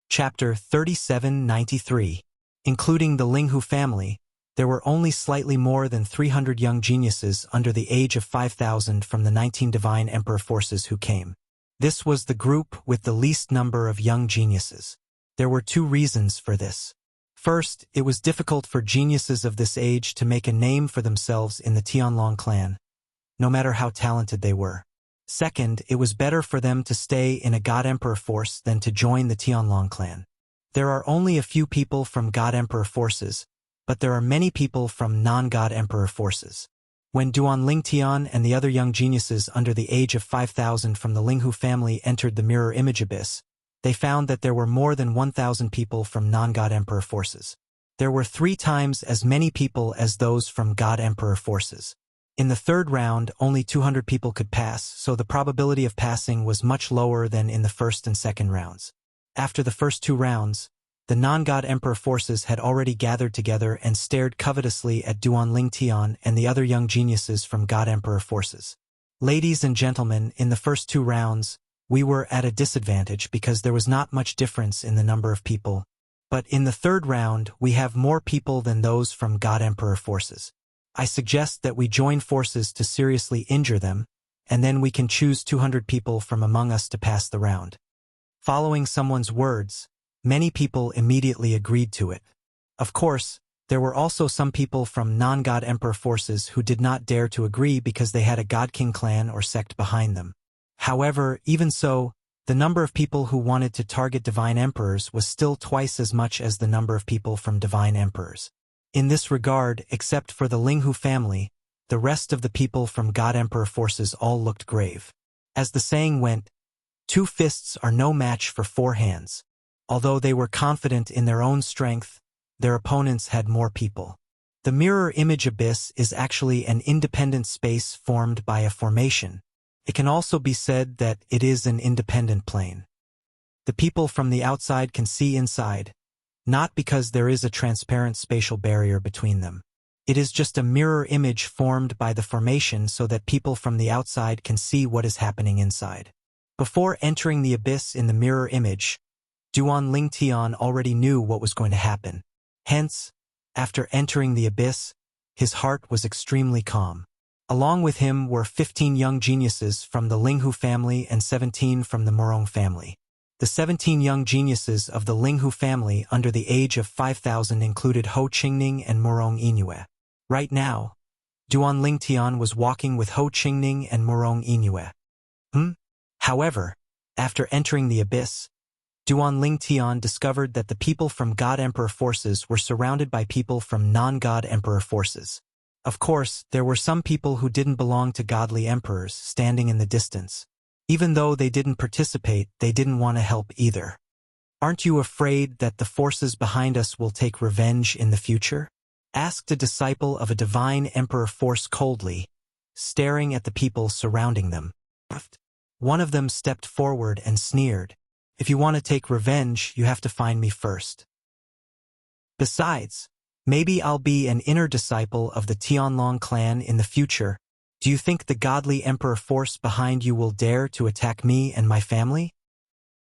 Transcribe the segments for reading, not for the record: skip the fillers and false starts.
Chapter 3793. Including the Linghu family, there were only slightly more than 300 young geniuses under the age of 5,000 from the 19 divine emperor forces who came. This was the group with the least number of young geniuses. There were two reasons for this. First, it was difficult for geniuses of this age to make a name for themselves in the Tianlong clan, no matter how talented they were. Second, it was better for them to stay in a God Emperor force than to join the Tianlong clan. There are only a few people from God Emperor forces, but there are many people from non-God Emperor forces. When Duan Lingtian and the other young geniuses under the age of 5,000 from the Linghu family entered the mirror image abyss, they found that there were more than 1,000 people from non-God Emperor forces. There were 3 times as many people as those from God Emperor forces. In the third round, only 200 people could pass, so the probability of passing was much lower than in the first and second rounds. After the first 2 rounds, the non-God Emperor forces had already gathered together and stared covetously at Duan Lingtian and the other young geniuses from God Emperor forces. Ladies and gentlemen, in the first 2 rounds, we were at a disadvantage because there was not much difference in the number of people. But in the third round, we have more people than those from God Emperor forces. I suggest that we join forces to seriously injure them, and then we can choose 200 people from among us to pass the round. Following someone's words, many people immediately agreed to it. Of course, there were also some people from non-God Emperor forces who did not dare to agree because they had a God King clan or sect behind them. However, even so, the number of people who wanted to target divine emperors was still twice as much as the number of people from divine emperors. In this regard, except for the Linghu family, the rest of the people from God Emperor forces all looked grave. As the saying went, 2 fists are no match for 4 hands. Although they were confident in their own strength, their opponents had more people. The mirror image abyss is actually an independent space formed by a formation. It can also be said that it is an independent plane. The people from the outside can see inside, not because there is a transparent spatial barrier between them. It is just a mirror image formed by the formation so that people from the outside can see what is happening inside. Before entering the abyss in the mirror image, Duan Lingtian already knew what was going to happen. Hence, after entering the abyss, his heart was extremely calm. Along with him were 15 young geniuses from the Linghu family and 17 from the Murong family. The 17 young geniuses of the Linghu family under the age of 5,000 included Ho Qingning and Murong Yinue. Right now, Duan Lingtian was walking with Ho Qingning and Murong Yinue. However, after entering the abyss, Duan Lingtian discovered that the people from God Emperor forces were surrounded by people from non-God Emperor forces. Of course, there were some people who didn't belong to godly emperors standing in the distance. Even though they didn't participate, they didn't want to help either. Aren't you afraid that the forces behind us will take revenge in the future? Asked a disciple of a divine emperor force coldly, staring at the people surrounding them. One of them stepped forward and sneered, "If you want to take revenge, you have to find me first. Besides, maybe I'll be an inner disciple of the Tianlong clan in the future. Do you think the godly emperor force behind you will dare to attack me and my family?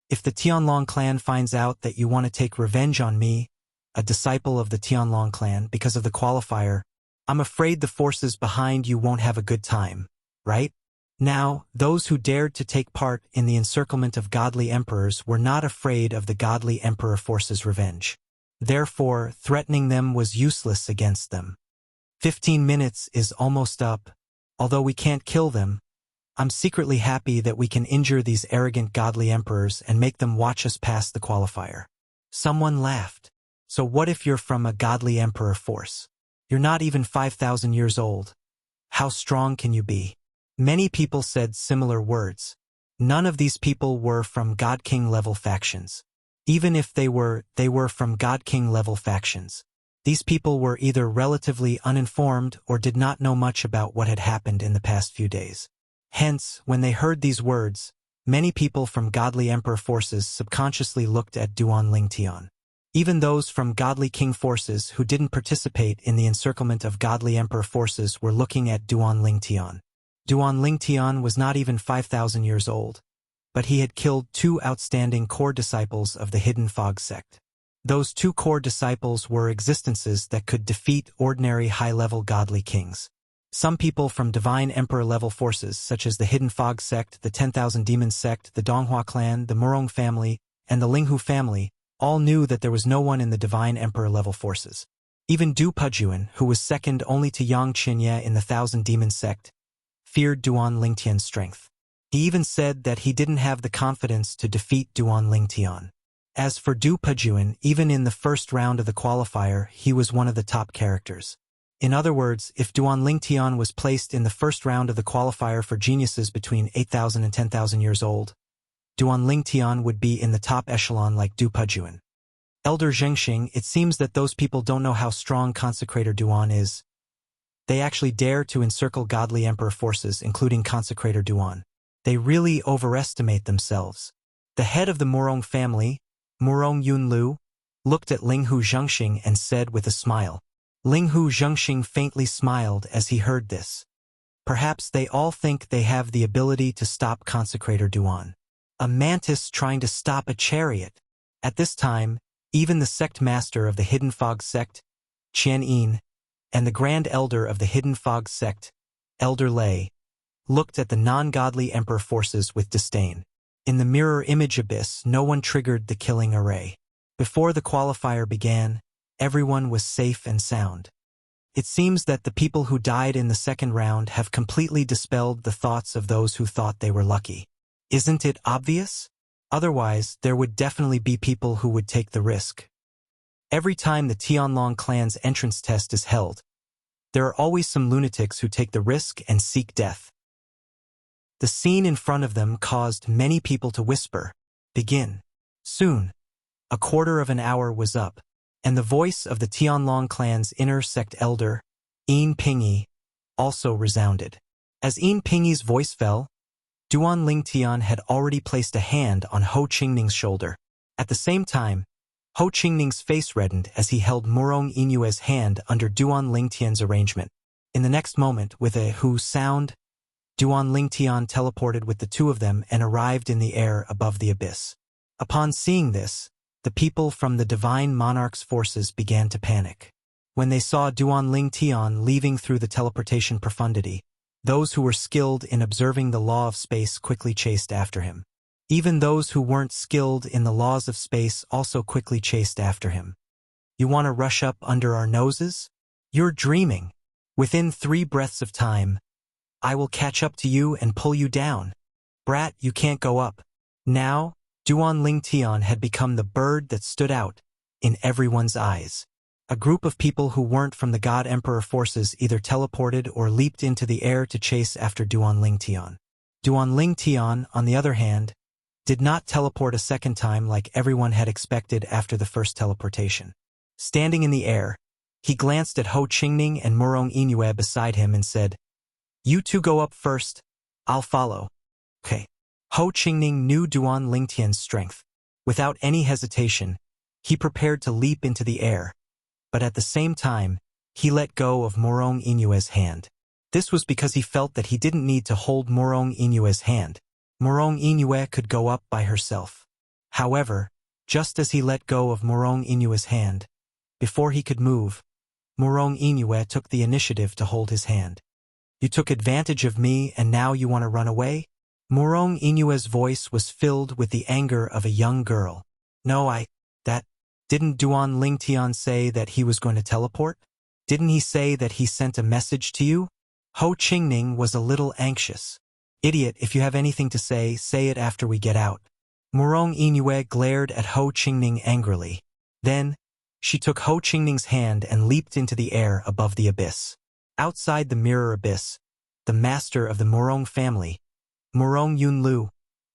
If the Tianlong clan finds out that you want to take revenge on me, a disciple of the Tianlong clan, because of the qualifier, I'm afraid the forces behind you won't have a good time, right?" Now, those who dared to take part in the encirclement of godly emperors were not afraid of the godly emperor force's revenge. Therefore, threatening them was useless against them. 15 minutes is almost up. Although we can't kill them, I'm secretly happy that we can injure these arrogant godly emperors and make them watch us pass the qualifier. Someone laughed. So what if you're from a godly emperor force? You're not even 5,000 years old. How strong can you be? Many people said similar words. None of these people were from God King level factions. Even if they were from God King level factions. These people were either relatively uninformed or did not know much about what had happened in the past few days. Hence, when they heard these words, many people from godly emperor forces subconsciously looked at Duan Lingtian. Even those from godly king forces who didn't participate in the encirclement of godly emperor forces were looking at Duan Lingtian. Duan Lingtian was not even 5,000 years old, but he had killed two outstanding core disciples of the Hidden Fog sect. Those two core disciples were existences that could defeat ordinary high-level godly kings. Some people from divine emperor-level forces, such as the Hidden Fog sect, the 10,000 Demons sect, the Donghua clan, the Murong family, and the Linghu family, all knew that there was no one in the divine emperor-level forces. Even Du Pujuan, who was second only to Yang Qinye in the 1,000 Demons sect, feared Duan Lingtian's strength. He even said that he didn't have the confidence to defeat Duan Lingtian. As for Du Pujuan, even in the first round of the qualifier, he was one of the top characters. In other words, if Duan Lingtian was placed in the first round of the qualifier for geniuses between 8,000 and 10,000 years old, Duan Lingtian would be in the top echelon like Du Pujuan. Elder Zhengxing, it seems that those people don't know how strong Consecrator Duan is. They actually dare to encircle godly emperor forces, including Consecrator Duan. They really overestimate themselves. The head of the Murong family, Murong Yunlu, looked at Linghu Zhengxing and said with a smile. Linghu Zhengxing faintly smiled as he heard this. Perhaps they all think they have the ability to stop Consecrator Duan. A mantis trying to stop a chariot. At this time, even the sect master of the Hidden Fog sect, Qian Yin, and the Grand Elder of the Hidden Fog sect, Elder Lei, looked at the non-godly emperor forces with disdain. In the mirror image abyss, no one triggered the killing array. Before the qualifier began, everyone was safe and sound. It seems that the people who died in the second round have completely dispelled the thoughts of those who thought they were lucky. Isn't it obvious? Otherwise, there would definitely be people who would take the risk. Every time the Tianlong clan's entrance test is held, there are always some lunatics who take the risk and seek death. The scene in front of them caused many people to whisper, "Begin." Soon, a quarter of an hour was up, and the voice of the Tianlong clan's inner sect elder, Yin Pingyi, also resounded. As Yin Pingyi's voice fell, Duan Lingtian had already placed a hand on Ho Qingning's shoulder. At the same time, Ho Qingning's face reddened as he held Murong Yinue's hand under Duan Lingtian's arrangement. In the next moment, with a "hu" sound, Duan Lingtian teleported with the two of them and arrived in the air above the abyss. Upon seeing this, the people from the Divine Monarch's forces began to panic. When they saw Duan Lingtian leaving through the teleportation profundity, those who were skilled in observing the law of space quickly chased after him. Even those who weren't skilled in the laws of space also quickly chased after him. You want to rush up under our noses? You're dreaming. Within 3 breaths of time, I will catch up to you and pull you down. Brat, you can't go up. Now, Duan Lingtian had become the bird that stood out in everyone's eyes. A group of people who weren't from the God Emperor forces either teleported or leaped into the air to chase after Duan Lingtian. Duan Lingtian, on the other hand, did not teleport a second time like everyone had expected after the first teleportation. Standing in the air, he glanced at Ho Qingning and Murong Yinue beside him and said, "You two go up first, I'll follow." Okay. Ho Qingning knew Duan Lingtian's strength. Without any hesitation, he prepared to leap into the air, but at the same time, he let go of Murong Yinue's hand. This was because he felt that he didn't need to hold Murong Yinue's hand. Murong Yinue could go up by herself. However, just as he let go of Murong Yinue's hand, before he could move, Murong Yinue took the initiative to hold his hand. "You took advantage of me and now you want to run away?" Murong Yinue's voice was filled with the anger of a young girl. "No, didn't Duan Lingtian say that he was going to teleport? Didn't he say that he sent a message to you?" Ho Qingning was a little anxious. "Idiot, if you have anything to say it after we get out." Murong Yinue glared at Ho Qingning angrily. Then, she took Ho Qingning's hand and leaped into the air above the abyss. Outside the mirror abyss, the master of the Murong family, Murong Yunlu,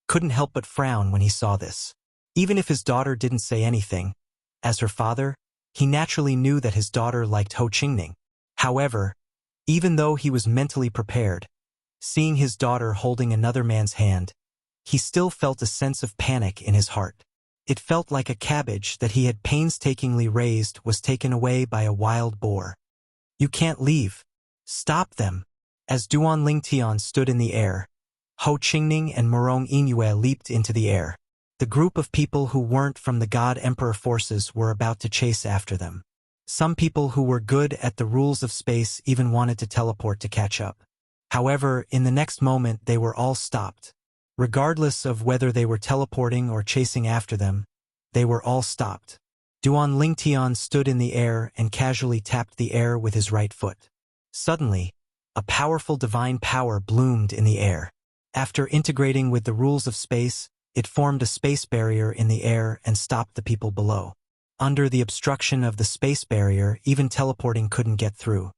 couldn't help but frown when he saw this. Even if his daughter didn't say anything, as her father, he naturally knew that his daughter liked Ho Qingning. However, even though he was mentally prepared, seeing his daughter holding another man's hand, he still felt a sense of panic in his heart. It felt like a cabbage that he had painstakingly raised was taken away by a wild boar. "You can't leave. Stop them." As Duan Lingtian stood in the air, Ho Qingning and Murong Yingyue leaped into the air. The group of people who weren't from the God Emperor forces were about to chase after them. Some people who were good at the rules of space even wanted to teleport to catch up. However, in the next moment they were all stopped. Regardless of whether they were teleporting or chasing after them, they were all stopped. Duan Lingtian stood in the air and casually tapped the air with his right foot. Suddenly, a powerful divine power bloomed in the air. After integrating with the rules of space, it formed a space barrier in the air and stopped the people below. Under the obstruction of the space barrier, even teleporting couldn't get through.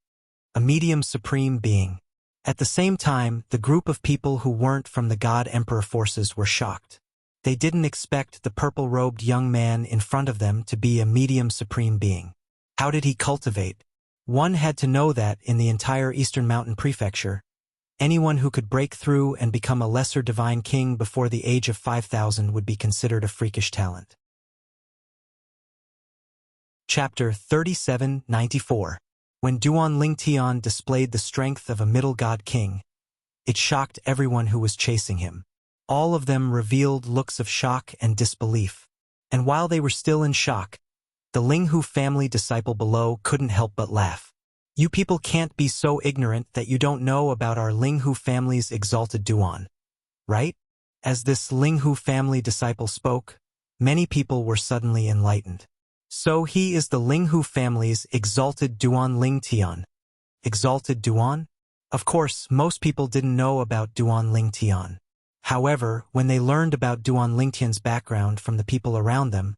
A medium supreme being. At the same time, the group of people who weren't from the God Emperor forces were shocked. They didn't expect the purple-robed young man in front of them to be a medium supreme being. How did he cultivate? One had to know that in the entire Eastern Mountain Prefecture, anyone who could break through and become a lesser divine king before the age of 5,000 would be considered a freakish talent. Chapter 3794. When Duan Lingtian displayed the strength of a middle god king, it shocked everyone who was chasing him. All of them revealed looks of shock and disbelief. And while they were still in shock, the Linghu family disciple below couldn't help but laugh. You people can't be so ignorant that you don't know about our Linghu family's exalted Duan, right? As this Linghu family disciple spoke, many people were suddenly enlightened. So he is the Linghu family's exalted Duan Lingtian. Exalted Duan? Of course, most people didn't know about Duan Lingtian. However, when they learned about Duan Lingtian's background from the people around them,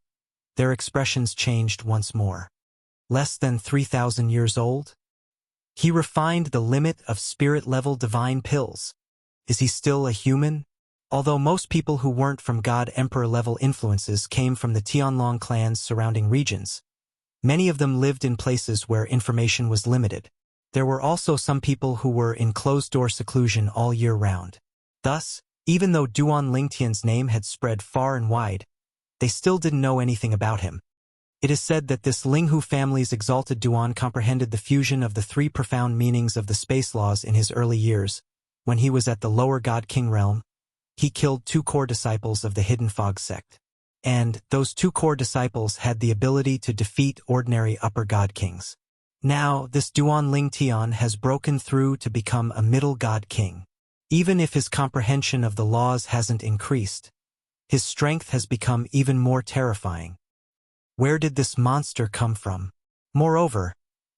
their expressions changed once more. Less than 3,000 years old? He refined the limit of spirit-level divine pills. Is he still a human? Although most people who weren't from God Emperor-level influences came from the Tianlong clan's surrounding regions, many of them lived in places where information was limited. There were also some people who were in closed-door seclusion all year round. Thus, even though Duan Lingtian's name had spread far and wide, they still didn't know anything about him. It is said that this Linghu family's exalted Duan comprehended the fusion of the three profound meanings of the space laws in his early years. When he was at the lower God King realm, he killed 2 core disciples of the Hidden Fog sect. And those 2 core disciples had the ability to defeat ordinary upper God kings. Now, this Duan Lingtian has broken through to become a middle God king. Even if his comprehension of the laws hasn't increased, his strength has become even more terrifying. Where did this monster come from? Moreover,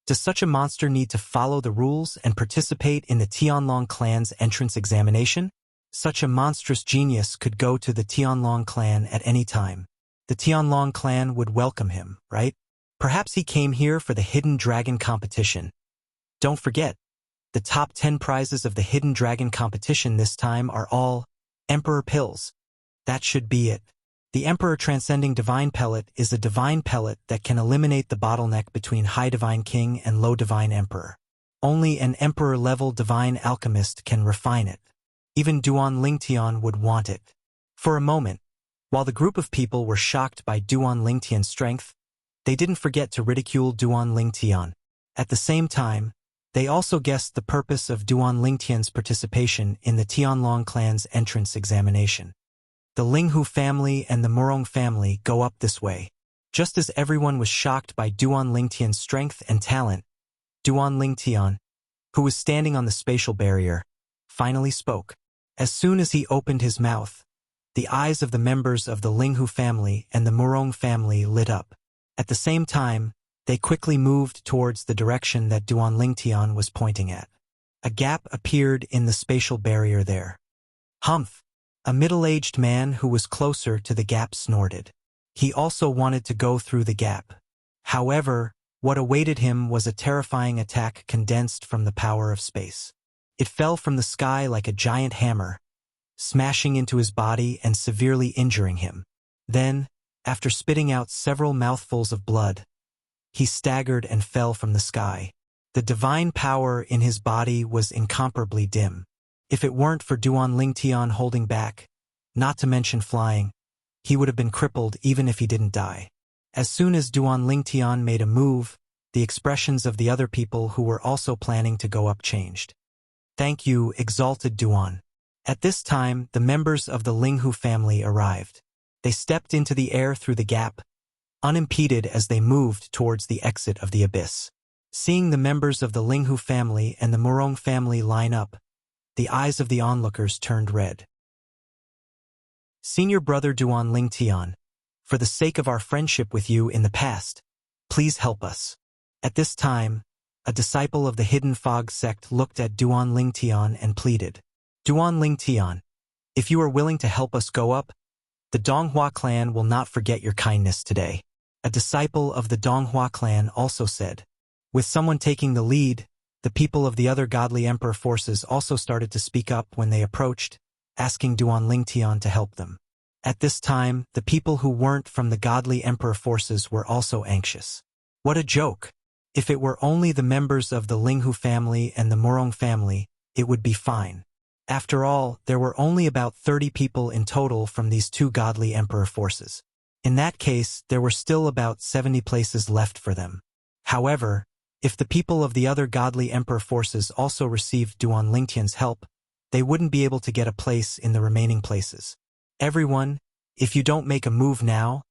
does such a monster need to follow the rules and participate in the Tianlong clan's entrance examination? Such a monstrous genius could go to the Tianlong clan at any time. The Tianlong clan would welcome him, right? Perhaps he came here for the Hidden Dragon competition. Don't forget, the top 10 prizes of the Hidden Dragon competition this time are all Emperor pills. That should be it. The Emperor Transcending Divine Pellet is a divine pellet that can eliminate the bottleneck between High Divine King and Low Divine Emperor. Only an Emperor-level Divine Alchemist can refine it. Even Duan Lingtian would want it. For a moment, while the group of people were shocked by Duan Lingtian's strength, they didn't forget to ridicule Duan Lingtian. At the same time, they also guessed the purpose of Duan Lingtian's participation in the Tianlong clan's entrance examination. The Linghu family and the Murong family go up this way. Just as everyone was shocked by Duan Lingtian's strength and talent, Duan Lingtian, who was standing on the spatial barrier, finally spoke. As soon as he opened his mouth, the eyes of the members of the Linghu family and the Murong family lit up. At the same time, they quickly moved towards the direction that Duan Lingtian was pointing at. A gap appeared in the spatial barrier there. Humph! A middle-aged man who was closer to the gap snorted. He also wanted to go through the gap. However, what awaited him was a terrifying attack condensed from the power of space. It fell from the sky like a giant hammer, smashing into his body and severely injuring him. Then, after spitting out several mouthfuls of blood, he staggered and fell from the sky. The divine power in his body was incomparably dim. If it weren't for Duan Lingtian holding back, not to mention flying, he would have been crippled even if he didn't die. As soon as Duan Lingtian made a move, the expressions of the other people who were also planning to go up changed. Thank you, exalted Duan. At this time, the members of the Linghu family arrived. They stepped into the air through the gap, unimpeded as they moved towards the exit of the abyss. Seeing the members of the Linghu family and the Murong family line up, the eyes of the onlookers turned red. Senior brother Duan Lingtian, for the sake of our friendship with you in the past, please help us. At this time, a disciple of the Hidden Fog sect looked at Duan Lingtian and pleaded, Duan Lingtian, if you are willing to help us go up, the Donghua clan will not forget your kindness today. A disciple of the Donghua clan also said. With someone taking the lead, the people of the other godly emperor forces also started to speak up when they approached, asking Duan Lingtian to help them. At this time, the people who weren't from the godly emperor forces were also anxious. What a joke! If it were only the members of the Linghu family and the Murong family, it would be fine. After all, there were only about 30 people in total from these two godly emperor forces. In that case, there were still about 70 places left for them. However, if the people of the other godly emperor forces also received Duan Lingtian's help, they wouldn't be able to get a place in the remaining places. Everyone, if you don't make a move now,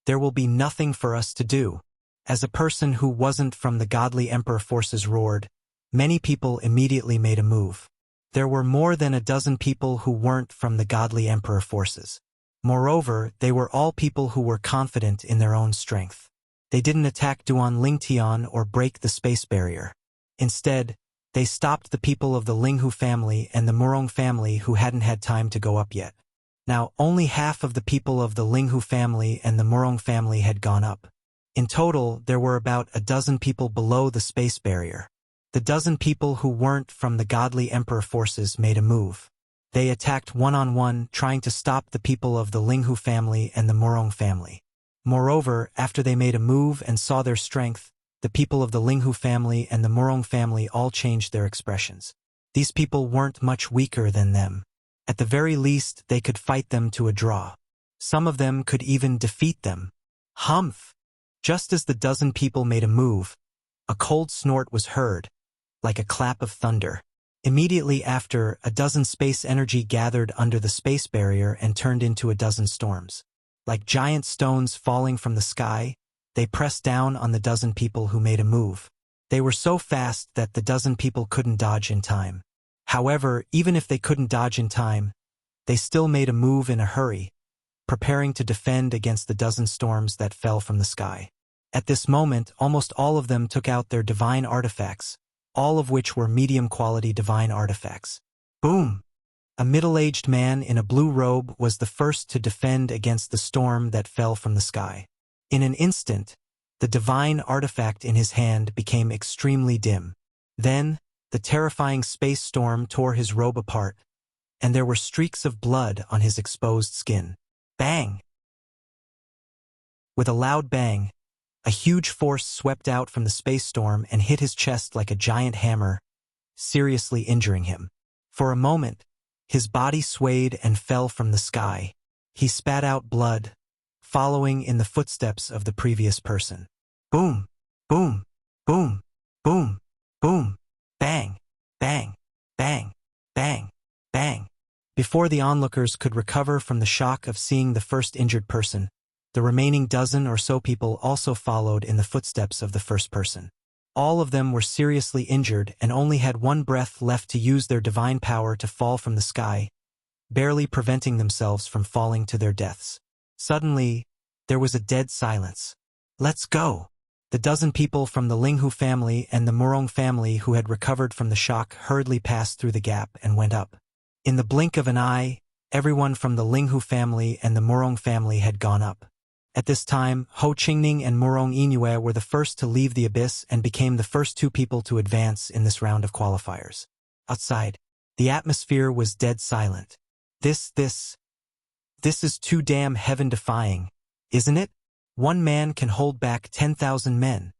there will be nothing for us to do. As a person who wasn't from the godly emperor forces roared, many people immediately made a move. There were more than a dozen people who weren't from the godly emperor forces. Moreover, they were all people who were confident in their own strength. They didn't attack Duan Lingtian or break the space barrier. Instead, they stopped the people of the Linghu family and the Murong family who hadn't had time to go up yet. Now, only half of the people of the Linghu family and the Murong family had gone up. In total, there were about a dozen people below the space barrier. The dozen people who weren't from the godly emperor forces made a move. They attacked one-on-one, trying to stop the people of the Linghu family and the Murong family. Moreover, after they made a move and saw their strength, the people of the Linghu family and the Murong family all changed their expressions. These people weren't much weaker than them. At the very least, they could fight them to a draw. Some of them could even defeat them. Humph! Just as the dozen people made a move, a cold snort was heard, like a clap of thunder. Immediately after, a dozen space energy gathered under the space barrier and turned into a dozen storms. Like giant stones falling from the sky, they pressed down on the dozen people who made a move. They were so fast that the dozen people couldn't dodge in time. However, even if they couldn't dodge in time, they still made a move in a hurry, preparing to defend against the dozen storms that fell from the sky. At this moment, almost all of them took out their divine artifacts, all of which were medium-quality divine artifacts. Boom! A middle-aged man in a blue robe was the first to defend against the storm that fell from the sky. In an instant, the divine artifact in his hand became extremely dim. Then, the terrifying space storm tore his robe apart, and there were streaks of blood on his exposed skin. Bang! With a loud bang, a huge force swept out from the space storm and hit his chest like a giant hammer, seriously injuring him. For a moment, his body swayed and fell from the sky. He spat out blood, following in the footsteps of the previous person. Boom! Boom! Boom! Boom! Boom! Bang! Bang! Bang! Bang! Bang! Before the onlookers could recover from the shock of seeing the first injured person, the remaining dozen or so people also followed in the footsteps of the first person. All of them were seriously injured and only had one breath left to use their divine power to fall from the sky, barely preventing themselves from falling to their deaths. Suddenly, there was a dead silence. Let's go! The dozen people from the Linghu family and the Murong family who had recovered from the shock hurriedly passed through the gap and went up. In the blink of an eye, everyone from the Linghu family and the Murong family had gone up. At this time, Ho Qingning and Murong Yinue were the first to leave the abyss and became the first two people to advance in this round of qualifiers. Outside, the atmosphere was dead silent. This is too damn heaven-defying, isn't it? One man can hold back 10,000 men.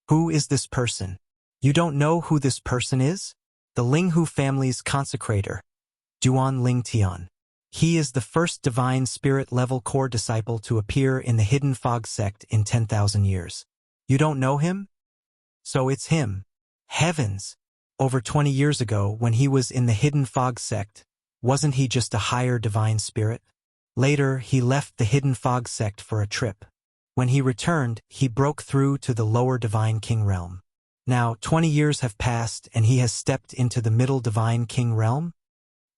Who is this person? You don't know who this person is? The Linghu family's consecrator, Duan Lingtian. He is the first divine spirit-level core disciple to appear in the Hidden Fog sect in 10,000 years. You don't know him? So it's him. Heavens! Over 20 years ago, when he was in the Hidden Fog sect, Wasn't he just a higher divine spirit? Later, he left the hidden fog sect for a trip. When he returned, he broke through to the lower divine king realm. Now, 20 years have passed and he has stepped into the middle divine king realm?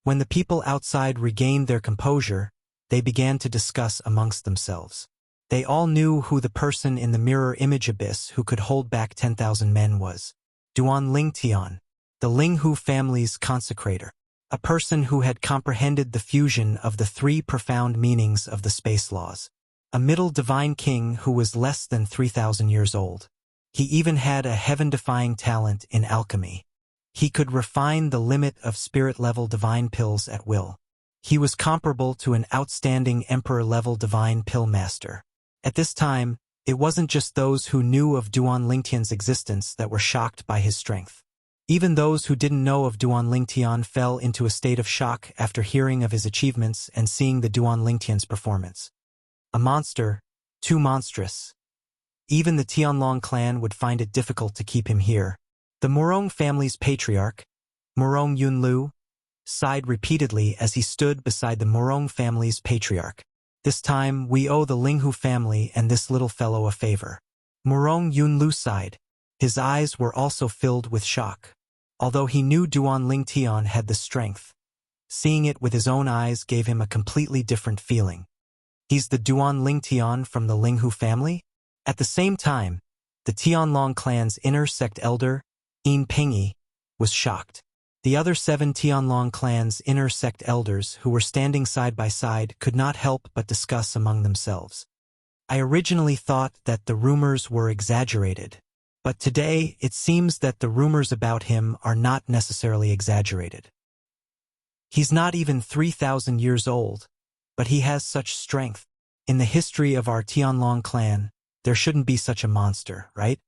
When the people outside regained their composure, they began to discuss amongst themselves. They all knew who the person in the mirror image abyss who could hold back 10,000 men was. Duan Lingtian, the Linghu family's consecrator. A person who had comprehended the fusion of the three profound meanings of the space laws. A middle divine king who was less than 3,000 years old. He even had a heaven-defying talent in alchemy. He could refine the limit of spirit-level divine pills at will. He was comparable to an outstanding emperor-level divine pill master. At this time, it wasn't just those who knew of Duan Lingtian's existence that were shocked by his strength. Even those who didn't know of Duan Lingtian fell into a state of shock after hearing of his achievements and seeing the Duan Lingtian's performance. A monster, too monstrous. Even the Tianlong clan would find it difficult to keep him here. The Murong family's patriarch, Murong Yunlu, sighed repeatedly as he stood beside the Murong family's patriarch. This time, we owe the Linghu family and this little fellow a favor. Murong Yunlu sighed. His eyes were also filled with shock. Although he knew Duan Lingtian had the strength, seeing it with his own eyes gave him a completely different feeling. He's the Duan Lingtian from the Linghu family? At the same time, the Tianlong clan's inner sect elder, Yin Pingyi, was shocked. The other 7 Tianlong clan's inner sect elders who were standing side by side could not help but discuss among themselves. I originally thought that the rumors were exaggerated. But today, it seems that the rumors about him are not necessarily exaggerated. He's not even 3,000 years old, but he has such strength. In the history of our Tianlong clan, there shouldn't be such a monster, right?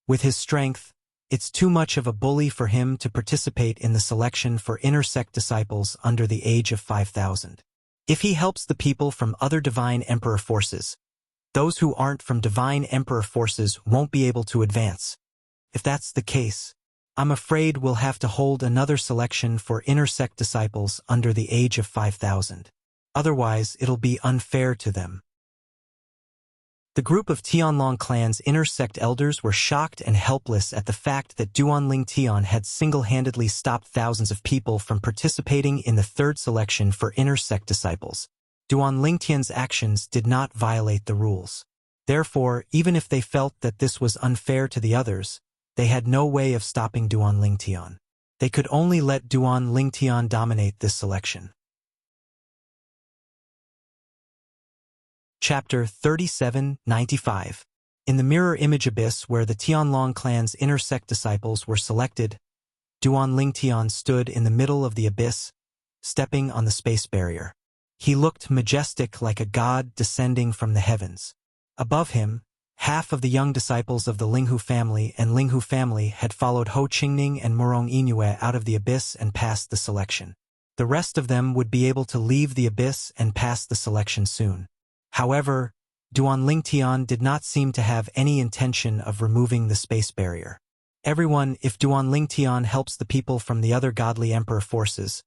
With his strength, it's too much of a bully for him to participate in the selection for inner sect disciples under the age of 5,000. If he helps the people from other divine emperor forces, those who aren't from divine emperor forces won't be able to advance. If that's the case, I'm afraid we'll have to hold another selection for inner sect disciples under the age of 5,000. Otherwise, it'll be unfair to them. The group of Tianlong clan's inner sect elders were shocked and helpless at the fact that Duan Lingtian had single-handedly stopped thousands of people from participating in the third selection for inner sect disciples. Duan Lingtian's actions did not violate the rules. Therefore, even if they felt that this was unfair to the others, they had no way of stopping Duan Lingtian. They could only let Duan Lingtian dominate this selection. Chapter 3795. In the mirror image abyss where the Tianlong clan's inner sect disciples were selected, Duan Lingtian stood in the middle of the abyss, stepping on the space barrier. He looked majestic like a god descending from the heavens. Above him, half of the young disciples of the Linghu family had followed Ho Qingning and Murong Yinue out of the abyss and passed the selection. The rest of them would be able to leave the abyss and pass the selection soon. However, Duan Lingtian did not seem to have any intention of removing the space barrier. If Duan Lingtian helps the people from the other godly emperor forces,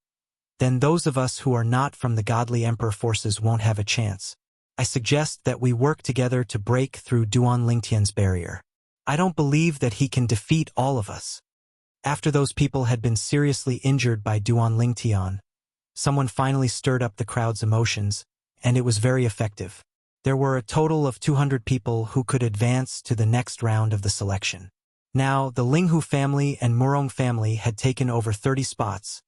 then those of us who are not from the godly emperor forces won't have a chance. I suggest that we work together to break through Duan Lingtian's barrier. I don't believe that he can defeat all of us. After those people had been seriously injured by Duan Lingtian, someone finally stirred up the crowd's emotions, and it was very effective. There were a total of 200 people who could advance to the next round of the selection. Now, the Linghu family and Murong family had taken over 30 spots,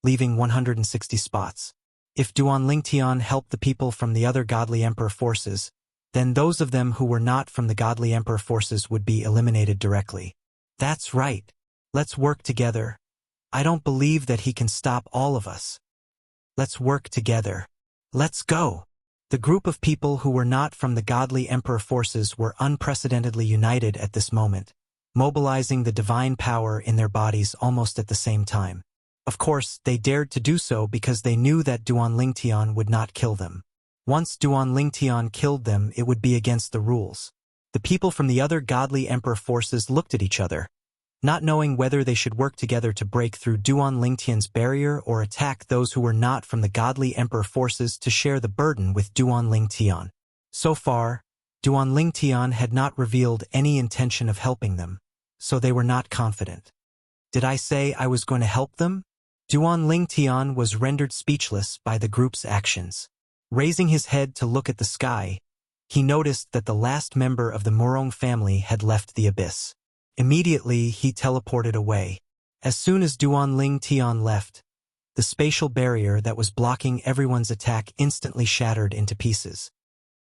leaving 160 spots. If Duan Lingtian helped the people from the other godly emperor forces, then those of them who were not from the godly emperor forces would be eliminated directly. That's right. Let's work together. I don't believe that he can stop all of us. Let's work together. Let's go. The group of people who were not from the godly emperor forces were unprecedentedly united at this moment, mobilizing the divine power in their bodies almost at the same time. Of course, they dared to do so because they knew that Duan Lingtian would not kill them. Once Duan Lingtian killed them, it would be against the rules. The people from the other godly emperor forces looked at each other. not knowing whether they should work together to break through Duan Lingtian's barrier or attack those who were not from the godly emperor forces to share the burden with Duan Lingtian. So far, Duan Lingtian had not revealed any intention of helping them, so they were not confident. Did I say I was going to help them? Duan Lingtian was rendered speechless by the group's actions. Raising his head to look at the sky, he noticed that the last member of the Murong family had left the abyss. Immediately, he teleported away. As soon as Duan Lingtian left, the spatial barrier that was blocking everyone's attack instantly shattered into pieces.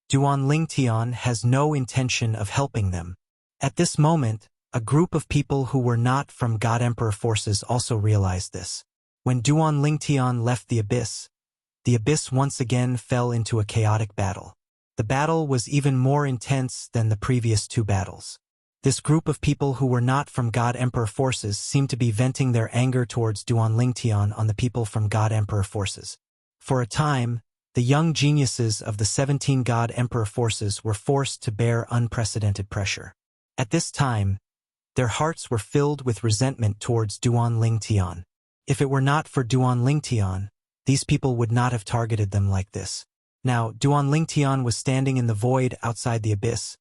Duan Lingtian has no intention of helping them. At this moment, a group of people who were not from God Emperor forces also realized this. When Duan Lingtian left the abyss once again fell into a chaotic battle. The battle was even more intense than the previous two battles. This group of people who were not from God Emperor forces seemed to be venting their anger towards Duan Lingtian on the people from God Emperor forces. For a time, the young geniuses of the 17 God Emperor forces were forced to bear unprecedented pressure. At this time, their hearts were filled with resentment towards Duan Lingtian. If it were not for Duan Lingtian, these people would not have targeted them like this. Now, Duan Lingtian was standing in the void outside the abyss,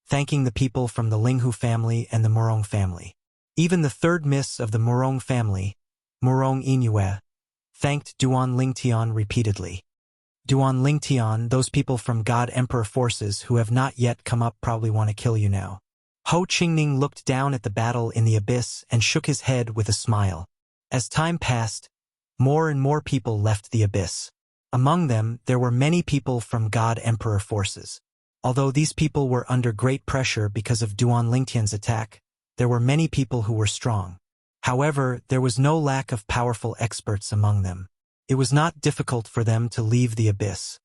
thanking the people from the Linghu family and the Murong family. Even the third miss of the Murong family, Murong Inue, thanked Duan Lingtian repeatedly. Duan Lingtian, those people from God Emperor forces who have not yet come up probably want to kill you now. Ho Qingning looked down at the battle in the abyss and shook his head with a smile. As time passed, more and more people left the abyss. Among them, there were many people from God Emperor forces. Although these people were under great pressure because of Duan Lingtian's attack, there were many people who were strong. However, there was no lack of powerful experts among them. It was not difficult for them to leave the abyss.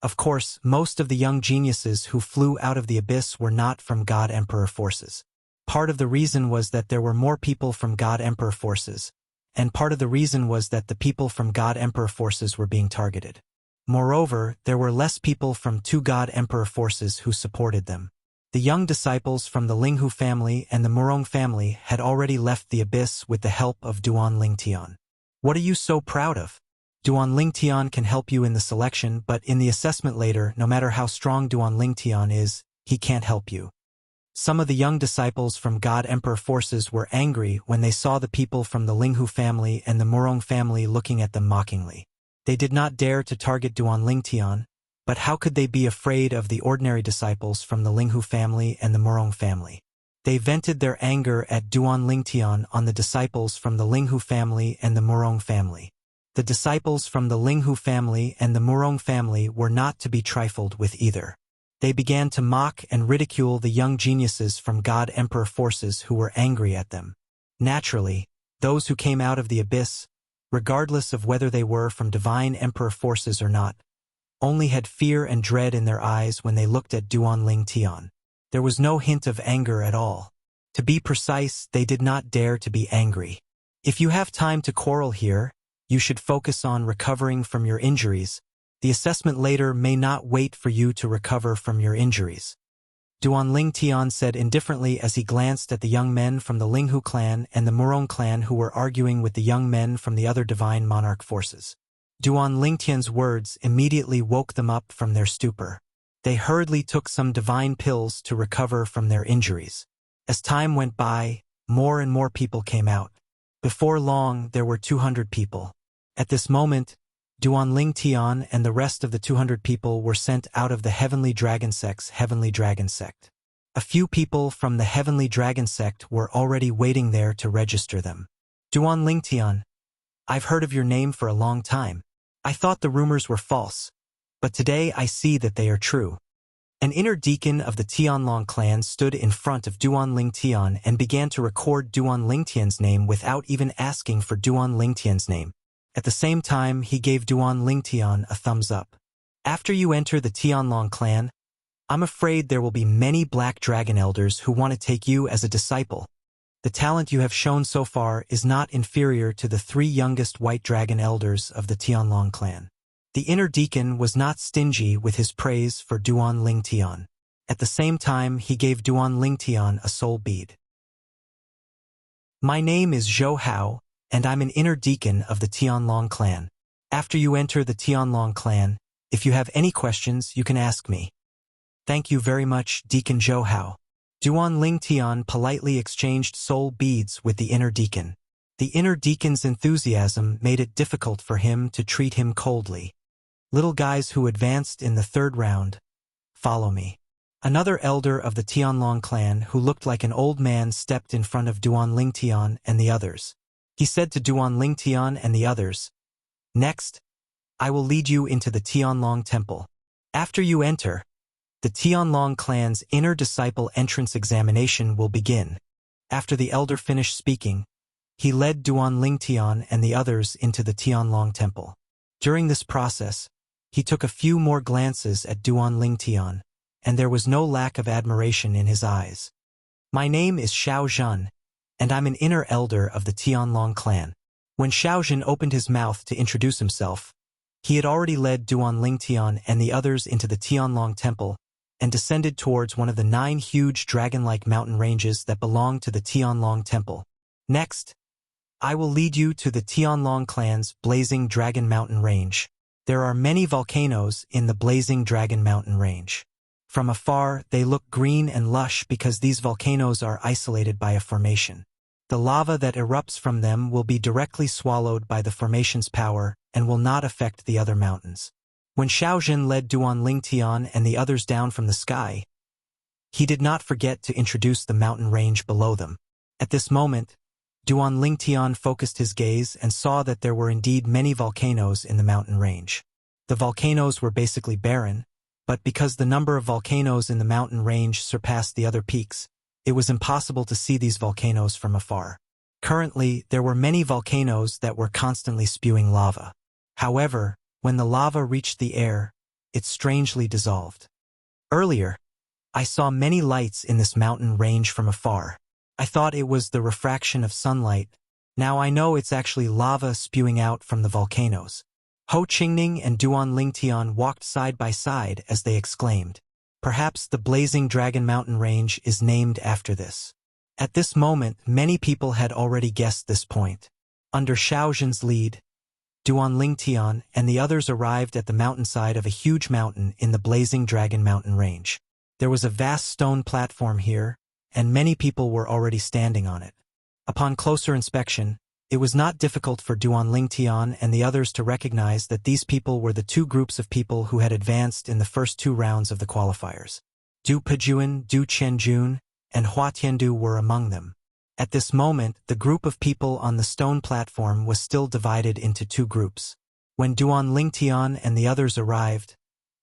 Of course, most of the young geniuses who flew out of the abyss were not from God Emperor forces. Part of the reason was that there were more people from God Emperor forces, and part of the reason was that the people from God Emperor forces were being targeted. Moreover, there were less people from two God Emperor forces who supported them. The young disciples from the Linghu family and the Murong family had already left the abyss with the help of Duan Lingtian. What are you so proud of? Duan Lingtian can help you in the selection, but in the assessment later, no matter how strong Duan Lingtian is, he can't help you. Some of the young disciples from God Emperor forces were angry when they saw the people from the Linghu family and the Murong family looking at them mockingly. They did not dare to target Duan Lingtian, but how could they be afraid of the ordinary disciples from the Linghu family and the Murong family? They vented their anger at Duan Lingtian on the disciples from the Linghu family and the Murong family. The disciples from the Linghu family and the Murong family were not to be trifled with either. They began to mock and ridicule the young geniuses from God Emperor forces who were angry at them. Naturally, those who came out of the abyss, regardless of whether they were from divine emperor forces or not, only had fear and dread in their eyes when they looked at Duan Lingtian. There was no hint of anger at all. To be precise, they did not dare to be angry. If you have time to quarrel here, you should focus on recovering from your injuries. The assessment later may not wait for you to recover from your injuries. Duan Lingtian said indifferently as he glanced at the young men from the Linghu clan and the Murong clan who were arguing with the young men from the other divine monarch forces. Duan Lingtian's words immediately woke them up from their stupor. They hurriedly took some divine pills to recover from their injuries. As time went by, more and more people came out. Before long, there were 200 people. At this moment, Duan Lingtian and the rest of the 200 people were sent out of the Heavenly Dragon Sect's Heavenly Dragon Sect. A few people from the Heavenly Dragon Sect were already waiting there to register them. Duan Lingtian, I've heard of your name for a long time. I thought the rumors were false, but today I see that they are true. An inner deacon of the Tianlong clan stood in front of Duan Lingtian and began to record Duan Lingtian's name without even asking for Duan Lingtian's name. At the same time, he gave Duan Lingtian a thumbs up. After you enter the Tianlong clan, I'm afraid there will be many black dragon elders who want to take you as a disciple. The talent you have shown so far is not inferior to the 3 youngest white dragon elders of the Tianlong clan. The inner deacon was not stingy with his praise for Duan Lingtian. At the same time, he gave Duan Lingtian a soul bead. My name is Zhou Hao, and I'm an inner deacon of the Tianlong clan. After you enter the Tianlong clan, if you have any questions, you can ask me. Thank you very much, Deacon Zhou Hao. Duan Ling Tian politely exchanged soul beads with the inner deacon. The inner deacon's enthusiasm made it difficult for him to treat him coldly. Little guys who advanced in the third round, follow me. Another elder of the Tianlong clan who looked like an old man stepped in front of Duan Ling Tian and the others. He said to Duan Ling Tian and the others, "Next, I will lead you into the Tianlong temple. After you enter, the Tianlong clan's inner disciple entrance examination will begin." After the elder finished speaking, he led Duan Ling Tian and the others into the Tianlong temple. During this process, he took a few more glances at Duan Ling Tian, and there was no lack of admiration in his eyes. My name is Xiao Zhan, and I'm an inner elder of the Tianlong clan. When Xiao Zhan opened his mouth to introduce himself, he had already led Duan Ling Tian and the others into the Tianlong temple and descended towards one of the 9 huge dragon-like mountain ranges that belong to the Tianlong temple. Next, I will lead you to the Tianlong clan's Blazing Dragon Mountain Range. There are many volcanoes in the Blazing Dragon Mountain Range. From afar, they look green and lush because these volcanoes are isolated by a formation. The lava that erupts from them will be directly swallowed by the formation's power and will not affect the other mountains. When Xiao Zhan led Duan Ling Tian and the others down from the sky, he did not forget to introduce the mountain range below them. At this moment, Duan Ling Tian focused his gaze and saw that there were indeed many volcanoes in the mountain range. The volcanoes were basically barren, but because the number of volcanoes in the mountain range surpassed the other peaks, it was impossible to see these volcanoes from afar. Currently, there were many volcanoes that were constantly spewing lava. However, when the lava reached the air, it strangely dissolved. Earlier, I saw many lights in this mountain range from afar. I thought it was the refraction of sunlight. Now I know it's actually lava spewing out from the volcanoes. Ho Qingning and Duan Ling Tian walked side by side as they exclaimed, "Perhaps the Blazing Dragon Mountain Range is named after this." At this moment, many people had already guessed this point. Under Xiao Zhan's lead, Duan Ling Tian and the others arrived at the mountainside of a huge mountain in the Blazing Dragon Mountain Range. There was a vast stone platform here, and many people were already standing on it. Upon closer inspection, it was not difficult for Duan Ling Tian and the others to recognize that these people were the 2 groups of people who had advanced in the first 2 rounds of the qualifiers. Du Pejuan, Du Qianjun, and Hua Tiandu were among them. At this moment, the group of people on the stone platform was still divided into 2 groups. When Duan Ling Tian and the others arrived,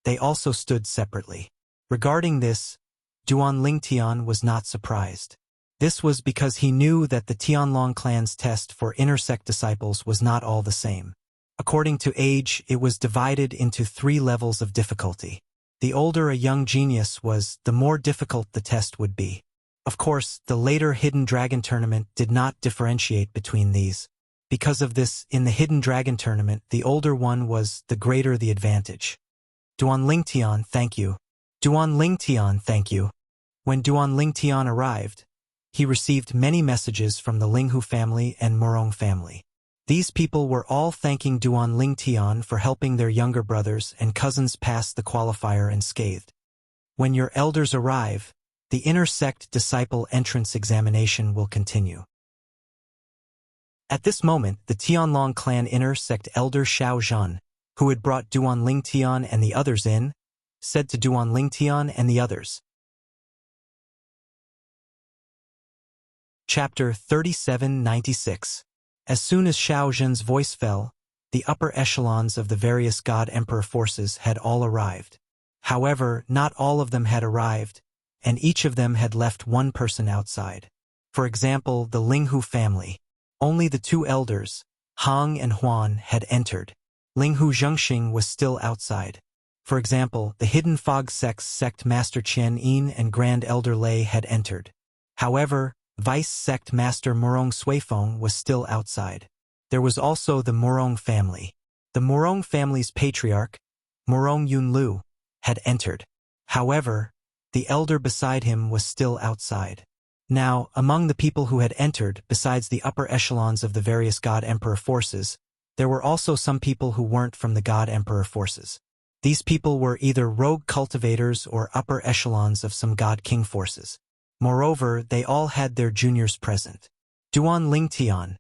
they also stood separately. Regarding this, Duan Ling Tian was not surprised. This was because he knew that the Tianlong clan's test for inner sect disciples was not all the same. According to age, it was divided into 3 levels of difficulty. The older a young genius was, the more difficult the test would be. Of course, the later Hidden Dragon Tournament did not differentiate between these. Because of this, in the Hidden Dragon Tournament, the older one was, the greater the advantage. Duan Ling Tian, thank you. Duan Ling Tian, thank you. When Duan Ling Tian arrived, he received many messages from the Linghu family and Murong family. These people were all thanking Duan Ling Tian for helping their younger brothers and cousins pass the qualifier unscathed. When your elders arrive, the inner sect disciple entrance examination will continue. At this moment, the Tianlong clan inner sect elder Xiao Zhan, who had brought Duan Ling Tian and the others in, said to Duan Ling Tian and the others. Chapter 3796. As soon as Xiao Zhan's voice fell, the upper echelons of the various God-Emperor forces had all arrived. However, not all of them had arrived, and each of them had left one person outside. For example, the Linghu family. Only the 2 elders, Hang and Huan, had entered. Linghu Zhengxing was still outside. For example, the Hidden Fog Sect's sect master Qian Yin and Grand Elder Lei had entered. However, Vice Sect Master Murong Suifeng was still outside. There was also the Murong family. The Murong family's patriarch, Murong Yunlu, had entered. However, the elder beside him was still outside. Now, among the people who had entered, besides the upper echelons of the various God-Emperor forces, there were also some people who weren't from the God-Emperor forces. These people were either rogue cultivators or upper echelons of some God-King forces. Moreover, they all had their juniors present. Duan Ling Tian,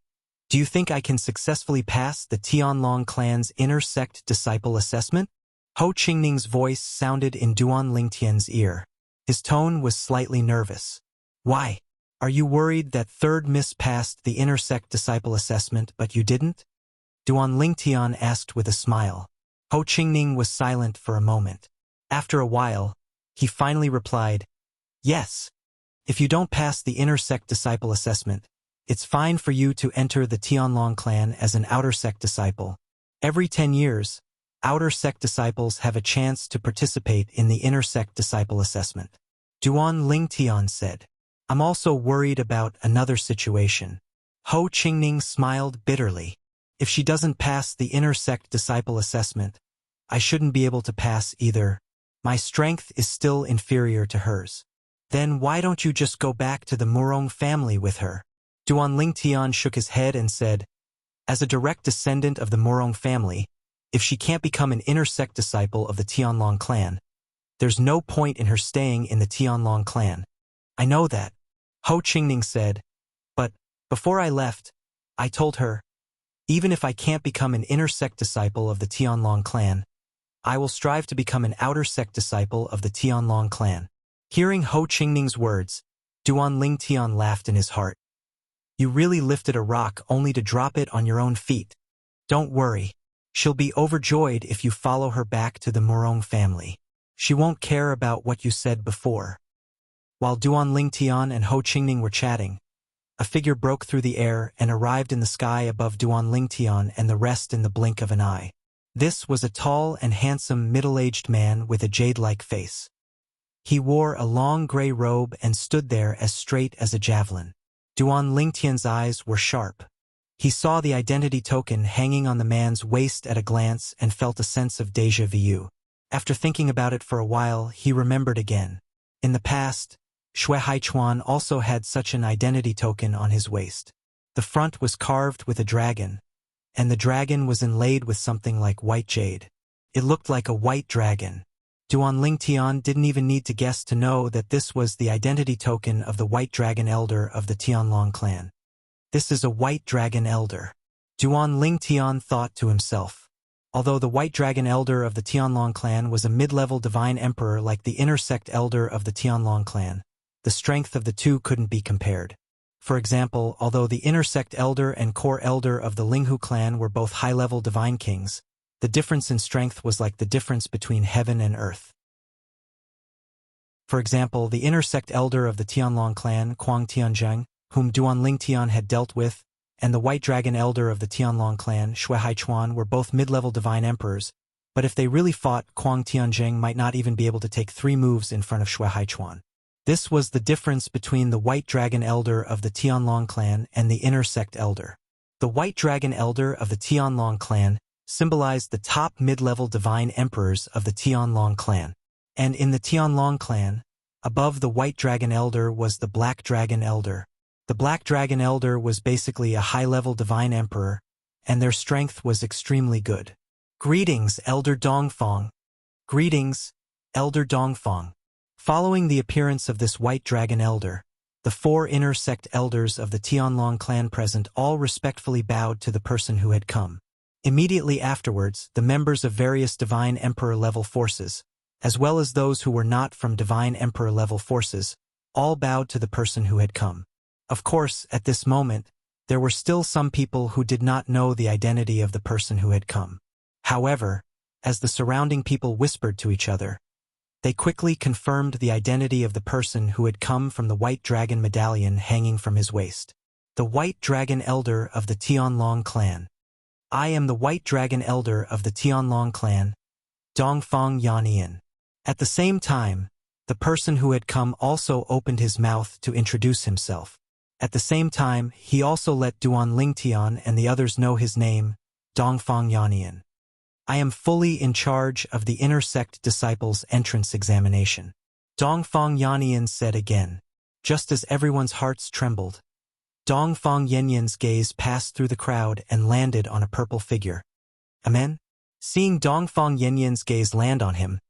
do you think I can successfully pass the Tianlong clan's inner sect disciple assessment? Ho Qingning's voice sounded in Duan Ling Tian's ear. His tone was slightly nervous. Why? Are you worried that third miss passed the inner sect disciple assessment but you didn't? Duan Ling Tian asked with a smile. Ho Qingning was silent for a moment. After a while, he finally replied, yes. If you don't pass the inner sect disciple assessment, it's fine for you to enter the Tianlong clan as an outer sect disciple. Every 10 years, outer sect disciples have a chance to participate in the inner sect disciple assessment. Duan Ling Tian said, I'm also worried about another situation. Ho Qingning smiled bitterly. If she doesn't pass the inner sect disciple assessment, I shouldn't be able to pass either. My strength is still inferior to hers. Then why don't you just go back to the Murong family with her? Duan Ling Tian shook his head and said, as a direct descendant of the Murong family, if she can't become an inner sect disciple of the Tianlong clan, there's no point in her staying in the Tianlong clan. I know that, Ho Qingning said, but before I left, I told her, even if I can't become an inner sect disciple of the Tianlong clan, I will strive to become an outer sect disciple of the Tianlong clan. Hearing Ho Qingning's words, Duan Ling Tian laughed in his heart. You really lifted a rock only to drop it on your own feet. Don't worry. She'll be overjoyed if you follow her back to the Murong family. She won't care about what you said before. While Duan Ling Tian and Ho Qingning were chatting, a figure broke through the air and arrived in the sky above Duan Ling Tian and the rest in the blink of an eye. This was a tall and handsome middle-aged man with a jade-like face. He wore a long gray robe and stood there as straight as a javelin. Duan Ling Tian's eyes were sharp. He saw the identity token hanging on the man's waist at a glance and felt a sense of déjà vu. After thinking about it for a while, he remembered again. In the past, Xue Haichuan also had such an identity token on his waist. The front was carved with a dragon, and the dragon was inlaid with something like white jade. It looked like a white dragon. Duan Ling Tian didn't even need to guess to know that this was the identity token of the White Dragon Elder of the Tianlong clan. This is a White Dragon Elder. Duan Ling Tian thought to himself. Although the White Dragon Elder of the Tianlong clan was a mid-level divine emperor like the inner sect elder of the Tianlong clan, the strength of the two couldn't be compared. For example, although the inner sect elder and core elder of the Linghu clan were both high-level divine kings, the difference in strength was like the difference between heaven and earth. For example, the inner sect elder of the Tianlong clan, Kuang Tianzheng, whom Duan Ling Tian had dealt with, and the White Dragon Elder of the Tianlong clan, Xue Haichuan, were both mid-level divine emperors, but if they really fought, Kuang Tianzheng might not even be able to take 3 moves in front of Xue Haichuan. This was the difference between the White Dragon Elder of the Tianlong clan and the inner sect elder. The White Dragon Elder of the Tianlong clan symbolized the top mid-level divine emperors of the Tianlong clan. And in the Tianlong clan, above the White Dragon Elder was the Black Dragon Elder. The Black Dragon Elder was basically a high-level divine emperor, and their strength was extremely good. Greetings, Elder Dongfang. Greetings, Elder Dongfang. Following the appearance of this White Dragon Elder, the 4 inner sect elders of the Tianlong clan present all respectfully bowed to the person who had come. Immediately afterwards, the members of various Divine Emperor-level forces, as well as those who were not from Divine Emperor-level forces, all bowed to the person who had come. Of course, at this moment, there were still some people who did not know the identity of the person who had come. However, as the surrounding people whispered to each other, they quickly confirmed the identity of the person who had come from the White Dragon medallion hanging from his waist. The White Dragon Elder of the Tianlong clan. I am the White Dragon Elder of the Tianlong clan, Dongfang Yannian. At the same time, the person who had come also opened his mouth to introduce himself. At the same time, he also let Duan Ling Tian and the others know his name, Dongfang Yannian. I am fully in charge of the inner sect disciples' entrance examination. Dongfang Yannian said again. Just as everyone's hearts trembled, Dongfang Yanyan's gaze passed through the crowd and landed on a purple figure. Amen? Seeing Dongfang Yanyan's gaze land on him,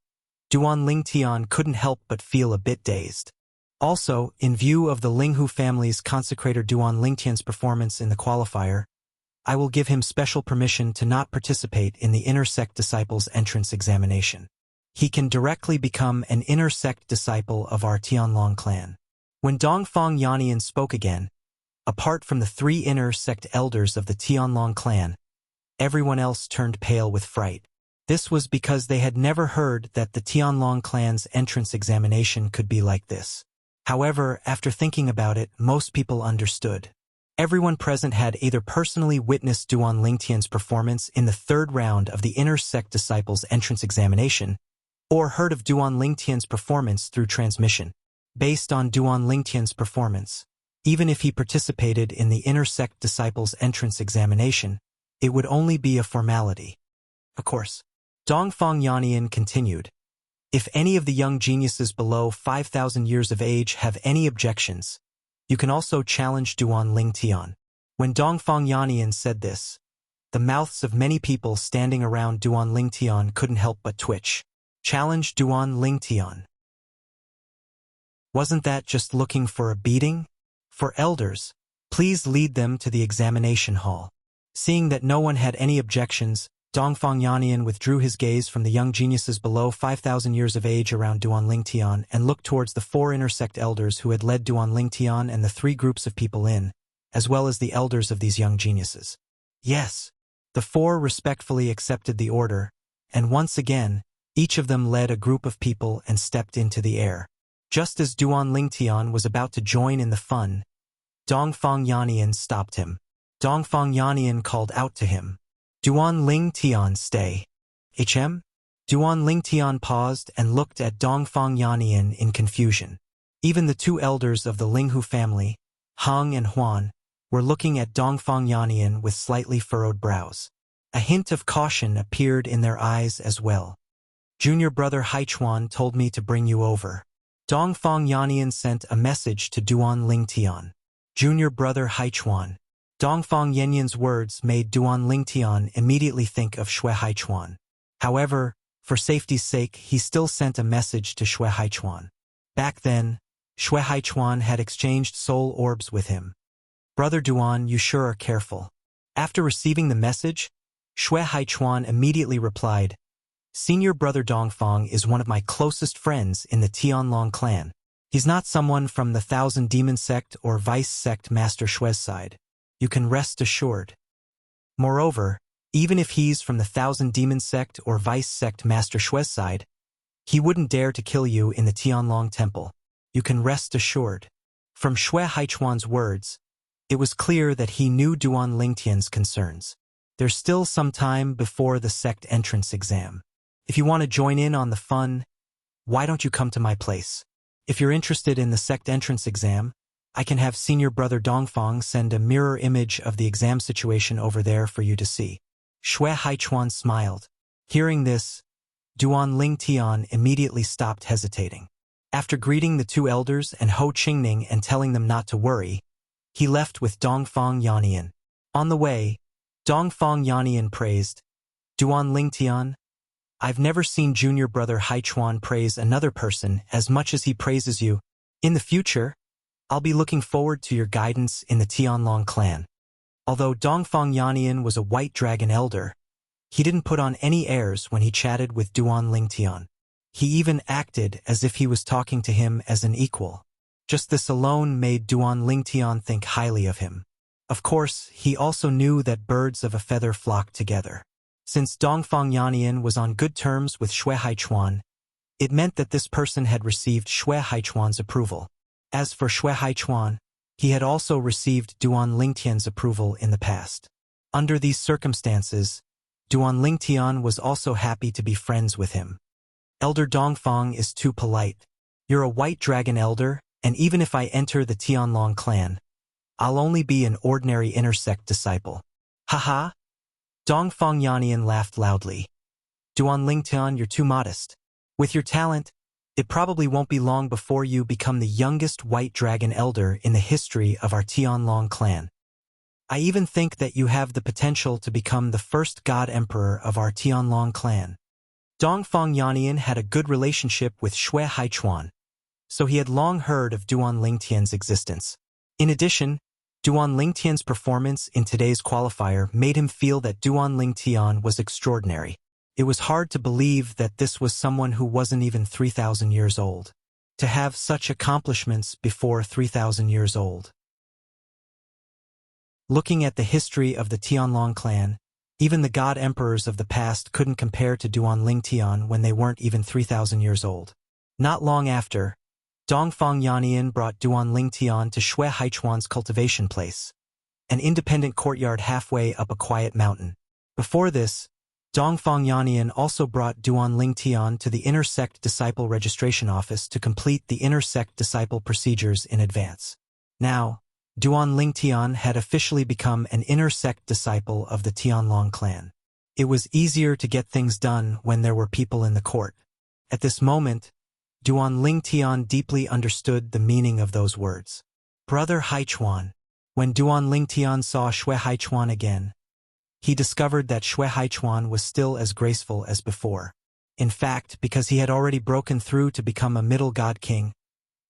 Duan Lingtian couldn't help but feel a bit dazed. Also, in view of the Linghu family's consecrator Duan Lingtian's performance in the qualifier, I will give him special permission to not participate in the inner sect disciples' entrance examination. He can directly become an inner sect disciple of our Tianlong clan. When Dongfang Yanyan spoke again, apart from the 3 inner sect elders of the Tianlong clan, everyone else turned pale with fright. This was because they had never heard that the Tianlong clan's entrance examination could be like this. However, after thinking about it, most people understood. Everyone present had either personally witnessed Duan Lingtian's performance in the 3rd round of the inner sect disciples' entrance examination, or heard of Duan Lingtian's performance through transmission. Based on Duan Lingtian's performance, even if he participated in the inner sect disciples' entrance examination, it would only be a formality. Of course, Dongfang Yanyan continued, if any of the young geniuses below 5,000 years of age have any objections, you can also challenge Duan Lingtian. When Dongfang Yanyan said this, the mouths of many people standing around Duan Lingtian couldn't help but twitch. Challenge Duan Lingtian. Wasn't that just looking for a beating? For elders, please lead them to the examination hall. Seeing that no one had any objections, Dongfang Yanyan withdrew his gaze from the young geniuses below 5,000 years of age around Duan Lingtian and looked towards the 4 inner sect elders who had led Duan Lingtian and the 3 groups of people in, as well as the elders of these young geniuses. Yes, the 4 respectfully accepted the order, and once again, each of them led a group of people and stepped into the air. Just as Duan Lingtian was about to join in the fun, Dongfang Yanyan stopped him. Dongfang Yanyan called out to him, Duan Lingtian, stay. HM? Duan Lingtian paused and looked at Dongfang Yanyan in confusion. Even the 2 elders of the Linghu family, Hang and Huan, were looking at Dongfang Yanyan with slightly furrowed brows. A hint of caution appeared in their eyes as well. Junior brother Haichuan told me to bring you over. Dongfang Yanyan sent a message to Duan Lingtian. Junior brother Haichuan. Dongfang Yanyan's words made Duan Lingtian immediately think of Shui Haichuan. However, for safety's sake, he still sent a message to Shui Haichuan. Back then, Shui Haichuan had exchanged soul orbs with him. Brother Duan, you sure are careful. After receiving the message, Shui Haichuan immediately replied, Senior brother Dongfang is one of my closest friends in the Tianlong clan. He's not someone from the Thousand Demon Sect or Vice Sect Master Shui's side. You can rest assured. Moreover, even if he's from the Thousand Demon Sect or Vice Sect Master Shui's side, he wouldn't dare to kill you in the Tianlong Temple. You can rest assured. From Shui Haichuan's words, it was clear that he knew Duan Lingtian's concerns. There's still some time before the sect entrance exam. If you want to join in on the fun, why don't you come to my place? If you're interested in the sect entrance exam, I can have senior brother Dongfang send a mirror image of the exam situation over there for you to see. Shui Haichuan smiled. Hearing this, Duan Lingtian immediately stopped hesitating. After greeting the 2 elders and Ho Qingning and telling them not to worry, he left with Dongfang Yanyan. On the way, Dongfang Yanyan praised, Duan Lingtian, I've never seen junior brother Haichuan praise another person as much as he praises you. In the future, I'll be looking forward to your guidance in the Tianlong clan. Although Dongfang Yanyan was a white dragon elder, he didn't put on any airs when he chatted with Duan Lingtian. He even acted as if he was talking to him as an equal. Just this alone made Duan Lingtian think highly of him. Of course, he also knew that birds of a feather flock together. Since Dongfang Yanyan was on good terms with Shui Haichuan, it meant that this person had received Shui Haichuan's approval. As for Shui Haichuan, he had also received Duan Lingtian's approval in the past. Under these circumstances, Duan Lingtian was also happy to be friends with him. Elder Dongfang is too polite. You're a white dragon elder, and even if I enter the Tianlong clan, I'll only be an ordinary inner sect disciple. Haha! Dongfang Yanyan laughed loudly. Duan Lingtian, you're too modest. With your talent, It probably won't be long before you become the youngest white dragon elder in the history of our Tianlong clan. I even think that you have the potential to become the first god emperor of our Tianlong clan. Dongfang Yannian had a good relationship with Xue Haichuan, so he had long heard of Duan Lingtian's existence. In addition, Duan Lingtian's performance in today's qualifier made him feel that Duan Lingtian was extraordinary. It was hard to believe that this was someone who wasn't even 3,000 years old. To have such accomplishments before 3,000 years old. Looking at the history of the Tianlong clan, even the god emperors of the past couldn't compare to Duan Lingtian when they weren't even 3,000 years old. Not long after, Dongfang Yannian brought Duan Lingtian to Xue Haichuan's cultivation place, an independent courtyard halfway up a quiet mountain. Before this, Dongfang Yannian also brought Duan Lingtian to the Inner Sect Disciple Registration Office to complete the Inner Sect Disciple procedures in advance. Now, Duan Lingtian had officially become an Inner Sect disciple of the Tianlong clan. It was easier to get things done when there were people in the court. At this moment, Duan Lingtian deeply understood the meaning of those words. Brother Haichuan. When Duan Lingtian saw Xue Haichuan again, he discovered that Xue Haichuan was still as graceful as before. In fact, because he had already broken through to become a middle god king,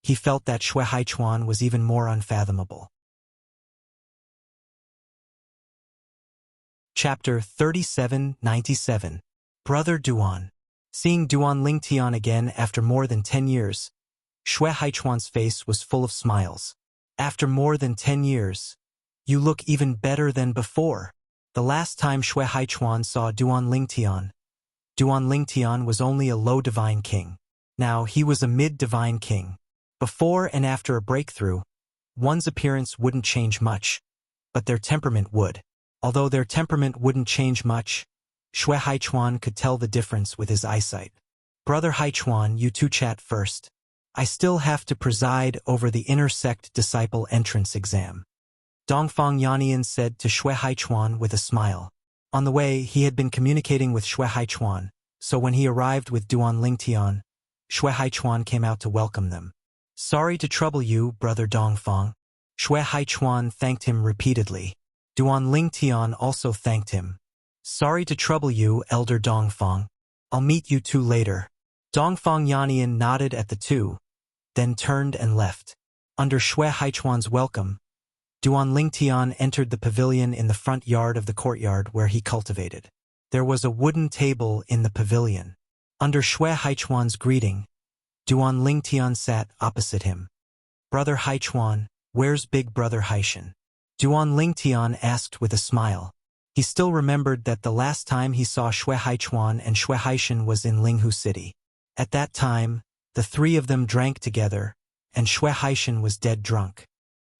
he felt that Xue Haichuan was even more unfathomable. Chapter 3797. Brother Duan. Seeing Duan Lingtian again after more than 10 years, Xue Haichuan's face was full of smiles. After more than 10 years, you look even better than before. The last time Xue Haichuan saw Duan Lingtian was only a low divine king. Now he was a mid-divine king. Before and after a breakthrough, one's appearance wouldn't change much, but their temperament would. Although their temperament wouldn't change much, Xue Haichuan could tell the difference with his eyesight. Brother Haichuan, you two chat first. I still have to preside over the Inner Sect Disciple Entrance exam. Dongfang Yannian said to Xue Haichuan with a smile. On the way, he had been communicating with Xue Haichuan, so when he arrived with Duan Lingtian, Xue Haichuan came out to welcome them. Sorry to trouble you, Brother Dongfang. Xue Haichuan thanked him repeatedly. Duan Lingtian also thanked him. Sorry to trouble you, Elder Dongfang. I'll meet you two later. Dongfang Yannian nodded at the two, then turned and left. Under Xue Haichuan's welcome, Duan Lingtian entered the pavilion in the front yard of the courtyard where he cultivated. There was a wooden table in the pavilion. Under Xue Haichuan's greeting, Duan Lingtian sat opposite him. Brother Haichuan, where's big brother Haishan? Duan Lingtian asked with a smile. He still remembered that the last time he saw Xue Haichuan and Xue Haishan was in Linghu City. At that time, the three of them drank together, and Xue Haishan was dead drunk.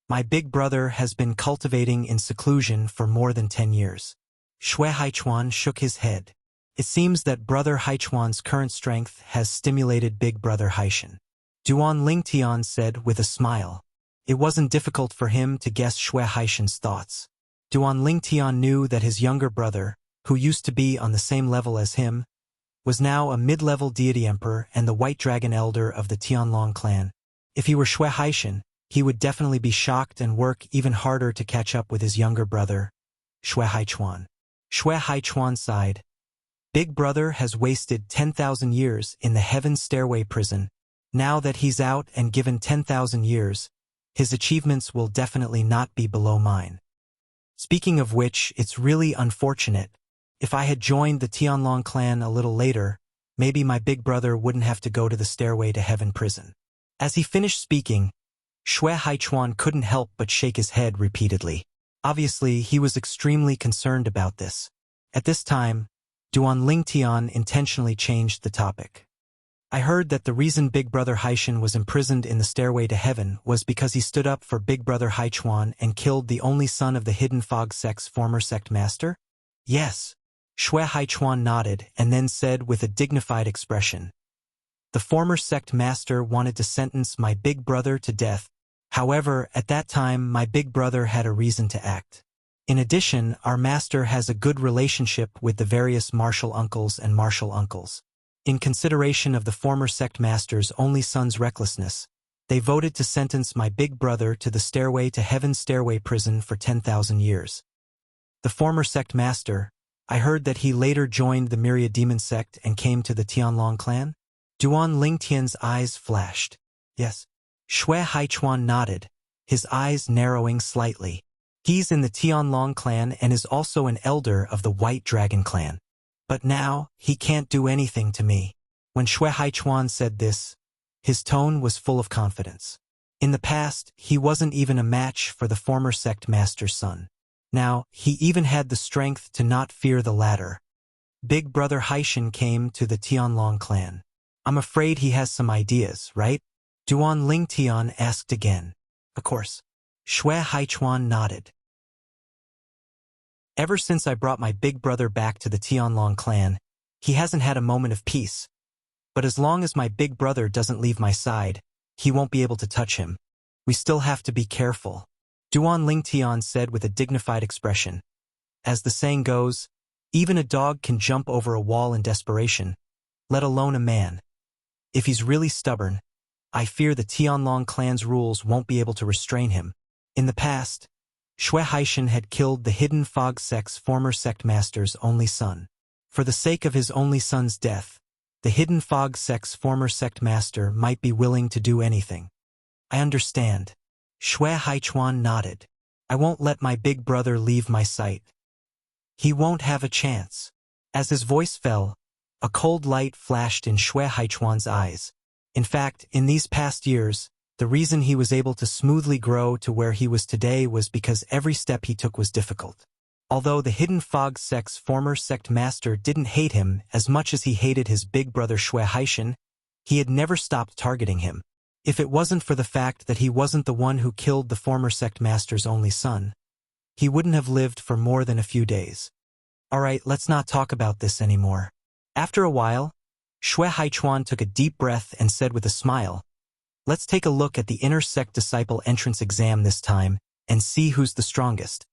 My big brother has been cultivating in seclusion for more than 10 years. Xue Haichuan shook his head. It seems that brother Haichuan's current strength has stimulated big brother Haishan. Duan Lingtian said with a smile. It wasn't difficult for him to guess Xue Haishan's thoughts. Duan Lingtian knew that his younger brother, who used to be on the same level as him, was now a mid-level deity emperor and the white dragon elder of the Tianlong clan. If he were Xue Haishan, he would definitely be shocked and work even harder to catch up with his younger brother, Xue Haichuan. Xue Haichuan sighed. Big brother has wasted 10,000 years in the Heaven Stairway prison. Now that he's out and given 10,000 years, his achievements will definitely not be below mine. Speaking of which, it's really unfortunate. If I had joined the Tianlong clan a little later, maybe my big brother wouldn't have to go to the Stairway to Heaven prison. As he finished speaking, Xue Haichuan couldn't help but shake his head repeatedly. Obviously, he was extremely concerned about this. At this time, Duan Lingtian intentionally changed the topic. I heard that the reason Big Brother Haishan was imprisoned in the Stairway to Heaven was because he stood up for Big Brother Haichuan and killed the only son of the Hidden Fog sect's former sect master? Yes. Xue Haichuan nodded and then said with a dignified expression. The former sect master wanted to sentence my big brother to death. However, at that time my big brother had a reason to act. In addition, our master has a good relationship with the various martial uncles and martial uncles. In consideration of the former sect master's only son's recklessness, they voted to sentence my big brother to the Stairway to Heaven's stairway prison for 10,000 years. The former sect master, I heard that he later joined the Myriad Demon sect and came to the Tianlong clan? Duan Lingtian's eyes flashed. Yes. Shui Haichuan nodded, his eyes narrowing slightly. He's in the Tianlong clan and is also an elder of the White Dragon clan. But now, he can't do anything to me. When Shui Haichuan said this, his tone was full of confidence. In the past, he wasn't even a match for the former sect master's son. Now, he even had the strength to not fear the latter. Big brother Haishan came to the Tianlong clan. I'm afraid he has some ideas, right? Duan Lingtian asked again. Of course. Shui Haichuan nodded. Ever since I brought my big brother back to the Tianlong clan, he hasn't had a moment of peace. But as long as my big brother doesn't leave my side, he won't be able to touch him. We still have to be careful. Duan Lingtian said with a dignified expression. As the saying goes, even a dog can jump over a wall in desperation, let alone a man. If he's really stubborn, I fear the Tianlong clan's rules won't be able to restrain him. In the past, Shui Haishan had killed the Hidden Fog sect's former sect master's only son. For the sake of his only son's death, the Hidden Fog sect's former sect master might be willing to do anything. I understand. Shui Haichuan nodded. I won't let my big brother leave my sight. He won't have a chance. As his voice fell, a cold light flashed in Shui Haichuan's eyes. In fact, in these past years, the reason he was able to smoothly grow to where he was today was because every step he took was difficult. Although the Hidden Fog sect's former sect master didn't hate him as much as he hated his big brother Shui Haishan, he had never stopped targeting him. If it wasn't for the fact that he wasn't the one who killed the former sect master's only son, he wouldn't have lived for more than a few days. Alright, let's not talk about this anymore. After a while, Shui Haichuan took a deep breath and said with a smile, let's take a look at the inner sect disciple entrance exam this time and see who's the strongest.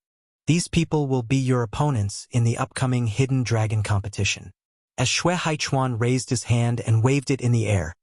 These people will be your opponents in the upcoming Hidden Dragon competition. As Shui Haichuan raised his hand and waved it in the air,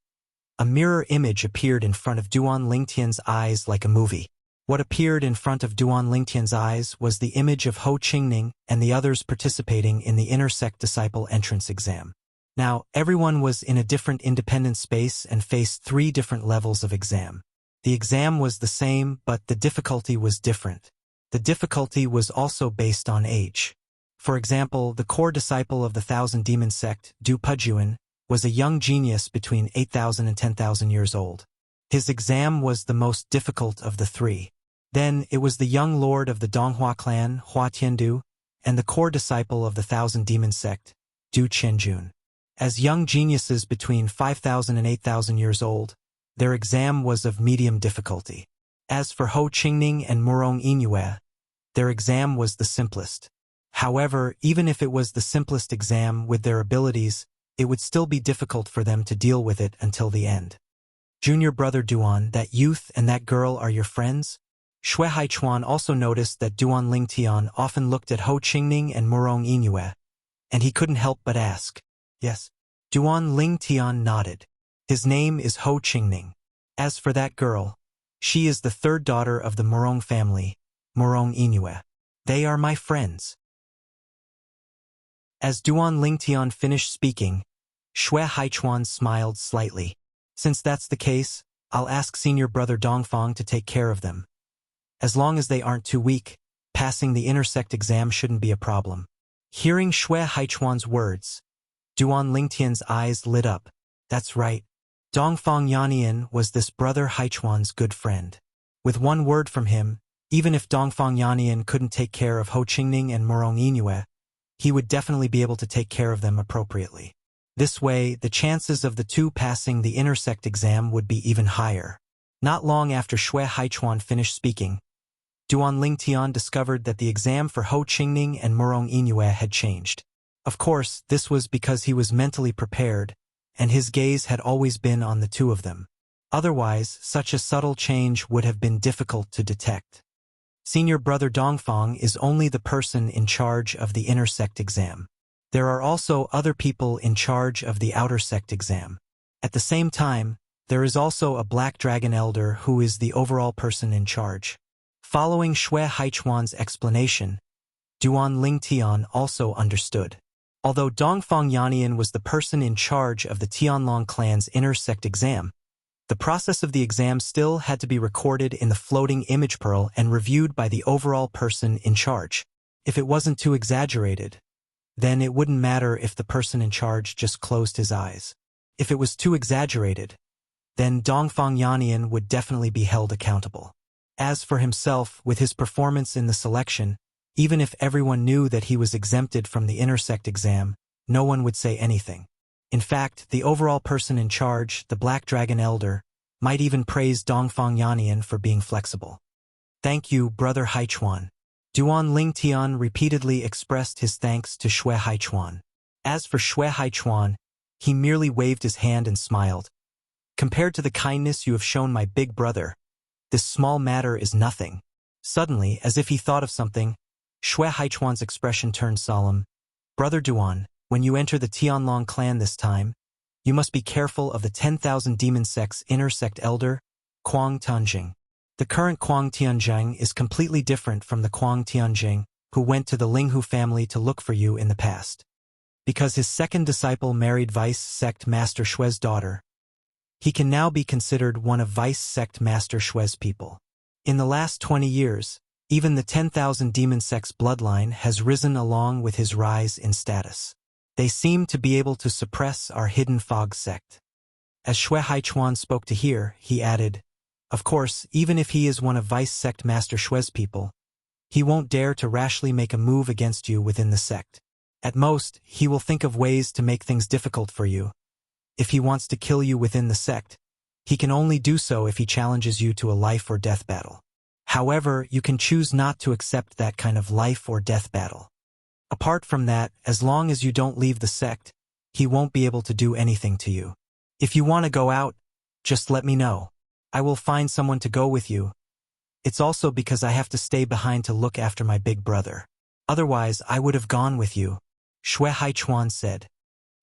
a mirror image appeared in front of Duan Lingtian's eyes like a movie. What appeared in front of Duan Lingtian's eyes was the image of Ho Qingning and the others participating in the inner sect disciple entrance exam. Now, everyone was in a different independent space and faced 3 different levels of exam. The exam was the same, but the difficulty was different. The difficulty was also based on age. For example, the core disciple of the Thousand Demon sect, Du Pujuan, was a young genius between 8,000 and 10,000 years old. His exam was the most difficult of the 3. Then it was the young lord of the Donghua clan, Hua Tiandu, and the core disciple of the Thousand Demon sect, Du Qianjun. As young geniuses between 5,000 and 8,000 years old, their exam was of medium difficulty. As for Ho Qingning and Murong Inyue, their exam was the simplest. However, even if it was the simplest exam with their abilities, it would still be difficult for them to deal with it until the end. Junior brother Duan, that youth and that girl are your friends? Shui Haichuan also noticed that Duan Lingtian often looked at Ho Qingning and Murong Inyue, and he couldn't help but ask. Yes. Duan Lingtian nodded. His name is Ho Qingning. As for that girl, she is the 3rd daughter of the Murong family, Murong Inyue. They are my friends. As Duan Lingtian finished speaking, Shui Haichuan smiled slightly. Since that's the case, I'll ask senior brother Dongfang to take care of them. As long as they aren't too weak, passing the intersect exam shouldn't be a problem. Hearing Shui Haichuan's words, Duan Lingtian's eyes lit up. That's right. Dongfang Yannian was this brother Haichuan's good friend. With one word from him, even if Dongfang Yannian couldn't take care of Ho Qingning and Murong Inyue, he would definitely be able to take care of them appropriately. This way, the chances of the 2 passing the intersect exam would be even higher. Not long after Shui Haichuan finished speaking, Duan Lingtian discovered that the exam for Ho Qingning and Murong Inyue had changed. Of course, this was because he was mentally prepared, and his gaze had always been on the 2 of them. Otherwise, such a subtle change would have been difficult to detect. Senior brother Dongfang is only the person in charge of the intersect exam. There are also other people in charge of the outer sect exam. At the same time, there is also a Black Dragon Elder who is the overall person in charge. Following Xue Haichuan's explanation, Duan Lingtian also understood. Although Dongfang Yannian was the person in charge of the Tianlong clan's inner sect exam, the process of the exam still had to be recorded in the floating image pearl and reviewed by the overall person in charge. If it wasn't too exaggerated, then it wouldn't matter if the person in charge just closed his eyes. If it was too exaggerated, then Dongfang Yannian would definitely be held accountable. As for himself, with his performance in the selection, even if everyone knew that he was exempted from the inner sect exam, no one would say anything. In fact, the overall person in charge, the Black Dragon Elder, might even praise Dongfang Yannian for being flexible. Thank you, Brother Haichuan. Duan Lingtian repeatedly expressed his thanks to Xue Haichuan. As for Xue Haichuan, he merely waved his hand and smiled. Compared to the kindness you have shown my big brother, this small matter is nothing. Suddenly, as if he thought of something, Xue Haichuan's expression turned solemn. Brother Duan, when you enter the Tianlong clan this time, you must be careful of the 10,000 demon sect's inner sect elder, Kuang Tianjing. The current Kuang Tianjing is completely different from the Kuang Tianjing who went to the Linghu family to look for you in the past. Because his second disciple married Vice Sect Master Xue's daughter, he can now be considered one of Vice Sect Master Xue's people. In the last 20 years, even the 10,000 demon sect's bloodline has risen along with his rise in status. They seem to be able to suppress our hidden fog sect. As Xue Haichuan spoke to hear, he added, of course, even if he is one of Vice Sect Master Xue's people, he won't dare to rashly make a move against you within the sect. At most, he will think of ways to make things difficult for you. If he wants to kill you within the sect, he can only do so if he challenges you to a life or death battle. However, you can choose not to accept that kind of life or death battle. Apart from that, as long as you don't leave the sect, he won't be able to do anything to you. If you want to go out, just let me know. I will find someone to go with you. It's also because I have to stay behind to look after my big brother. Otherwise, I would have gone with you, Xue Haichuan said.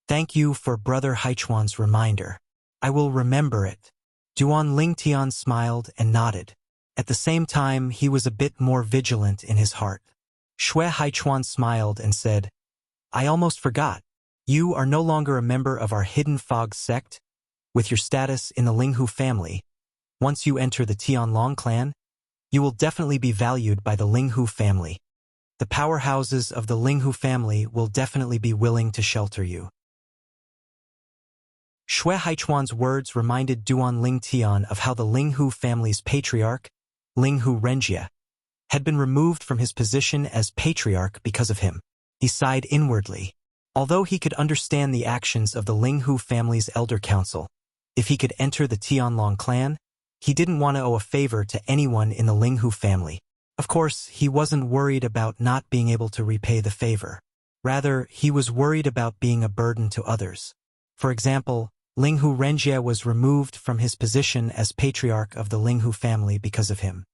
Thank you for Brother Haichuan's reminder. I will remember it. Duan Lingtian smiled and nodded. At the same time, he was a bit more vigilant in his heart. Xue Haichuan smiled and said, I almost forgot. You are no longer a member of our hidden fog sect. With your status in the Linghu family, once you enter the Tianlong clan, you will definitely be valued by the Linghu family. The powerhouses of the Linghu family will definitely be willing to shelter you. Xue Haichuan's words reminded Duan Lingtian of how the Linghu family's patriarch, Linghu Renjie, had been removed from his position as patriarch because of him. He sighed inwardly. Although he could understand the actions of the Linghu family's elder council, if he could enter the Tianlong clan, he didn't want to owe a favor to anyone in the Linghu family. Of course, he wasn't worried about not being able to repay the favor. Rather, he was worried about being a burden to others. For example, Linghu Renjie was removed from his position as patriarch of the Linghu family because of him.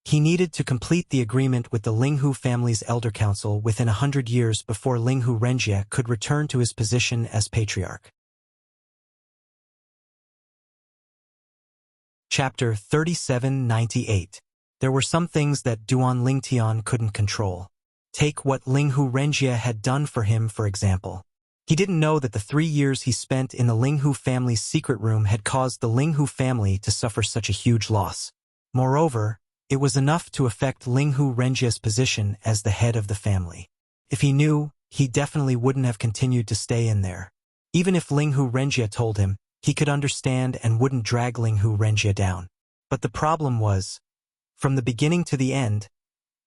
He needed to complete the agreement with the Linghu family's elder council within 100 years before Linghu Renjie could return to his position as patriarch. Chapter 3798. There were some things that Duan Lingtian couldn't control. Take what Linghu Renjie had done for him, for example. He didn't know that the 3 years he spent in the Linghu family's secret room had caused the Linghu family to suffer such a huge loss. Moreover, it was enough to affect Linghu Renjie's position as the head of the family. If he knew, he definitely wouldn't have continued to stay in there. Even if Linghu Renjie told him, he could understand and wouldn't drag Linghu Renjie down. But the problem was, from the beginning to the end,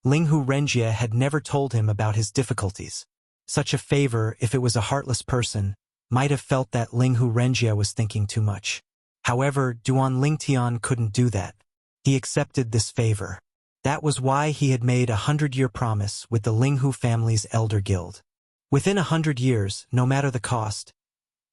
Linghu Renjie had never told him about his difficulties. Such a favor, if it was a heartless person, might have felt that Linghu Renjie was thinking too much. However, Duan Lingtian couldn't do that. He accepted this favor. That was why he had made a 100-year promise with the Linghu family's elder guild. Within 100 years, no matter the cost,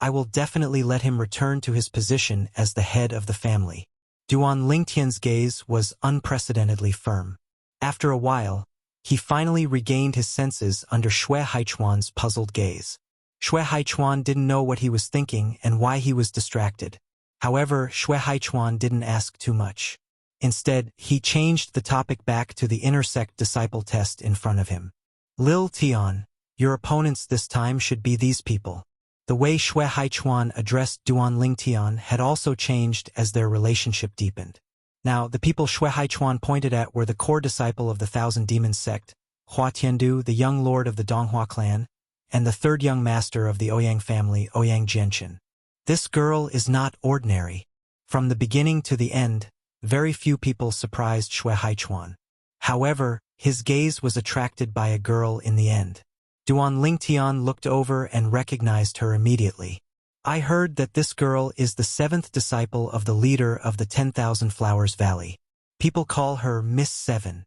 I will definitely let him return to his position as the head of the family. Duan Lingtian's gaze was unprecedentedly firm. After a while, He finally regained his senses under Xue Haichuan's puzzled gaze. Xue Haichuan didn't know what he was thinking and why he was distracted. However, Xue Haichuan didn't ask too much. Instead, he changed the topic back to the intersect disciple test in front of him. Lil Tian, your opponents this time should be these people. The way Xue Haichuan addressed Duan Lingtian had also changed as their relationship deepened. Now, the people Xue Haichuan pointed at were the core disciple of the Thousand Demons sect, Hua Tiandu, the young lord of the Donghua clan, and the third young master of the Ouyang family, Ouyang Jianchen. This girl is not ordinary. From the beginning to the end, very few people surprised Xue Haichuan. However, his gaze was attracted by a girl in the end. Duan Lingtian looked over and recognized her immediately. I heard that this girl is the 7th disciple of the leader of the 10,000 Flowers Valley. People call her Miss 7.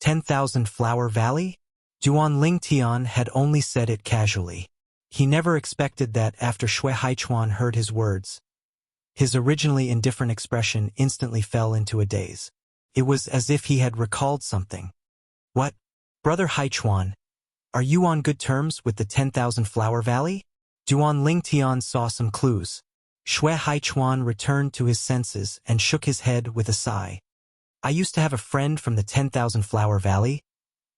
10,000 Flower Valley? Duan Lingtian had only said it casually. He never expected that after Xue Haichuan heard his words. His originally indifferent expression instantly fell into a daze. It was as if he had recalled something. What? Brother Haichuan, are you on good terms with the 10,000 Flower Valley? Duan Lingtian saw some clues. Xue Haichuan returned to his senses and shook his head with a sigh. I used to have a friend from the 10,000 Flower Valley,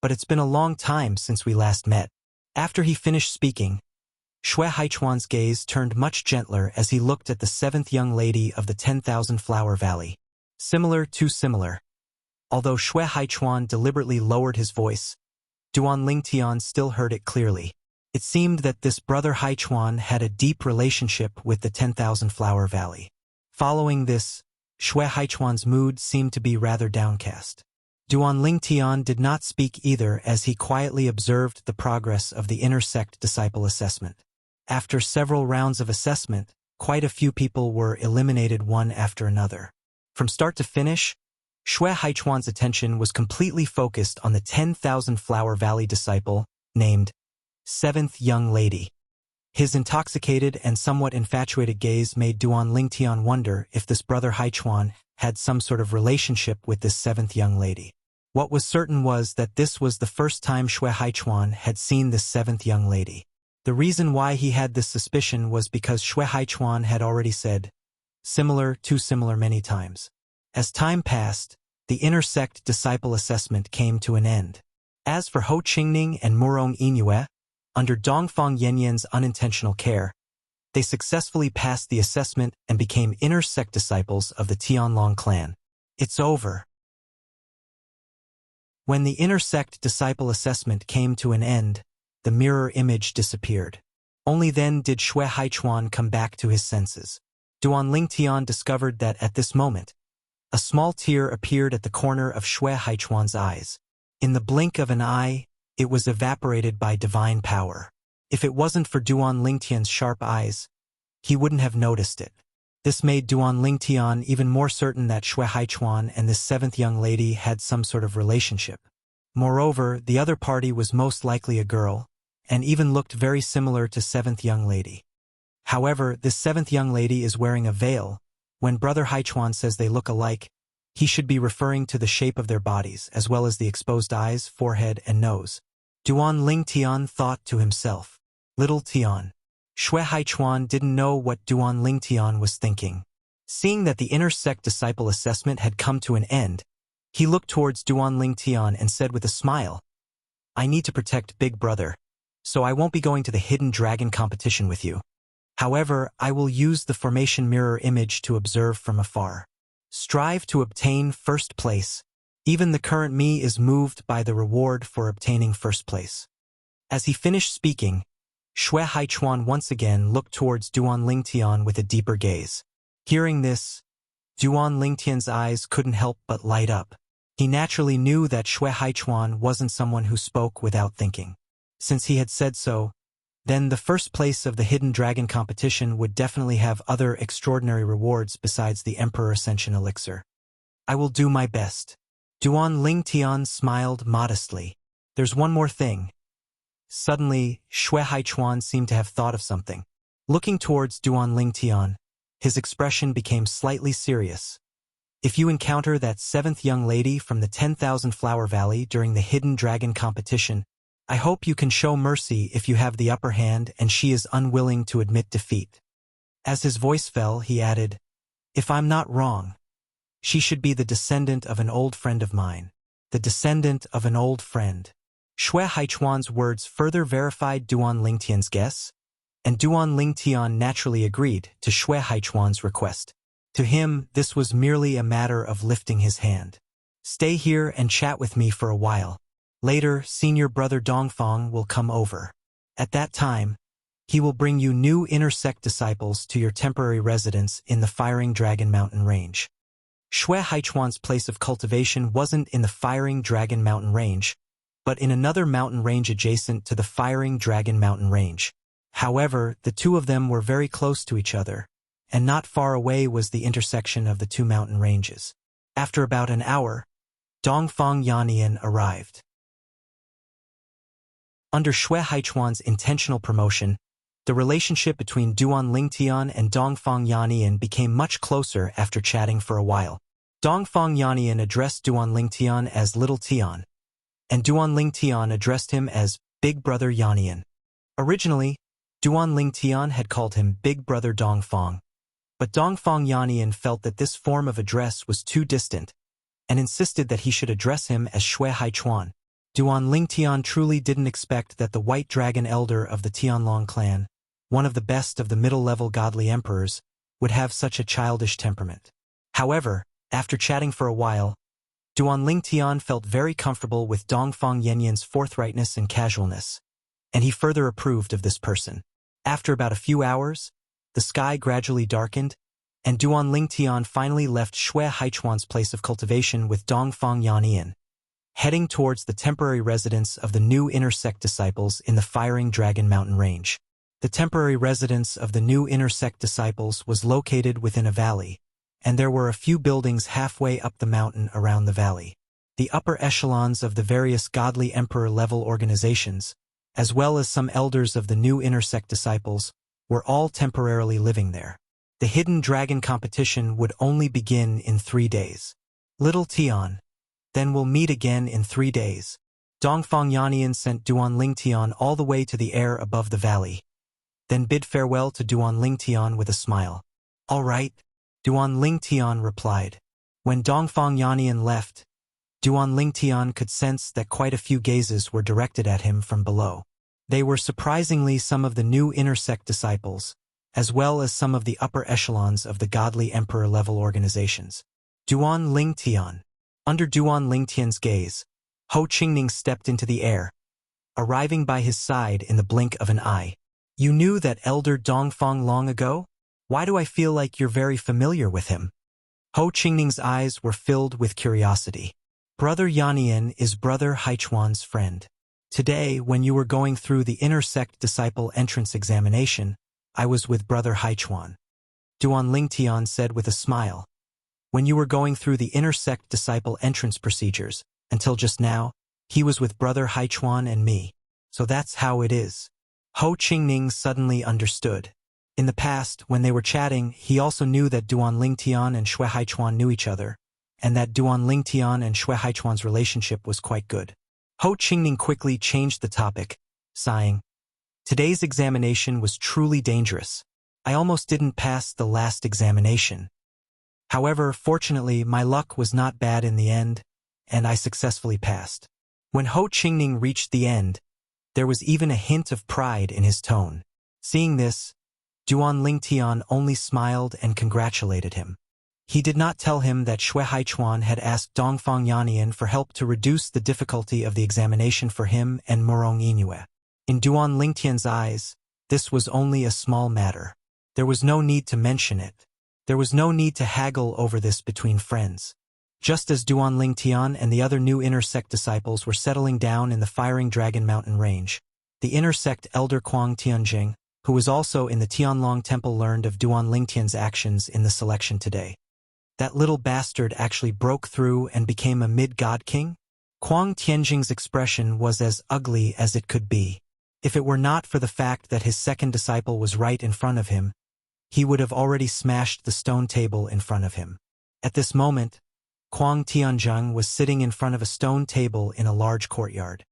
but it's been a long time since we last met. After he finished speaking, Xue Haichuan's gaze turned much gentler as he looked at the 7th young lady of the 10,000 Flower Valley. Similar to similar. Although Xue Haichuan deliberately lowered his voice, Duan Lingtian still heard it clearly. It seemed that this brother Haichuan had a deep relationship with the 10,000 Flower Valley. Following this, Xue Haichuan's mood seemed to be rather downcast. Duan Lingtian did not speak either as he quietly observed the progress of the intersect disciple assessment. After several rounds of assessment, quite a few people were eliminated one after another. From start to finish, Xue Haichuan's attention was completely focused on the 10,000 Flower Valley disciple, named 7th Young Lady. His intoxicated and somewhat infatuated gaze made Duan Lingtian wonder if this brother Haichuan had some sort of relationship with this 7th young lady. What was certain was that this was the first time Xue Haichuan had seen this 7th young lady. The reason why he had this suspicion was because Xue Haichuan had already said, similar to similar many times. As time passed, the intersect disciple assessment came to an end. As for Ho Qingning and Murong Yingyue, under Dongfang Yanyan's unintentional care, they successfully passed the assessment and became intersect disciples of the Tianlong clan. It's over. When the intersect disciple assessment came to an end, the mirror image disappeared. Only then did Xue Haichuan come back to his senses. Duan Lingtian discovered that at this moment, a small tear appeared at the corner of Xue Haichuan's eyes. In the blink of an eye, it was evaporated by divine power. If it wasn't for Duan Lingtian's sharp eyes, he wouldn't have noticed it. This made Duan Lingtian even more certain that Xue Haichuan and this 7th young lady had some sort of relationship. Moreover, the other party was most likely a girl, and even looked very similar to 7th young lady. However, this 7th young lady is wearing a veil. When Brother Haichuan says they look alike, he should be referring to the shape of their bodies, as well as the exposed eyes, forehead, and nose. Duan Lingtian thought to himself, Little Tian. Xue Haichuan didn't know what Duan Lingtian was thinking. Seeing that the intersect disciple assessment had come to an end, he looked towards Duan Lingtian and said with a smile, I need to protect Big Brother, so I won't be going to the hidden dragon competition with you. However, I will use the formation mirror image to observe from afar. Strive to obtain first place. Even the current me is moved by the reward for obtaining first place. As he finished speaking, Xue Haichuan once again looked towards Duan Lingtian with a deeper gaze. Hearing this, Duan Lingtian's eyes couldn't help but light up. He naturally knew that Xue Haichuan wasn't someone who spoke without thinking. Since he had said so, then the first place of the Hidden Dragon competition would definitely have other extraordinary rewards besides the Emperor Ascension Elixir. I will do my best. Duan Lingtian smiled modestly. There's one more thing. Suddenly, Xue Haichuan seemed to have thought of something. Looking towards Duan Lingtian, his expression became slightly serious. If you encounter that seventh young lady from the 10,000 Flower Valley during the Hidden Dragon competition, I hope you can show mercy if you have the upper hand and she is unwilling to admit defeat." As his voice fell, he added, "If I'm not wrong, she should be the descendant of an old friend of mine." The descendant of an old friend. Xue Haichuan's words further verified Duan Lingtian's guess, and Duan Lingtian naturally agreed to Xue Haichuan's request. To him, this was merely a matter of lifting his hand. "Stay here and chat with me for a while. Later, senior brother Dongfang will come over. At that time, he will bring you new inner sect disciples to your temporary residence in the Firing Dragon Mountain Range." Xue Haichuan's place of cultivation wasn't in the Firing Dragon Mountain Range, but in another mountain range adjacent to the Firing Dragon Mountain Range. However, the two of them were very close to each other, and not far away was the intersection of the two mountain ranges. After about an hour, Dongfang Yannian arrived. Under Xue Haichuan's intentional promotion, the relationship between Duan Lingtian and Dongfang Yannian became much closer after chatting for a while. Dongfang Yannian addressed Duan Lingtian as Little Tian, and Duan Lingtian addressed him as Big Brother Yannian. Originally, Duan Lingtian had called him Big Brother Dongfang, but Dongfang Yannian felt that this form of address was too distant, and insisted that he should address him as Xue Haichuan. Duan Lingtian truly didn't expect that the White Dragon Elder of the Tianlong clan, one of the best of the middle-level godly emperors, would have such a childish temperament. However, after chatting for a while, Duan Lingtian felt very comfortable with Dongfang Yannian's forthrightness and casualness, and he further approved of this person. After about a few hours, the sky gradually darkened, and Duan Lingtian finally left Xue Haichuan's place of cultivation with Dongfang Yannian, heading towards the temporary residence of the new inner sect disciples in the Firing Dragon Mountain Range. The temporary residence of the new inner sect disciples was located within a valley, and there were a few buildings halfway up the mountain around the valley. The upper echelons of the various godly emperor-level organizations, as well as some elders of the new inner sect disciples, were all temporarily living there. The Hidden Dragon competition would only begin in 3 days. "Little Tian, then we'll meet again in 3 days." Dongfang Yannian sent Duan Lingtian all the way to the air above the valley, then bid farewell to Duan Lingtian with a smile. "All right," Duan Lingtian replied. When Dongfang Yannian left, Duan Lingtian could sense that quite a few gazes were directed at him from below. They were surprisingly some of the new inner sect disciples, as well as some of the upper echelons of the godly emperor-level organizations. Duan Lingtian. Under Duan Lingtian's gaze, Ho Qingning stepped into the air, arriving by his side in the blink of an eye. "You knew that Elder Dongfang long ago? Why do I feel like you're very familiar with him?" Ho Qingning's eyes were filled with curiosity. "Brother Yannian is Brother Haichuan's friend. Today, when you were going through the inner sect disciple entrance examination, I was with Brother Haichuan," Duan Lingtian said with a smile. "When you were going through the inner sect disciple entrance procedures, until just now, he was with Brother Haichuan and me. So that's how it is." Ho Qingning suddenly understood. In the past, when they were chatting, he also knew that Duan Lingtian and Xue Haichuan knew each other, and that Duan Lingtian and Xue Haichuan's relationship was quite good. Ho Qingning quickly changed the topic, sighing. "Today's examination was truly dangerous. I almost didn't pass the last examination. However, fortunately, my luck was not bad in the end, and I successfully passed." When Ho Qingning reached the end, there was even a hint of pride in his tone. Seeing this, Duan Lingtian only smiled and congratulated him. He did not tell him that Xue Haichuan had asked Dongfang Yannian for help to reduce the difficulty of the examination for him and Murong Yinue. In Duan Lingtian's eyes, this was only a small matter. There was no need to mention it. There was no need to haggle over this between friends. Just as Duan Lingtian and the other new inner sect disciples were settling down in the Firing Dragon Mountain Range, the inner sect elder Kuang Tianjing, who was also in the Tianlong Temple, learned of Duan Lingtian's actions in the selection today. That little bastard actually broke through and became a mid-god king? Kuang Tianjing's expression was as ugly as it could be. If it were not for the fact that his second disciple was right in front of him, he would have already smashed the stone table in front of him. At this moment, Kuang Tianzheng was sitting in front of a stone table in a large courtyard.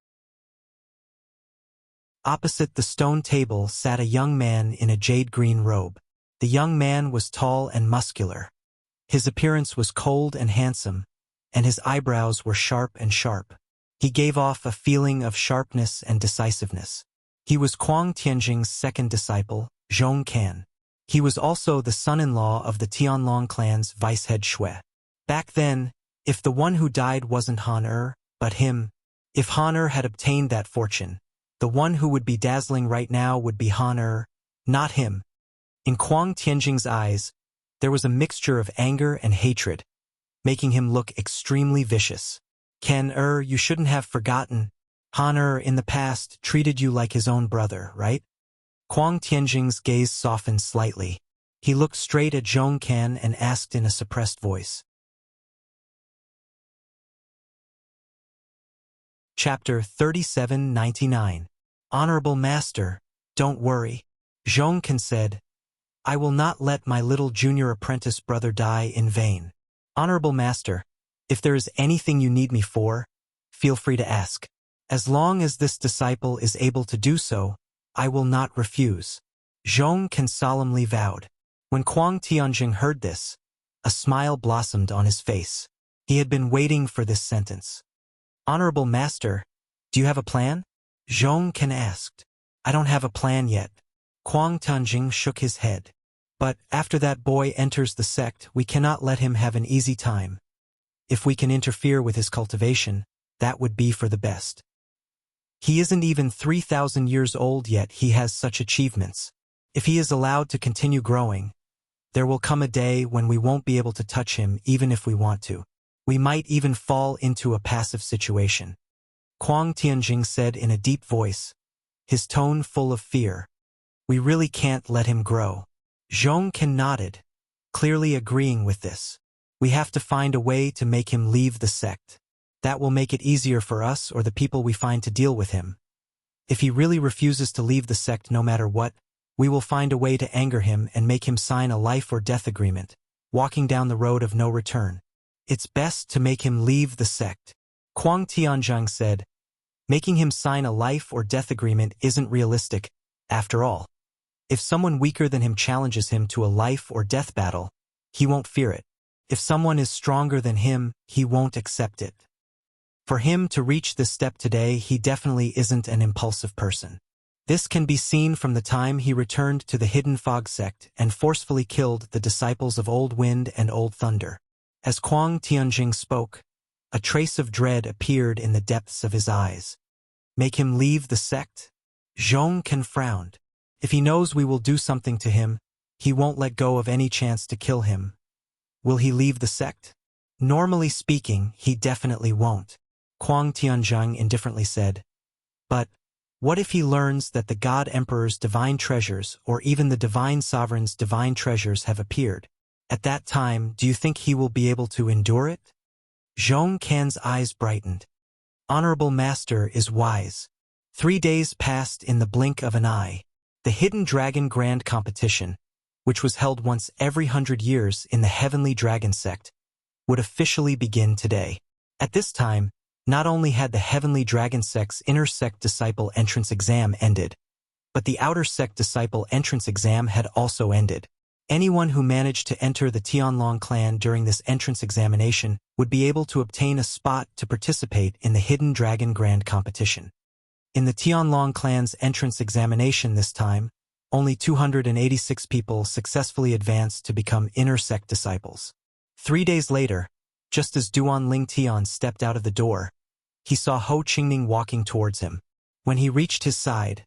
Opposite the stone table sat a young man in a jade-green robe. The young man was tall and muscular. His appearance was cold and handsome, and his eyebrows were sharp. He gave off a feeling of sharpness and decisiveness. He was Kuang Tianzheng's second disciple, Zhong Can. He was also the son-in-law of the Tianlong clan's vice-head Shui. Back then, if the one who died wasn't Han but him, if Han had obtained that fortune, the one who would be dazzling right now would be Han not him. In Kuang Tianzheng's eyes, there was a mixture of anger and hatred, making him look extremely vicious. Can you shouldn't have forgotten. Han in the past treated you like his own brother, right? Kuang Tianzheng's gaze softened slightly. He looked straight at Zhong Can and asked in a suppressed voice. Chapter 3799. Honorable Master, don't worry. Zhong Can said, I will not let my little junior apprentice brother die in vain. Honorable Master, if there is anything you need me for, feel free to ask. As long as this disciple is able to do so, I will not refuse. Zhong Can solemnly vowed. When Kuang Tianzheng heard this, a smile blossomed on his face. He had been waiting for this sentence. Honorable Master, do you have a plan? Zhong Can asked. I don't have a plan yet. Kuang Tianzheng shook his head. But after that boy enters the sect, we cannot let him have an easy time. If we can interfere with his cultivation, that would be for the best. He isn't even 3,000 years old yet, he has such achievements. If he is allowed to continue growing, there will come a day when we won't be able to touch him even if we want to. We might even fall into a passive situation. Kuang Tianzheng said in a deep voice, his tone full of fear. We really can't let him grow. Zhong Can nodded, clearly agreeing with this. We have to find a way to make him leave the sect. That will make it easier for us or the people we find to deal with him. If he really refuses to leave the sect no matter what, we will find a way to anger him and make him sign a life or death agreement, walking down the road of no return. It's best to make him leave the sect. Kuang Tianzheng said, making him sign a life or death agreement isn't realistic, after all. If someone weaker than him challenges him to a life or death battle, he won't fear it. If someone is stronger than him, he won't accept it. For him to reach this step today, he definitely isn't an impulsive person. This can be seen from the time he returned to the Hidden Fog sect and forcefully killed the disciples of Old Wind and Old Thunder. As Kuang Tianzheng spoke, a trace of dread appeared in the depths of his eyes. Make him leave the sect? Zhong Can frowned. If he knows we will do something to him, he won't let go of any chance to kill him. Will he leave the sect? Normally speaking, he definitely won't. Kuang Tianzheng indifferently said. But what if he learns that the God Emperor's divine treasures or even the Divine Sovereign's divine treasures have appeared? At that time, do you think he will be able to endure it? Zhong Can's eyes brightened. Honorable Master is wise. 3 days passed in the blink of an eye. The Hidden Dragon Grand Competition, which was held once every 100 years in the Heavenly Dragon Sect, would officially begin today. At this time, not only had the Heavenly Dragon Sect's Inner Sect Disciple Entrance Exam ended, but the Outer Sect Disciple Entrance Exam had also ended. Anyone who managed to enter the Tianlong clan during this entrance examination would be able to obtain a spot to participate in the Hidden Dragon Grand Competition. In the Tianlong clan's entrance examination this time, only 286 people successfully advanced to become Inner Sect disciples. 3 days later, just as Duan Ling Tian stepped out of the door, he saw Ho Qingning walking towards him. When he reached his side,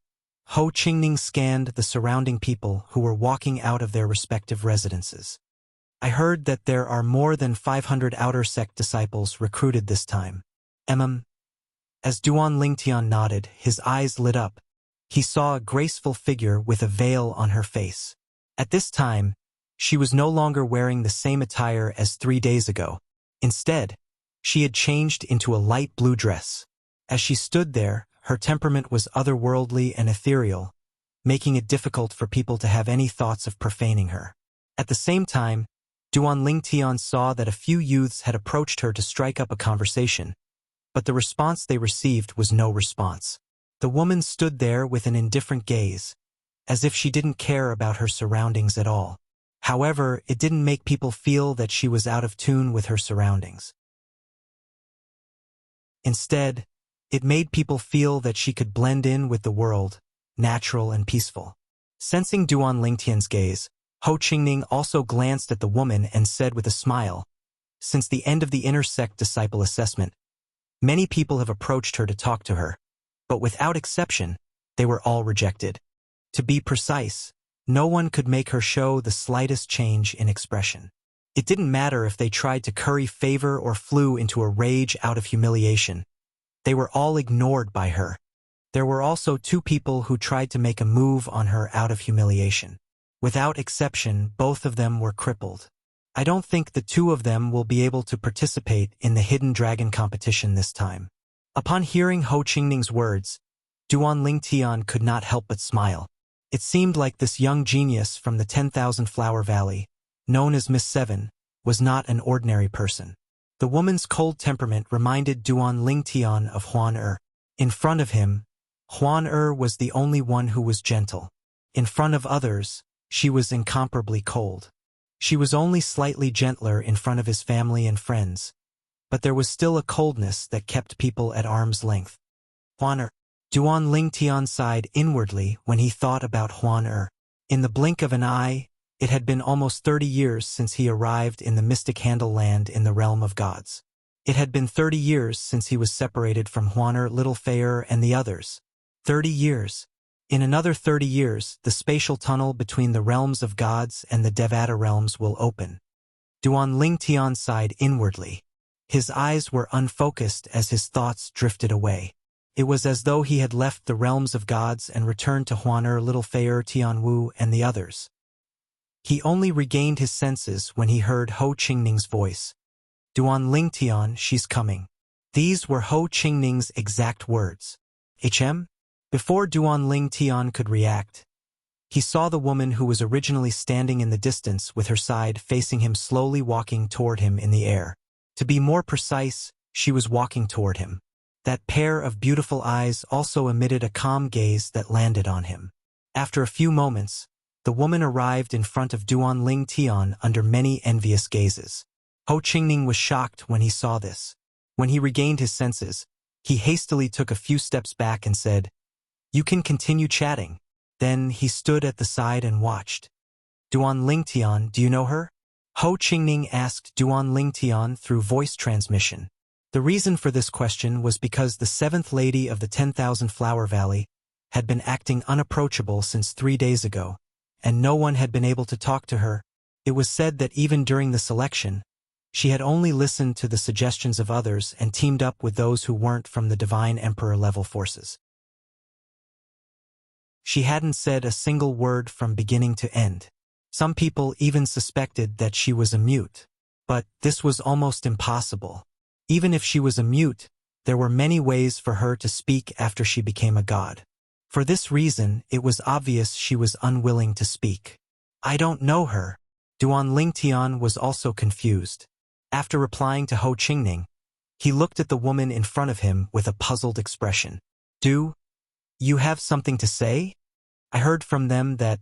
Ho Qingning scanned the surrounding people who were walking out of their respective residences. I heard that there are more than 500 Outer Sect disciples recruited this time. As Duan Ling Tian nodded, his eyes lit up. He saw a graceful figure with a veil on her face. At this time, she was no longer wearing the same attire as 3 days ago. Instead, she had changed into a light blue dress. As she stood there, her temperament was otherworldly and ethereal, making it difficult for people to have any thoughts of profaning her. At the same time, Duan Lingtian saw that a few youths had approached her to strike up a conversation, but the response they received was no response. The woman stood there with an indifferent gaze, as if she didn't care about her surroundings at all. However, it didn't make people feel that she was out of tune with her surroundings. Instead, it made people feel that she could blend in with the world, natural and peaceful. Sensing Duan Lingtian's gaze, Ho Qingning also glanced at the woman and said with a smile, "Since the end of the inner sect disciple assessment, many people have approached her to talk to her, but without exception, they were all rejected. To be precise, no one could make her show the slightest change in expression. It didn't matter if they tried to curry favor or flew into a rage out of humiliation. They were all ignored by her. There were also 2 people who tried to make a move on her out of humiliation. Without exception, both of them were crippled. I don't think the 2 of them will be able to participate in the Hidden Dragon competition this time." Upon hearing Ho Qingning's words, Duan Lingtian could not help but smile. It seemed like this young genius from the 10,000 Flower Valley, known as Miss Seven, was not an ordinary person. The woman's cold temperament reminded Duan Lingtian of Huan Er. In front of him, Huan Er was the only one who was gentle. In front of others, she was incomparably cold. She was only slightly gentler in front of his family and friends, but there was still a coldness that kept people at arm's length. Huan Er. Duan Lingtian sighed inwardly when he thought about Huan Er. In the blink of an eye, it had been almost 30 years since he arrived in the Mystic Handle Land in the realm of gods. It had been 30 years since he was separated from Huan Er, Little Fair, and the others. 30 years. In another 30 years, the spatial tunnel between the realms of gods and the Devata realms will open. Duan Lingtian sighed inwardly. His eyes were unfocused as his thoughts drifted away. It was as though he had left the realms of gods and returned to Huan Er, Little Fair, Tianwu, and the others. He only regained his senses when he heard Ho Qingning's voice. "Duan Lingtian, she's coming." These were Ho Qingning's exact words. "HM?" Before Duan Lingtian could react, he saw the woman who was originally standing in the distance with her side facing him slowly walking toward him in the air. To be more precise, she was walking toward him. That pair of beautiful eyes also emitted a calm gaze that landed on him. After a few moments, the woman arrived in front of Duan Lingtian under many envious gazes. Ho Qingning was shocked when he saw this. When he regained his senses, he hastily took a few steps back and said, "You can continue chatting." Then he stood at the side and watched. "Duan Lingtian, do you know her?" Ho Qingning asked Duan Lingtian through voice transmission. The reason for this question was because the 7th lady of the 10,000 Flower Valley had been acting unapproachable since 3 days ago, and no one had been able to talk to her. It was said that even during the selection, she had only listened to the suggestions of others and teamed up with those who weren't from the Divine Emperor level forces. She hadn't said a single word from beginning to end. Some people even suspected that she was a mute. But this was almost impossible. Even if she was a mute, there were many ways for her to speak after she became a god. For this reason, it was obvious she was unwilling to speak. "I don't know her." Duan Lingtian was also confused. After replying to Ho Qingning, he looked at the woman in front of him with a puzzled expression. "Do you have something to say? I heard from them that,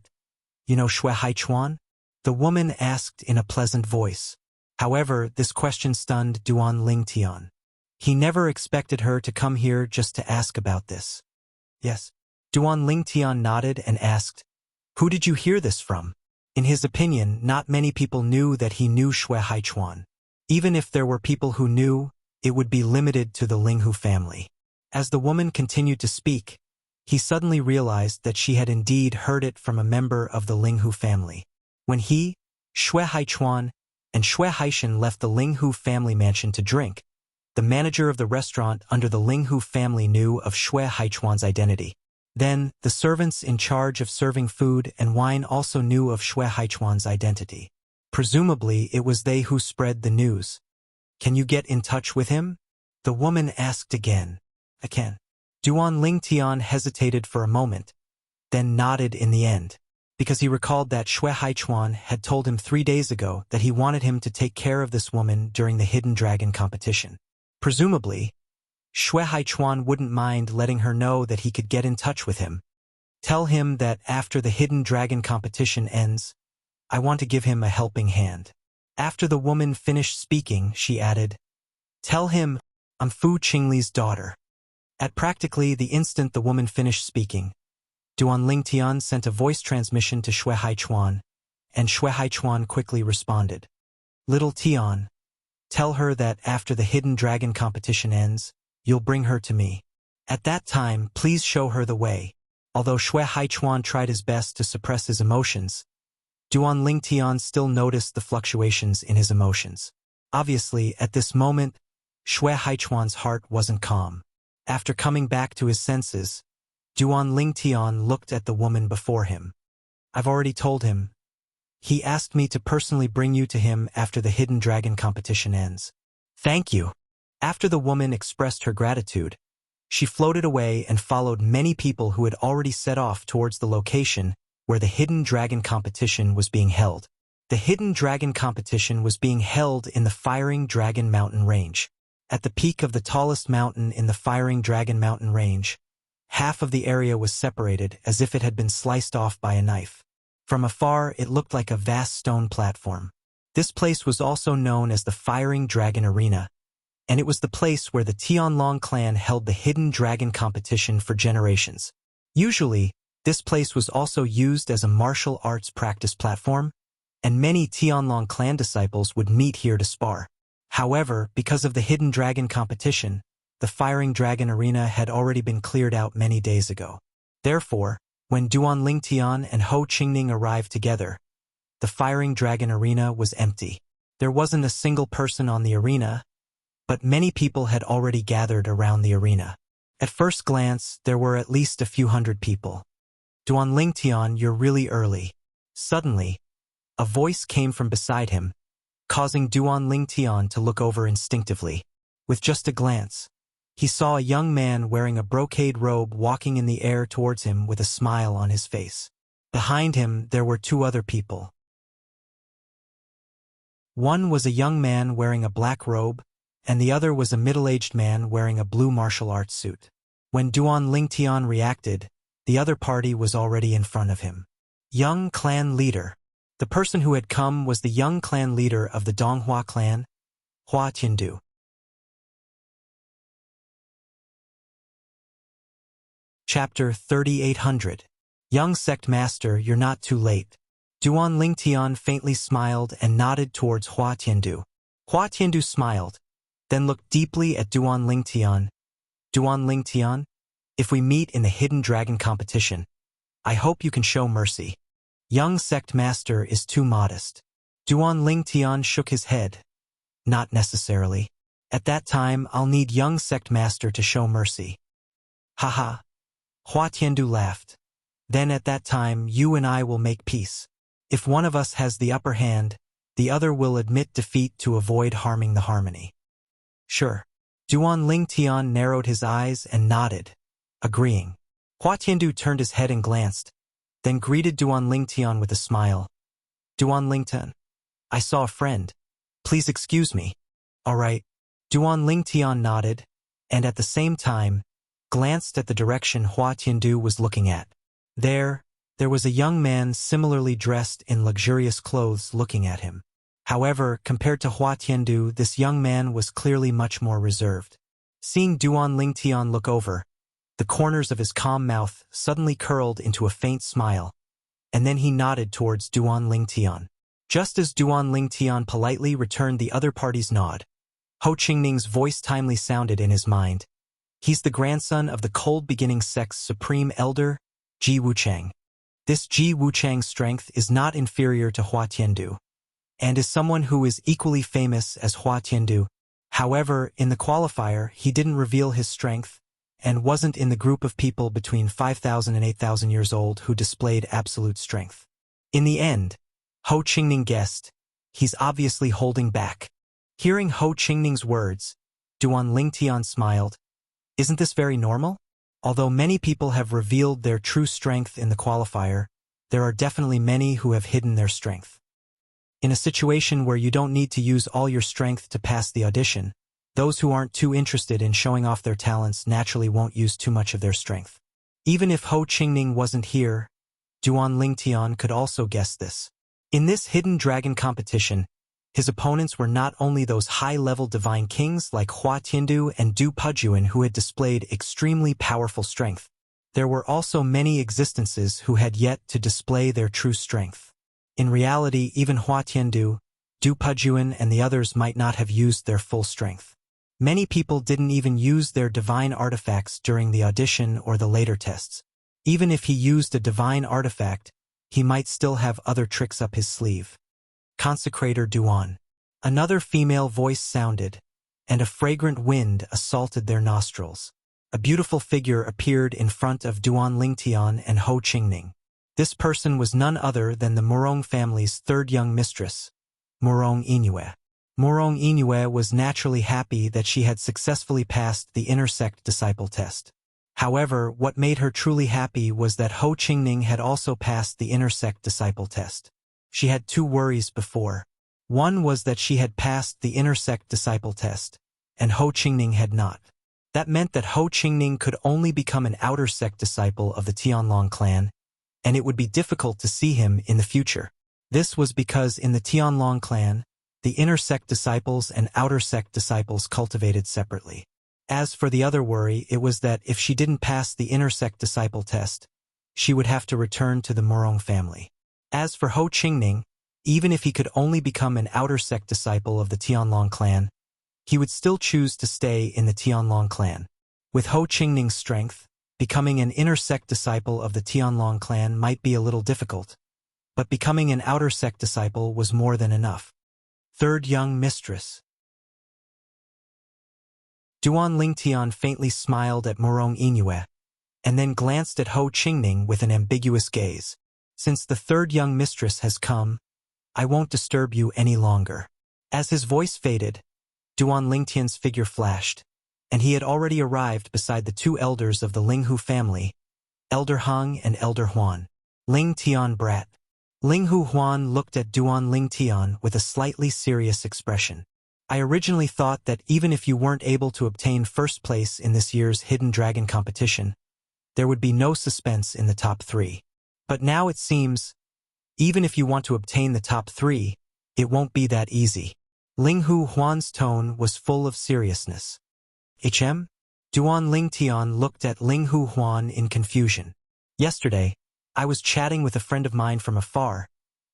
you know Shui Haichuan?" The woman asked in a pleasant voice. However, this question stunned Duan Lingtian. He never expected her to come here just to ask about this. "Yes." Duan Lingtian nodded and asked, "Who did you hear this from?" In his opinion, not many people knew that he knew Shui Haichuan. Even if there were people who knew, it would be limited to the Linghu family. As the woman continued to speak, he suddenly realized that she had indeed heard it from a member of the Linghu family. When he, Shui Haichuan, and Shui Haishan left the Linghu family mansion to drink, the manager of the restaurant under the Linghu family knew of Shui Haichuan's identity. Then, the servants in charge of serving food and wine also knew of Shui Haichuan's identity. Presumably, it was they who spread the news. "Can you get in touch with him?" the woman asked again. "I can." Duan Lingtian hesitated for a moment, then nodded in the end. because he recalled that Xue Haichuan had told him 3 days ago that he wanted him to take care of this woman during the hidden dragon competition. Presumably, Xue Haichuan wouldn't mind letting her know that he could get in touch with him. Tell him that after the hidden dragon competition ends, I want to give him a helping hand. After the woman finished speaking, she added, "Tell him I'm Fu Qingli's daughter." At practically the instant the woman finished speaking, Duan Lingtian sent a voice transmission to Xue Haichuan, and Xue Haichuan quickly responded. "Little Tian, tell her that after the hidden dragon competition ends, you'll bring her to me. At that time, please show her the way." Although Xue Haichuan tried his best to suppress his emotions, Duan Lingtian still noticed the fluctuations in his emotions. Obviously, at this moment, Xue Haichuan's heart wasn't calm. After coming back to his senses, Duan Lingtian looked at the woman before him. "I've already told him. He asked me to personally bring you to him after the hidden dragon competition ends." "Thank you." After the woman expressed her gratitude, she floated away and followed many people who had already set off towards the location where the hidden dragon competition was being held. The hidden dragon competition was being held in the Firing Dragon Mountain Range. At the peak of the tallest mountain in the Firing Dragon Mountain Range, half of the area was separated as if it had been sliced off by a knife. From afar, it looked like a vast stone platform. This place was also known as the Firing Dragon Arena, and it was the place where the Tianlong clan held the hidden dragon competition for generations. Usually, this place was also used as a martial arts practice platform, and many Tianlong clan disciples would meet here to spar. However, because of the hidden dragon competition, the Firing Dragon Arena had already been cleared out many days ago. Therefore, when Duan Lingtian and Ho Qingning arrived together, the Firing Dragon Arena was empty. There wasn't a single person on the arena, but many people had already gathered around the arena. At first glance, there were at least a few hundred people. "Duan Lingtian, you're really early." Suddenly, a voice came from beside him, causing Duan Lingtian to look over instinctively. With just a glance, he saw a young man wearing a brocade robe walking in the air towards him with a smile on his face. Behind him, there were 2 other people. One was a young man wearing a black robe, and the other was a middle-aged man wearing a blue martial arts suit. When Duan Lingtian reacted, the other party was already in front of him. Young clan leader. The person who had come was the young clan leader of the Donghua clan, Hua Tiandu. Chapter 3800. Young sect master, you're not too late. Duan Lingtian faintly smiled and nodded towards Hua Tiandu. Hua Tiandu smiled, then looked deeply at Duan Lingtian. "Duan Lingtian, if we meet in the hidden dragon competition, I hope you can show mercy. Young sect master is too modest." Duan Lingtian shook his head. "Not necessarily. At that time, I'll need young sect master to show mercy." "Haha." Hua Tiandu laughed. "Then at that time, you and I will make peace. If one of us has the upper hand, the other will admit defeat to avoid harming the harmony." "Sure." Duan Lingtian narrowed his eyes and nodded, agreeing. Hua Tiandu turned his head and glanced, then greeted Duan Lingtian with a smile. "Duan Lingtian, I saw a friend. Please excuse me." "All right." Duan Lingtian nodded, and at the same time, glanced at the direction Hua Tiandu was looking at. There was a young man similarly dressed in luxurious clothes looking at him. However, compared to Hua Tiandu, this young man was clearly much more reserved. Seeing Duan Lingtian look over, the corners of his calm mouth suddenly curled into a faint smile, and then he nodded towards Duan Lingtian. Just as Duan Lingtian politely returned the other party's nod, Ho Qingning's voice timely sounded in his mind. He's the grandson of the Cold Beginning sect's supreme elder, Ji Wuchang. This Ji Wuchang's strength is not inferior to Hua Tiandu, and is someone who is equally famous as Hua Tiandu. However, in the qualifier, he didn't reveal his strength, and wasn't in the group of people between 5,000 and 8,000 years old who displayed absolute strength. In the end, Ho Qingning guessed, he's obviously holding back. Hearing Ho Qingning's words, Duan Lingtian smiled. Isn't this very normal? Although many people have revealed their true strength in the qualifier, there are definitely many who have hidden their strength. In a situation where you don't need to use all your strength to pass the audition, those who aren't too interested in showing off their talents naturally won't use too much of their strength. Even if Ho Qingning wasn't here, Duan Lingtian could also guess this. In this hidden dragon competition, his opponents were not only those high-level divine kings like Hua Tiandu and Du Pujuan who had displayed extremely powerful strength. There were also many existences who had yet to display their true strength. In reality, even Hua Tiandu, Du Pujuan, and the others might not have used their full strength. Many people didn't even use their divine artifacts during the audition or the later tests. Even if he used a divine artifact, he might still have other tricks up his sleeve. Consecrator Duan. Another female voice sounded, and a fragrant wind assaulted their nostrils. A beautiful figure appeared in front of Duan Lingtian and Ho Qingning. This person was none other than the Murong family's third young mistress, Murong Inue. Murong Inue was naturally happy that she had successfully passed the inner sect disciple test. However, what made her truly happy was that Ho Qingning had also passed the inner sect disciple test. She had two worries before. One was that she had passed the inner sect disciple test, and Ho Qingning had not. That meant that Ho Qingning could only become an outer sect disciple of the Tianlong clan, and it would be difficult to see him in the future. This was because in the Tianlong clan, the inner sect disciples and outer sect disciples cultivated separately. As for the other worry, it was that if she didn't pass the inner sect disciple test, she would have to return to the Murong family. As for Ho Qingning, even if he could only become an outer sect disciple of the Tianlong clan, he would still choose to stay in the Tianlong clan. With Ho Qingning's strength, becoming an inner sect disciple of the Tianlong clan might be a little difficult, but becoming an outer sect disciple was more than enough. Third young mistress. Duan Lingtian faintly smiled at Murong Inue, and then glanced at Ho Qingning with an ambiguous gaze. Since the third young mistress has come, I won't disturb you any longer. As his voice faded, Duan Lingtian's figure flashed, and he had already arrived beside the two elders of the Linghu family, Elder Heng and Elder Huan. Lingtian brat. Linghu Huan looked at Duan Lingtian with a slightly serious expression. I originally thought that even if you weren't able to obtain first place in this year's Hidden Dragon competition, there would be no suspense in the top 3. But now it seems, even if you want to obtain the top 3, it won't be that easy. Linghu Huan's tone was full of seriousness. HM? Duan Lingtian looked at Linghu Huan in confusion. Yesterday, I was chatting with a friend of mine from afar,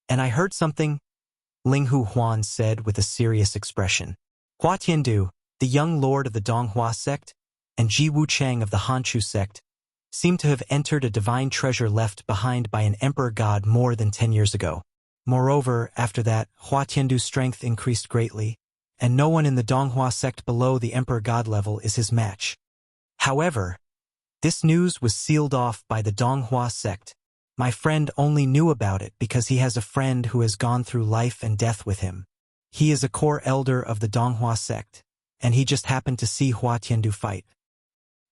and I heard something, Linghu Huan said with a serious expression. Hua Tiandu, the young lord of the Donghua sect, and Ji Wuchang of the Hanchu sect, seemed to have entered a divine treasure left behind by an emperor god more than 10 years ago. Moreover, after that, Hua Tiandu's strength increased greatly, and no one in the Donghua sect below the emperor god level is his match. However, this news was sealed off by the Donghua sect. My friend only knew about it because he has a friend who has gone through life and death with him. He is a core elder of the Donghua sect, and he just happened to see Hua Tiandu fight.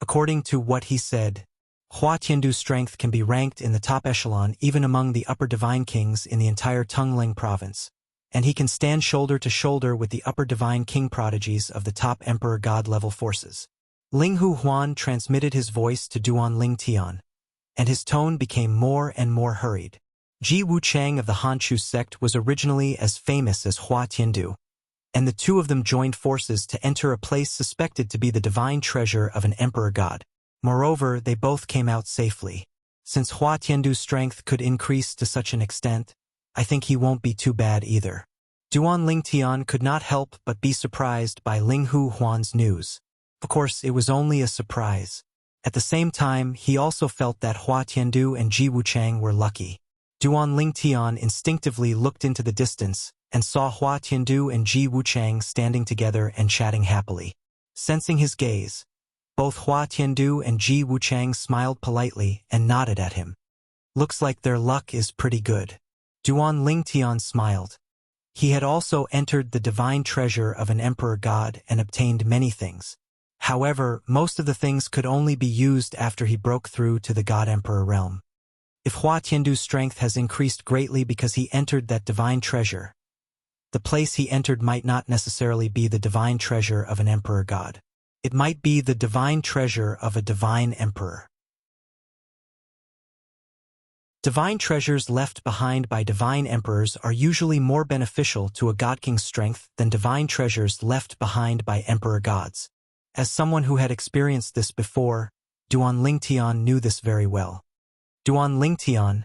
According to what he said, Hua Tiandu's strength can be ranked in the top echelon even among the upper divine kings in the entire Tungling province, and he can stand shoulder to shoulder with the upper divine king prodigies of the top emperor god level forces. Linghu Huan transmitted his voice to Duan Lingtian, and his tone became more and more hurried. Ji Wuchang of the Hanchu sect was originally as famous as Hua Tiandu, and the two of them joined forces to enter a place suspected to be the divine treasure of an emperor god. Moreover, they both came out safely. Since Hua Tiandu's strength could increase to such an extent, I think he won't be too bad either. Duan Lingtian could not help but be surprised by Linghu Huan's news. Of course, it was only a surprise. At the same time, he also felt that Hua Tiandu and Ji Wuchang were lucky. Duan Lingtian instinctively looked into the distance and saw Hua Tiandu and Ji Wuchang standing together and chatting happily. Sensing his gaze, both Hua Tiandu and Ji Wuchang smiled politely and nodded at him. Looks like their luck is pretty good. Duan Lingtian smiled. He had also entered the divine treasure of an emperor god and obtained many things. However, most of the things could only be used after he broke through to the God Emperor realm. If Hua Tiandu's strength has increased greatly because he entered that divine treasure, the place he entered might not necessarily be the divine treasure of an emperor god. It might be the divine treasure of a divine emperor. Divine treasures left behind by divine emperors are usually more beneficial to a god king's strength than divine treasures left behind by emperor gods. As someone who had experienced this before, Duan Lingtian knew this very well. Duan Lingtian,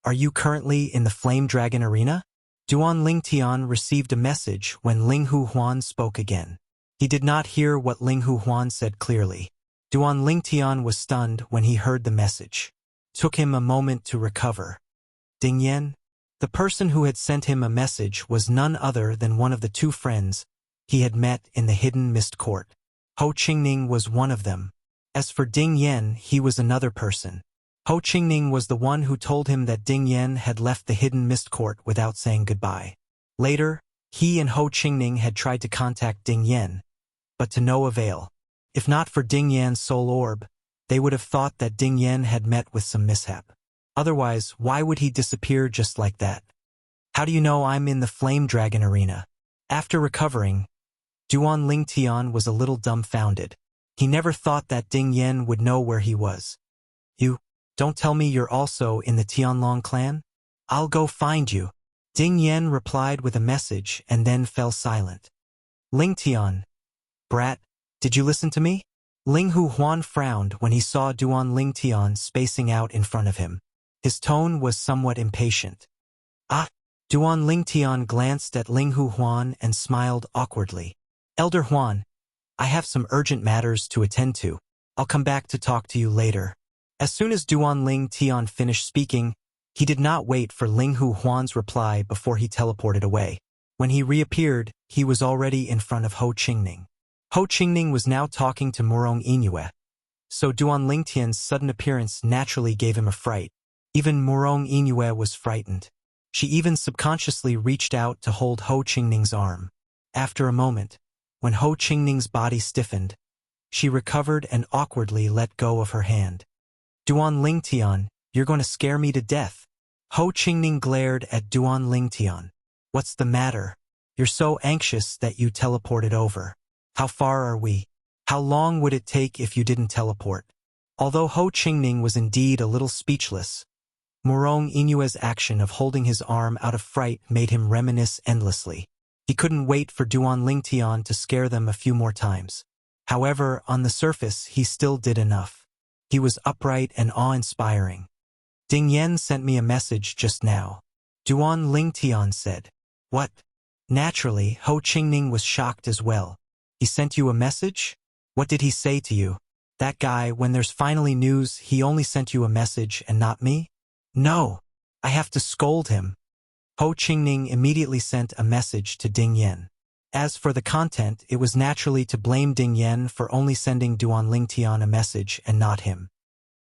are you currently in the Flame Dragon Arena? Duan Lingtian received a message when Linghu Huan spoke again. He did not hear what Linghu Huan said clearly. Duan Lingtian was stunned when he heard the message. Took him a moment to recover. Ding Yan? The person who had sent him a message was none other than one of the two friends he had met in the Hidden Mist Court. Ho Qingning was one of them. As for Ding Yan, he was another person. Ho Qingning was the one who told him that Ding Yan had left the Hidden Mist Court without saying goodbye. Later, he and Ho Qingning had tried to contact Ding Yan, but to no avail. If not for Ding Yan's soul orb, they would have thought that Ding Yan had met with some mishap. Otherwise, why would he disappear just like that? How do you know I'm in the Flame Dragon Arena? After recovering, Duan Lingtian was a little dumbfounded. He never thought that Ding Yan would know where he was. You, don't tell me you're also in the Tianlong clan? I'll go find you. Ding Yan replied with a message and then fell silent. Lingtian, brat, did you listen to me? Linghu Huan frowned when he saw Duan Lingtian spacing out in front of him. His tone was somewhat impatient. Ah! Duan Lingtian glanced at Linghu Huan and smiled awkwardly. Elder Huan, I have some urgent matters to attend to. I'll come back to talk to you later. As soon as Duan Lingtian finished speaking, he did not wait for Linghu Huan's reply before he teleported away. When he reappeared, he was already in front of Ho Qingning. Ho Qingning was now talking to Murong Inyue, so Duan Lingtian's sudden appearance naturally gave him a fright. Even Murong Inyue was frightened. She even subconsciously reached out to hold Ho Qingning's arm. After a moment, when Ho Qingning's body stiffened, she recovered and awkwardly let go of her hand. Duan Lingtian, you're going to scare me to death. Ho Qingning glared at Duan Lingtian. What's the matter? You're so anxious that you teleported over. How far are we? How long would it take if you didn't teleport? Although Ho Qingning was indeed a little speechless, Murong Inyue's action of holding his arm out of fright made him reminisce endlessly. He couldn't wait for Duan Lingtian to scare them a few more times. However, on the surface, he still did enough. He was upright and awe-inspiring. Ding Yan sent me a message just now. Duan Lingtian said. What? Naturally, Ho Qingning was shocked as well. He sent you a message? What did he say to you? That guy, when there's finally news, he only sent you a message and not me? No, I have to scold him. Ho Qingning immediately sent a message to Ding Yan. As for the content, it was naturally to blame Ding Yan for only sending Duan Lingtian a message and not him.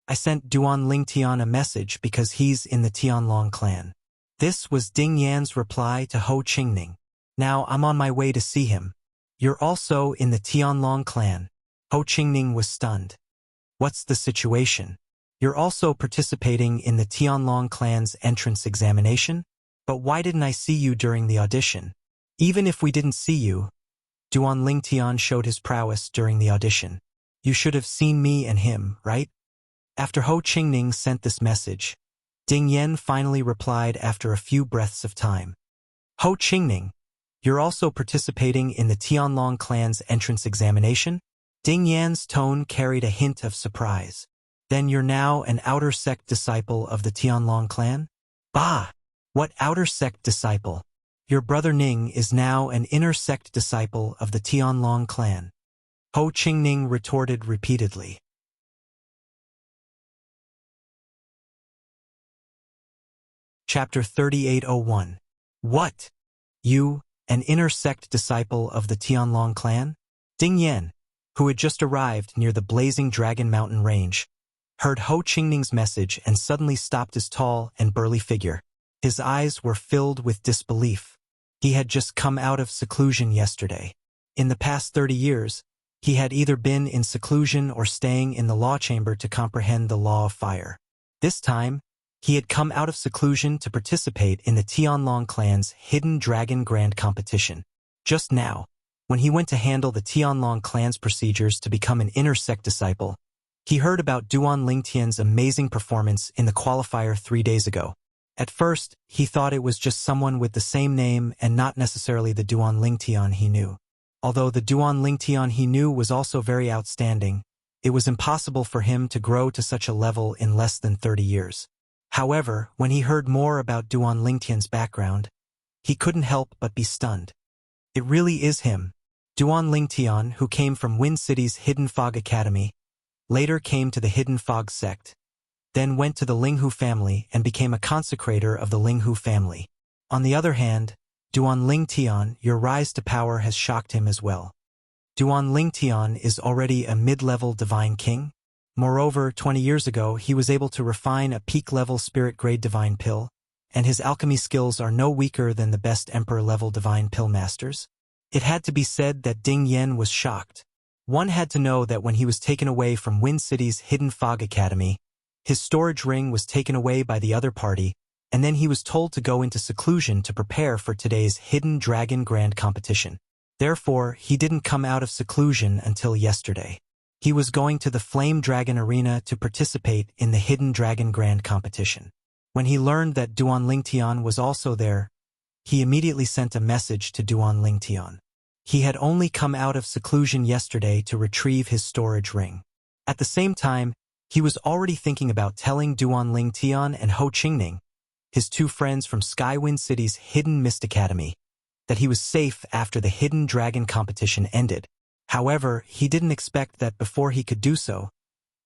I sent Duan Lingtian a message because he's in the Tianlong clan. This was Ding Yan's reply to Ho Qingning. Now I'm on my way to see him. You're also in the Tianlong clan. Ho Qingning was stunned. What's the situation? You're also participating in the Tianlong clan's entrance examination? But why didn't I see you during the audition? Even if we didn't see you, Duan Lingtian showed his prowess during the audition. You should have seen me and him, right? After Ho Qingning sent this message, Ding Yan finally replied after a few breaths of time. Ho Qingning, you're also participating in the Tianlong clan's entrance examination? Ding Yan's tone carried a hint of surprise. Then you're now an outer sect disciple of the Tianlong clan? Bah! What outer sect disciple? Your brother Ning is now an inner sect disciple of the Tianlong clan. Ho Qingning retorted repeatedly. Chapter 3801. What? You, an inner sect disciple of the Tianlong clan? Ding Yan, who had just arrived near the blazing Dragon Mountain range, heard Ho Qingning's message and suddenly stopped his tall and burly figure. His eyes were filled with disbelief. He had just come out of seclusion yesterday. In the past 30 years, he had either been in seclusion or staying in the law chamber to comprehend the law of fire. This time, He had come out of seclusion to participate in the Tianlong clan's Hidden Dragon Grand Competition. Just now, when he went to handle the Tianlong clan's procedures to become an inner sect disciple, he heard about Duan Lingtian's amazing performance in the qualifier 3 days ago. At first, he thought it was just someone with the same name and not necessarily the Duan Lingtian he knew. Although the Duan Lingtian he knew was also very outstanding, it was impossible for him to grow to such a level in less than 30 years. However, when he heard more about Duan Lingtian's background, he couldn't help but be stunned. It really is him. Duan Lingtian, who came from Wind City's Hidden Fog Academy, later came to the Hidden Fog sect, then went to the Linghu family and became a consecrator of the Linghu family. On the other hand, Duan Lingtian, your rise to power has shocked him as well. Duan Lingtian is already a mid-level divine king. Moreover, 20 years ago, he was able to refine a peak-level spirit-grade divine pill, and his alchemy skills are no weaker than the best emperor-level divine pill masters. It had to be said that Ding Yan was shocked. One had to know that when he was taken away from Wind City's Hidden Fog Academy, his storage ring was taken away by the other party, and then he was told to go into seclusion to prepare for today's Hidden Dragon Grand Competition. Therefore, he didn't come out of seclusion until yesterday. He was going to the Flame Dragon Arena to participate in the Hidden Dragon Grand Competition. When he learned that Duan Lingtian was also there, he immediately sent a message to Duan Lingtian. He had only come out of seclusion yesterday to retrieve his storage ring. At the same time, he was already thinking about telling Duan Lingtian and Ho Qingning, his 2 friends from Skywind City's Hidden Mist Academy, that he was safe after the Hidden Dragon competition ended. However, he didn't expect that before he could do so,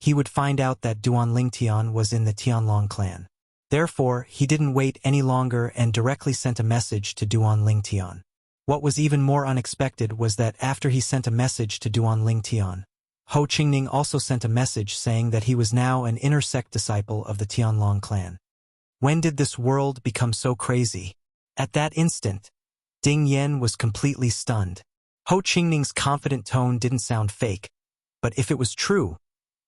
he would find out that Duan Lingtian was in the Tianlong clan. Therefore, he didn't wait any longer and directly sent a message to Duan Lingtian. What was even more unexpected was that after he sent a message to Duan Lingtian, Ho Qingning also sent a message saying that he was now an inner sect disciple of the Tianlong clan. When did this world become so crazy? At that instant, Ding Yan was completely stunned. Ho Qingning's confident tone didn't sound fake, but if it was true,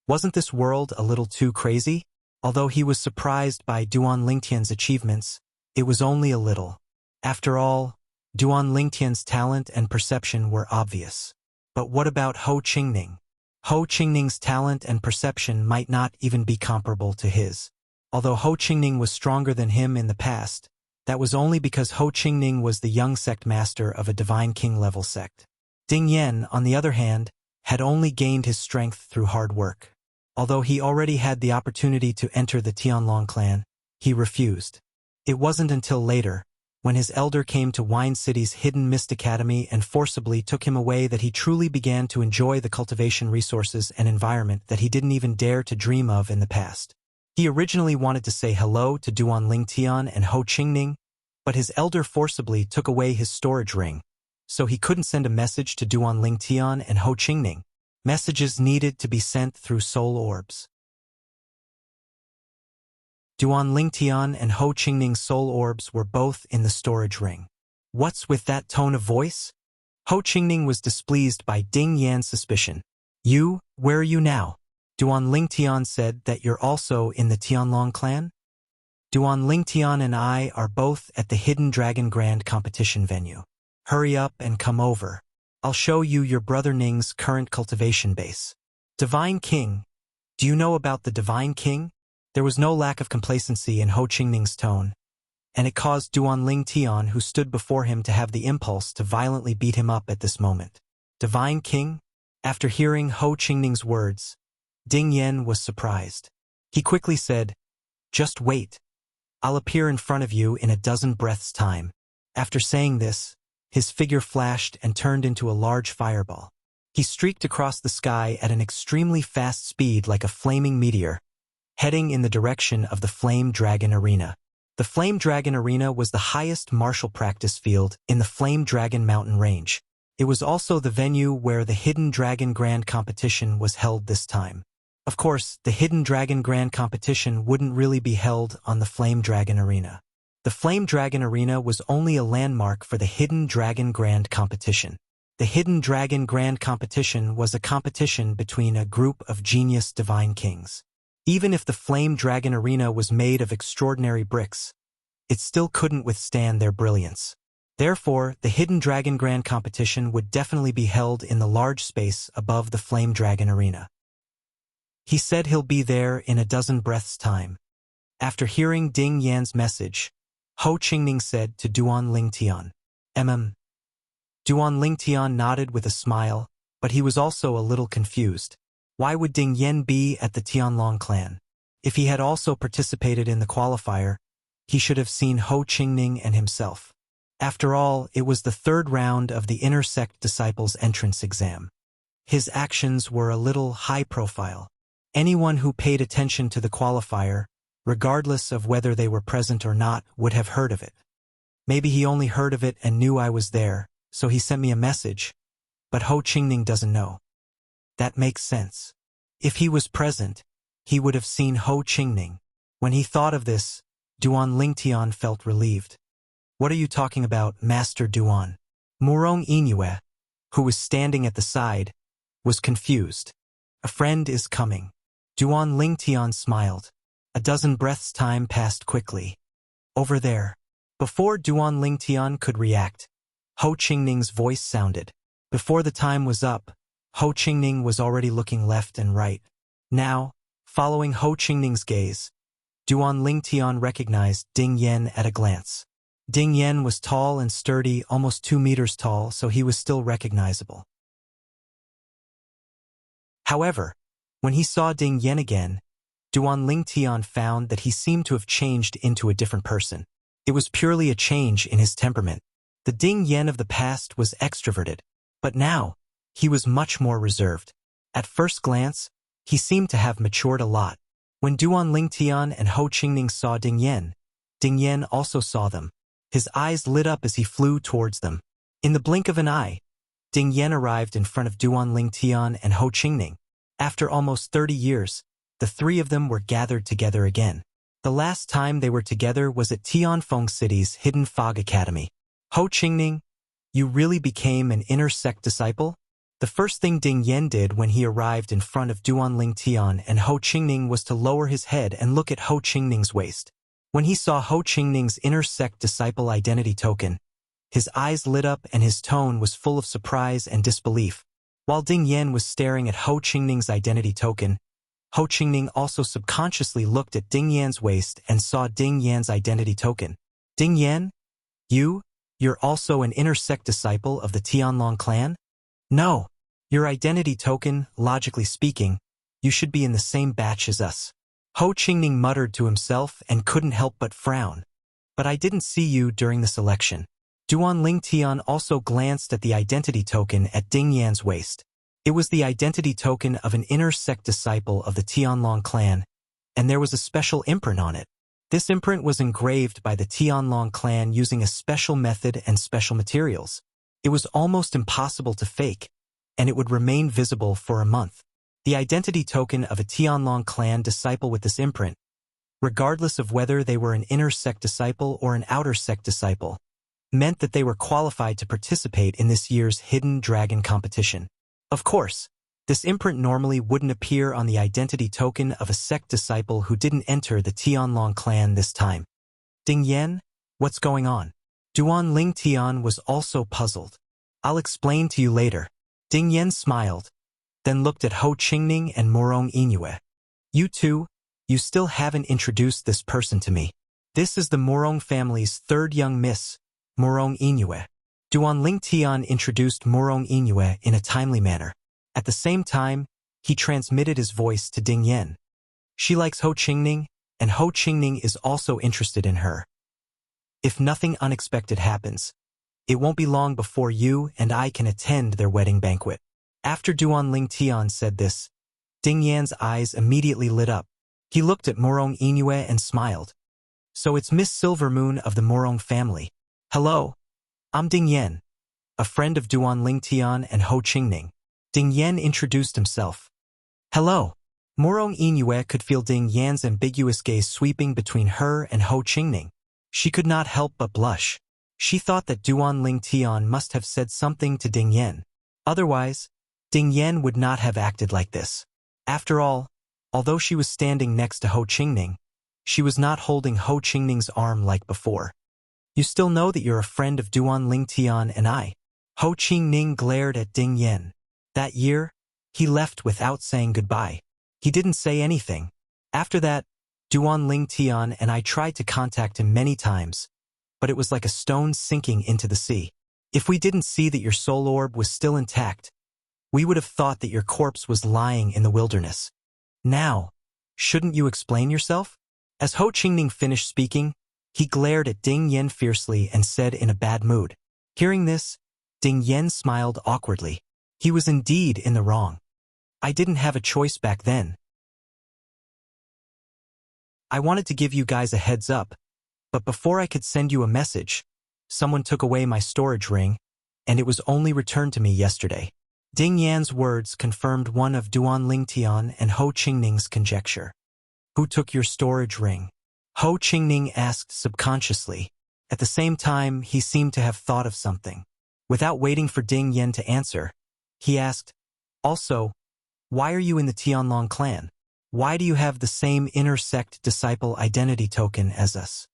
wasn't this world a little too crazy? Although he was surprised by Duan Lingtian's achievements, it was only a little. After all, Duan Lingtian's talent and perception were obvious. But what about Ho Qingning? Ho Qingning's talent and perception might not even be comparable to his. Although Ho Qingning was stronger than him in the past, that was only because Ho Qingning was the young sect master of a divine king-level sect. Ding Yan, on the other hand, had only gained his strength through hard work. Although he already had the opportunity to enter the Tianlong clan, he refused. It wasn't until later, when his elder came to Wind City's Hidden Mist Academy and forcibly took him away, that he truly began to enjoy the cultivation resources and environment that he didn't even dare to dream of in the past. He originally wanted to say hello to Duan Lingtian and Ho Qingning, but his elder forcibly took away his storage ring, so he couldn't send a message to Duan Lingtian and Ho Qingning. Messages needed to be sent through soul orbs. Duan Lingtian and Ho Qingning's soul orbs were both in the storage ring. What's with that tone of voice? Ho Qingning was displeased by Ding Yan's suspicion. You, where are you now? Duan Lingtian said that you're also in the Tianlong clan? Duan Lingtian and I are both at the Hidden Dragon Grand competition venue. Hurry up and come over. I'll show you your brother Ning's current cultivation base. Divine King. Do you know about the Divine King? There was no lack of complacency in Ho Qingning's tone, and it caused Duan Lingtian, who stood before him, to have the impulse to violently beat him up at this moment. Divine King? After hearing Ho Qingning's words, Ding Yan was surprised. He quickly said, "Just wait. I'll appear in front of you in a dozen breaths' time." After saying this, his figure flashed and turned into a large fireball. He streaked across the sky at an extremely fast speed like a flaming meteor, heading in the direction of the Flame Dragon Arena. The Flame Dragon Arena was the highest martial practice field in the Flame Dragon Mountain Range. It was also the venue where the Hidden Dragon Grand Competition was held this time. Of course, the Hidden Dragon Grand Competition wouldn't really be held on the Flame Dragon Arena. The Flame Dragon Arena was only a landmark for the Hidden Dragon Grand Competition. The Hidden Dragon Grand Competition was a competition between a group of genius divine kings. Even if the Flame Dragon Arena was made of extraordinary bricks, it still couldn't withstand their brilliance. Therefore, the Hidden Dragon Grand Competition would definitely be held in the large space above the Flame Dragon Arena. He said he'll be there in a dozen breaths' time. After hearing Ding Yan's message, Ho Qingning said to Duan Lingtian, Duan Lingtian nodded with a smile, but he was also a little confused. Why would Ding Yan be at the Tianlong clan? If he had also participated in the qualifier, he should have seen Ho Qingning and himself. After all, it was the third round of the Inner Sect Disciples entrance exam. His actions were a little high profile. Anyone who paid attention to the qualifier, regardless of whether they were present or not, would have heard of it. Maybe he only heard of it and knew I was there, so he sent me a message, but Ho Qingning doesn't know. That makes sense. If he was present, he would have seen Ho Qingning. When he thought of this, Duan Lingtian felt relieved. What are you talking about, Master Duan? Murong Inyue, who was standing at the side, was confused. A friend is coming. Duan Lingtian smiled. A dozen breaths' time passed quickly. Over there. Before Duan Lingtian could react, Ho Qingning's voice sounded. Before the time was up, Ho Qingning was already looking left and right. Now, following Ho Qingning's gaze, Duan Lingtian recognized Ding Yan at a glance. Ding Yan was tall and sturdy, almost 2 meters tall, so he was still recognizable. However, when he saw Ding Yan again, Duan Lingtian found that he seemed to have changed into a different person. It was purely a change in his temperament. The Ding Yan of the past was extroverted, but now, he was much more reserved. At first glance, he seemed to have matured a lot. When Duan Lingtian and Ho Qingning saw Ding Yan also saw them. His eyes lit up as he flew towards them. In the blink of an eye, Ding Yan arrived in front of Duan Lingtian and Ho Qingning. After almost 30 years, the three of them were gathered together again. The last time they were together was at Tianfeng City's Hidden Fog Academy. Ho Qingning, you really became an Inner Sect disciple? The first thing Ding Yan did when he arrived in front of Duan Lingtian and Ho Qingning was to lower his head and look at Ho Qingning's waist. When he saw Ho Qingning's Inner Sect disciple identity token, his eyes lit up and his tone was full of surprise and disbelief. While Ding Yan was staring at Ho Qingning's identity token, Ho Qingning also subconsciously looked at Ding Yan's waist and saw Ding Yan's identity token. Ding Yan? You're also an Inner Sect disciple of the Tianlong clan? No. Your identity token, logically speaking, you should be in the same batch as us. Ho Qingning muttered to himself and couldn't help but frown. But I didn't see you during the selection. Duan Lingtian also glanced at the identity token at Ding Yan's waist. It was the identity token of an Inner Sect disciple of the Tianlong clan, and there was a special imprint on it. This imprint was engraved by the Tianlong clan using a special method and special materials. It was almost impossible to fake, and it would remain visible for a month. The identity token of a Tianlong clan disciple with this imprint, regardless of whether they were an Inner Sect disciple or an Outer Sect disciple, meant that they were qualified to participate in this year's Hidden Dragon competition. Of course, this imprint normally wouldn't appear on the identity token of a sect disciple who didn't enter the Tianlong clan this time. Ding Yan, what's going on? Duan Lingtian was also puzzled. I'll explain to you later. Ding Yan smiled, then looked at Ho Qingning and Murong Inyue. You two, you still haven't introduced this person to me. This is the Murong family's third young miss, Murong Inyue. Duan Lingtian introduced Murong Inyue in a timely manner. At the same time, he transmitted his voice to Ding Yan. She likes Ho Qingning, and Ho Qingning is also interested in her. If nothing unexpected happens, it won't be long before you and I can attend their wedding banquet. After Duan Lingtian said this, Ding Yan's eyes immediately lit up. He looked at Murong Inyue and smiled. So it's Miss Silvermoon of the Murong family. Hello. I'm Ding Yan, a friend of Duan Lingtian and Ho Qingning. Ding Yan introduced himself. Hello. Murong Inyue could feel Ding Yan's ambiguous gaze sweeping between her and Ho Qingning. She could not help but blush. She thought that Duan Lingtian must have said something to Ding Yan. Otherwise, Ding Yan would not have acted like this. After all, Although she was standing next to Ho Qingning, she was not holding Ho Qingning's arm like before. You still know that you're a friend of Duan Ling Tian and I? Ho Qingning glared at Ding Yen. That year, he left without saying goodbye. He didn't say anything. After that, Duan Ling Tian and I tried to contact him many times, but it was like a stone sinking into the sea. If we didn't see that your soul orb was still intact, we would have thought that your corpse was lying in the wilderness. Now, shouldn't you explain yourself? As Ho Qingning finished speaking, he glared at Ding Yen fiercely and said in a bad mood. Hearing this, Ding Yen smiled awkwardly. He was indeed in the wrong. I didn't have a choice back then. I wanted to give you guys a heads up, but before I could send you a message, someone took away my storage ring, and it was only returned to me yesterday. Ding Yan's words confirmed one of Duan Ling Tian and Ho Qingning's conjecture. Who took your storage ring? Ho Qingning asked subconsciously. At the same time, he seemed to have thought of something. Without waiting for Ding Yan to answer, he asked, also, why are you in the Tianlong clan? Why do you have the same inner sect disciple identity token as us?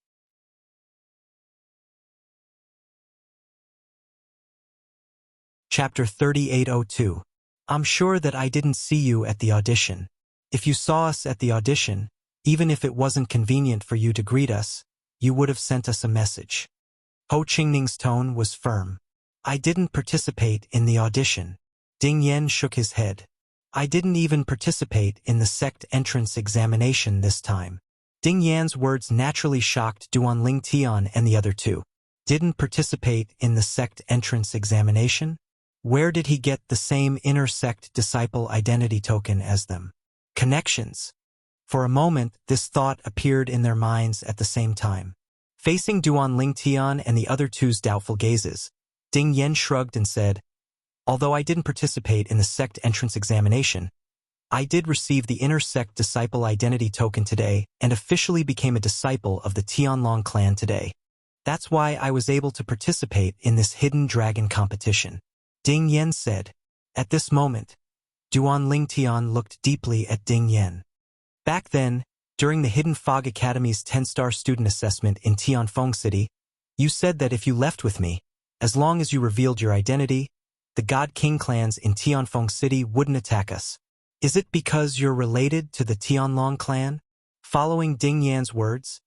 Chapter 3802. I'm sure that I didn't see you at the audition. If you saw us at the audition, even if it wasn't convenient for you to greet us, you would have sent us a message. Ho Qingning's tone was firm. I didn't participate in the audition. Ding Yen shook his head. I didn't even participate in the sect entrance examination this time. Ding Yan's words naturally shocked Duan Ling Tian and the other two. Didn't participate in the sect entrance examination? Where did he get the same inner sect disciple identity token as them? Connections. For a moment, this thought appeared in their minds at the same time. Facing Duan Ling Tian and the other two's doubtful gazes, Ding Yen shrugged and said, although I didn't participate in the sect entrance examination, I did receive the inner sect disciple identity token today and officially became a disciple of the Tianlong clan today. That's why I was able to participate in this hidden dragon competition. Ding Yen said. At this moment, Duan Ling Tian looked deeply at Ding Yen. Back then, during the Hidden Fog Academy's 10-star student assessment in Tianfeng City, you said that if you left with me, as long as you revealed your identity, the God King clans in Tianfeng City wouldn't attack us. Is it because you're related to the Tianlong clan? Following Ding Yan's words,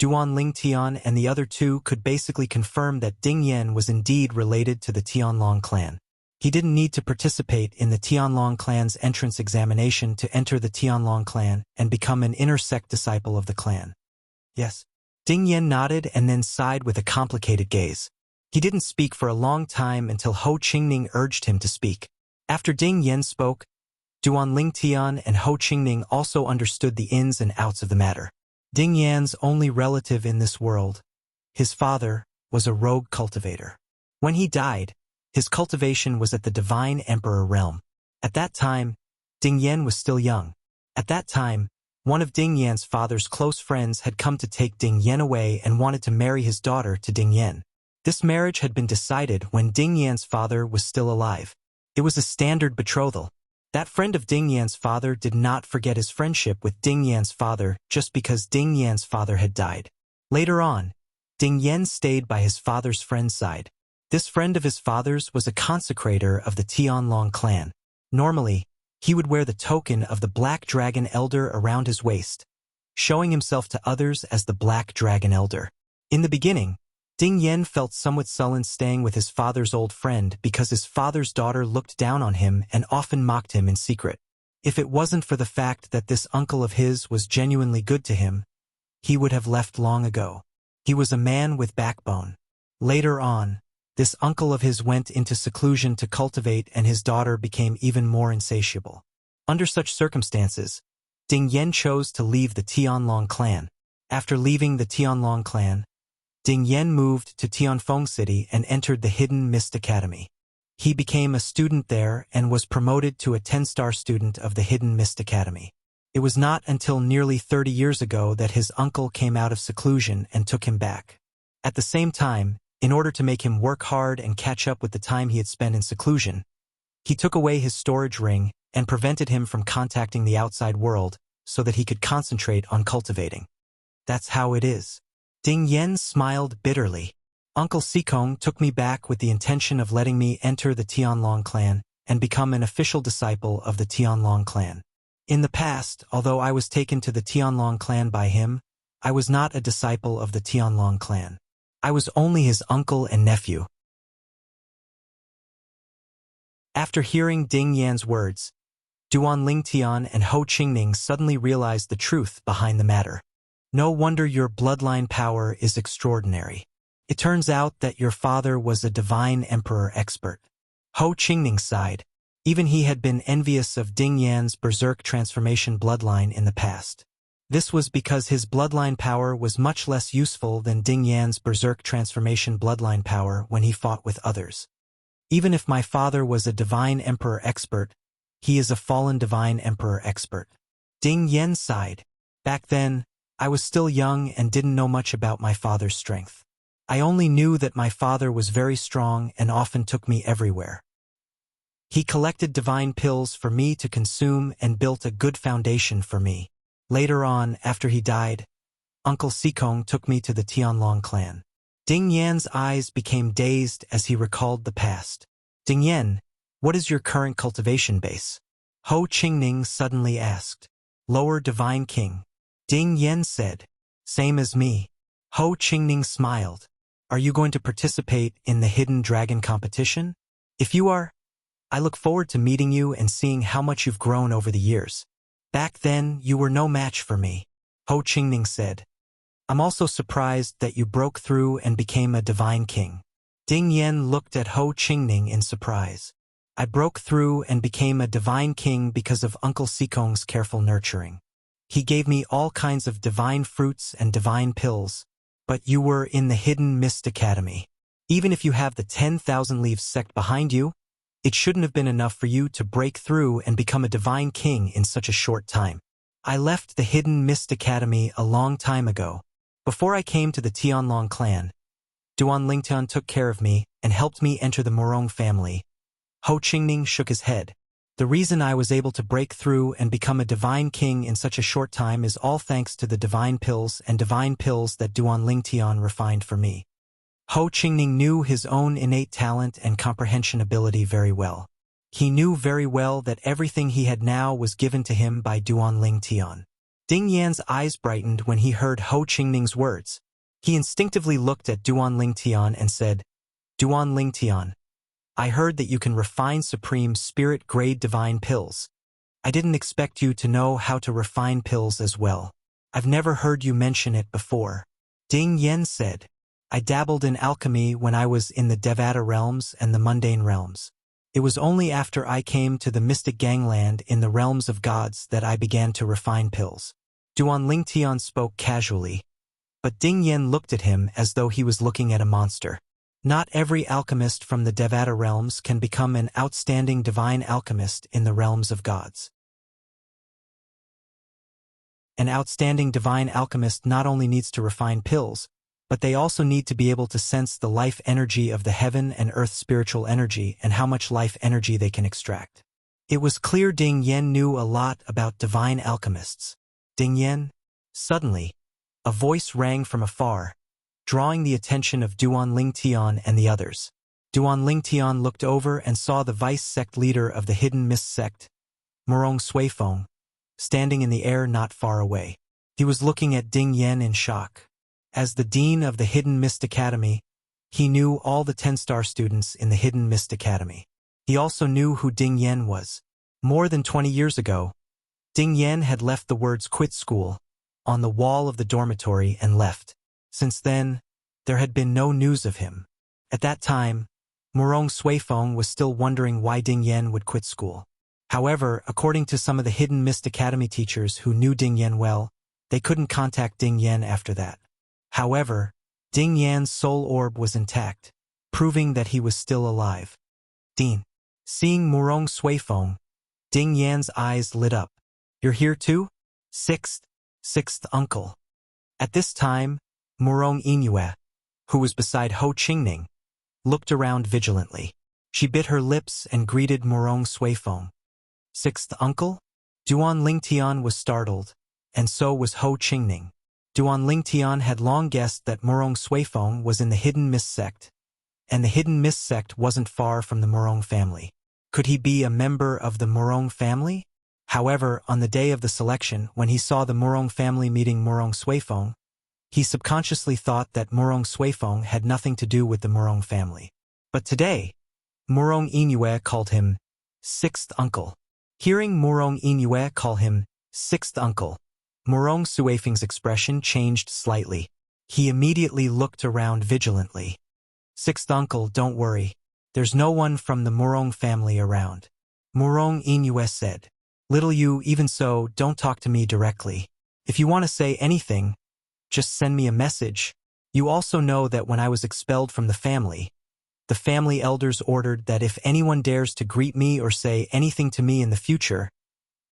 Duan Ling Tian and the other two could basically confirm that Ding Yan was indeed related to the Tianlong clan. He didn't need to participate in the Tianlong clan's entrance examination to enter the Tianlong clan and become an inner sect disciple of the clan. Yes. Ding Yan nodded and then sighed with a complicated gaze. He didn't speak for a long time until Ho Qingning urged him to speak. After Ding Yan spoke, Duan Ling Tian and Ho Qingning also understood the ins and outs of the matter. Ding Yan's only relative in this world, his father, was a rogue cultivator. When he died, his cultivation was at the Divine Emperor realm. At that time, Ding Yan was still young. At that time, one of Ding Yan's father's close friends had come to take Ding Yan away and wanted to marry his daughter to Ding Yan. This marriage had been decided when Ding Yan's father was still alive. It was a standard betrothal. That friend of Ding Yan's father did not forget his friendship with Ding Yan's father just because Ding Yan's father had died. Later on, Ding Yan stayed by his father's friend's side. This friend of his father's was a consecrator of the Tianlong clan. Normally, he would wear the token of the Black Dragon Elder around his waist, showing himself to others as the Black Dragon Elder. In the beginning, Ding Yan felt somewhat sullen staying with his father's old friend because his father's daughter looked down on him and often mocked him in secret. If it wasn't for the fact that this uncle of his was genuinely good to him, he would have left long ago. He was a man with backbone. Later on, this uncle of his went into seclusion to cultivate and his daughter became even more insatiable. Under such circumstances, Ding Yan chose to leave the Tianlong clan. After leaving the Tianlong clan, Ding Yan moved to Tianfeng City and entered the Hidden Mist Academy. He became a student there and was promoted to a 10-star student of the Hidden Mist Academy. It was not until nearly 30 years ago that his uncle came out of seclusion and took him back. At the same time, in order to make him work hard and catch up with the time he had spent in seclusion, he took away his storage ring and prevented him from contacting the outside world, so that he could concentrate on cultivating. That's how it is. Ding Yen smiled bitterly. Uncle Sikong took me back with the intention of letting me enter the Tianlong clan and become an official disciple of the Tianlong clan. In the past, although I was taken to the Tianlong clan by him, I was not a disciple of the Tianlong clan. I was only his uncle and nephew. After hearing Ding Yan's words, Duan Lingtian and Ho Qingning suddenly realized the truth behind the matter. No wonder your bloodline power is extraordinary. It turns out that your father was a divine emperor expert. Ho Qingning sighed. Even he had been envious of Ding Yan's berserk transformation bloodline in the past. This was because his bloodline power was much less useful than Ding Yan's berserk transformation bloodline power when he fought with others. Even if my father was a divine emperor expert, he is a fallen divine emperor expert. Ding Yan sighed. Back then, I was still young and didn't know much about my father's strength. I only knew that my father was very strong and often took me everywhere. He collected divine pills for me to consume and built a good foundation for me. Later on, after he died, Uncle Sikong took me to the Tianlong clan. Ding Yan's eyes became dazed as he recalled the past. Ding Yan, what is your current cultivation base? Ho Qingning suddenly asked. Lower Divine King. Ding Yan said. Same as me. Ho Qingning smiled. Are you going to participate in the Hidden Dragon competition? If you are, I look forward to meeting you and seeing how much you've grown over the years. Back then, you were no match for me, Ho Qingning said. I'm also surprised that you broke through and became a divine king. Ding Yan looked at Ho Qingning in surprise. I broke through and became a divine king because of Uncle Sikong's careful nurturing. He gave me all kinds of divine fruits and divine pills, but you were in the Hidden Mist Academy. Even if you have the 10,000 Leaves sect behind you, it shouldn't have been enough for you to break through and become a divine king in such a short time. I left the Hidden Mist Academy a long time ago. Before I came to the Tianlong clan, Duan Lingtian took care of me and helped me enter the Morong family. Ho Qingning shook his head. The reason I was able to break through and become a divine king in such a short time is all thanks to the divine pills that Duan Lingtian refined for me. Ho Qingning knew his own innate talent and comprehension ability very well. He knew very well that everything he had now was given to him by Duan Lingtian. Ding Yan's eyes brightened when he heard Ho Qingning's words. He instinctively looked at Duan Lingtian and said, Duan Lingtian, I heard that you can refine supreme spirit-grade divine pills. I didn't expect you to know how to refine pills as well. I've never heard you mention it before. Ding Yan said, I dabbled in alchemy when I was in the Devata realms and the mundane realms. It was only after I came to the mystic gangland in the realms of gods that I began to refine pills. Duan Lingtian spoke casually, but Ding Yan looked at him as though he was looking at a monster. Not every alchemist from the Devata realms can become an outstanding divine alchemist in the realms of gods. An outstanding divine alchemist not only needs to refine pills, but they also need to be able to sense the life energy of the heaven and earth spiritual energy and how much life energy they can extract. It was clear Ding Yan knew a lot about divine alchemists. Ding Yan? Suddenly, a voice rang from afar, drawing the attention of Duan Lingtian and the others. Duan Lingtian looked over and saw the vice-sect leader of the Hidden Mist sect, Morong Suifeng, standing in the air not far away. He was looking at Ding Yan in shock. As the dean of the Hidden Mist Academy, he knew all the 10-star students in the Hidden Mist Academy. He also knew who Ding Yan was. More than 20 years ago, Ding Yan had left the words "quit school" on the wall of the dormitory and left. Since then, there had been no news of him. At that time, Morong Suifeng was still wondering why Ding Yan would quit school. However, according to some of the Hidden Mist Academy teachers who knew Ding Yan well, they couldn't contact Ding Yan after that. However, Ding Yan's soul orb was intact, proving that he was still alive. Dean. Seeing Morong Suifeng, Ding Yan's eyes lit up. You're here too? Sixth uncle. At this time, Morong Inyue, who was beside Ho Qingning, looked around vigilantly. She bit her lips and greeted Morong Suifeng. Sixth uncle? Duan Lingtian was startled, and so was Ho Qingning. Duan Lingtian had long guessed that Murong Suifeng was in the Hidden Mist sect, and the Hidden Mist sect wasn't far from the Murong family. Could he be a member of the Murong family? However, on the day of the selection, when he saw the Murong family meeting Murong Suifeng, he subconsciously thought that Murong Suifeng had nothing to do with the Murong family. But today, Murong Yingyue called him sixth uncle. Hearing Murong Yingyue call him sixth uncle, Murong Suifeng's expression changed slightly. He immediately looked around vigilantly. Sixth uncle, don't worry. There's no one from the Murong family around. Murong Yingyue said. Little you, even so, don't talk to me directly. If you want to say anything, just send me a message. You also know that when I was expelled from the family elders ordered that if anyone dares to greet me or say anything to me in the future,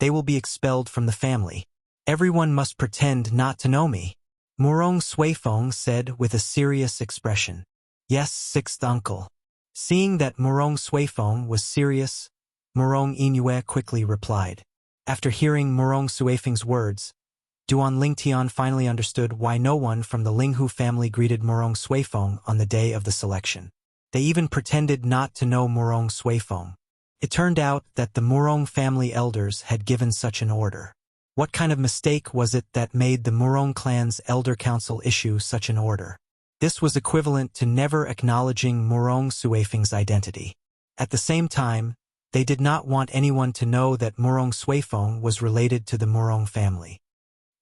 they will be expelled from the family. Everyone must pretend not to know me. Murong Suifeng said with a serious expression. Yes, sixth uncle. Seeing that Murong Suifeng was serious, Murong Yingyue quickly replied. After hearing Murong Suifeng's words, Duan Lingtian finally understood why no one from the Linghu family greeted Murong Suifeng on the day of the selection. They even pretended not to know Murong Suifeng. It turned out that the Murong family elders had given such an order. What kind of mistake was it that made the Murong clan's elder council issue such an order? This was equivalent to never acknowledging Murong Suifeng's identity. At the same time, they did not want anyone to know that Murong Suifeng was related to the Murong family.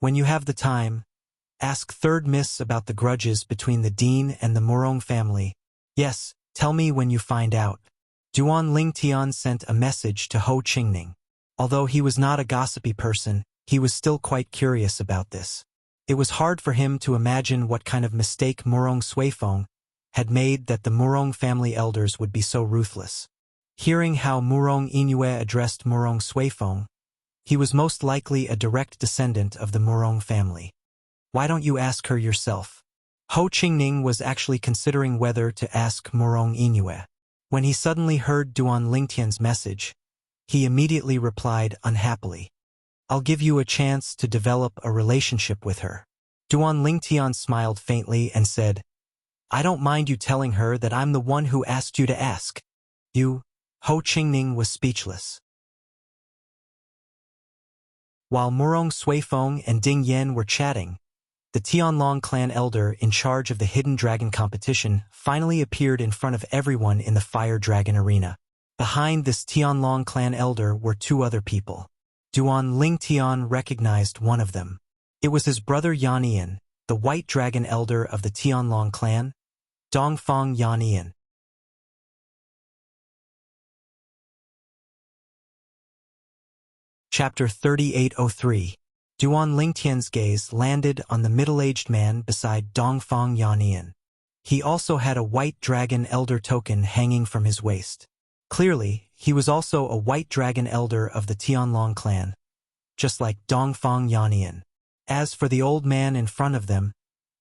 When you have the time, ask Third Miss about the grudges between the dean and the Murong family. Yes, tell me when you find out. Duan Lingtian sent a message to Ho Qingning. Although he was not a gossipy person, he was still quite curious about this. It was hard for him to imagine what kind of mistake Murong Suifeng had made that the Murong family elders would be so ruthless. Hearing how Murong Yingyue addressed Murong Suifeng, he was most likely a direct descendant of the Murong family. Why don't you ask her yourself? Ho Qingning was actually considering whether to ask Murong Yingyue. When he suddenly heard Duan Lingtian's message, he immediately replied unhappily. I'll give you a chance to develop a relationship with her. Duan Lingtian smiled faintly and said, I don't mind you telling her that I'm the one who asked you to ask. You, Ho Qingning was speechless. While Murong Suifeng and Ding Yan were chatting, the Tianlong clan elder in charge of the Hidden Dragon competition finally appeared in front of everyone in the Fire Dragon arena. Behind this Tianlong clan elder were two other people. Duan Lingtian recognized one of them. It was his brother Yannian, the White Dragon elder of the Tianlong clan, Dongfang Yannian. Chapter 3803. Duan Lingtian's gaze landed on the middle-aged man beside Dongfang Yannian. He also had a White Dragon elder token hanging from his waist. Clearly, he was also a White Dragon elder of the Tianlong clan, just like Dongfang Yannian. As for the old man in front of them,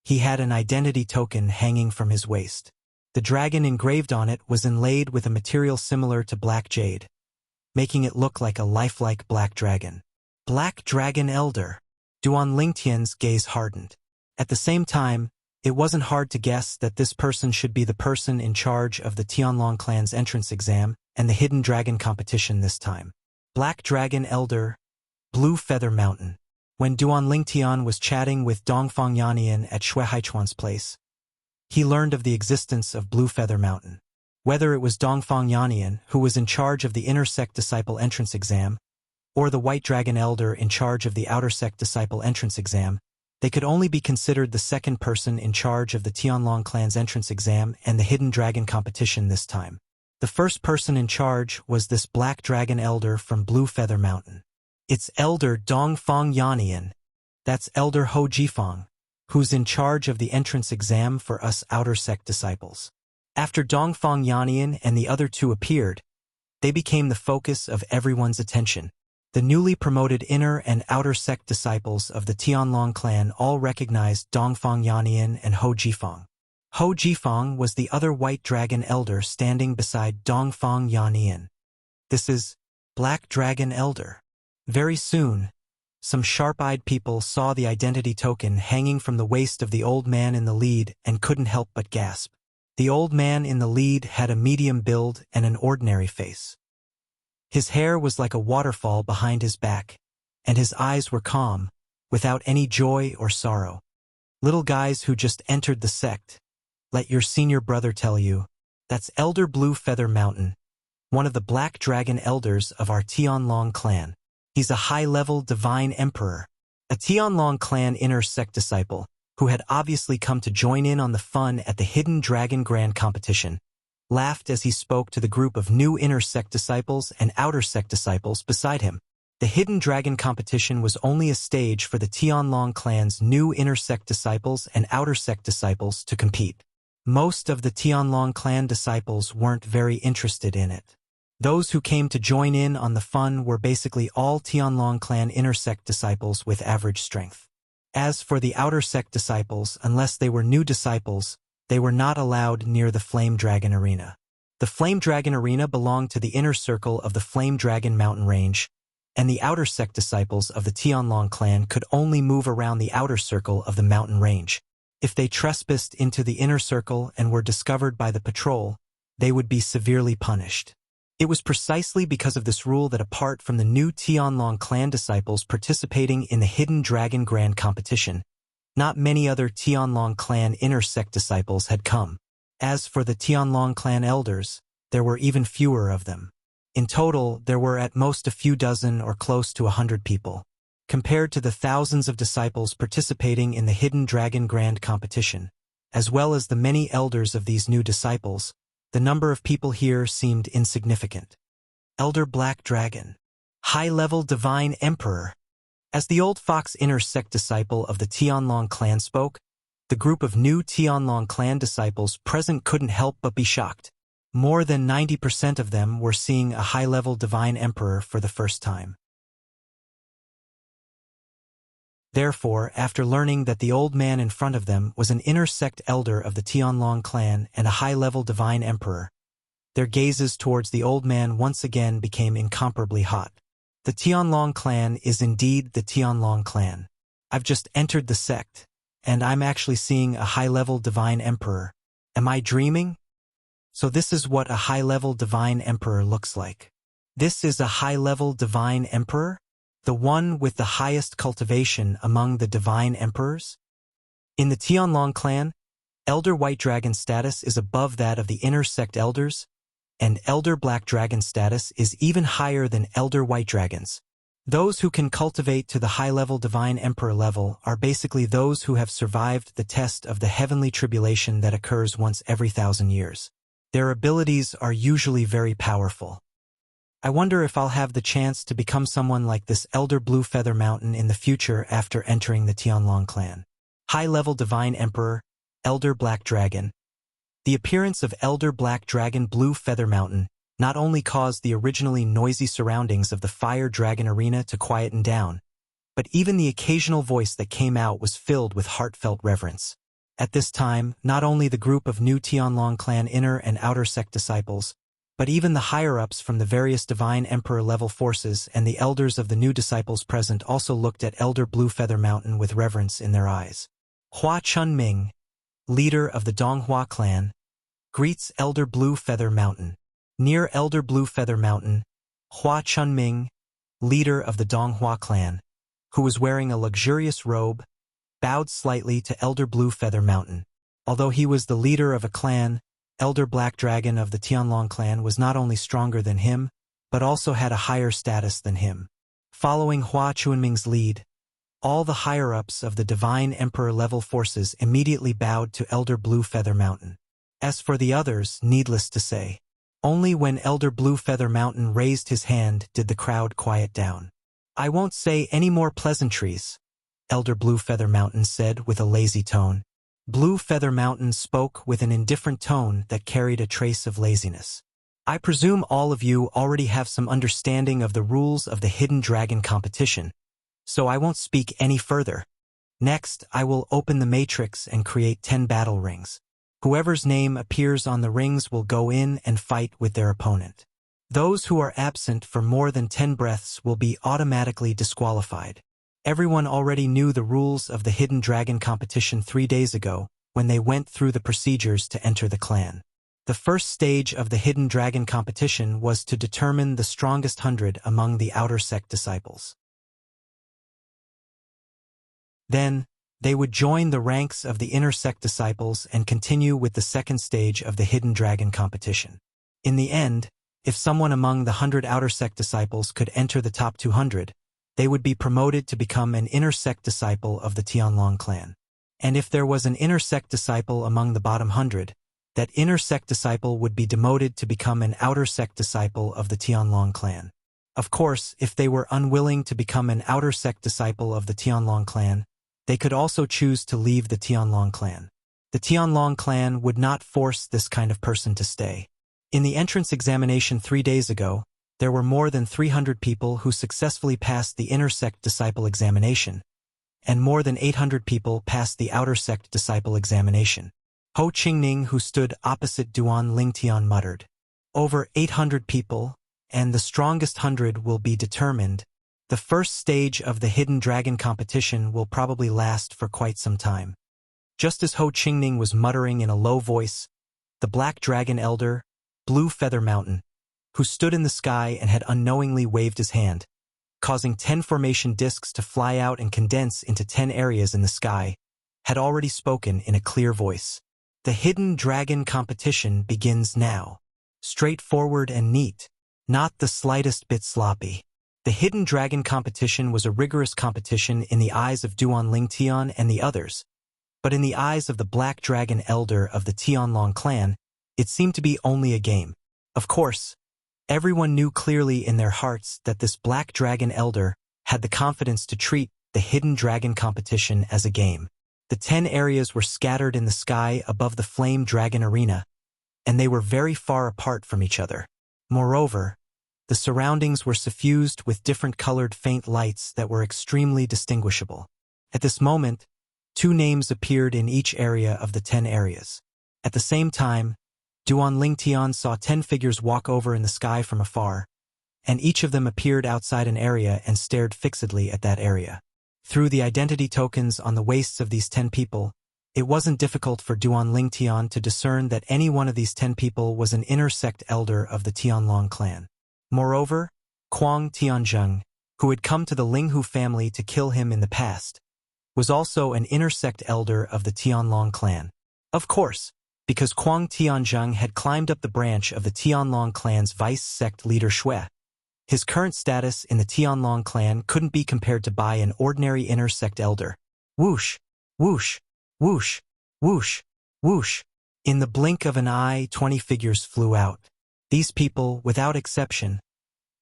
he had an identity token hanging from his waist. The dragon engraved on it was inlaid with a material similar to black jade, making it look like a lifelike black dragon. Black Dragon Elder. Duan Lingtian's gaze hardened. At the same time, it wasn't hard to guess that this person should be the person in charge of the Tianlong clan's entrance exam and the Hidden Dragon competition this time. Black Dragon Elder, Blue Feather Mountain. When Duan Lingtian was chatting with Dongfang Yannian at Shui Haichuan's place, he learned of the existence of Blue Feather Mountain. Whether it was Dongfang Yannian, who was in charge of the Inner Sect Disciple entrance exam, or the White Dragon Elder in charge of the Outer Sect Disciple entrance exam, they could only be considered the second person in charge of the Tianlong clan's entrance exam and the Hidden Dragon competition this time. The first person in charge was this Black Dragon Elder from Blue Feather Mountain. It's Elder Dongfang Yannian. That's Elder Ho Jifang, who's in charge of the entrance exam for us Outer Sect disciples. After Dongfang Yannian and the other two appeared, they became the focus of everyone's attention. The newly promoted Inner and Outer Sect disciples of the Tianlong clan all recognized Dongfang Yannian and Ho Jifang. Ho Jifang was the other White Dragon Elder standing beside Dongfang Yannian. This is Black Dragon Elder. Very soon, some sharp-eyed people saw the identity token hanging from the waist of the old man in the lead and couldn't help but gasp. The old man in the lead had a medium build and an ordinary face. His hair was like a waterfall behind his back, and his eyes were calm, without any joy or sorrow. Little guys who just entered the sect, let your senior brother tell you, that's Elder Blue Feather Mountain, one of the Black Dragon elders of our Tianlong clan. He's a high-level divine emperor, a Tianlong clan inner sect disciple, who had obviously come to join in on the fun at the Hidden Dragon Grand Competition, laughed as he spoke to the group of new inner sect disciples and outer sect disciples beside him. The Hidden Dragon Competition was only a stage for the Tianlong clan's new inner sect disciples and outer sect disciples to compete. Most of the Tianlong clan disciples weren't very interested in it. Those who came to join in on the fun were basically all Tianlong clan inner sect disciples with average strength. As for the outer sect disciples, unless they were new disciples, they were not allowed near the Flame Dragon Arena. The Flame Dragon Arena belonged to the inner circle of the Flame Dragon mountain range, and the outer sect disciples of the Tianlong clan could only move around the outer circle of the mountain range. If they trespassed into the inner circle and were discovered by the patrol, they would be severely punished. It was precisely because of this rule that apart from the new Tianlong clan disciples participating in the Hidden Dragon Grand Competition, not many other Tianlong clan inner sect disciples had come. As for the Tianlong clan elders, there were even fewer of them. In total, there were at most a few dozen or close to 100 people. Compared to the thousands of disciples participating in the Hidden Dragon Grand Competition, as well as the many elders of these new disciples, the number of people here seemed insignificant. Elder Black Dragon, high-level divine emperor. As the old fox inner sect disciple of the Tianlong clan spoke, the group of new Tianlong clan disciples present couldn't help but be shocked. More than 90% of them were seeing a high-level divine emperor for the first time. Therefore, after learning that the old man in front of them was an inner sect elder of the Tianlong clan and a high-level divine emperor, their gazes towards the old man once again became incomparably hot. The Tianlong clan is indeed the Tianlong clan. I've just entered the sect, and I'm actually seeing a high-level divine emperor. Am I dreaming? So this is what a high-level divine emperor looks like. This is a high-level divine emperor? The one with the highest cultivation among the divine emperors? In the Tianlong clan, Elder White Dragon status is above that of the inner sect elders, and Elder Black Dragon status is even higher than Elder White Dragons. Those who can cultivate to the high-level divine emperor level are basically those who have survived the test of the heavenly tribulation that occurs once every 1,000 years. Their abilities are usually very powerful. I wonder if I'll have the chance to become someone like this Elder Blue Feather Mountain in the future after entering the Tianlong clan. High-level Divine Emperor, Elder Black Dragon. The appearance of Elder Black Dragon Blue Feather Mountain not only caused the originally noisy surroundings of the Fire Dragon Arena to quieten down, but even the occasional voice that came out was filled with heartfelt reverence. At this time, not only the group of new Tianlong clan inner and outer sect disciples, but even the higher-ups from the various Divine Emperor-level forces and the elders of the new disciples present also looked at Elder Blue Feather Mountain with reverence in their eyes. Hua Chunming, leader of the Donghua clan, greets Elder Blue Feather Mountain. Near Elder Blue Feather Mountain, Hua Chunming, leader of the Donghua clan, who was wearing a luxurious robe, bowed slightly to Elder Blue Feather Mountain. Although he was the leader of a clan, Elder Black Dragon of the Tianlong clan was not only stronger than him, but also had a higher status than him. Following Hua Chunming's lead, all the higher-ups of the Divine Emperor-level forces immediately bowed to Elder Blue Feather Mountain. As for the others, needless to say, only when Elder Blue Feather Mountain raised his hand did the crowd quiet down. "I won't say any more pleasantries," Elder Blue Feather Mountain said with a lazy tone. Blue Feather Mountain spoke with an indifferent tone that carried a trace of laziness. "I presume all of you already have some understanding of the rules of the Hidden Dragon competition, so I won't speak any further. Next, I will open the matrix and create 10 battle rings. Whoever's name appears on the rings will go in and fight with their opponent. Those who are absent for more than 10 breaths will be automatically disqualified. Everyone already knew the rules of the Hidden Dragon competition 3 days ago when they went through the procedures to enter the clan. The first stage of the Hidden Dragon competition was to determine the strongest 100 among the outer sect disciples. Then, they would join the ranks of the inner sect disciples and continue with the second stage of the Hidden Dragon competition. In the end, if someone among the 100 outer sect disciples could enter the top 200, they would be promoted to become an inner sect disciple of the Tianlong clan. And if there was an inner sect disciple among the bottom 100, that inner sect disciple would be demoted to become an outer sect disciple of the Tianlong clan. Of course, if they were unwilling to become an outer sect disciple of the Tianlong clan, they could also choose to leave the Tianlong clan. The Tianlong clan would not force this kind of person to stay. In the entrance examination 3 days ago, there were more than 300 people who successfully passed the inner sect disciple examination, and more than 800 people passed the outer sect disciple examination. Ho Qingning, who stood opposite Duan Lingtian, muttered, "Over 800 people, and the strongest 100 will be determined. The first stage of the Hidden Dragon competition will probably last for quite some time." Just as Ho Qingning was muttering in a low voice, the Black Dragon Elder, Blue Feather Mountain, who stood in the sky and had unknowingly waved his hand, causing 10 formation discs to fly out and condense into 10 areas in the sky, had already spoken in a clear voice. The Hidden Dragon competition begins now. Straightforward and neat, not the slightest bit sloppy. The Hidden Dragon competition was a rigorous competition in the eyes of Duan Lingtian and the others, but in the eyes of the Black Dragon Elder of the Tianlong clan, it seemed to be only a game. Of course, everyone knew clearly in their hearts that this Black Dragon Elder had the confidence to treat the Hidden Dragon competition as a game. The 10 areas were scattered in the sky above the Flame Dragon Arena, and they were very far apart from each other. Moreover, the surroundings were suffused with different colored faint lights that were extremely distinguishable. At this moment, 2 names appeared in each area of the 10 areas. At the same time, Duan Lingtian saw 10 figures walk over in the sky from afar, and each of them appeared outside an area and stared fixedly at that area. Through the identity tokens on the waists of these 10 people, it wasn't difficult for Duan Lingtian to discern that any one of these 10 people was an inner sect elder of the Tianlong clan. Moreover, Kuang Tianzheng, who had come to the Linghu family to kill him in the past, was also an inner sect elder of the Tianlong clan. Of course, because Kuang Tianzheng had climbed up the branch of the Tianlong clan's vice sect leader Shui. His current status in the Tianlong clan couldn't be compared to by an ordinary inner sect elder. Whoosh, whoosh, whoosh, whoosh, whoosh. In the blink of an eye, 20 figures flew out. These people, without exception,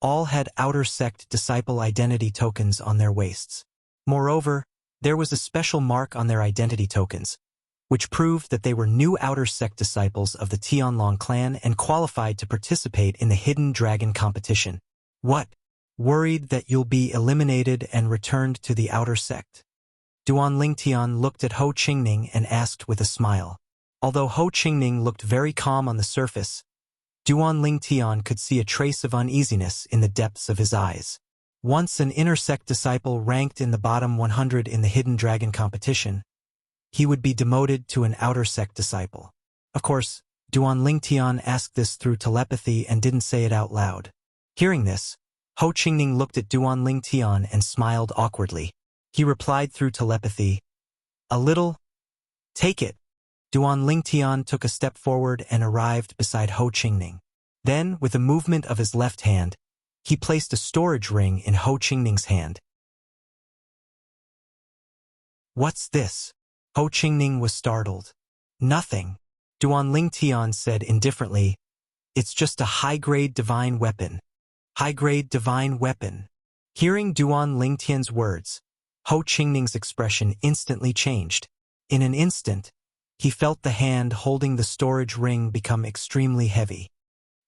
all had outer sect disciple identity tokens on their waists. Moreover, there was a special mark on their identity tokens, which proved that they were new outer sect disciples of the Tianlong clan and qualified to participate in the Hidden Dragon competition. What? Worried that you'll be eliminated and returned to the outer sect? Duan Lingtian looked at Ho Qingning and asked with a smile. Although Ho Qingning looked very calm on the surface, Duan Lingtian could see a trace of uneasiness in the depths of his eyes. Once an inner sect disciple ranked in the bottom 100 in the Hidden Dragon competition, he would be demoted to an outer sect disciple. Of course, Duan Lingtian asked this through telepathy and didn't say it out loud. Hearing this, Ho Qingning looked at Duan Lingtian and smiled awkwardly. He replied through telepathy, "A little. Take it." Duan Lingtian took a step forward and arrived beside Ho Qingning. Then, with a movement of his left hand, he placed a storage ring in Ho Qingning's hand. "What's this?" Ho Qingning was startled. "Nothing," Duan Lingtian said indifferently. "It's just a high-grade divine weapon." High-grade divine weapon. Hearing Duan Lingtian's words, Ho Qingning's expression instantly changed. In an instant, he felt the hand holding the storage ring become extremely heavy.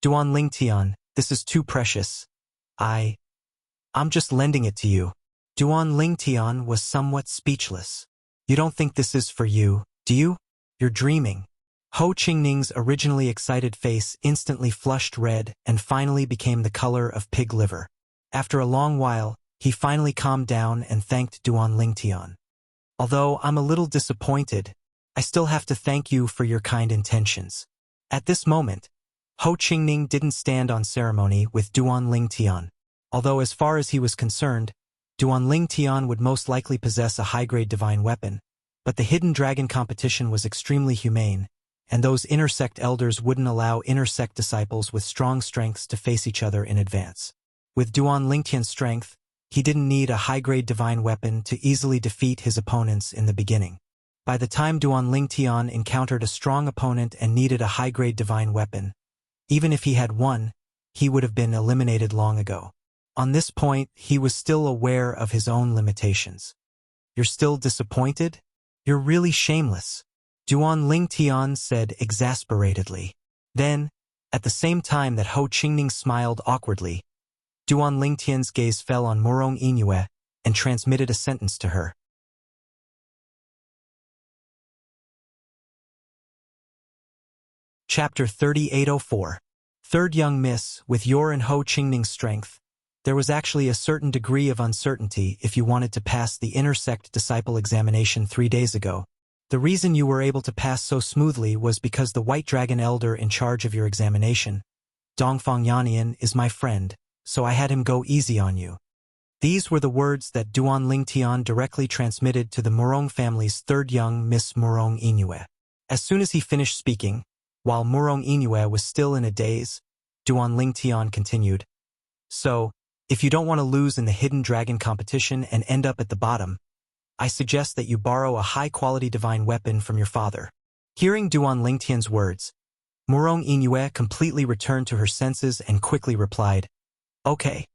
"Duan Lingtian, this is too precious. I'm just lending it to you." Duan Lingtian was somewhat speechless. "You don't think this is for you, do you? You're dreaming." Ho Qingning's originally excited face instantly flushed red and finally became the color of pig liver. After a long while, he finally calmed down and thanked Duan Lingtian. Although I'm a little disappointed, I still have to thank you for your kind intentions. At this moment, Ho Qingning didn't stand on ceremony with Duan Lingtian. Although as far as he was concerned, Duan Lingtian would most likely possess a high-grade divine weapon, but the hidden dragon competition was extremely humane, and those inner sect elders wouldn't allow inner sect disciples with strong strengths to face each other in advance. With Duan Lingtian's strength, he didn't need a high-grade divine weapon to easily defeat his opponents in the beginning. By the time Duan Lingtian encountered a strong opponent and needed a high-grade divine weapon, even if he had won, he would have been eliminated long ago. On this point, he was still aware of his own limitations. You're still disappointed? You're really shameless, Duan Lingtian said exasperatedly. Then, at the same time that Ho Qingning smiled awkwardly, Duan Lingtian's gaze fell on Murong Inue and transmitted a sentence to her. Chapter 3804. Third young miss, with your and Ho Qingning's strength, there was actually a certain degree of uncertainty if you wanted to pass the inner sect disciple examination 3 days ago. The reason you were able to pass so smoothly was because the white dragon elder in charge of your examination, Dongfang Yannian, is my friend, so I had him go easy on you. These were the words that Duan Lingtian directly transmitted to the Murong family's third young Miss Murong Inue. As soon as he finished speaking, while Murong Inue was still in a daze, Duan Lingtian continued, "So, if you don't want to lose in the hidden dragon competition and end up at the bottom, I suggest that you borrow a high-quality divine weapon from your father." Hearing Duan Lingtian's words, Murong Inue completely returned to her senses and quickly replied, "Okay,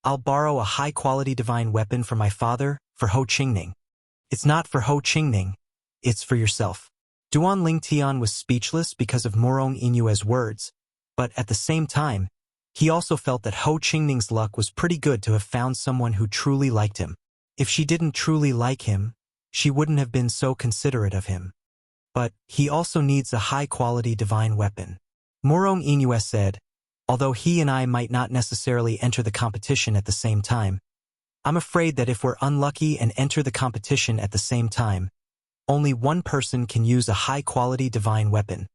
I'll borrow a high-quality divine weapon from my father for Ho Qingning. It's not for Ho Qingning, it's for yourself." Duan Lingtian was speechless because of Murong Inue's words, but at the same time, he also felt that Ho Qingning's luck was pretty good to have found someone who truly liked him. If she didn't truly like him, she wouldn't have been so considerate of him. But he also needs a high-quality divine weapon. Murong Inue said, "Although he and I might not necessarily enter the competition at the same time, I'm afraid that if we're unlucky and enter the competition at the same time, only one person can use a high-quality divine weapon.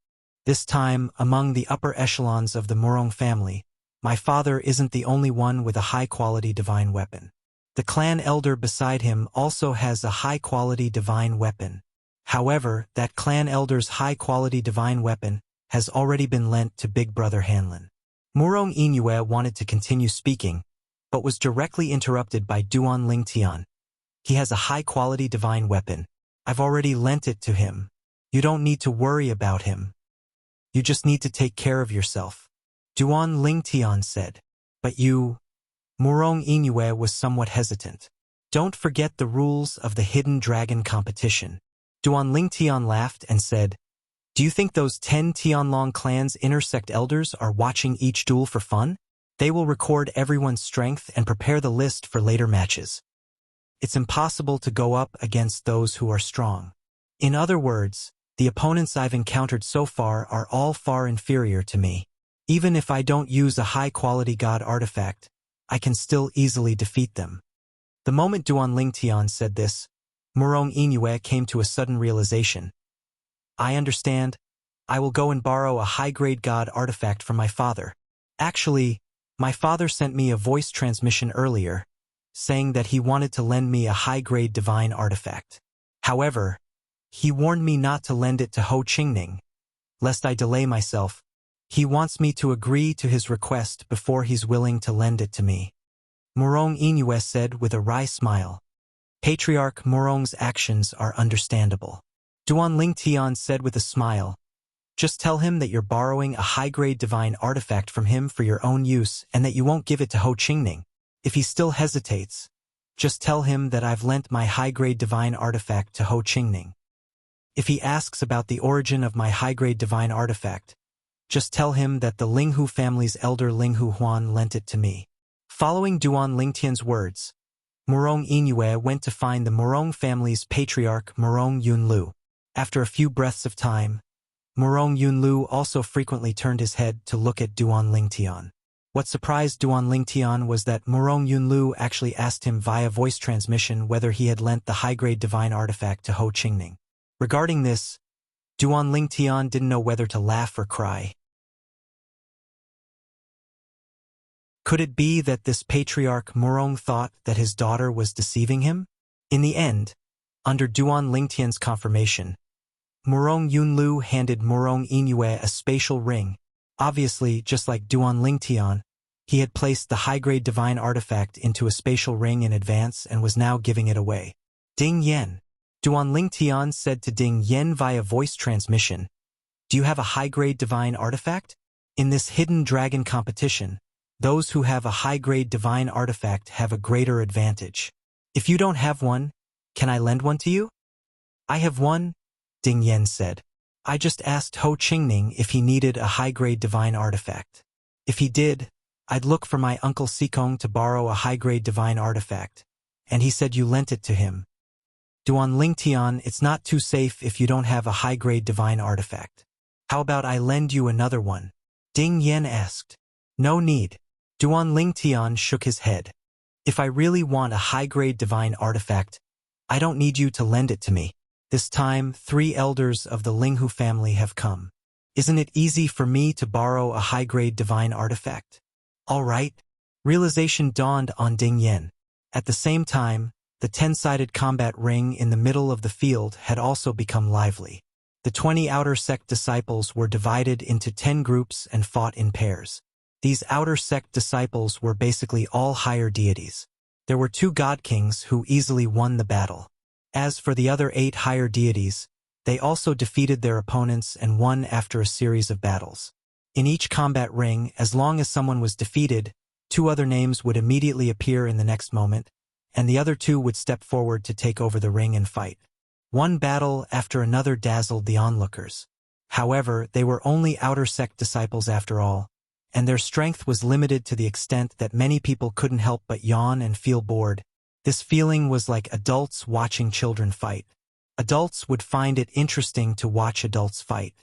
This time, among the upper echelons of the Murong family, my father isn't the only one with a high-quality divine weapon. The clan elder beside him also has a high-quality divine weapon. However, that clan elder's high-quality divine weapon has already been lent to Big Brother Hanlin." Murong Inue wanted to continue speaking, but was directly interrupted by Duan Lingtian. "He has a high-quality divine weapon. I've already lent it to him. You don't need to worry about him. You just need to take care of yourself," Duan Lingtian said. "But you..." Murong Inue was somewhat hesitant. "Don't forget the rules of the hidden dragon competition." Duan Lingtian laughed and said, "Do you think those 10 Tianlong clan's intersect elders are watching each duel for fun? They will record everyone's strength and prepare the list for later matches. It's impossible to go up against those who are strong. In other words, the opponents I've encountered so far are all far inferior to me. Even if I don't use a high-quality god artifact, I can still easily defeat them." The moment Duan Lingtian said this, Murong Inue came to a sudden realization. "I understand. I will go and borrow a high-grade god artifact from my father. Actually, my father sent me a voice transmission earlier, saying that he wanted to lend me a high-grade divine artifact. However, he warned me not to lend it to Ho Qingning, lest I delay myself. He wants me to agree to his request before he's willing to lend it to me," Murong Inue said with a wry smile. "Patriarch Murong's actions are understandable," Duan Lingtian said with a smile. "Just tell him that you're borrowing a high-grade divine artifact from him for your own use and that you won't give it to Ho Qingning. If he still hesitates, just tell him that I've lent my high-grade divine artifact to Ho Qingning. If he asks about the origin of my high-grade divine artifact, just tell him that the Linghu family's elder Linghu Huan lent it to me." Following Duan Lingtian's words, Murong Inue went to find the Murong family's patriarch Murong Yunlu. After a few breaths of time, Murong Yunlu also frequently turned his head to look at Duan Lingtian. What surprised Duan Lingtian was that Murong Yunlu actually asked him via voice transmission whether he had lent the high-grade divine artifact to Ho Qingning. Regarding this, Duan Lingtian didn't know whether to laugh or cry. Could it be that this patriarch Murong thought that his daughter was deceiving him? In the end, under Duan Lingtian's confirmation, Murong Yunlu handed Murong Yingyue a spatial ring. Obviously, just like Duan Lingtian, he had placed the high-grade divine artifact into a spatial ring in advance and was now giving it away. Ding Yan. Duan Lingtian said to Ding Yan via voice transmission, "Do you have a high-grade divine artifact? In this hidden dragon competition, those who have a high-grade divine artifact have a greater advantage. If you don't have one, can I lend one to you?" "I have one," Ding Yan said. "I just asked Ho Qingning if he needed a high-grade divine artifact. If he did, I'd look for my uncle Sikong to borrow a high-grade divine artifact, and he said you lent it to him. Duan Lingtian, it's not too safe if you don't have a high-grade divine artifact. How about I lend you another one?" Ding Yan asked. "No need." Duan Lingtian shook his head. "If I really want a high-grade divine artifact, I don't need you to lend it to me. This time, 3 elders of the Linghu family have come. Isn't it easy for me to borrow a high-grade divine artifact?" "All right." Realization dawned on Ding Yan. At the same time, the 10-sided combat ring in the middle of the field had also become lively. The 20 outer sect disciples were divided into 10 groups and fought in pairs. These outer sect disciples were basically all higher deities. There were 2 god kings who easily won the battle. As for the other 8 higher deities, they also defeated their opponents and won after a series of battles. In each combat ring, as long as someone was defeated, 2 other names would immediately appear in the next moment, and the other 2 would step forward to take over the ring and fight. One battle after another dazzled the onlookers. However, they were only outer sect disciples after all, and their strength was limited to the extent that many people couldn't help but yawn and feel bored. This feeling was like adults watching children fight. Adults would find it interesting to watch adults fight,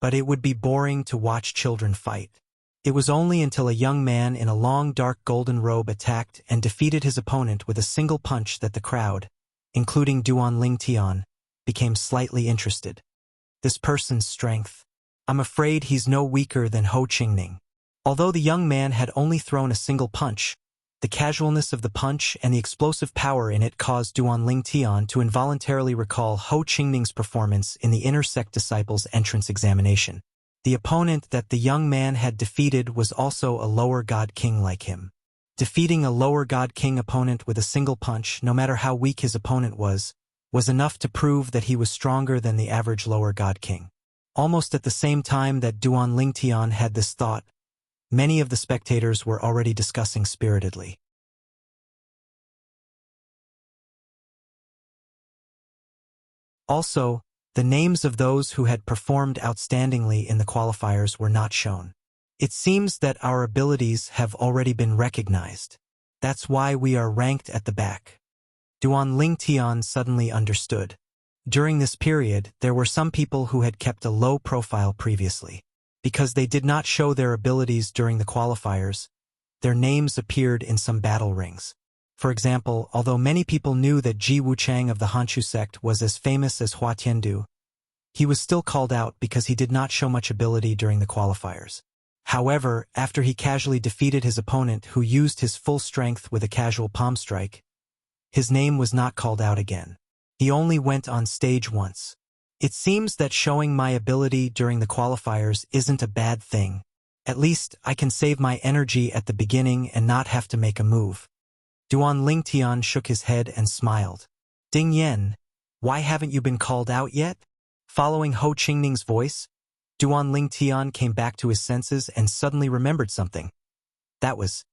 but it would be boring to watch children fight. It was only until a young man in a long dark golden robe attacked and defeated his opponent with a single punch that the crowd, including Duan Lingtian, became slightly interested. This person's strength. I'm afraid he's no weaker than Ho Qingning. Although the young man had only thrown a single punch, the casualness of the punch and the explosive power in it caused Duan Lingtian to involuntarily recall Ho Qingning's performance in the inner sect disciples' entrance examination. The opponent that the young man had defeated was also a lower god king like him. Defeating a lower god king opponent with a single punch, no matter how weak his opponent was enough to prove that he was stronger than the average lower god king. Almost at the same time that Duan Lingtian had this thought, many of the spectators were already discussing spiritedly. Also, the names of those who had performed outstandingly in the qualifiers were not shown. It seems that our abilities have already been recognized. That's why we are ranked at the back. Duan Lingtian suddenly understood. During this period, there were some people who had kept a low profile previously. Because they did not show their abilities during the qualifiers, their names appeared in some battle rings. For example, although many people knew that Ji Wuchang of the Hanchu sect was as famous as Hua Tiandu, he was still called out because he did not show much ability during the qualifiers. However, after he casually defeated his opponent who used his full strength with a casual palm strike, his name was not called out again. He only went on stage once. It seems that showing my ability during the qualifiers isn't a bad thing. At least, I can save my energy at the beginning and not have to make a move. Duan Lingtian shook his head and smiled. Ding Yan, why haven't you been called out yet? Following Ho Qingning's voice, Duan Lingtian came back to his senses and suddenly remembered something. That was,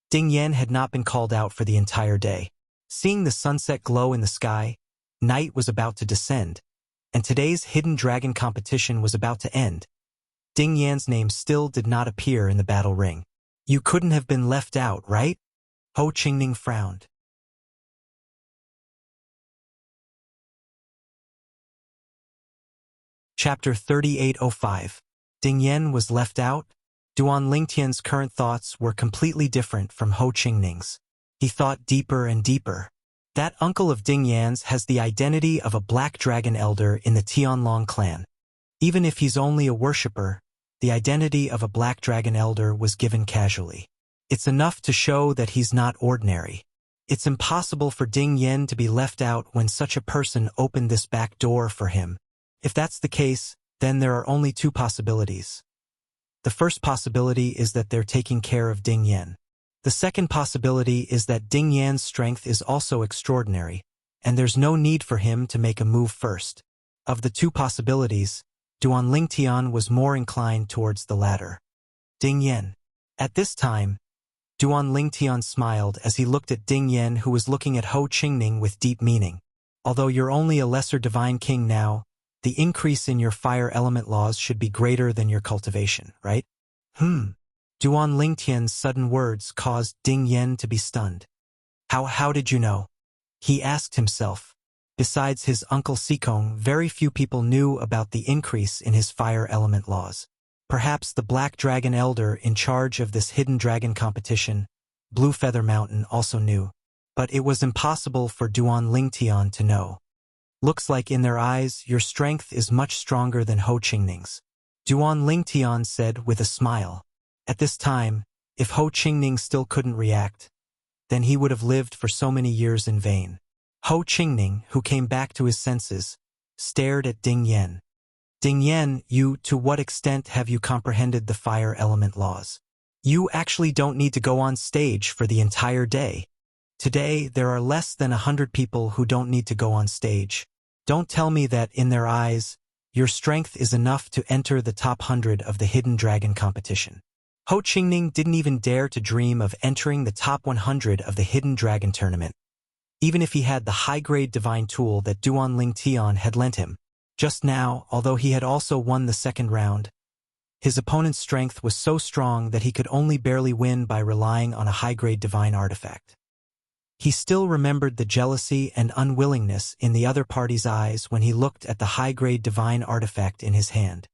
Ding Yan had not been called out for the entire day. Seeing the sunset glow in the sky, night was about to descend, and today's hidden dragon competition was about to end. Ding Yan's name still did not appear in the battle ring. You couldn't have been left out, right? Ho Qingning frowned. Chapter 3805. Ding Yan was left out? Duan Lingtian's current thoughts were completely different from Ho Qingning's. He thought deeper and deeper. That uncle of Ding Yan's has the identity of a black dragon elder in the Tianlong clan. Even if he's only a worshipper, the identity of a black dragon elder was given casually. It's enough to show that he's not ordinary. It's impossible for Ding Yan to be left out when such a person opened this back door for him. If that's the case, then there are only two possibilities. The first possibility is that they're taking care of Ding Yan. The second possibility is that Ding Yan's strength is also extraordinary, and there's no need for him to make a move first. Of the two possibilities, Duan Lingtian was more inclined towards the latter. Ding Yan. At this time, Duan Lingtian smiled as he looked at Ding Yan, who was looking at Ho Qingning with deep meaning. Although you're only a lesser divine king now, the increase in your fire element laws should be greater than your cultivation, right? Duan Lingtian's sudden words caused Ding Yan to be stunned. How did you know? He asked himself. Besides his uncle Sikong, very few people knew about the increase in his fire element laws. Perhaps the Black Dragon Elder in charge of this hidden dragon competition, Blue Feather Mountain, also knew. But it was impossible for Duan Lingtian to know. Looks like in their eyes your strength is much stronger than Ho Qingning's. Duan Lingtian said with a smile. At this time, if Ho Qingning still couldn't react, then he would have lived for so many years in vain. Ho Qingning, who came back to his senses, stared at Ding Yan. Ding Yan, to what extent have you comprehended the fire element laws? You actually don't need to go on stage for the entire day. Today, there are less than 100 people who don't need to go on stage. Don't tell me that, in their eyes, your strength is enough to enter the top 100 of the hidden dragon competition. Ho Qingning didn't even dare to dream of entering the top 100 of the hidden dragon tournament. Even if he had the high-grade divine tool that Duan Lingtian had lent him. Just now, although he had also won the second round, his opponent's strength was so strong that he could only barely win by relying on a high-grade divine artifact. He still remembered the jealousy and unwillingness in the other party's eyes when he looked at the high-grade divine artifact in his hand.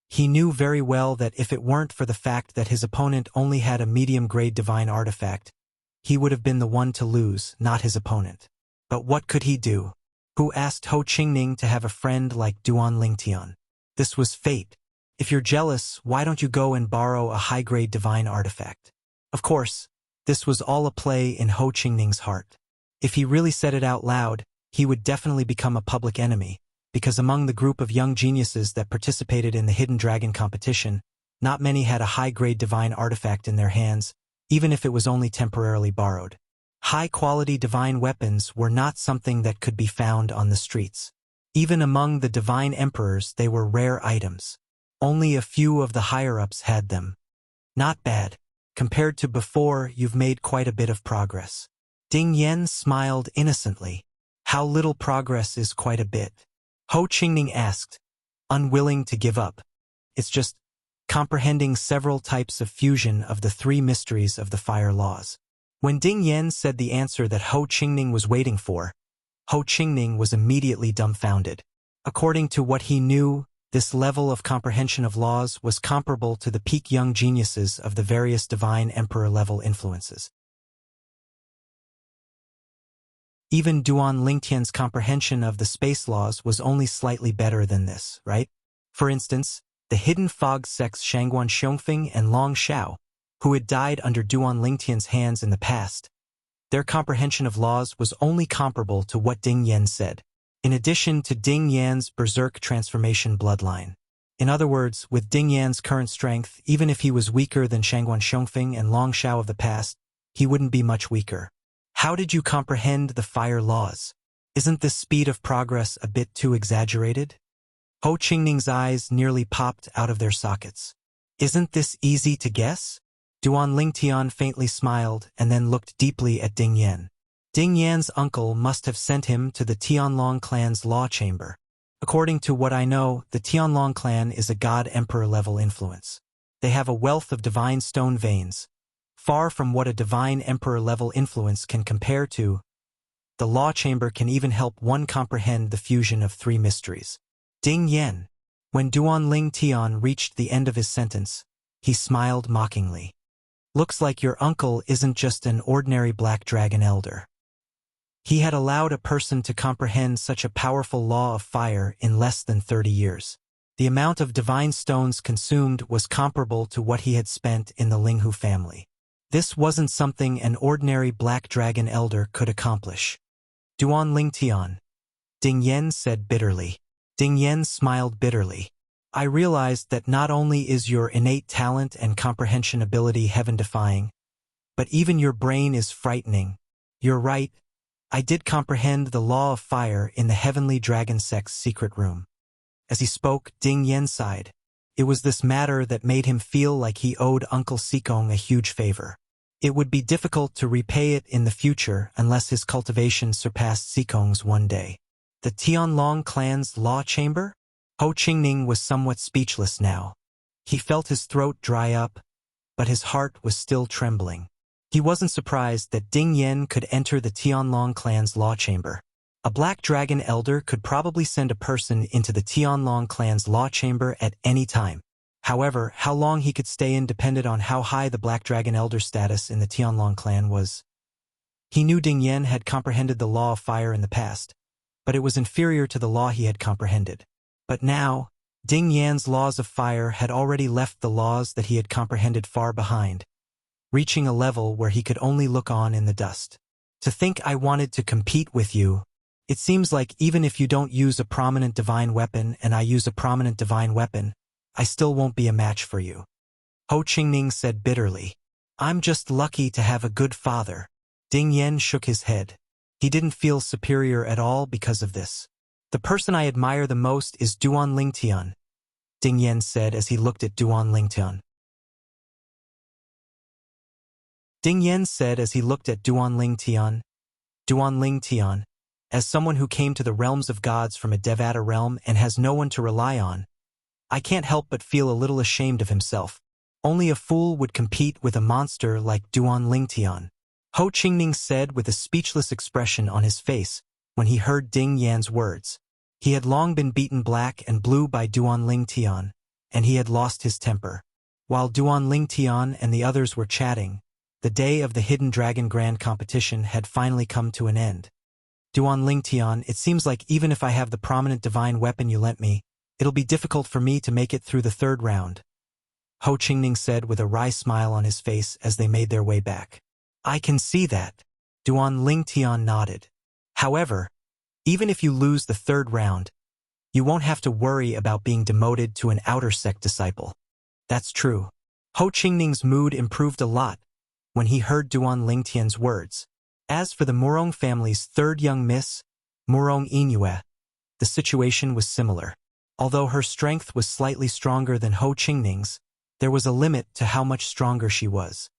He knew very well that if it weren't for the fact that his opponent only had a medium-grade divine artifact, he would have been the one to lose, not his opponent. But what could he do? Who asked Ho Qingning to have a friend like Duan Lingtian? This was fate. If you're jealous, why don't you go and borrow a high-grade divine artifact? Of course, this was all a play in Ho Qingning's heart. If he really said it out loud, he would definitely become a public enemy, because among the group of young geniuses that participated in the hidden dragon competition, not many had a high-grade divine artifact in their hands, even if it was only temporarily borrowed. High-quality divine weapons were not something that could be found on the streets. Even among the divine emperors, they were rare items. Only a few of the higher-ups had them. Not bad. Compared to before, you've made quite a bit of progress. Ding Yan smiled innocently. How little progress is quite a bit? Ho Qingning asked, unwilling to give up. It's just comprehending several types of fusion of the three mysteries of the fire laws. When Ding Yan said the answer that Ho Qingning was waiting for, Ho Qingning was immediately dumbfounded. According to what he knew, this level of comprehension of laws was comparable to the peak young geniuses of the various divine emperor-level influences. Even Duan Lingtian's comprehension of the space laws was only slightly better than this, right? For instance, the hidden fog sects Shangguan Xiongfeng and Long Xiao, who had died under Duan Lingtian's hands in the past. Their comprehension of laws was only comparable to what Ding Yan said, in addition to Ding Yan's berserk transformation bloodline. In other words, with Ding Yan's current strength, even if he was weaker than Shangguan Xiongfeng and Long Xiao of the past, he wouldn't be much weaker. How did you comprehend the fire laws? Isn't this speed of progress a bit too exaggerated? Ho Qingning's eyes nearly popped out of their sockets. Isn't this easy to guess? Duan Lingtian faintly smiled and then looked deeply at Ding Yan. Ding Yan's uncle must have sent him to the Tianlong clan's law chamber. According to what I know, the Tianlong clan is a god-emperor-level influence. They have a wealth of divine stone veins, far from what a divine emperor-level influence can compare to. The law chamber can even help one comprehend the fusion of three mysteries. Ding Yan. When Duan Ling Tian reached the end of his sentence, he smiled mockingly. Looks like your uncle isn't just an ordinary black dragon elder. He had allowed a person to comprehend such a powerful law of fire in less than 30 years. The amount of divine stones consumed was comparable to what he had spent in the Linghu family. This wasn't something an ordinary black dragon elder could accomplish. Duan Ling Tian, Ding Yen said bitterly. Ding Yen smiled bitterly. I realized that not only is your innate talent and comprehension ability heaven-defying, but even your brain is frightening. You're right. I did comprehend the law of fire in the heavenly dragon sect's secret room. As he spoke, Ding Yen sighed. It was this matter that made him feel like he owed Uncle Sikong a huge favor. It would be difficult to repay it in the future unless his cultivation surpassed Sikong's one day. The Tianlong clan's law chamber? Ho Qingning was somewhat speechless now. He felt his throat dry up, but his heart was still trembling. He wasn't surprised that Ding Yen could enter the Tianlong clan's law chamber. A black dragon elder could probably send a person into the Tianlong clan's law chamber at any time. However, how long he could stay in depended on how high the black dragon elder status in the Tianlong clan was. He knew Ding Yen had comprehended the law of fire in the past, but it was inferior to the law he had comprehended. But now, Ding Yan's laws of fire had already left the laws that he had comprehended far behind, reaching a level where he could only look on in the dust. To think I wanted to compete with you. It seems like even if you don't use a prominent divine weapon and I use a prominent divine weapon, I still won't be a match for you. Ho Qingning said bitterly. I'm just lucky to have a good father. Ding Yen shook his head. He didn't feel superior at all because of this. The person I admire the most is Duan Ling Tian, Ding Yen said as he looked at Duan Ling Tian. Ding Yen said as he looked at Duan Ling Tian. Duan Ling Tian, as someone who came to the realms of gods from a Devata realm and has no one to rely on, I can't help but feel a little ashamed of himself. Only a fool would compete with a monster like Duan Ling Tian. Ho Qingning said with a speechless expression on his face when he heard Ding Yan's words. He had long been beaten black and blue by Duan Ling Tian, and he had lost his temper. While Duan Ling Tian and the others were chatting, the day of the Hidden Dragon Grand competition had finally come to an end. Duan Ling Tian, it seems like even if I have the prominent divine weapon you lent me, it'll be difficult for me to make it through the third round, Ho Qingning said with a wry smile on his face as they made their way back. I can see that. Duan Ling Tian nodded. However, even if you lose the third round, you won't have to worry about being demoted to an outer sect disciple. That's true. Ho Qingning's mood improved a lot when he heard Duan Ling Tian's words. As for the Murong family's third young miss, Murong Inue, the situation was similar. Although her strength was slightly stronger than Ho Qingning's, there was a limit to how much stronger she was.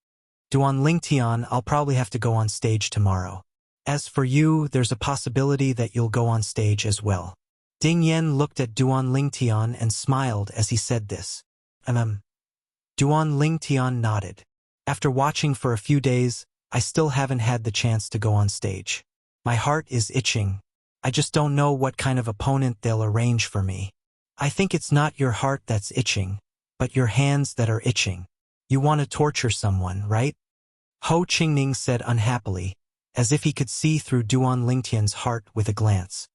Duan Ling Tian, I'll probably have to go on stage tomorrow. As for you, there's a possibility that you'll go on stage as well. Ding Yen looked at Duan Ling Tian and smiled as he said this. Duan Ling Tian nodded. After watching for a few days, I still haven't had the chance to go on stage. My heart is itching. I just don't know what kind of opponent they'll arrange for me. I think it's not your heart that's itching, but your hands that are itching. You want to torture someone, right? Ho Qingning said unhappily, as if he could see through Duan Ling Tian's heart with a glance.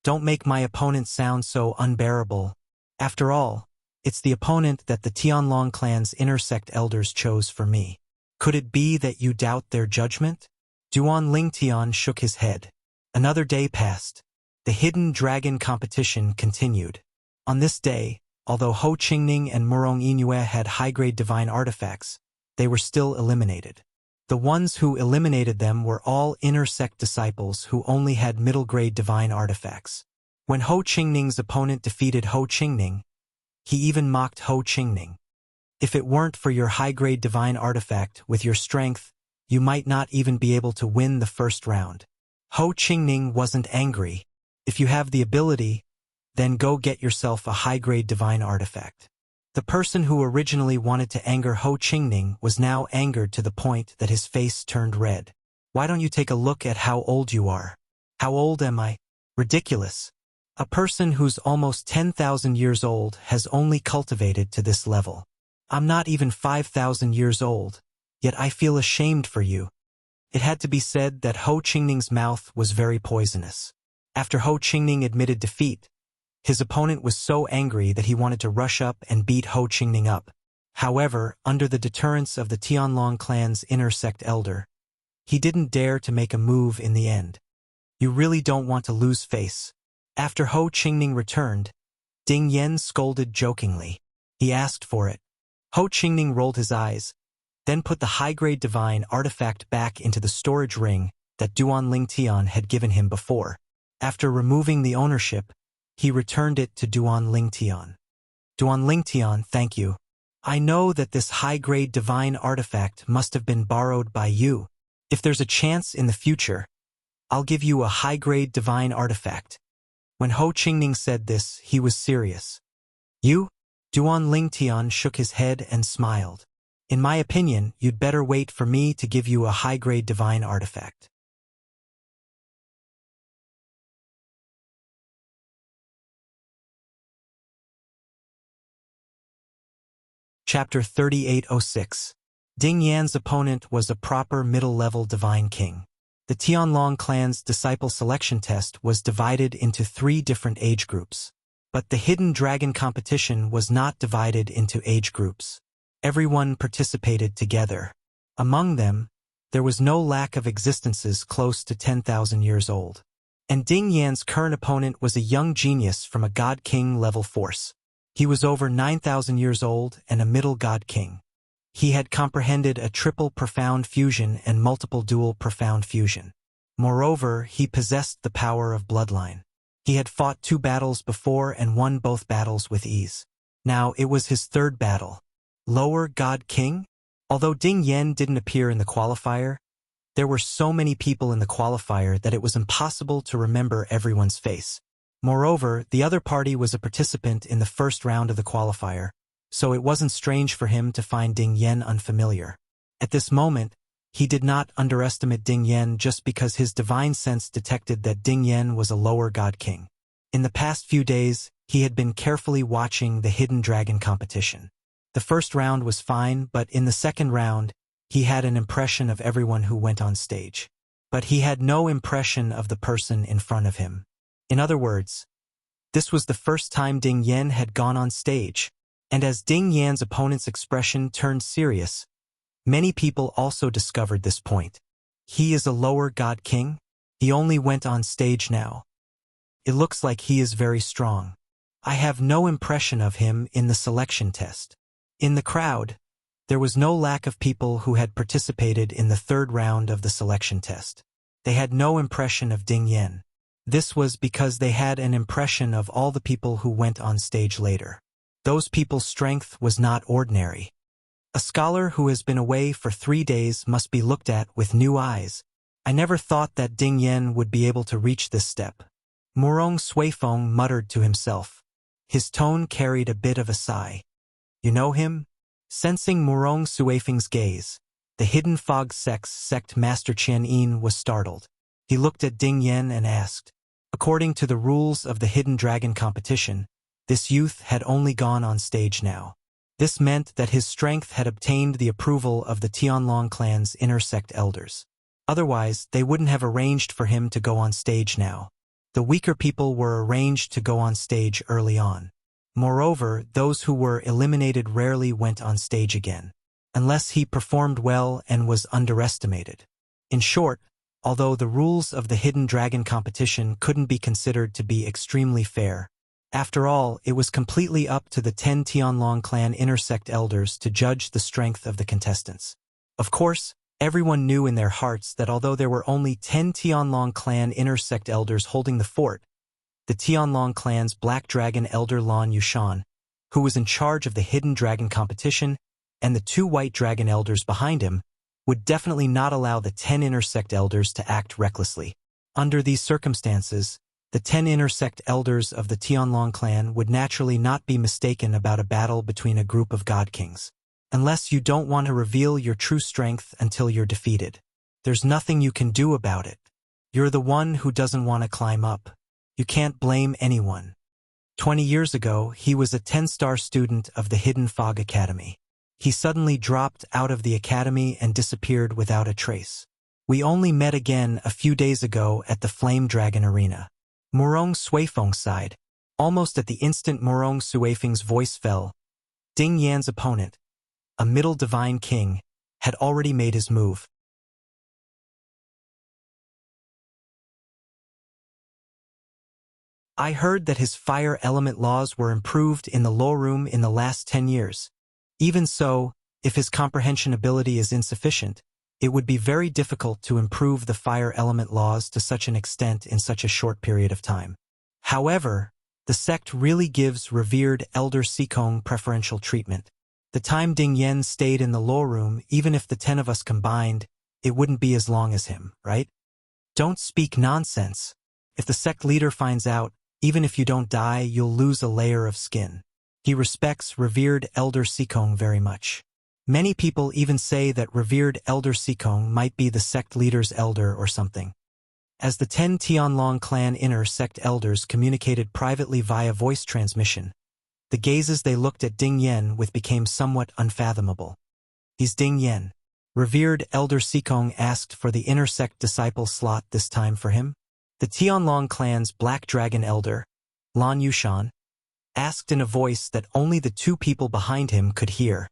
Don't make my opponent sound so unbearable. After all, it's the opponent that the Tianlong clan's inner sect elders chose for me. Could it be that you doubt their judgment? Duan Ling Tian shook his head. Another day passed. The Hidden Dragon competition continued. On this day, although Ho Qingning and Murong Inue had high-grade divine artifacts, they were still eliminated. The ones who eliminated them were all inner sect disciples who only had middle-grade divine artifacts. When Ho Qingning's opponent defeated Ho Qingning, he even mocked Ho Qingning. If it weren't for your high-grade divine artifact with your strength, you might not even be able to win the first round. Ho Qingning wasn't angry. If you have the ability, then go get yourself a high-grade divine artifact. The person who originally wanted to anger Ho Qingning was now angered to the point that his face turned red. Why don't you take a look at how old you are? How old am I? Ridiculous. A person who's almost 10,000 years old has only cultivated to this level. I'm not even 5,000 years old, yet I feel ashamed for you. It had to be said that Ho Qingning's mouth was very poisonous. After Ho Qingning admitted defeat, his opponent was so angry that he wanted to rush up and beat Ho Qingning up. However, under the deterrence of the Tianlong clan's inner sect elder, he didn't dare to make a move in the end. You really don't want to lose face. After Ho Qingning returned, Ding Yan scolded jokingly. He asked for it. Ho Qingning rolled his eyes, then put the high-grade divine artifact back into the storage ring that Duan Lingtian had given him before. After removing the ownership, he returned it to Duan Lingtian. Duan Lingtian, thank you. I know that this high-grade divine artifact must have been borrowed by you. If there's a chance in the future, I'll give you a high-grade divine artifact. When Ho Qingning said this, he was serious. You? Duan Lingtian shook his head and smiled. In my opinion, you'd better wait for me to give you a high-grade divine artifact. Chapter 3806. Ding Yan's opponent was a proper middle-level divine king. The Tianlong clan's disciple selection test was divided into 3 different age groups. But the hidden dragon competition was not divided into age groups. Everyone participated together. Among them, there was no lack of existences close to 10,000 years old. And Ding Yan's current opponent was a young genius from a God King level force. He was over 9,000 years old and a middle God King. He had comprehended a triple profound fusion and multiple dual profound fusion. Moreover, he possessed the power of bloodline. He had fought 2 battles before and won both battles with ease. Now it was his 3rd battle. Lower God King? Although Ding Yan didn't appear in the qualifier, there were so many people in the qualifier that it was impossible to remember everyone's face. Moreover, the other party was a participant in the first round of the qualifier, so it wasn't strange for him to find Ding Yan unfamiliar. At this moment, he did not underestimate Ding Yan just because his divine sense detected that Ding Yan was a lower God King. In the past few days, he had been carefully watching the hidden dragon competition. The first round was fine, but in the second round, he had an impression of everyone who went on stage. But he had no impression of the person in front of him. In other words, this was the first time Ding Yan had gone on stage, and as Ding Yan's opponent's expression turned serious, many people also discovered this point. He is a lower God King? He only went on stage now. It looks like he is very strong. I have no impression of him in the selection test. In the crowd, there was no lack of people who had participated in the 3rd round of the selection test. They had no impression of Ding Yan. This was because they had an impression of all the people who went on stage later. Those people's strength was not ordinary. A scholar who has been away for 3 days must be looked at with new eyes. I never thought that Ding Yan would be able to reach this step. Murong Suifeng muttered to himself. His tone carried a bit of a sigh. You know him? Sensing Murong Suifeng's gaze, the hidden fog sect Master Qian Yin was startled. He looked at Ding Yan and asked. According to the rules of the hidden dragon competition, this youth had only gone on stage now. This meant that his strength had obtained the approval of the Tianlong clan's inner sect elders. Otherwise, they wouldn't have arranged for him to go on stage now. The weaker people were arranged to go on stage early on. Moreover, those who were eliminated rarely went on stage again, unless he performed well and was underestimated. In short, although the rules of the hidden dragon competition couldn't be considered to be extremely fair, after all, it was completely up to the 10 Tianlong clan inner sect elders to judge the strength of the contestants. Of course, everyone knew in their hearts that although there were only 10 Tianlong clan inner sect elders holding the fort, the Tianlong clan's Black Dragon elder Lan Yushan, who was in charge of the hidden dragon competition, and the 2 White Dragon elders behind him, would definitely not allow the 10 inner sect elders to act recklessly. Under these circumstances, the 10 inner sect elders of the Tianlong clan would naturally not be mistaken about a battle between a group of God Kings. Unless you don't want to reveal your true strength until you're defeated. There's nothing you can do about it. You're the one who doesn't want to climb up. You can't blame anyone. 20 years ago, he was a 10-star student of the Hidden Fog Academy. He suddenly dropped out of the academy and disappeared without a trace. We only met again a few days ago at the Flame Dragon Arena. Murong Suifeng sighed. Almost at the instant Murong Suifeng's voice fell, Ding Yan's opponent, a middle divine king, had already made his move. I heard that his fire element laws were improved in the law room in the last 10 years. Even so, if his comprehension ability is insufficient, it would be very difficult to improve the fire element laws to such an extent in such a short period of time. However, the sect really gives revered Elder Sikong preferential treatment. The time Ding Yan stayed in the law room, even if the 10 of us combined, it wouldn't be as long as him, right? Don't speak nonsense. If the sect leader finds out, even if you don't die, you'll lose a layer of skin. He respects revered Elder Sikong very much. Many people even say that revered Elder Sikong might be the sect leader's elder or something. As the 10 Tianlong clan inner sect elders communicated privately via voice transmission, the gazes they looked at Ding Yan with became somewhat unfathomable. He's Ding Yan. Revered Elder Sikong asked for the inner sect disciple slot this time for him. The Tianlong clan's Black Dragon elder, Lan Yushan, asked in a voice that only the 2 people behind him could hear.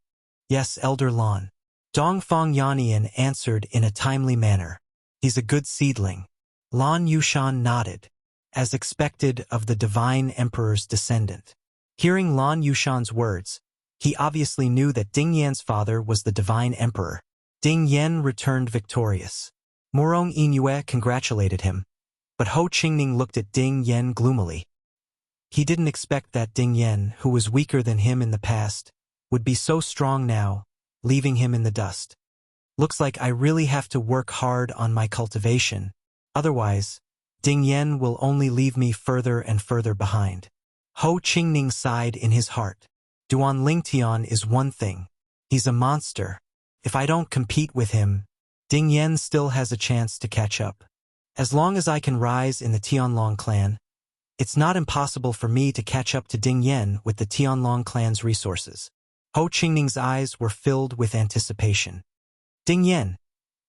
Yes, Elder Lan. Dongfang Yannian answered in a timely manner. He's a good seedling. Lan Yushan nodded, as expected of the Divine Emperor's descendant. Hearing Lan Yushan's words, he obviously knew that Ding Yan's father was the Divine Emperor. Ding Yan returned victorious. Murong Yingyue congratulated him, but Ho Qingning looked at Ding Yan gloomily. He didn't expect that Ding Yan, who was weaker than him in the past, would be so strong now, leaving him in the dust. Looks like I really have to work hard on my cultivation. Otherwise, Ding Yan will only leave me further and further behind. Ho Qingning sighed in his heart. Duan Lingtian is one thing. He's a monster. If I don't compete with him, Ding Yan still has a chance to catch up. As long as I can rise in the Tianlong clan, it's not impossible for me to catch up to Ding Yan with the Tianlong clan's resources. Ho Qingning's eyes were filled with anticipation. Ding Yan,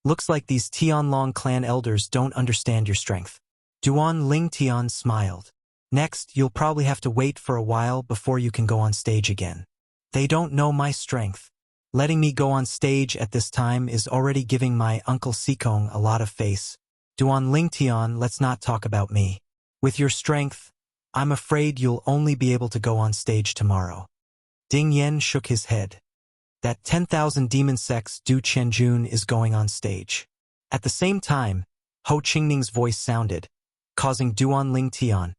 looks like these Tianlong clan elders don't understand your strength. Duan Lingtian smiled. Next, you'll probably have to wait for a while before you can go on stage again. They don't know my strength. Letting me go on stage at this time is already giving my Uncle Sikong a lot of face. Duan Lingtian, let's not talk about me. With your strength, I'm afraid you'll only be able to go on stage tomorrow. Ding Yan shook his head. That 10,000 demon sect's Du Qianjun is going on stage. At the same time, Ho Qingning's voice sounded, causing Duan Lingtian,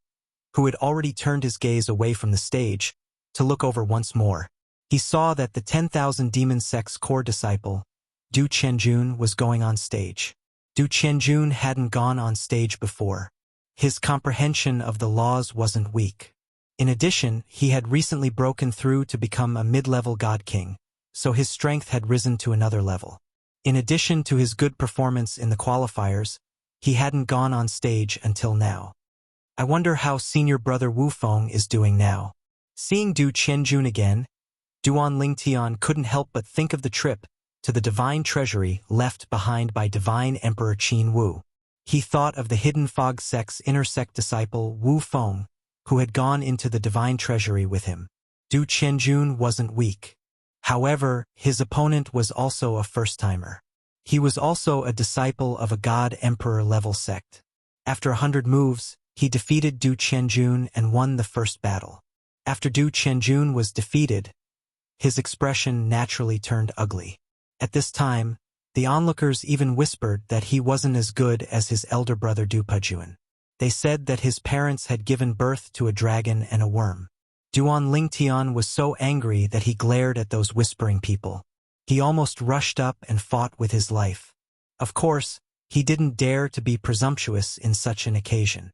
who had already turned his gaze away from the stage, to look over once more. He saw that the 10,000 demon sect's core disciple, Du Qianjun, was going on stage. Du Qianjun hadn't gone on stage before. His comprehension of the laws wasn't weak. In addition, he had recently broken through to become a mid-level god king, so his strength had risen to another level. In addition to his good performance in the qualifiers, he hadn't gone on stage until now. I wonder how senior brother Wu Feng is doing now. Seeing Du Qianjun again, Duan Lingtian couldn't help but think of the trip to the divine treasury left behind by Divine Emperor Qin Wu. He thought of the Hidden Fog sect's inner sect disciple Wu Feng, who had gone into the divine treasury with him. Du Qianjun wasn't weak. However, his opponent was also a first-timer. He was also a disciple of a god emperor level sect. After 100 moves, he defeated Du Qianjun and won the first battle. After Du Qianjun was defeated, his expression naturally turned ugly. At this time, the onlookers even whispered that he wasn't as good as his elder brother Du Pujuan. They said that his parents had given birth to a dragon and a worm. Duan Lingtian was so angry that he glared at those whispering people. He almost rushed up and fought with his life. Of course, he didn't dare to be presumptuous in such an occasion.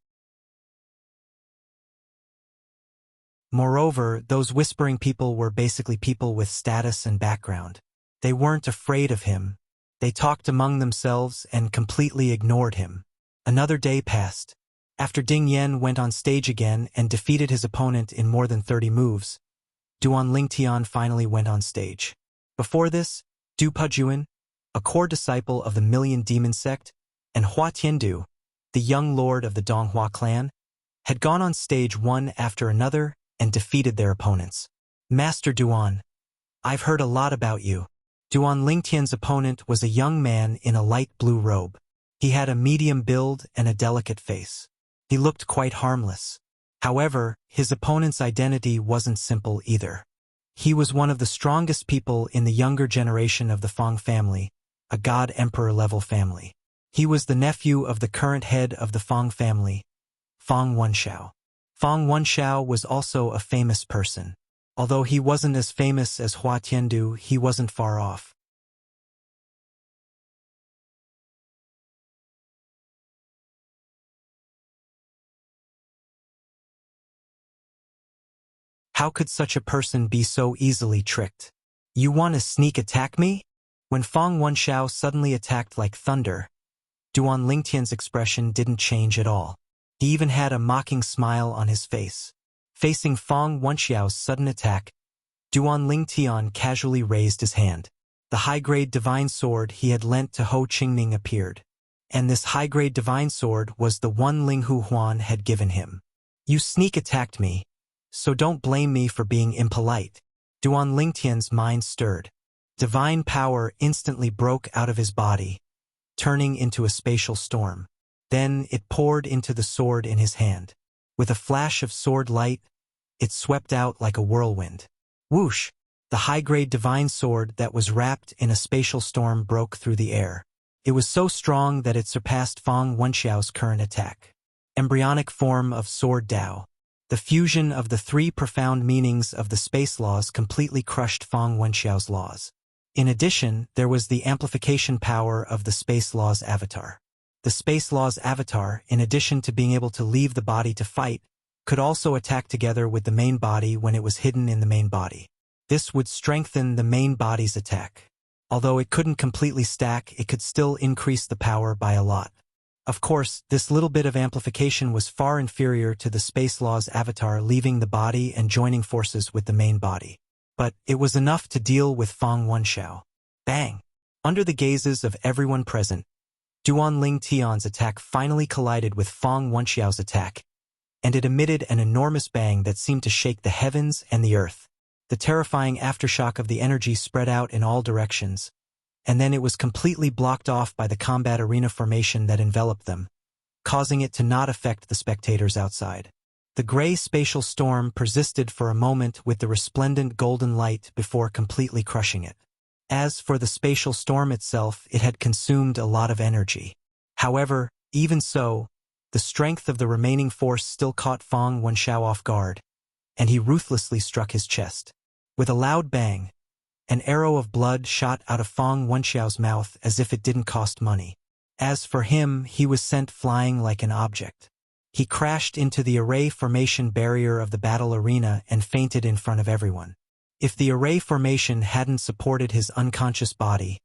Moreover, those whispering people were basically people with status and background. They weren't afraid of him. They talked among themselves and completely ignored him. Another day passed. After Ding Yen went on stage again and defeated his opponent in more than 30 moves, Duan Lingtian finally went on stage. Before this, Du Pujuan, a core disciple of the Million Demon Sect, and Hua Tiandu, the young lord of the Donghua clan, had gone on stage one after another and defeated their opponents. Master Duan, I've heard a lot about you. Duan Lingtian's opponent was a young man in a light blue robe. He had a medium build and a delicate face. He looked quite harmless. However, his opponent's identity wasn't simple either. He was one of the strongest people in the younger generation of the Fang family, a god-emperor-level family. He was the nephew of the current head of the Fang family, Fang Wenxiao. Fang Wenxiao was also a famous person. Although he wasn't as famous as Hua Tiandu, he wasn't far off. How could such a person be so easily tricked? You want to sneak attack me? When Fang Wenxiao suddenly attacked like thunder, Duan Lingtian's expression didn't change at all. He even had a mocking smile on his face. Facing Fang Wenxiao's sudden attack, Duan Lingtian casually raised his hand. The high-grade divine sword he had lent to Ho Qingning appeared. And this high-grade divine sword was the one Ling Hu Huan had given him. You sneak attacked me, so don't blame me for being impolite. Duan Lingtian's mind stirred. Divine power instantly broke out of his body, turning into a spatial storm. Then it poured into the sword in his hand. With a flash of sword light, it swept out like a whirlwind. Whoosh! The high-grade divine sword that was wrapped in a spatial storm broke through the air. It was so strong that it surpassed Fang Wenxiao's current attack. Embryonic form of sword Dao. The fusion of the three profound meanings of the space laws completely crushed Fang Wenxiao's laws. In addition, there was the amplification power of the space law's avatar. The space law's avatar, in addition to being able to leave the body to fight, could also attack together with the main body when it was hidden in the main body. This would strengthen the main body's attack. Although it couldn't completely stack, it could still increase the power by a lot. Of course, this little bit of amplification was far inferior to the space law's avatar leaving the body and joining forces with the main body. But it was enough to deal with Fang Wenxiao. Bang! Under the gazes of everyone present, Duan Lingtian's attack finally collided with Fang Wenxiao's attack, and it emitted an enormous bang that seemed to shake the heavens and the earth. The terrifying aftershock of the energy spread out in all directions, and then it was completely blocked off by the combat arena formation that enveloped them, causing it to not affect the spectators outside. The gray spatial storm persisted for a moment with the resplendent golden light before completely crushing it. As for the spatial storm itself, it had consumed a lot of energy. However, even so, the strength of the remaining force still caught Fang Wenxiao off guard, and he ruthlessly struck his chest. With a loud bang, an arrow of blood shot out of Fang Wenxiao's mouth as if it didn't cost money. As for him, he was sent flying like an object. He crashed into the array formation barrier of the battle arena and fainted in front of everyone. If the array formation hadn't supported his unconscious body,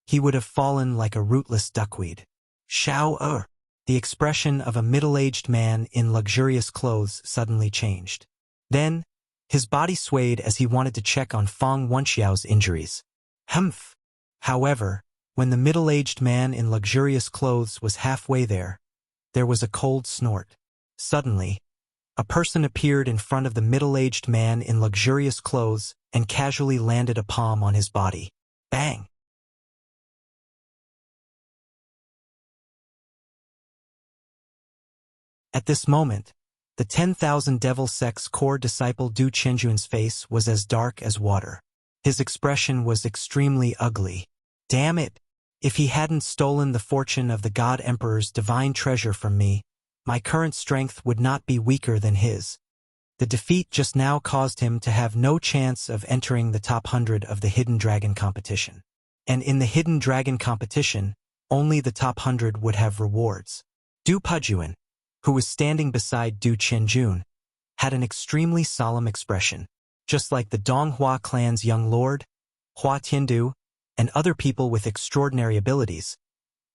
he would have fallen like a rootless duckweed. Shao. The expression of a middle-aged man in luxurious clothes suddenly changed. Then, his body swayed as he wanted to check on Fang Wenxiao's injuries. Humph! However, when the middle-aged man in luxurious clothes was halfway there was a cold snort. Suddenly, a person appeared in front of the middle-aged man in luxurious clothes and casually landed a palm on his body. Bang! At this moment, the 10,000 Devil Sect's core disciple Du Qianjun's face was as dark as water. His expression was extremely ugly. Damn it! If he hadn't stolen the fortune of the God Emperor's divine treasure from me, my current strength would not be weaker than his. The defeat just now caused him to have no chance of entering the top 100 of the Hidden Dragon competition. And in the Hidden Dragon competition, only the top 100 would have rewards. Du Pujuan, who was standing beside Du Qianjun, had an extremely solemn expression, just like the Donghua clan's young lord, Hua Tiandu, and other people with extraordinary abilities.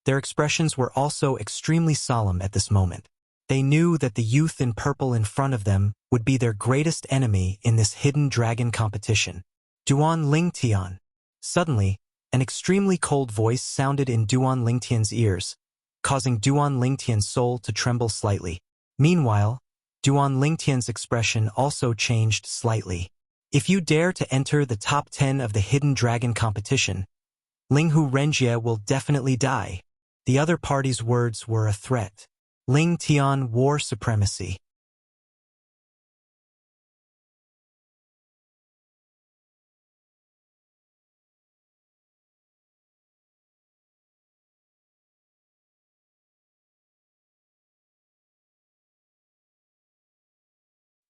Their expressions were also extremely solemn at this moment. They knew that the youth in purple in front of them would be their greatest enemy in this hidden dragon competition. Duan Lingtian. Suddenly, an extremely cold voice sounded in Duan Lingtian's ears, causing Duan Lingtian's soul to tremble slightly. Meanwhile, Duan Lingtian's expression also changed slightly. If you dare to enter the top 10 of the hidden dragon competition, Linghu Renjie will definitely die. The other party's words were a threat. Ling Tian wore supremacy.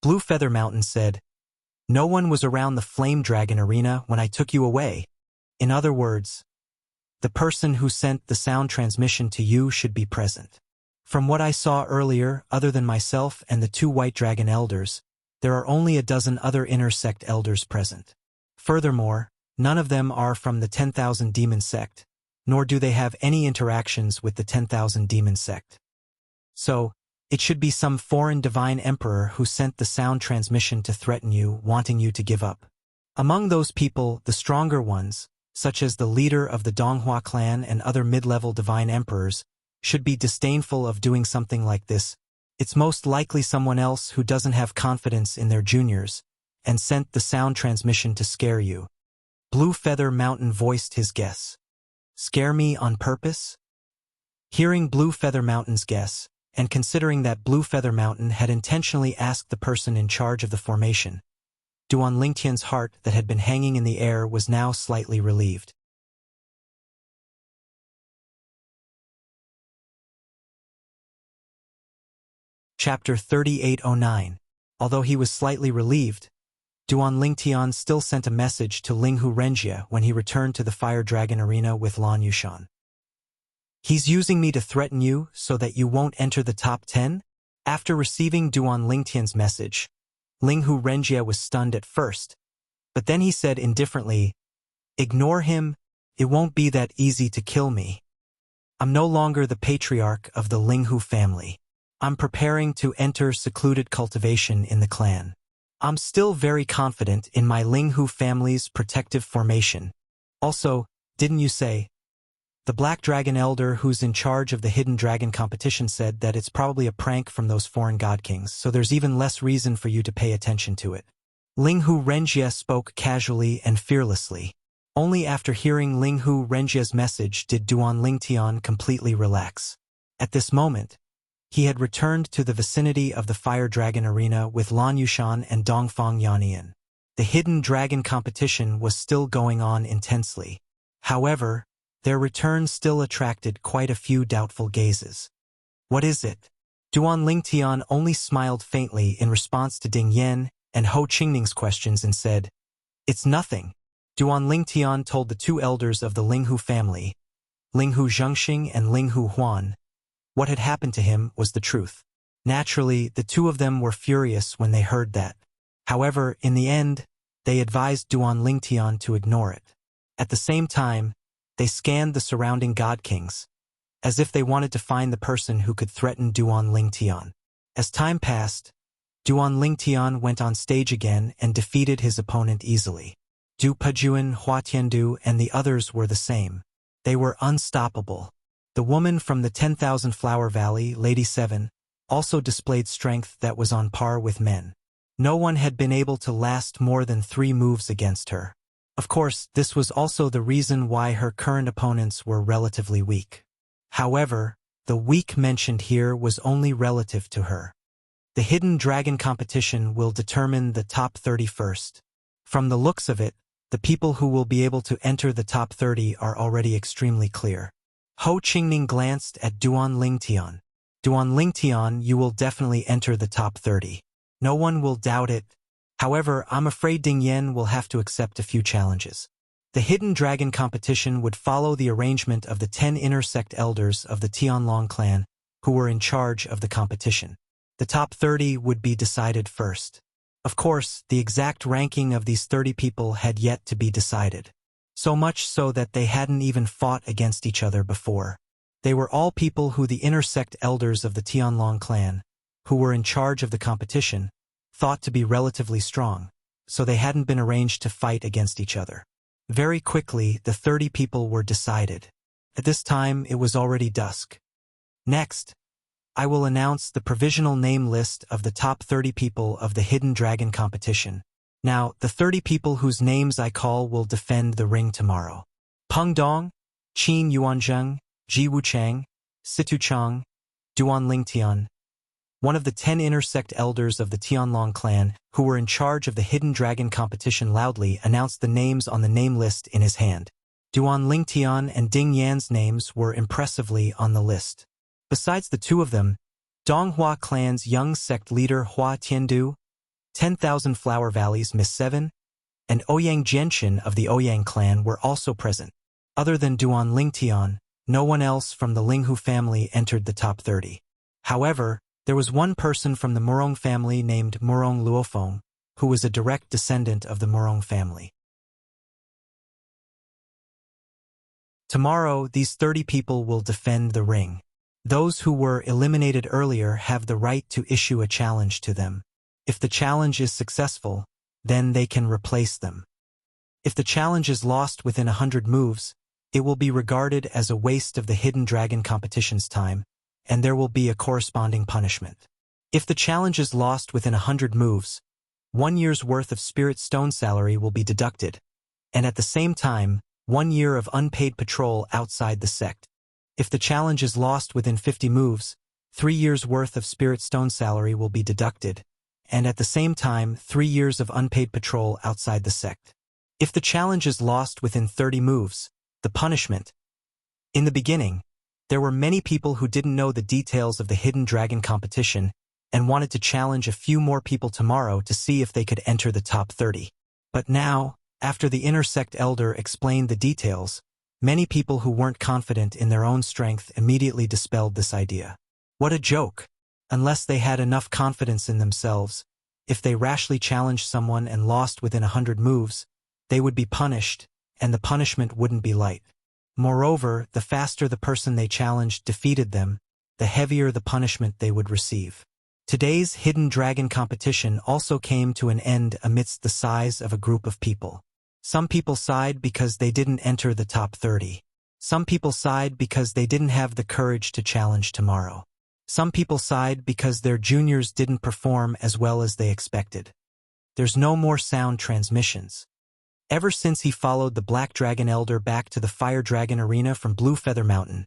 Blue Feather Mountain said, "No one was around the Flame Dragon arena when I took you away. In other words, the person who sent the sound transmission to you should be present. From what I saw earlier, other than myself and the 2 White Dragon Elders, there are only a dozen other inner sect elders present. Furthermore, none of them are from the 10,000 Demon Sect, nor do they have any interactions with the 10,000 Demon Sect. So, it should be some foreign divine emperor who sent the sound transmission to threaten you, wanting you to give up. Among those people, the stronger ones, such as the leader of the Donghua clan and other mid-level divine emperors, should be disdainful of doing something like this. It's most likely someone else who doesn't have confidence in their juniors, and sent the sound transmission to scare you." Blue Feather Mountain voiced his guess. "Scare me on purpose?" Hearing Blue Feather Mountain's guess, and considering that Blue Feather Mountain had intentionally asked the person in charge of the formation, Duan Lingtian's heart that had been hanging in the air was now slightly relieved. Chapter 3809. Although he was slightly relieved, Duan Lingtian still sent a message to Linghu Renjie when he returned to the Fire Dragon Arena with Lan Yushan. "He's using me to threaten you so that you won't enter the top 10? After receiving Duan Lingtian's message, Linghu Renjie was stunned at first, but then he said indifferently, "Ignore him, it won't be that easy to kill me. I'm no longer the patriarch of the Linghu family. I'm preparing to enter secluded cultivation in the clan. I'm still very confident in my Linghu family's protective formation. Also, didn't you say?" The Black Dragon Elder who's in charge of the Hidden Dragon competition said that it's probably a prank from those foreign god kings, so there's even less reason for you to pay attention to it. Linghu Renjie spoke casually and fearlessly. Only after hearing Linghu Renjie's message did Duan Lingtian completely relax. At this moment, he had returned to the vicinity of the Fire Dragon Arena with Lan Yushan and Dongfang Yannian. The Hidden Dragon competition was still going on intensely. However, their return still attracted quite a few doubtful gazes. "What is it?" Duan Lingtian only smiled faintly in response to Ding Yan and Ho Qingning's questions and said, "It's nothing." Duan Lingtian told the 2 elders of the Linghu family, Linghu Zhengxing and Linghu Huan, what had happened to him was the truth. Naturally, the 2 of them were furious when they heard that. However, in the end, they advised Duan Lingtian to ignore it. At the same time, they scanned the surrounding god kings, as if they wanted to find the person who could threaten Duan Lingtian. As time passed, Duan Lingtian went on stage again and defeated his opponent easily. Du Pejuan, Hua Tiandu, and the others were the same. They were unstoppable. The woman from the 10,000 Flower Valley, Lady 7, also displayed strength that was on par with men. No one had been able to last more than 3 moves against her. Of course, this was also the reason why her current opponents were relatively weak. However, the weak mentioned here was only relative to her. The Hidden Dragon competition will determine the top 30 first. From the looks of it, the people who will be able to enter the top 30 are already extremely clear. Ho Qingning glanced at Duan Lingtian. "Duan Lingtian, you will definitely enter the top 30. No one will doubt it. However, I'm afraid Ding Yan will have to accept a few challenges." The Hidden Dragon competition would follow the arrangement of the 10 inner sect elders of the Tianlong clan, who were in charge of the competition. The top 30 would be decided first. Of course, the exact ranking of these 30 people had yet to be decided. So much so that they hadn't even fought against each other before. They were all people who the inner sect elders of the Tianlong clan, who were in charge of the competition, thought to be relatively strong, so they hadn't been arranged to fight against each other. Very quickly, the 30 people were decided. At this time, it was already dusk. Next, I will announce the provisional name list of the top 30 people of the Hidden Dragon competition. Now, the 30 people whose names I call will defend the ring tomorrow. Peng Dong, Qin Yuanzheng, Ji Wuchang, Situ Chang, Duan Lingtian, one of the 10 inner sect elders of the Tianlong clan who were in charge of the Hidden Dragon competition loudly announced the names on the name list in his hand. Duan Lingtian and Ding Yan's names were impressively on the list. Besides the two of them, Donghua clan's young sect leader Hua Tiandu, 10,000 Flower Valleys Miss 7, and Ouyang Jianqin of the Ouyang clan were also present. Other than Duan Lingtian, no one else from the Linghu family entered the top 30. However, there was one person from the Murong family named Murong Luofeng, who was a direct descendant of the Murong family. Tomorrow, these 30 people will defend the ring. Those who were eliminated earlier have the right to issue a challenge to them. If the challenge is successful, then they can replace them. If the challenge is lost within 100 moves, it will be regarded as a waste of the Hidden Dragon competition's time, and there will be a corresponding punishment. If the challenge is lost within 100 moves, 1 year's worth of Spirit Stone salary will be deducted, and at the same time, 1 year of unpaid patrol outside the sect. If the challenge is lost within 50 moves, 3 years' worth of Spirit Stone salary will be deducted, and at the same time, 3 years of unpaid patrol outside the sect. If the challenge is lost within 30 moves, the punishment. In the beginning, there were many people who didn't know the details of the Hidden Dragon competition and wanted to challenge a few more people tomorrow to see if they could enter the top 30. But now, after the inner sect elder explained the details, many people who weren't confident in their own strength immediately dispelled this idea. What a joke! Unless they had enough confidence in themselves, if they rashly challenged someone and lost within 100 moves, they would be punished, and the punishment wouldn't be light. Moreover, the faster the person they challenged defeated them, the heavier the punishment they would receive. Today's Hidden Dragon competition also came to an end amidst the size of a group of people. Some people sighed because they didn't enter the top 30. Some people sighed because they didn't have the courage to challenge tomorrow. Some people sighed because their juniors didn't perform as well as they expected. There's no more sound transmissions. Ever since he followed the Black Dragon Elder back to the Fire Dragon Arena from Blue Feather Mountain,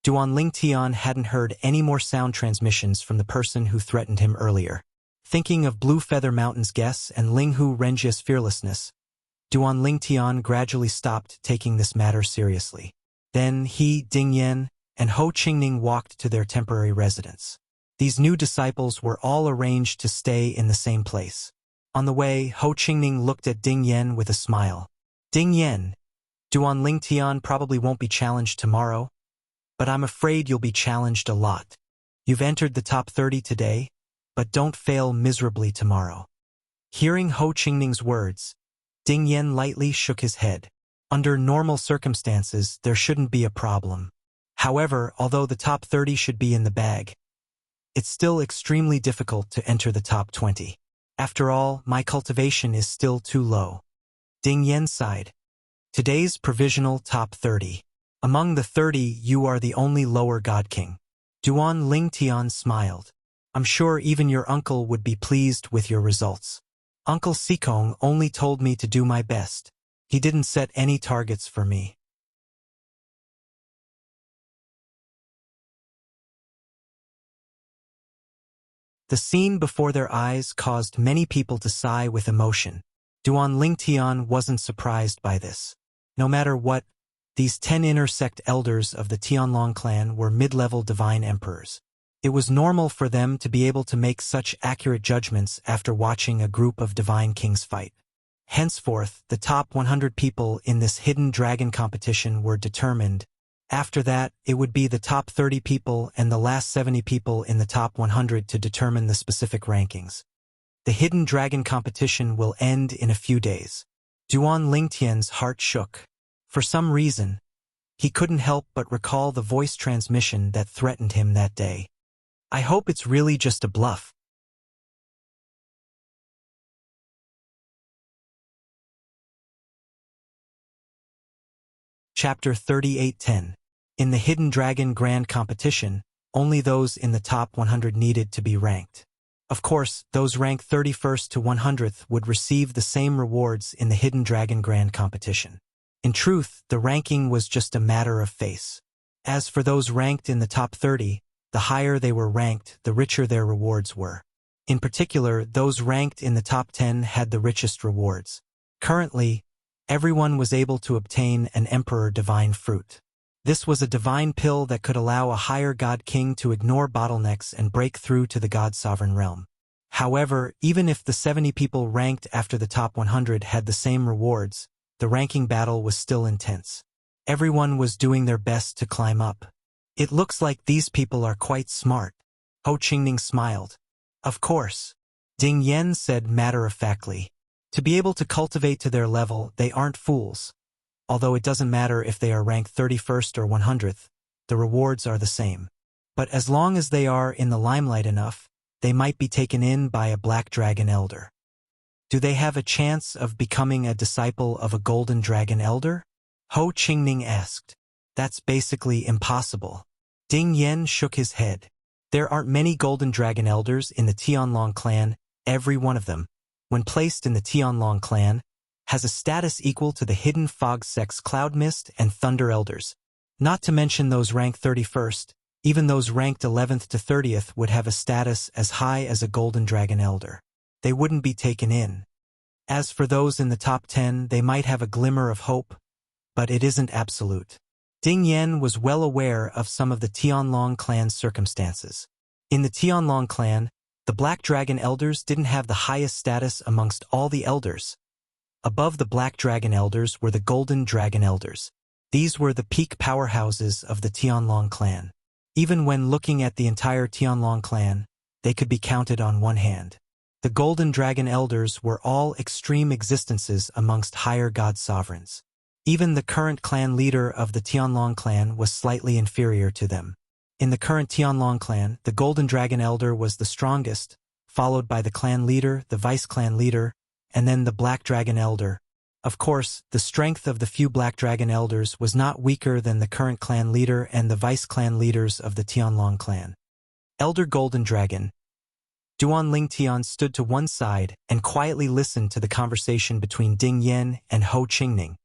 Duan Lingtian hadn't heard any more sound transmissions from the person who threatened him earlier. Thinking of Blue Feather Mountain's guess and Linghu Renjia's fearlessness, Duan Lingtian gradually stopped taking this matter seriously. Then he, Ding Yan, and Ho Qingning walked to their temporary residence. These new disciples were all arranged to stay in the same place. On the way, Ho Qingning looked at Ding Yan with a smile. Ding Yan, Duan Lingtian probably won't be challenged tomorrow, but I'm afraid you'll be challenged a lot. You've entered the top 30 today, but don't fail miserably tomorrow. Hearing Ho Qingning's words, Ding Yan lightly shook his head. Under normal circumstances, there shouldn't be a problem. However, although the top 30 should be in the bag, it's still extremely difficult to enter the top 20. After all, my cultivation is still too low. Ding Yan sighed. Today's provisional top 30. Among the 30, you are the only lower God King. Duan Lingtian smiled. I'm sure even your uncle would be pleased with your results. Uncle Sikong only told me to do my best. He didn't set any targets for me. The scene before their eyes caused many people to sigh with emotion. Duan Lingtian wasn't surprised by this. No matter what, these 10 inner sect elders of the Tianlong clan were mid-level divine emperors. It was normal for them to be able to make such accurate judgments after watching a group of divine kings fight. Henceforth, the top 100 people in this Hidden Dragon competition were determined. After that, it would be the top 30 people and the last 70 people in the top 100 to determine the specific rankings. The Hidden Dragon competition will end in a few days. Duan Lingtian's heart shook. For some reason, He couldn't help but recall the voice transmission that threatened him that day. I hope it's really just a bluff. Chapter 38:10. In the Hidden Dragon Grand Competition, only those in the top 100 needed to be ranked. Of course, those ranked 31st to 100th would receive the same rewards in the Hidden Dragon Grand Competition. In truth, the ranking was just a matter of face. As for those ranked in the top 30, the higher they were ranked, the richer their rewards were. In particular, those ranked in the top 10 had the richest rewards. Currently, everyone was able to obtain an Emperor Divine Fruit. This was a divine pill that could allow a higher God King to ignore bottlenecks and break through to the God Sovereign realm. However, even if the 70 people ranked after the top 100 had the same rewards, the ranking battle was still intense. Everyone was doing their best to climb up. It looks like these people are quite smart. Ho Qingning smiled. Of course. Ding Yen said matter-of-factly. To be able to cultivate to their level, they aren't fools. Although it doesn't matter if they are ranked 31st or 100th, the rewards are the same. But as long as they are in the limelight enough, they might be taken in by a Black Dragon Elder. Do they have a chance of becoming a disciple of a Golden Dragon Elder? Ho Qingning asked. That's basically impossible. Ding Yen shook his head. There aren't many Golden Dragon Elders in the Tianlong clan. Every one of them, when placed in the Tianlong clan, has a status equal to the Hidden Fog Sect's Cloud Mist and Thunder Elders. Not to mention those ranked 31st, even those ranked 11th to 30th would have a status as high as a Golden Dragon Elder. They wouldn't be taken in. As for those in the top 10, they might have a glimmer of hope, but it isn't absolute. Ding Yen was well aware of some of the Tianlong clan's circumstances. In the Tianlong clan, the Black Dragon Elders didn't have the highest status amongst all the elders. Above the Black Dragon Elders were the Golden Dragon Elders. These were the peak powerhouses of the Tianlong clan. Even when looking at the entire Tianlong clan, they could be counted on one hand. The Golden Dragon Elders were all extreme existences amongst higher god sovereigns. Even the current clan leader of the Tianlong clan was slightly inferior to them. In the current Tianlong clan, the Golden Dragon Elder was the strongest, followed by the clan leader, the vice clan leader, and then the Black Dragon Elder. Of course, the strength of the few Black Dragon Elders was not weaker than the current clan leader and the vice clan leaders of the Tianlong clan. Elder Golden Dragon Duan Ling Tian stood to one side and quietly listened to the conversation between Ding Yen and Ho Qingning.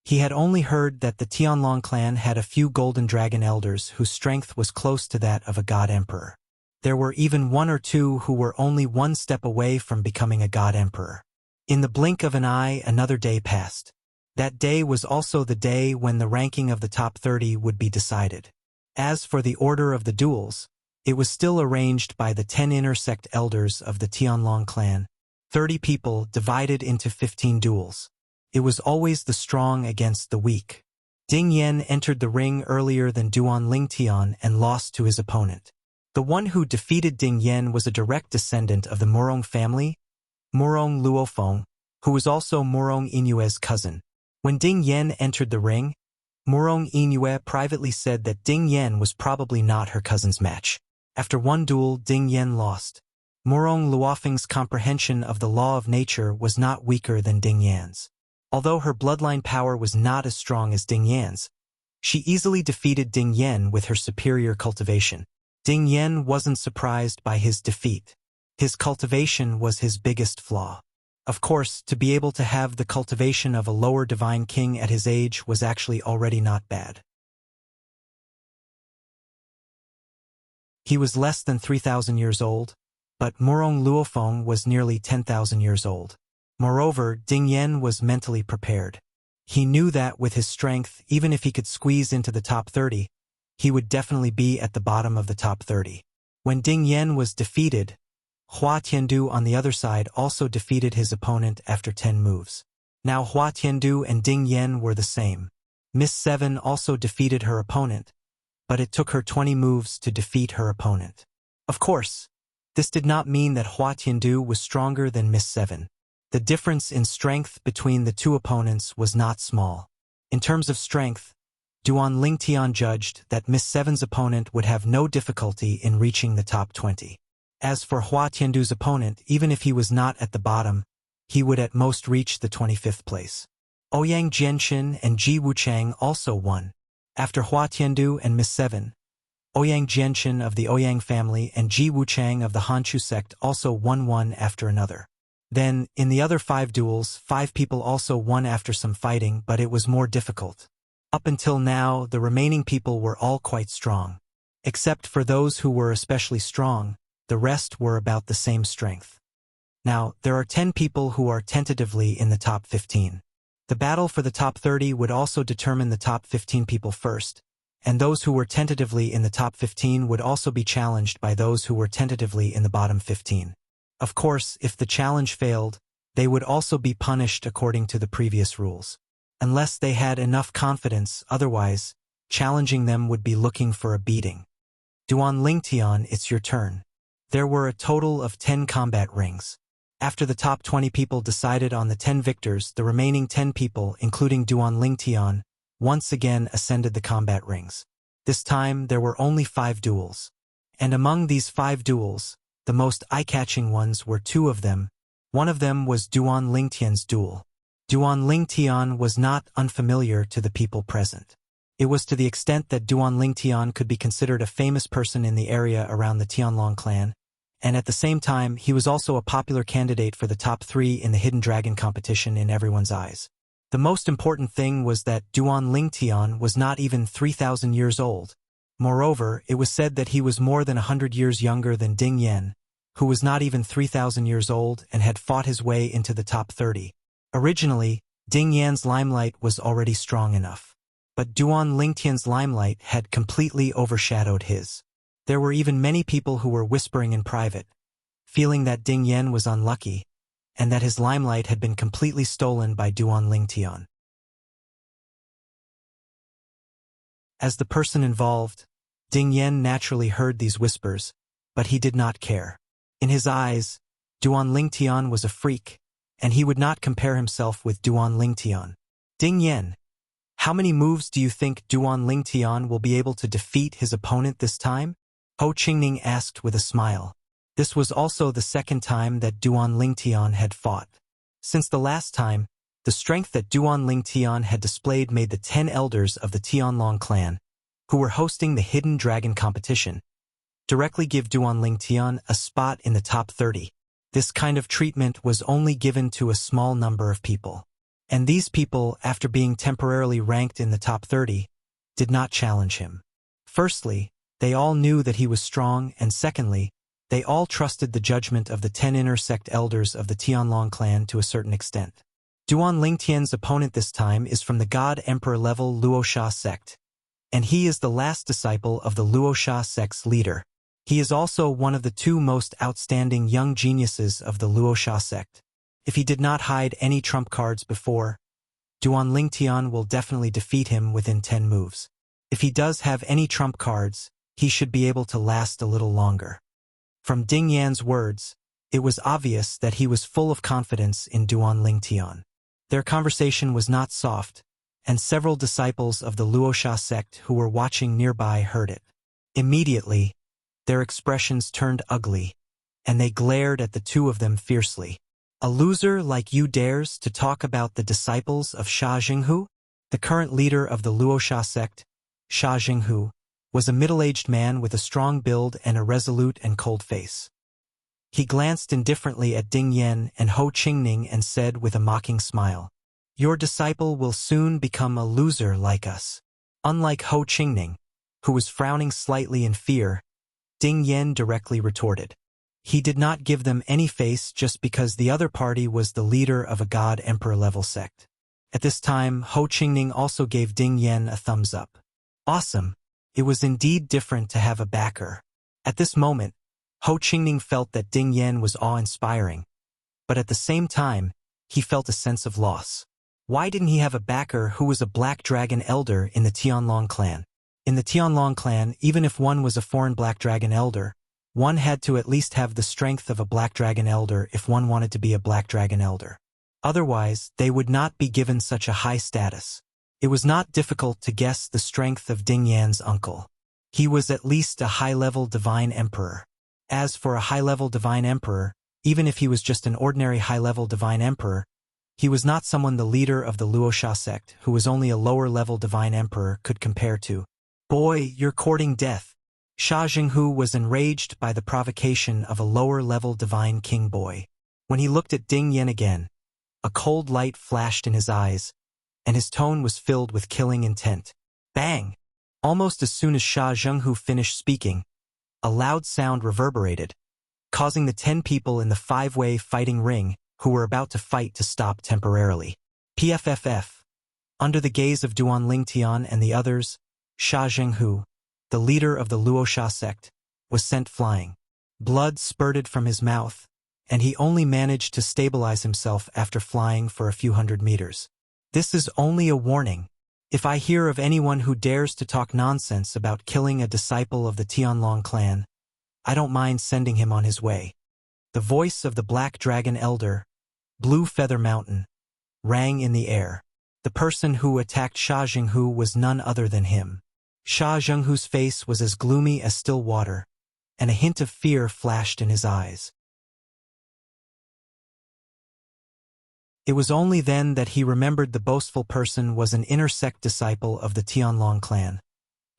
He had only heard that the Tianlong clan had a few Golden Dragon Elders whose strength was close to that of a God Emperor. There were even one or two who were only one step away from becoming a God Emperor. In the blink of an eye, another day passed. That day was also the day when the ranking of the top 30 would be decided. As for the order of the duels, it was still arranged by the 10 inner sect elders of the Tianlong clan, 30 people divided into 15 duels. It was always the strong against the weak. Ding Yen entered the ring earlier than Duan Ling Tian and lost to his opponent. The one who defeated Ding Yen was a direct descendant of the Murong family, Murong Luofeng, who was also Murong Inue's cousin. When Ding Yen entered the ring, Murong Inue privately said that Ding Yen was probably not her cousin's match. After one duel, Ding Yen lost. Murong Luofeng's comprehension of the law of nature was not weaker than Ding Yan's. Although her bloodline power was not as strong as Ding Yan's, she easily defeated Ding Yen with her superior cultivation. Ding Yen wasn't surprised by his defeat. His cultivation was his biggest flaw. Of course, to be able to have the cultivation of a lower divine king at his age was actually already not bad. He was less than 3,000 years old, but Murong Luofeng was nearly 10,000 years old. Moreover, Ding Yen was mentally prepared. He knew that with his strength, even if he could squeeze into the top 30, he would definitely be at the bottom of the top 30. When Ding Yen was defeated, Hua Tiandu on the other side also defeated his opponent after 10 moves. Now Hua Tiandu and Ding Yen were the same. Miss Seven also defeated her opponent, but it took her 20 moves to defeat her opponent. Of course, this did not mean that Hua Tiandu was stronger than Miss Seven. The difference in strength between the two opponents was not small. In terms of strength, Duan Lingtian judged that Miss Seven's opponent would have no difficulty in reaching the top 20. As for Hua Tiandu's opponent, even if he was not at the bottom, he would at most reach the 25th place. Ouyang Jianxin and Ji Wuchang also won. After Hua Tiandu and Miss Seven, Ouyang Jianxin of the Ouyang family and Ji Wuchang of the Hanchu sect also won one after another. Then, in the other 5 duels, 5 people also won after some fighting, but it was more difficult. Up until now, the remaining people were all quite strong. Except for those who were especially strong, the rest were about the same strength. Now, there are 10 people who are tentatively in the top 15. The battle for the top 30 would also determine the top 15 people first, and those who were tentatively in the top 15 would also be challenged by those who were tentatively in the bottom 15. Of course, if the challenge failed, they would also be punished according to the previous rules. Unless they had enough confidence, otherwise, challenging them would be looking for a beating. Duan Lingtian, it's your turn. There were a total of 10 combat rings. After the top 20 people decided on the 10 victors, the remaining 10 people, including Duan Lingtian, once again ascended the combat rings. This time, there were only 5 duels. And among these 5 duels, the most eye-catching ones were 2 of them. One of them was Duan Lingtian's duel. Duan Lingtian was not unfamiliar to the people present. It was to the extent that Duan Lingtian could be considered a famous person in the area around the Tianlong clan, and at the same time, he was also a popular candidate for the top 3 in the Hidden Dragon competition in everyone's eyes. The most important thing was that Duan Lingtian was not even 3,000 years old. Moreover, it was said that he was more than 100 years younger than Ding Yan, who was not even 3,000 years old and had fought his way into the top 30. Originally, Ding Yan's limelight was already strong enough. But Duan Lingtian's limelight had completely overshadowed his. There were even many people who were whispering in private, feeling that Ding Yan was unlucky, and that his limelight had been completely stolen by Duan Lingtian. As the person involved, Ding Yan naturally heard these whispers, but he did not care. In his eyes, Duan Lingtian was a freak, and he would not compare himself with Duan Lingtian. Ding Yan, how many moves do you think Duan Lingtian will be able to defeat his opponent this time? Ho Qingning asked with a smile. This was also the second time that Duan Lingtian had fought. Since the last time, the strength that Duan Lingtian had displayed made the 10 elders of the Tianlong clan, who were hosting the Hidden Dragon competition, directly give Duan Lingtian a spot in the top 30. This kind of treatment was only given to a small number of people. And these people, after being temporarily ranked in the top 30, did not challenge him. Firstly, they all knew that he was strong, and secondly, they all trusted the judgment of the 10 inner sect elders of the Tianlong clan to a certain extent. Duan Lingtian's opponent this time is from the God Emperor level Luosha sect, and he is the last disciple of the Luosha sect's leader. He is also one of the 2 most outstanding young geniuses of the Luosha sect. If he did not hide any trump cards before, Duan Lingtian will definitely defeat him within 10 moves. If he does have any trump cards, he should be able to last a little longer. From Ding Yan's words, it was obvious that he was full of confidence in Duan Lingtian. Their conversation was not soft, and several disciples of the Luosha sect who were watching nearby heard it. Immediately, their expressions turned ugly, and they glared at the 2 of them fiercely. A loser like you dares to talk about the disciples of Sha Jinghu? The current leader of the Luosha sect, Sha Jinghu, was a middle-aged man with a strong build and a resolute and cold face. He glanced indifferently at Ding Yan and Ho Qingning and said with a mocking smile, "Your disciple will soon become a loser like us." Unlike Ho Qingning, who was frowning slightly in fear, Ding Yan directly retorted. He did not give them any face just because the other party was the leader of a God Emperor level sect. At this time, Ho Qingning also gave Ding Yan a thumbs up. Awesome. It was indeed different to have a backer. At this moment, Ho Qingning felt that Ding Yan was awe-inspiring, but at the same time, he felt a sense of loss. Why didn't he have a backer who was a Black Dragon elder in the Tianlong clan? In the Tianlong clan, even if one was a foreign Black Dragon elder, one had to at least have the strength of a Black Dragon elder if one wanted to be a Black Dragon elder. Otherwise, they would not be given such a high status. It was not difficult to guess the strength of Ding Yan's uncle. He was at least a high-level divine emperor. As for a high-level divine emperor, even if he was just an ordinary high-level divine emperor, he was not someone the leader of the Luoxia sect, who was only a lower-level divine emperor, could compare to. Boy, you're courting death. Sha Jinghu was enraged by the provocation of a lower-level divine king boy. When he looked at Ding Yan again, a cold light flashed in his eyes, and his tone was filled with killing intent. Bang! Almost as soon as Sha Jinghu finished speaking, a loud sound reverberated, causing the 10 people in the 5-way fighting ring who were about to fight to stop temporarily. PFFF. Under the gaze of Duan Lingtian and the others, Sha Jinghu, the leader of the Luoxia sect, was sent flying. Blood spurted from his mouth, and he only managed to stabilize himself after flying for a few hundred meters. This is only a warning. If I hear of anyone who dares to talk nonsense about killing a disciple of the Tianlong clan, I don't mind sending him on his way. The voice of the Black Dragon Elder, Blue Feather Mountain, rang in the air. The person who attacked Sha Jinghu was none other than him. Sha Jinghu's face was as gloomy as still water, and a hint of fear flashed in his eyes. It was only then that he remembered the boastful person was an inner-sect disciple of the Tianlong clan,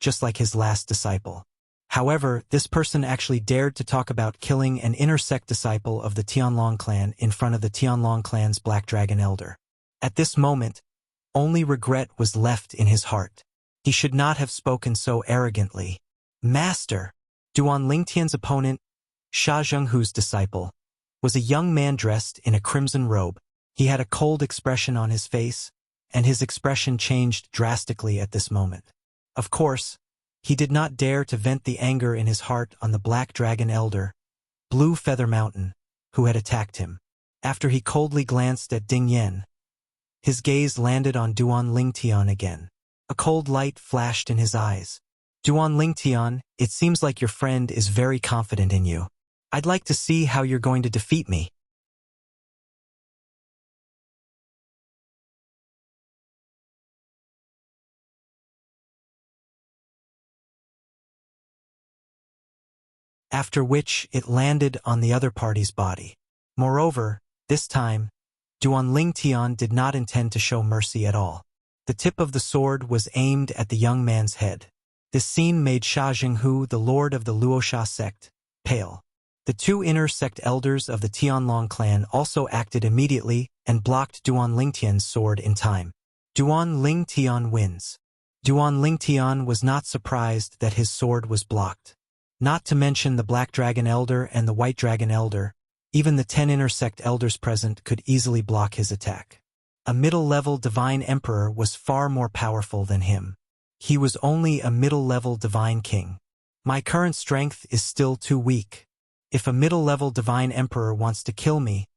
just like his last disciple. However, this person actually dared to talk about killing an inner-sect disciple of the Tianlong clan in front of the Tianlong clan's Black Dragon Elder. At this moment, only regret was left in his heart. He should not have spoken so arrogantly. Master! Duan Lingtian's opponent, Sha Jinghu's disciple, was a young man dressed in a crimson robe. He had a cold expression on his face, and his expression changed drastically at this moment. Of course, he did not dare to vent the anger in his heart on the Black Dragon Elder, Blue Feather Mountain, who had attacked him. After he coldly glanced at Ding Yan, his gaze landed on Duan Lingtian again. A cold light flashed in his eyes. Duan Lingtian, it seems like your friend is very confident in you. I'd like to see how you're going to defeat me. After which it landed on the other party's body. Moreover, this time, Duan Lingtian did not intend to show mercy at all. The tip of the sword was aimed at the young man's head. This scene made Sha Jinghu, the lord of the Luoxia sect, pale. The 2 inner sect elders of the Tianlong clan also acted immediately and blocked Duan Lingtian's sword in time. Duan Lingtian wins. Duan Lingtian was not surprised that his sword was blocked. Not to mention the Black Dragon Elder and the White Dragon Elder, even the 10 inner sect elders present could easily block his attack. A middle-level divine emperor was far more powerful than him. He was only a middle-level divine king. My current strength is still too weak. If a middle-level divine emperor wants to kill me,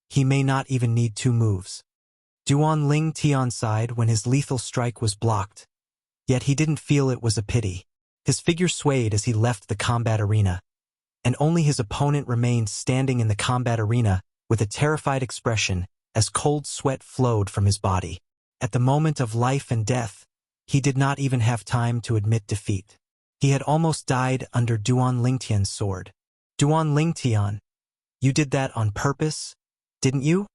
he may not even need 2 moves. Duan Lingtian sighed when his lethal strike was blocked, yet he didn't feel it was a pity. His figure swayed as he left the combat arena, and only his opponent remained standing in the combat arena with a terrified expression as cold sweat flowed from his body. At the moment of life and death, he did not even have time to admit defeat. He had almost died under Duan Lingtian's sword. Duan Lingtian, you did that on purpose, didn't you?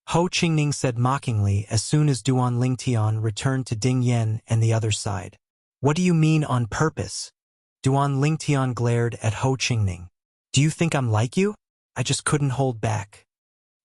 Ho Qingning said mockingly as soon as Duan Lingtian returned to Ding Yan and the other side. What do you mean on purpose? Duan Lingtian glared at Ho Qingning. Do you think I'm like you? I just couldn't hold back.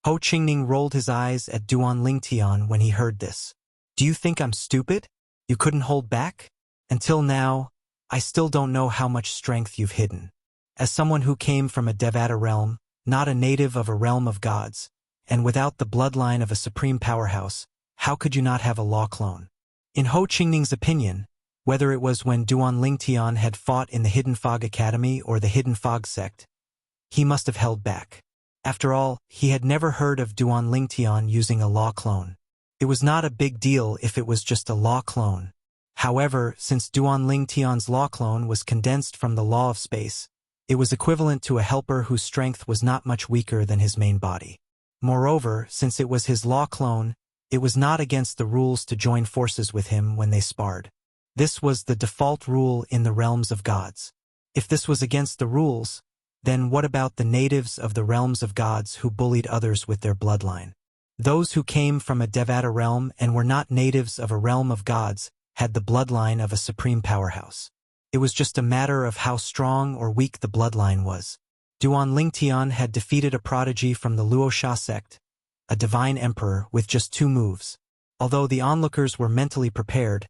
Ho Qingning rolled his eyes at Duan Lingtian when he heard this. Do you think I'm stupid? You couldn't hold back? Until now, I still don't know how much strength you've hidden. As someone who came from a Devata realm, not a native of a realm of gods, and without the bloodline of a supreme powerhouse, how could you not have a law clone? In Ho Qingning's opinion, whether it was when Duan Lingtian had fought in the Hidden Fog Academy or the Hidden Fog sect, he must have held back. After all, he had never heard of Duan Lingtian using a law clone. It was not a big deal if it was just a law clone. However, since Duan Lingtian's law clone was condensed from the law of space, it was equivalent to a helper whose strength was not much weaker than his main body. Moreover, since it was his law clone, It was not against the rules to join forces with him when they sparred. This was the default rule in the realms of gods. If this was against the rules, then what about the natives of the realms of gods who bullied others with their bloodline? Those who came from a Devata realm and were not natives of a realm of gods had the bloodline of a supreme powerhouse. It was just a matter of how strong or weak the bloodline was. Duan Lingtian had defeated a prodigy from the Luosha sect, a divine emperor, with just 2 moves. Although the onlookers were mentally prepared,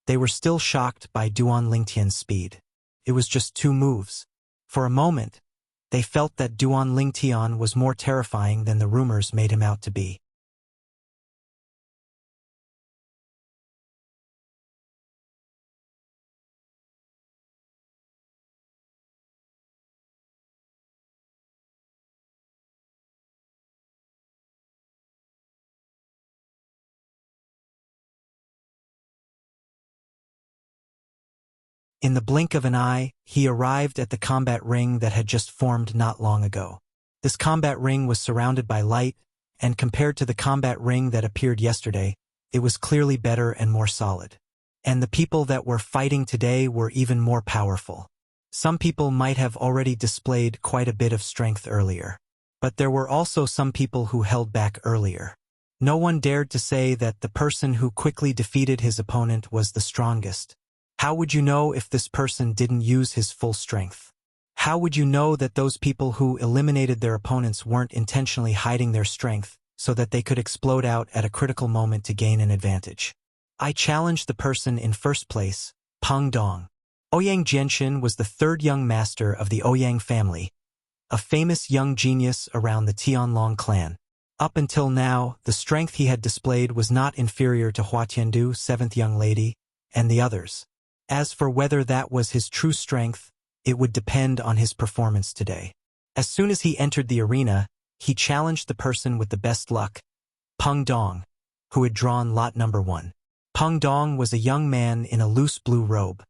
they were still shocked by Duan Lingtian's speed. It was just 2 moves. For a moment, they felt that Duan Lingtian was more terrifying than the rumors made him out to be. In the blink of an eye, he arrived at the combat ring that had just formed not long ago. This combat ring was surrounded by light, and compared to the combat ring that appeared yesterday, it was clearly better and more solid. And the people that were fighting today were even more powerful. Some people might have already displayed quite a bit of strength earlier. But there were also some people who held back earlier. No one dared to say that the person who quickly defeated his opponent was the strongest. How would you know if this person didn't use his full strength? How would you know that those people who eliminated their opponents weren't intentionally hiding their strength so that they could explode out at a critical moment to gain an advantage? I challenged the person in first place, Peng Dong. Ouyang Jianxin was the 3rd young master of the Ouyang family, a famous young genius around the Tianlong clan. Up until now, the strength he had displayed was not inferior to Hua Tiandu, 7th young lady, and the others. As for whether that was his true strength, it would depend on his performance today. As soon as he entered the arena, he challenged the person with the best luck, Peng Dong, who had drawn lot number 1. Peng Dong was a young man in a loose blue robe.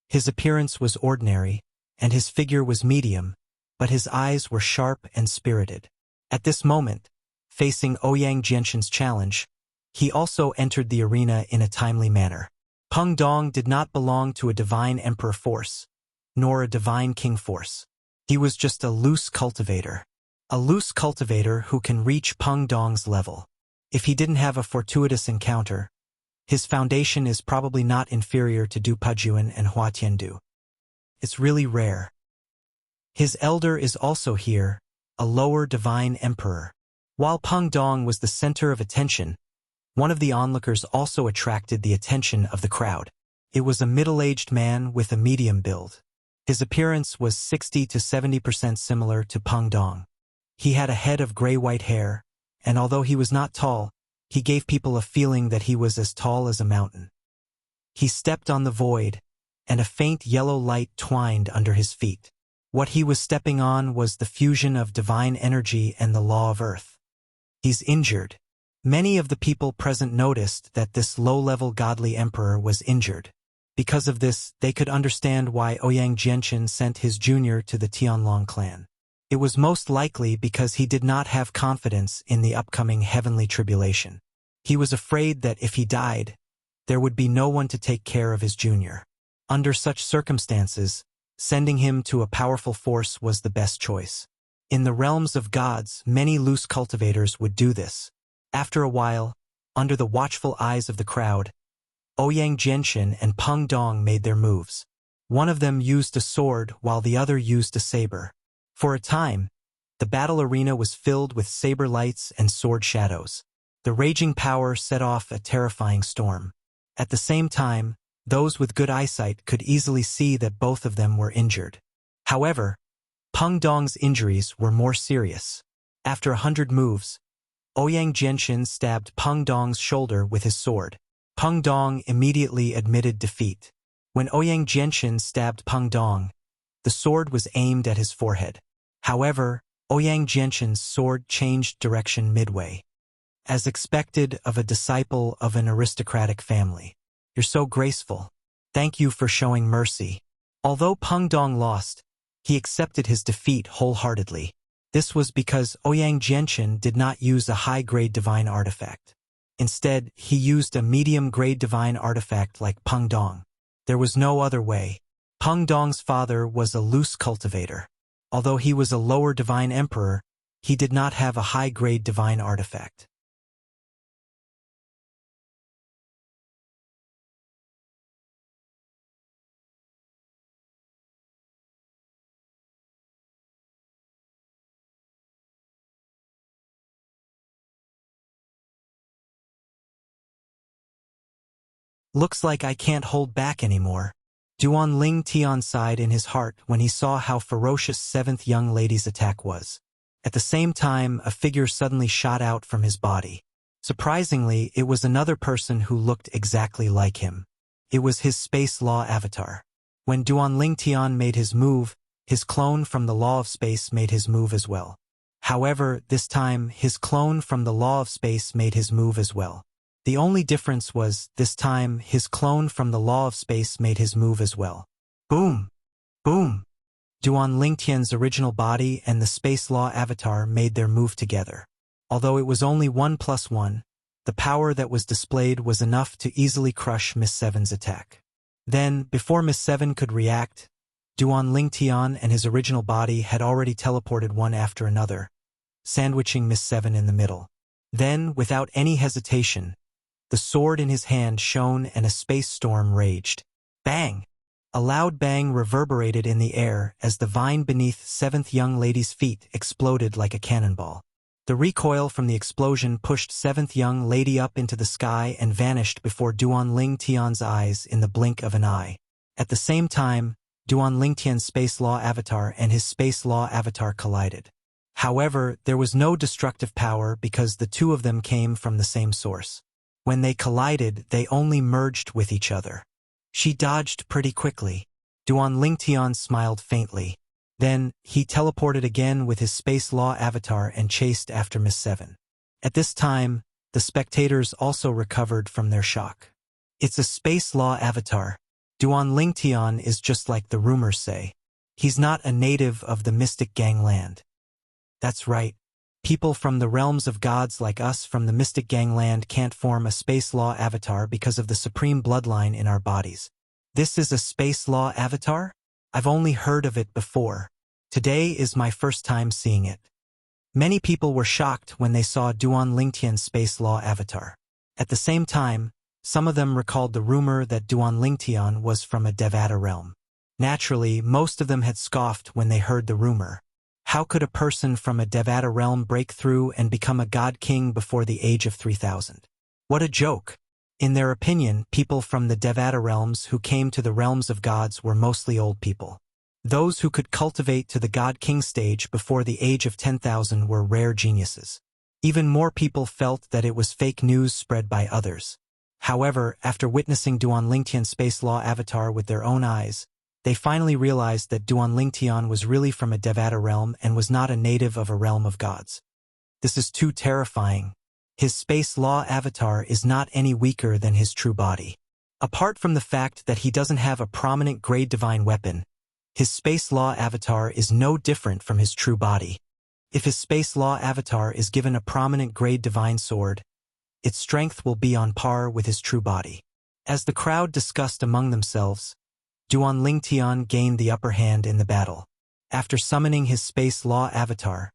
His appearance was ordinary, and his figure was medium, but his eyes were sharp and spirited. At this moment, facing Ouyang Jianxin's challenge, he also entered the arena in a timely manner. Peng Dong did not belong to a divine emperor force, nor a divine king force. He was just a loose cultivator. A loose cultivator who can reach Peng Dong's level. If he didn't have a fortuitous encounter, his foundation is probably not inferior to Du Pujuan and Hua Tiandu. It's really rare. His elder is also here, a lower divine emperor. While Peng Dong was the center of attention, one of the onlookers also attracted the attention of the crowd. It was a middle-aged man with a medium build. His appearance was 60 to 70% similar to Peng Dong. He had a head of gray-white hair, and although he was not tall, he gave people a feeling that he was as tall as a mountain. He stepped on the void, and a faint yellow light twined under his feet. What he was stepping on was the fusion of divine energy and the law of earth. He's injured. Many of the people present noticed that this low-level godly emperor was injured. Because of this, they could understand why Ouyang Jianxin sent his junior to the Tianlong clan. It was most likely because he did not have confidence in the upcoming heavenly tribulation. He was afraid that if he died, there would be no one to take care of his junior. Under such circumstances, sending him to a powerful force was the best choice. In the realms of gods, many loose cultivators would do this. After a while, under the watchful eyes of the crowd, Ouyang Jianxin and Peng Dong made their moves. One of them used a sword while the other used a saber. For a time, the battle arena was filled with saber lights and sword shadows. The raging power set off a terrifying storm. At the same time, those with good eyesight could easily see that both of them were injured. However, Peng Dong's injuries were more serious. After 100 moves, Ouyang Jianxin stabbed Peng Dong's shoulder with his sword. Peng Dong immediately admitted defeat. When Ouyang Jianxin stabbed Peng Dong, the sword was aimed at his forehead. However, Ouyang Jianxin's sword changed direction midway. As expected of a disciple of an aristocratic family. You're so graceful. Thank you for showing mercy. Although Peng Dong lost, he accepted his defeat wholeheartedly. This was because Ouyang Jianxin did not use a high-grade divine artifact. Instead, he used a medium-grade divine artifact like Peng Dong. There was no other way. Peng Dong's father was a loose cultivator. Although he was a lower divine emperor, he did not have a high-grade divine artifact. Looks like I can't hold back anymore. Duan Ling Tian sighed in his heart when he saw how ferocious seventh young lady's attack was. At the same time, a figure suddenly shot out from his body. Surprisingly, it was another person who looked exactly like him. It was his space law avatar. When Duan Ling Tian made his move, his clone from the law of space made his move as well. However, this time, his clone from the law of space made his move as well. The only difference was, this time, his clone from the law of space made his move as well. Boom! Boom! Duan Lingtian's original body and the space law avatar made their move together. Although it was only 1+1, the power that was displayed was enough to easily crush Miss Seven's attack. Then, before Miss Seven could react, Duan Lingtian and his original body had already teleported one after another, sandwiching Miss Seven in the middle. Then, without any hesitation, the sword in his hand shone and a space storm raged. Bang! A loud bang reverberated in the air as the vine beneath seventh young lady's feet exploded like a cannonball. The recoil from the explosion pushed seventh young lady up into the sky and vanished before Duan Ling Tian's eyes in the blink of an eye. At the same time, Duan Ling Tian's space law avatar and his space law avatar collided. However, there was no destructive power because the two of them came from the same source. When they collided, they only merged with each other. She dodged pretty quickly. Duan Lingtian smiled faintly. Then, he teleported again with his space law avatar and chased after Miss Seven. At this time, the spectators also recovered from their shock. It's a space law avatar. Duan Lingtian is just like the rumors say. He's not a native of the Mystic Gangland. That's right. People from the realms of gods like us from the Mystic Gangland can't form a space law avatar because of the supreme bloodline in our bodies. This is a space law avatar? I've only heard of it before. Today is my first time seeing it. Many people were shocked when they saw Duan Lingtian's space law avatar. At the same time, some of them recalled the rumor that Duan Lingtian was from a Devata realm. Naturally, most of them had scoffed when they heard the rumor. How could a person from a Devata realm break through and become a god king before the age of 3000? What a joke! In their opinion, people from the Devata realms who came to the realms of gods were mostly old people. Those who could cultivate to the god king stage before the age of 10,000 were rare geniuses. Even more people felt that it was fake news spread by others. However, after witnessing Duan Lingtian's space law avatar with their own eyes, they finally realized that Duan Lingtian was really from a Devata realm and was not a native of a realm of gods. This is too terrifying. His space law avatar is not any weaker than his true body. Apart from the fact that he doesn't have a prominent grade divine weapon, his space law avatar is no different from his true body. If his space law avatar is given a prominent grade divine sword, its strength will be on par with his true body. As the crowd discussed among themselves, Duan Lingtian gained the upper hand in the battle. After summoning his space law avatar,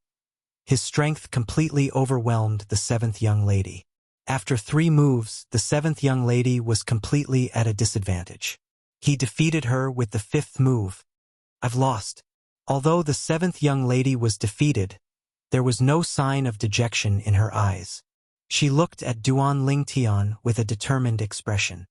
his strength completely overwhelmed the seventh young lady. After 3 moves, the seventh young lady was completely at a disadvantage. He defeated her with the 5th move. I've lost. Although the 7th young lady was defeated, there was no sign of dejection in her eyes. She looked at Duan Lingtian with a determined expression.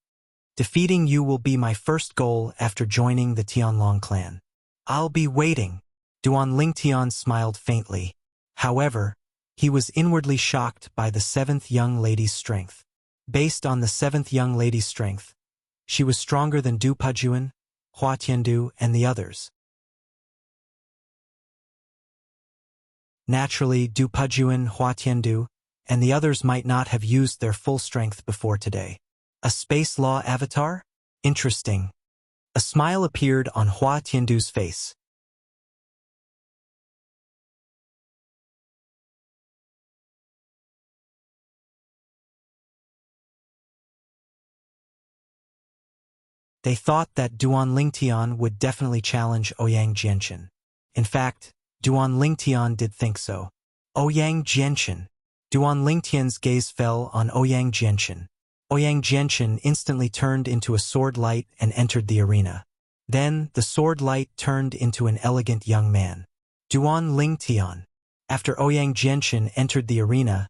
Defeating you will be my first goal after joining the Tianlong clan. I'll be waiting. Duan Lingtian smiled faintly. However, he was inwardly shocked by the 7th young lady's strength. Based on the 7th young lady's strength, she was stronger than Du Pujuan, Hua Tiandu, and the others. Naturally, Du Pujuan, Hua Tiandu, and the others might not have used their full strength before today. A space law avatar? Interesting. A smile appeared on Hua Tiandu's face. They thought that Duan Lingtian would definitely challenge Ouyang Jianchen. In fact, Duan Lingtian did think so. Ouyang Jianchen. Duan Lingtian's gaze fell on Ouyang Jianchen. Ouyang Jianchen instantly turned into a sword light and entered the arena. Then, the sword light turned into an elegant young man. Duan Lingtian. After Ouyang Jianchen entered the arena,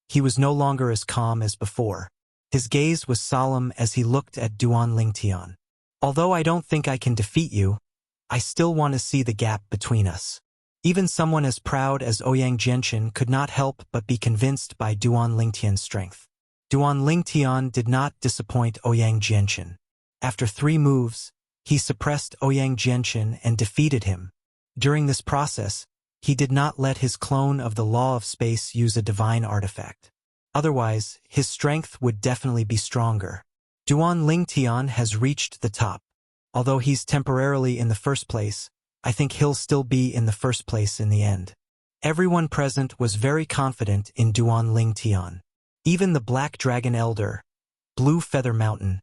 he was no longer as calm as before. His gaze was solemn as he looked at Duan Lingtian. Although I don't think I can defeat you, I still want to see the gap between us. Even someone as proud as Ouyang Jianchen could not help but be convinced by Duan Lingtian's strength. Duan Lingtian did not disappoint Ouyang Jianchen. After 3 moves, he suppressed Ouyang Jianchen and defeated him. During this process, he did not let his clone of the Law of Space use a divine artifact. Otherwise, his strength would definitely be stronger. Duan Lingtian has reached the top. Although he's temporarily in the first place, I think he'll still be in the first place in the end. Everyone present was very confident in Duan Lingtian. Even the Black Dragon Elder, Blue Feather Mountain,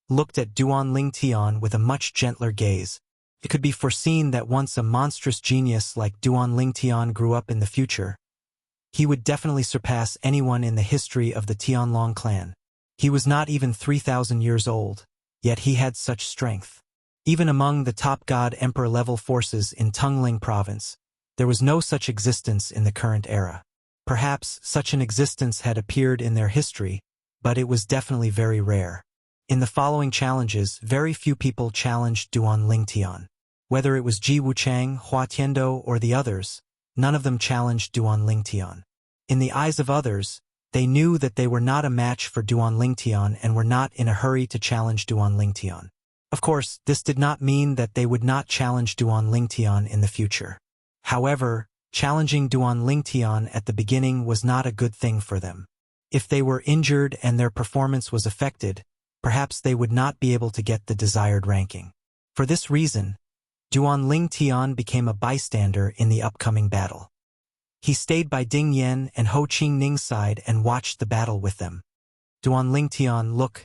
looked at Duan Lingtian with a much gentler gaze. It could be foreseen that once a monstrous genius like Duan Lingtian grew up in the future, he would definitely surpass anyone in the history of the Tianlong clan. He was not even 3,000 years old, yet he had such strength. Even among the top god emperor level forces in Tungling province, there was no such existence in the current era. Perhaps such an existence had appeared in their history, but it was definitely very rare. In the following challenges, very few people challenged Duan Lingtian. Whether it was Ji Wuchang, Hua Tiando, or the others, none of them challenged Duan Lingtian. In the eyes of others, they knew that they were not a match for Duan Lingtian and were not in a hurry to challenge Duan Lingtian. Of course, this did not mean that they would not challenge Duan Lingtian in the future. However, challenging Duan Lingtian at the beginning was not a good thing for them. If they were injured and their performance was affected, perhaps they would not be able to get the desired ranking. For this reason, Duan Lingtian became a bystander in the upcoming battle. He stayed by Ding Yan and Ho Qingning's side and watched the battle with them. Duan Lingtian, look,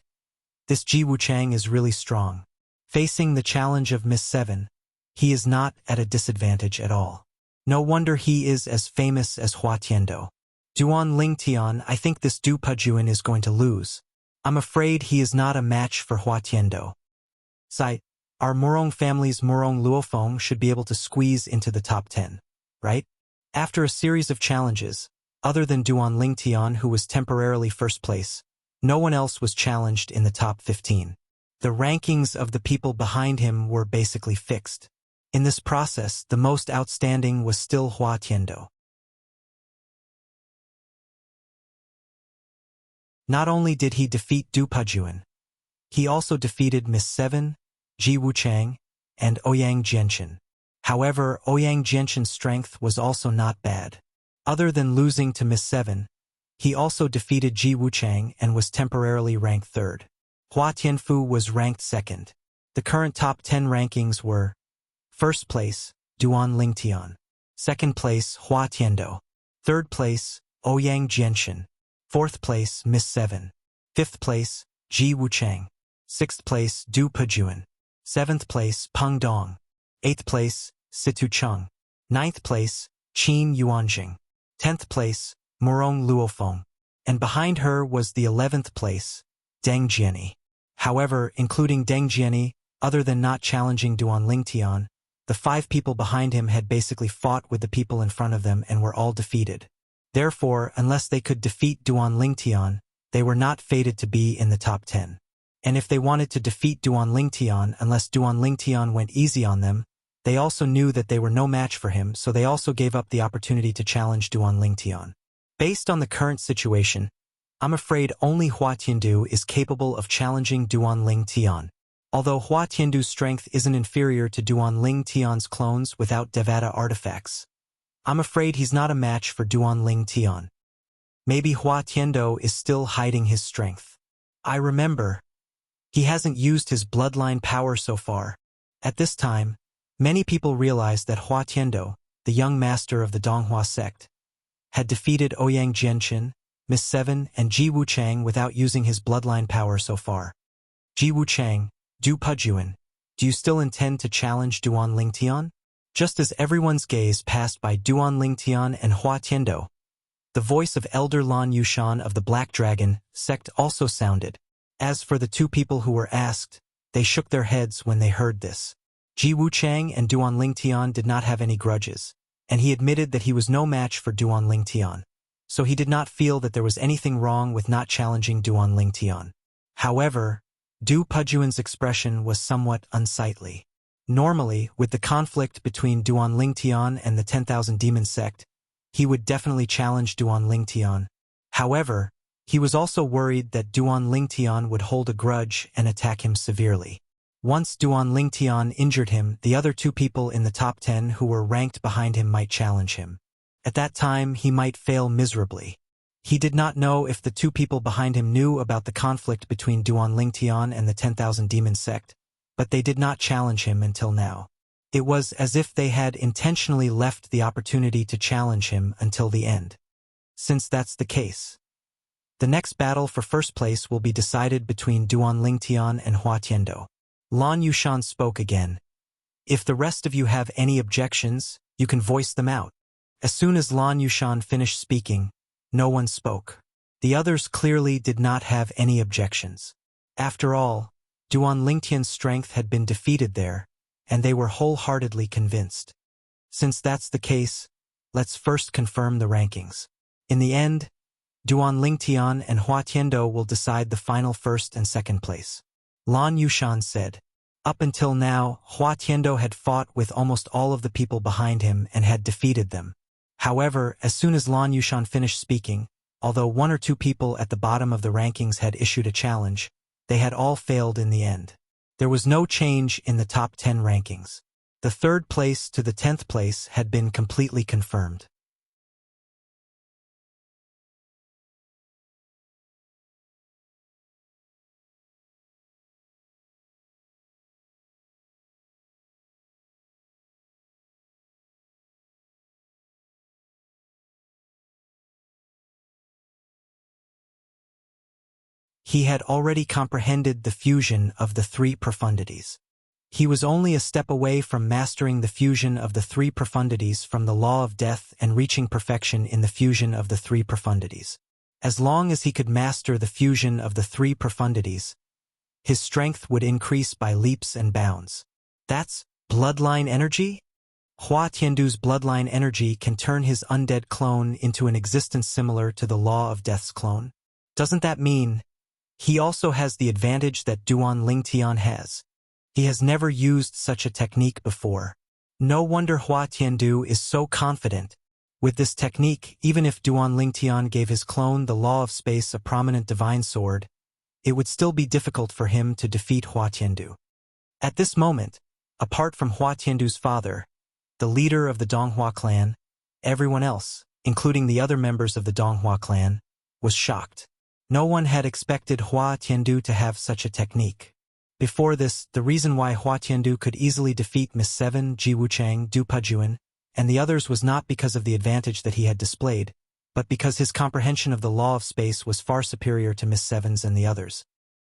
this Ji Wuchang is really strong. Facing the challenge of Miss 7, he is not at a disadvantage at all. No wonder he is as famous as Hua Tiando. Duan Lingtian, I think this Du Pujuan is going to lose. I'm afraid he is not a match for Hua Tiando. Sai, our Murong family's Murong Luofeng should be able to squeeze into the top 10, right? After a series of challenges, other than Duan Lingtian, who was temporarily first place, no one else was challenged in the top 15. The rankings of the people behind him were basically fixed. In this process, the most outstanding was still Hua Tiando. Not only did he defeat Du Pujuan, he also defeated Miss 7, Ji Wuchang, and Ouyang Jianchen. However, Ouyang Jianchen's strength was also not bad. Other than losing to Miss 7, he also defeated Ji Wuchang and was temporarily ranked 3rd. Hua Tianfu was ranked 2nd. The current top 10 rankings were: 1st place, Duan Lingtian; 2nd place, Hua Tiando; 3rd place, Ouyang Jianchen; 4th place, Miss 7; 5th place, Ji Wuchang; 6th place, Du Pujuan; 7th place, Peng Dong; 8th place, Situ Cheng; 9th place, Qin Yuanjing; 10th place, Murong Luofeng; and behind her was the 11th place, Deng Jiani. However, including Deng Jiani, other than not challenging Duan Lingtian, the 5 people behind him had basically fought with the people in front of them and were all defeated. Therefore, unless they could defeat Duan Lingtian, they were not fated to be in the top 10. And if they wanted to defeat Duan Lingtian, unless Duan Lingtian went easy on them, they also knew that they were no match for him, so they also gave up the opportunity to challenge Duan Lingtian. Based on the current situation, I'm afraid only Hua Tiandu is capable of challenging Duan Lingtian. Although Hua Tiandu's strength isn't inferior to Duan Lingtian's clones without Devata artifacts, I'm afraid he's not a match for Duan Lingtian. Maybe Hua Tiando is still hiding his strength. I remember, he hasn't used his bloodline power so far. At this time, many people realized that Hua Tiando, the young master of the Donghua sect, had defeated Ouyang Jianchen, Miss 7, and Ji Wuchang without using his bloodline power so far. Ji Wuchang, Du Pujuan, do you still intend to challenge Duan Lingtian? Just as everyone's gaze passed by Duan Lingtian and Hua Tiando, the voice of Elder Lan Yushan of the Black Dragon sect also sounded. As for the two people who were asked, they shook their heads when they heard this. Ji Wuchang and Duan Lingtian did not have any grudges, and he admitted that he was no match for Duan Lingtian, so he did not feel that there was anything wrong with not challenging Duan Lingtian. However, Du Pujuan's expression was somewhat unsightly. Normally, with the conflict between Duan Lingtian and the 10,000 Demon sect, he would definitely challenge Duan Lingtian. However, he was also worried that Duan Lingtian would hold a grudge and attack him severely. Once Duan Lingtian injured him, the other two people in the top 10 who were ranked behind him might challenge him. At that time, he might fail miserably. He did not know if the two people behind him knew about the conflict between Duan Lingtian and the 10,000 Demon sect, but they did not challenge him until now. It was as if they had intentionally left the opportunity to challenge him until the end. Since that's the case, the next battle for first place will be decided between Duan Lingtian and Hua Tiando. Lan Yushan spoke again. If the rest of you have any objections, you can voice them out. As soon as Lan Yushan finished speaking, no one spoke. The others clearly did not have any objections. After all, Duan Lingtian's strength had been defeated there, and they were wholeheartedly convinced. Since that's the case, let's first confirm the rankings. In the end, Duan Lingtian and Hua Tiando will decide the final first and second place. Lan Yushan said. Up until now, Hua Tiando had fought with almost all of the people behind him and had defeated them. However, as soon as Lan Yushan finished speaking, although one or two people at the bottom of the rankings had issued a challenge, they had all failed in the end. There was no change in the top 10 rankings. The 3rd place to the 10th place had been completely confirmed. He had already comprehended the fusion of the 3 profundities. He was only a step away from mastering the fusion of the 3 profundities from the law of death and reaching perfection in the fusion of the 3 profundities. As long as he could master the fusion of the 3 profundities, his strength would increase by leaps and bounds. That's bloodline energy? Hua Tiandu's bloodline energy can turn his undead clone into an existence similar to the law of death's clone. Doesn't that mean he also has the advantage that Duan Lingtian has? He has never used such a technique before. No wonder Hua Tiandu is so confident. With this technique, even if Duan Lingtian gave his clone the Law of Space a prominent divine sword, it would still be difficult for him to defeat Hua Tiandu. At this moment, apart from Hua Tiandu's father, the leader of the Donghua clan, everyone else, including the other members of the Donghua clan, was shocked. No one had expected Hua Tiandu to have such a technique. Before this, the reason why Hua Tiandu could easily defeat Miss 7, Ji Wuchang, Du Pujuan, and the others was not because of the advantage that he had displayed, but because his comprehension of the law of space was far superior to Miss 7's and the others.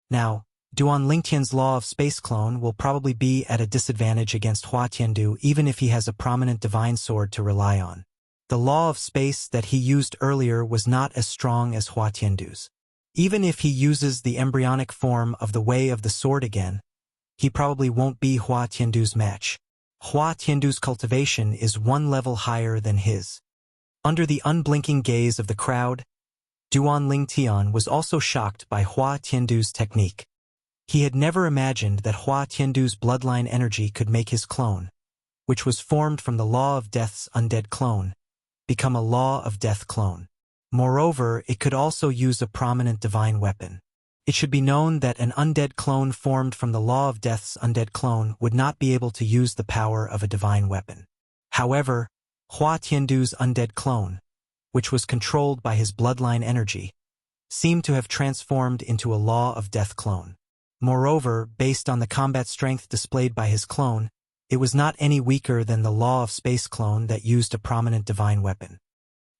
Now, Duan Lingtian's law of space clone will probably be at a disadvantage against Hua Tiandu even if he has a prominent divine sword to rely on. The law of space that he used earlier was not as strong as Hua Tiandu's. Even if he uses the embryonic form of the Way of the Sword again, he probably won't be Hua Tiandu's match. Hua Tiandu's cultivation is 1 level higher than his. Under the unblinking gaze of the crowd, Duan Lingtian was also shocked by Hua Tiandu's technique. He had never imagined that Hua Tiandu's bloodline energy could make his clone, which was formed from the Law of Death's undead clone, become a Law of Death clone. Moreover, it could also use a prominent divine weapon. It should be known that an undead clone formed from the Law of Death's undead clone would not be able to use the power of a divine weapon. However, Hua Tiandu's undead clone, which was controlled by his bloodline energy, seemed to have transformed into a Law of Death clone. Moreover, based on the combat strength displayed by his clone, it was not any weaker than the Law of Space clone that used a prominent divine weapon.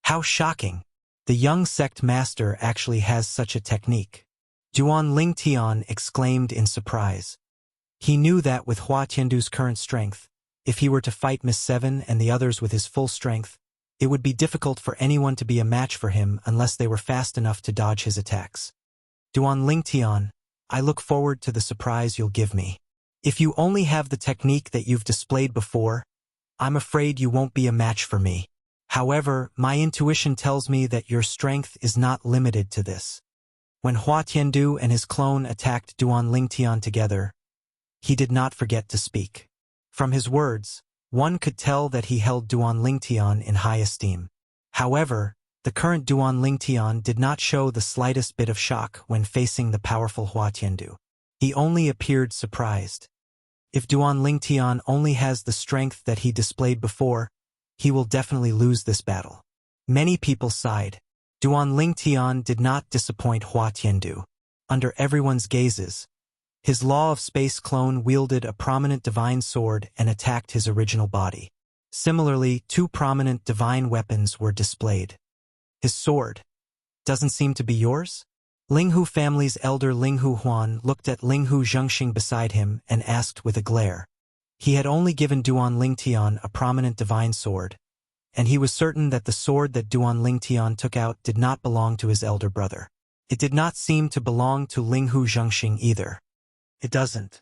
How shocking! The young sect master actually has such a technique. Duan Lingtian exclaimed in surprise. He knew that with Hua Tiandu's current strength, if he were to fight Miss Seven and the others with his full strength, it would be difficult for anyone to be a match for him unless they were fast enough to dodge his attacks. Duan Lingtian, I look forward to the surprise you'll give me. If you only have the technique that you've displayed before, I'm afraid you won't be a match for me. However, my intuition tells me that your strength is not limited to this. When Hua Tiandu and his clone attacked Duan Lingtian together, he did not forget to speak. From his words, one could tell that he held Duan Lingtian in high esteem. However, the current Duan Lingtian did not show the slightest bit of shock when facing the powerful Hua Tiandu. He only appeared surprised. If Duan Lingtian only has the strength that he displayed before, he will definitely lose this battle. Many people sighed. Duan Lingtian did not disappoint Hua Tiandu. Under everyone's gazes, his Law of Space clone wielded a prominent divine sword and attacked his original body. Similarly, two prominent divine weapons were displayed. His sword doesn't seem to be yours? Linghu family's elder Linghu Huan looked at Linghu Zhengxing beside him and asked with a glare. He had only given Duan Lingtian a prominent divine sword, and he was certain that the sword that Duan Lingtian took out did not belong to his elder brother. It did not seem to belong to Linghu Zhengxing either. It doesn't.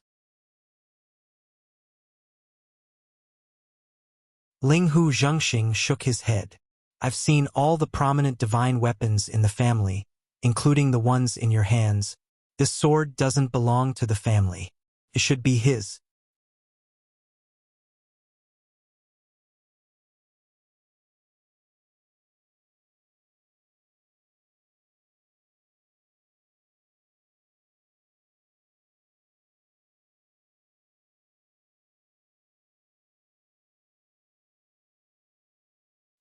Linghu Zhengxing shook his head. I've seen all the prominent divine weapons in the family, including the ones in your hands. This sword doesn't belong to the family. It should be his.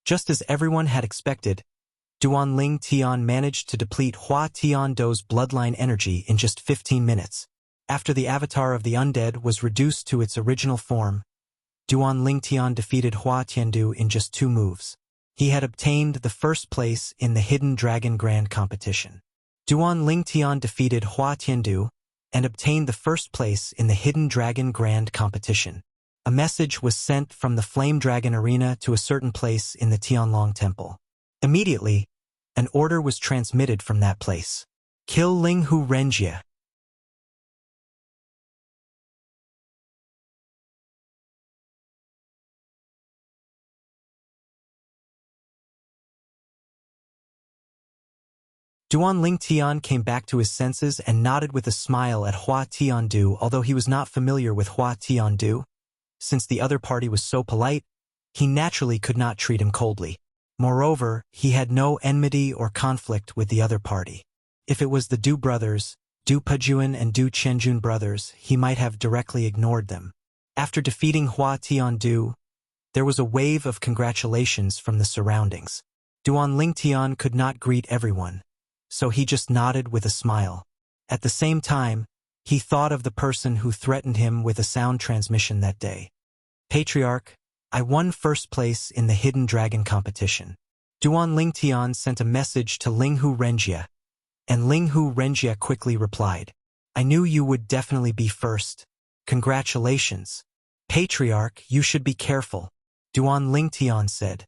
Just as everyone had expected, Duan Lingtian managed to deplete Hua Tiandu's bloodline energy in just 15 minutes. After the avatar of the undead was reduced to its original form, Duan Lingtian defeated Hua Tiandu in just 2 moves. He had obtained the first place in the Hidden Dragon Grand Competition. Duan Lingtian defeated Hua Tiandu and obtained the first place in the Hidden Dragon Grand Competition. A message was sent from the Flame Dragon Arena to a certain place in the Tianlong Temple. Immediately, an order was transmitted from that place. Kill Linghu Renjie. Duan Lingtian came back to his senses and nodded with a smile at Hua Tiandu, although he was not familiar with Hua Tiandu. Since the other party was so polite, he naturally could not treat him coldly. Moreover, he had no enmity or conflict with the other party. If it was the Du brothers, Du Pejuan and Du Qianjun brothers, he might have directly ignored them. After defeating Hua Tiandu, there was a wave of congratulations from the surroundings. Duan Lingtian could not greet everyone, so he just nodded with a smile. At the same time, he thought of the person who threatened him with a sound transmission that day. Patriarch, I won first place in the Hidden Dragon competition. Duan Lingtian sent a message to Linghu Renjie, and Linghu Renjie quickly replied, I knew you would definitely be first. Congratulations. Patriarch, you should be careful. Duan Lingtian said.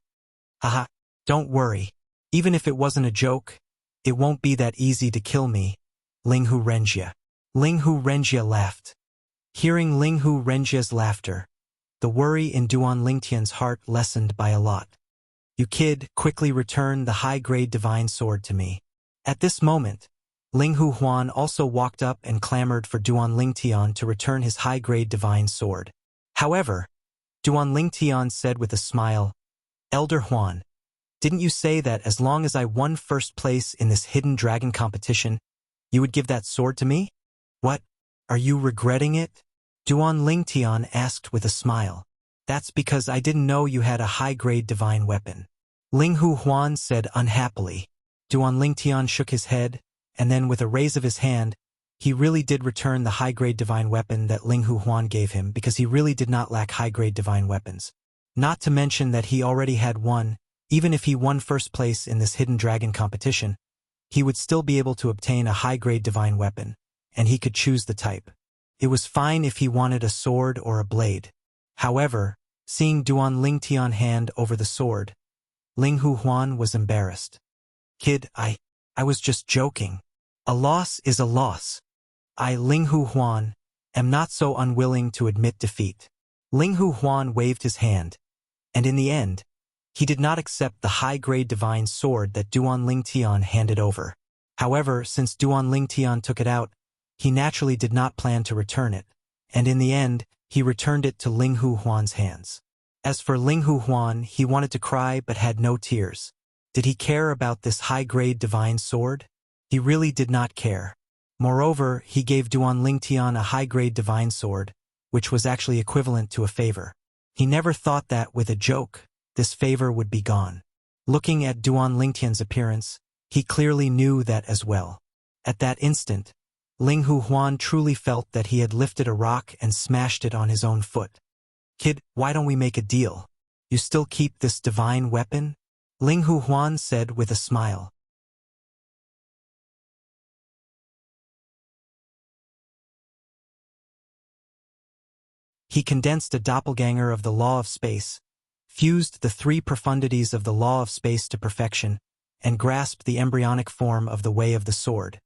Haha, don't worry. Even if it wasn't a joke, it won't be that easy to kill me. Linghu Renjie. Linghu Renjie laughed. Hearing Linghu Renjie's laughter, the worry in Duan Lingtian's heart lessened by a lot. You kid, quickly return the high-grade divine sword to me. At this moment, Linghu Huan also walked up and clamored for Duan Lingtian to return his high-grade divine sword. However, Duan Lingtian said with a smile, Elder Huan, didn't you say that as long as I won first place in this Hidden Dragon competition, you would give that sword to me? What? Are you regretting it? Duan Lingtian asked with a smile. That's because I didn't know you had a high-grade divine weapon. Linghu Huan said unhappily. Duan Lingtian shook his head, and then with a raise of his hand, he really did return the high-grade divine weapon that Linghu Huan gave him because he really did not lack high-grade divine weapons. Not to mention that he already had one. Even if he won first place in this Hidden Dragon competition, he would still be able to obtain a high-grade divine weapon, and he could choose the type. It was fine if he wanted a sword or a blade. However, seeing Duan Lingtian hand over the sword, Ling Hu Huan was embarrassed. Kid, I was just joking. A loss is a loss. I, Ling Hu Huan, am not so unwilling to admit defeat. Ling Hu Huan waved his hand, and in the end, he did not accept the high-grade divine sword that Duan Lingtian handed over. However, since Duan Lingtian took it out, he naturally did not plan to return it, and in the end, he returned it to Ling Hu Huan's hands. As for Ling Hu Huan, he wanted to cry but had no tears. Did he care about this high-grade divine sword? He really did not care. Moreover, he gave Duan Lingtian a high-grade divine sword, which was actually equivalent to a favor. He never thought that, with a joke, this favor would be gone. Looking at Duan Lingtian's appearance, he clearly knew that as well. At that instant, Ling Hu Huan truly felt that he had lifted a rock and smashed it on his own foot. Kid, why don't we make a deal? You still keep this divine weapon? Ling Hu Huan said with a smile. He condensed a doppelganger of the law of space, fused the three profundities of the law of space to perfection, and grasped the embryonic form of the way of the sword.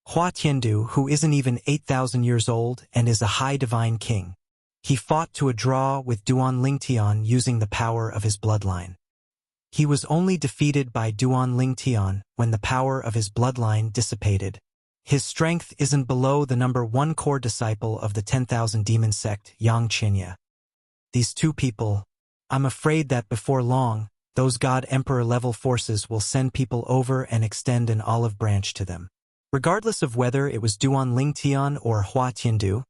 Hua Tiandu, who isn't even 8,000 years old and is a high divine king. He fought to a draw with Duan Lingtian using the power of his bloodline. He was only defeated by Duan Lingtian when the power of his bloodline dissipated. His strength isn't below the number 1 core disciple of the 10,000 demon sect, Yang Qinya. These two people, I'm afraid that before long, those God-Emperor level forces will send people over and extend an olive branch to them. Regardless of whether it was Duan Lingtian or Hua Tiandu,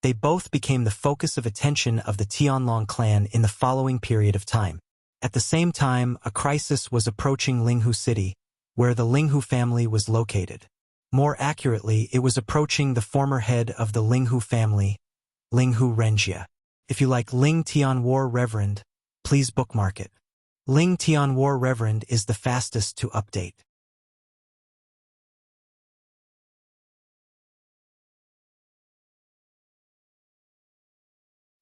they both became the focus of attention of the Tianlong clan in the following period of time. At the same time, a crisis was approaching Linghu City, where the Linghu family was located. More accurately, it was approaching the former head of the Linghu family, Linghu Renjia. If you like Ling Tian War Reverend, please bookmark it. Ling Tian War Reverend is the fastest to update.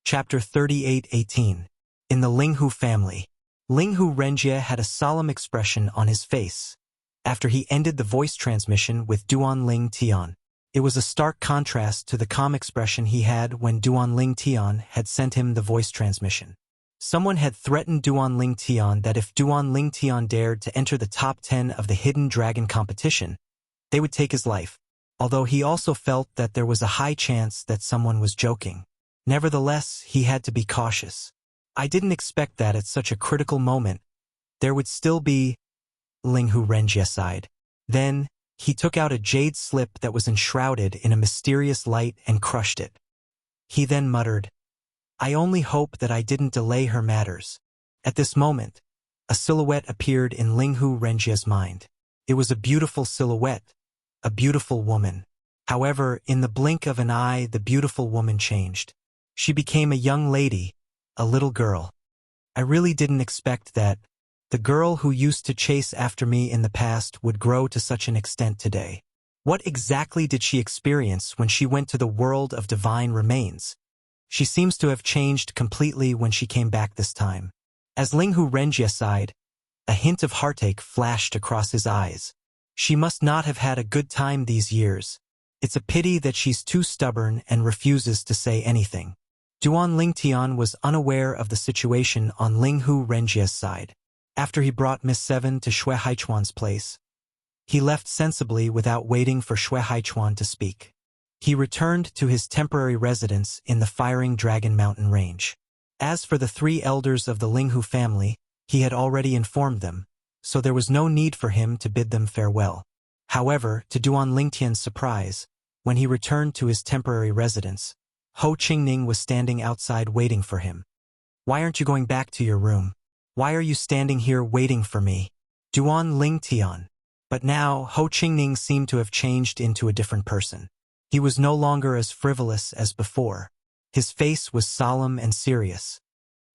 Chapter 38:18. In the Linghu family, Linghu Renjia had a solemn expression on his face after he ended the voice transmission with Duan Lingtian. It was a stark contrast to the calm expression he had when Duan Lingtian had sent him the voice transmission. Someone had threatened Duan Lingtian that if Duan Lingtian dared to enter the top 10 of the Hidden Dragon competition, they would take his life, although he also felt that there was a high chance that someone was joking. Nevertheless, he had to be cautious. I didn't expect that at such a critical moment there would still be. Linghu Renjia sighed. Then, he took out a jade slip that was enshrouded in a mysterious light and crushed it. He then muttered, I only hope that I didn't delay her matters. At this moment, a silhouette appeared in Linghu Renjia's mind. It was a beautiful silhouette, a beautiful woman. However, in the blink of an eye, the beautiful woman changed. She became a young lady, a little girl. I really didn't expect that the girl who used to chase after me in the past would grow to such an extent today. What exactly did she experience when she went to the world of divine remains? She seems to have changed completely when she came back this time. As Linghu Renjia sighed, a hint of heartache flashed across his eyes. She must not have had a good time these years. It's a pity that she's too stubborn and refuses to say anything. Duan Lingtian was unaware of the situation on Linghu Renjia's side. After he brought Miss Seven to Xue Haichuan's place, he left sensibly without waiting for Xue Haichuan to speak. He returned to his temporary residence in the Firing Dragon Mountain Range. As for the 3 elders of the Linghu family, he had already informed them, so there was no need for him to bid them farewell. However, to Duan Lingtian's surprise, when he returned to his temporary residence, Ho Qingning was standing outside waiting for him. Why aren't you going back to your room? Why are you standing here waiting for me? Duan Lingtian. But now, Ho Qingning seemed to have changed into a different person. He was no longer as frivolous as before. His face was solemn and serious.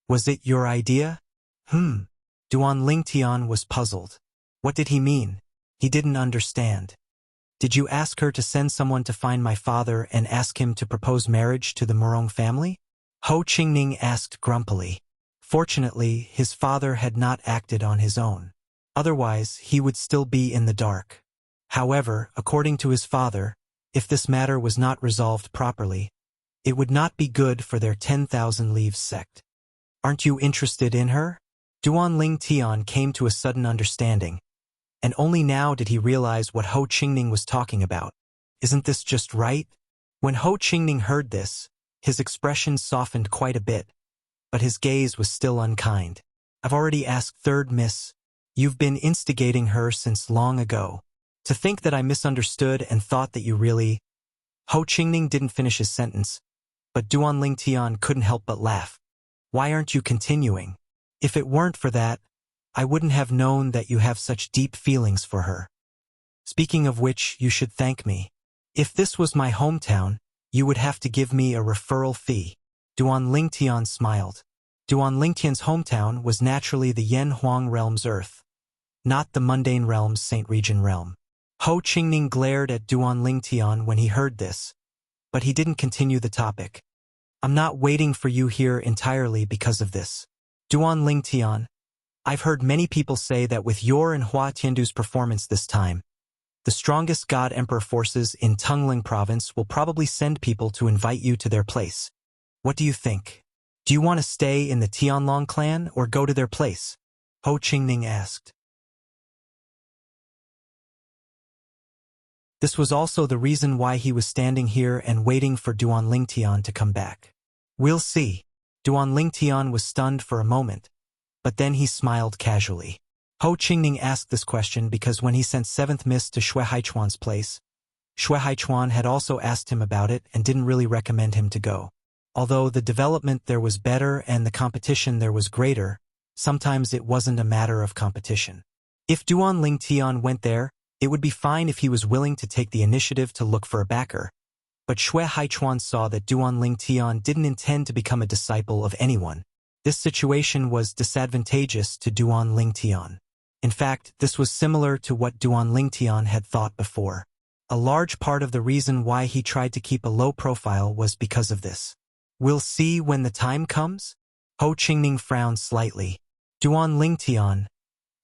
Was it your idea? Duan Lingtian was puzzled. What did he mean? He didn't understand. Did you ask her to send someone to find my father and ask him to propose marriage to the Murong family? Ho Qingning asked grumpily. Fortunately, his father had not acted on his own. Otherwise, he would still be in the dark. However, according to his father, if this matter was not resolved properly, it would not be good for their 10,000 Leaves sect. Aren't you interested in her? Duan Ling Tian came to a sudden understanding, and only now did he realize what Ho Qingning was talking about. Isn't this just right? When Ho Qingning heard this, his expression softened quite a bit, but his gaze was still unkind. I've already asked third miss. You've been instigating her since long ago. To think that I misunderstood and thought that you really… Ho Qingning didn't finish his sentence, but Duan Ling Tian couldn't help but laugh. Why aren't you continuing? If it weren't for that, I wouldn't have known that you have such deep feelings for her. Speaking of which, you should thank me. If this was my hometown, you would have to give me a referral fee. Duan Ling Tian smiled. Duan Ling Tian's hometown was naturally the Yen Huang realm's Earth, not the mundane realm's Saint Region realm. Ho Qingning glared at Duan Ling Tian when he heard this, but he didn't continue the topic. I'm not waiting for you here entirely because of this. Duan Ling Tian, I've heard many people say that with your and Hua Tiandu's performance this time, the strongest God Emperor forces in Tungling province will probably send people to invite you to their place. What do you think? Do you want to stay in the Tianlong clan or go to their place? Ho Qingning asked. This was also the reason why he was standing here and waiting for Duan Ling Tian to come back. We'll see. Duan Ling Tian was stunned for a moment, but then he smiled casually. Ho Qingning asked this question because when he sent 7th Miss to Xue Haichuan's place, Xue Haichuan had also asked him about it and didn't really recommend him to go. Although the development there was better and the competition there was greater, sometimes it wasn't a matter of competition. If Duan Ling Tian went there, it would be fine if he was willing to take the initiative to look for a backer. But Xue Haichuan saw that Duan Ling Tian didn't intend to become a disciple of anyone. This situation was disadvantageous to Duan Ling Tian. In fact, this was similar to what Duan Ling Tian had thought before. A large part of the reason why he tried to keep a low profile was because of this. We'll see when the time comes? Ho Qingning frowned slightly. Duan Ling Tian,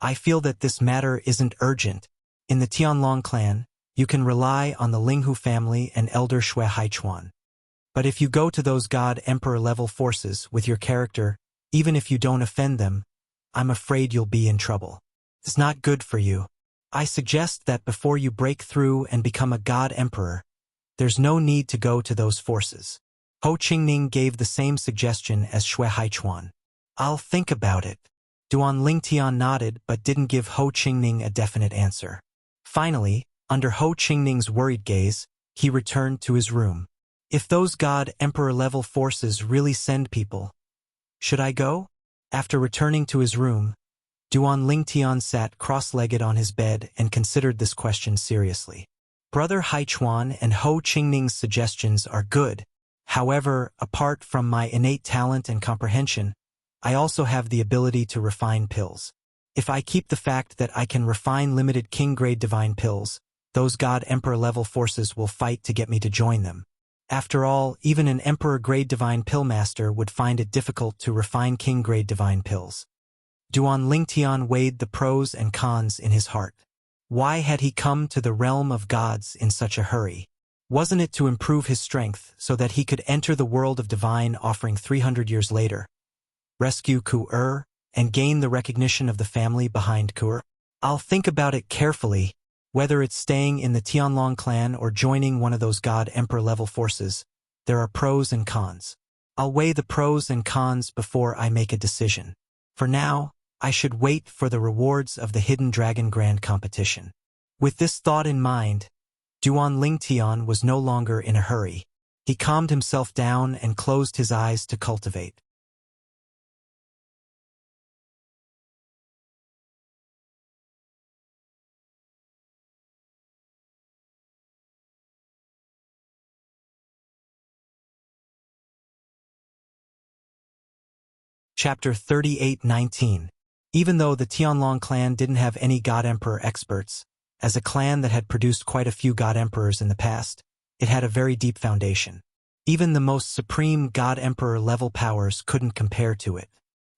I feel that this matter isn't urgent. In the Tianlong clan, you can rely on the Linghu family and Elder Xue Haichuan. But if you go to those God Emperor level forces with your character, even if you don't offend them, I'm afraid you'll be in trouble. It's not good for you. I suggest that before you break through and become a God Emperor, there's no need to go to those forces. Ho Qingning gave the same suggestion as Xue Haichuan. I'll think about it. Duan Ling Tian nodded but didn't give Ho Qingning a definite answer. Finally, under Ho Qingning's worried gaze, he returned to his room. If those God Emperor level forces really send people, should I go? After returning to his room, Duan Ling Tian sat cross-legged on his bed and considered this question seriously. Brother Haichuan and Ho Qingning's suggestions are good. However, apart from my innate talent and comprehension, I also have the ability to refine pills. If I keep the fact that I can refine limited king-grade divine pills, those God Emperor level forces will fight to get me to join them. After all, even an Emperor-grade divine pill master would find it difficult to refine king-grade divine pills. Duan Ling Tian weighed the pros and cons in his heart. Why had he come to the realm of gods in such a hurry? Wasn't it to improve his strength so that he could enter the world of divine offering 300 years later, rescue Ku-er, and gain the recognition of the family behind Ku-er? I'll think about it carefully, whether it's staying in the Tianlong clan or joining one of those God Emperor level forces. There are pros and cons. I'll weigh the pros and cons before I make a decision. For now, I should wait for the rewards of the Hidden Dragon Grand competition. With this thought in mind, Duan Ling Tian was no longer in a hurry. He calmed himself down and closed his eyes to cultivate. Chapter 38:19. Even though the Tianlong clan didn't have any God Emperor experts, As a clan that had produced quite a few god emperors in the past, it had a very deep foundation. Even the most supreme god emperor level powers couldn't compare to it.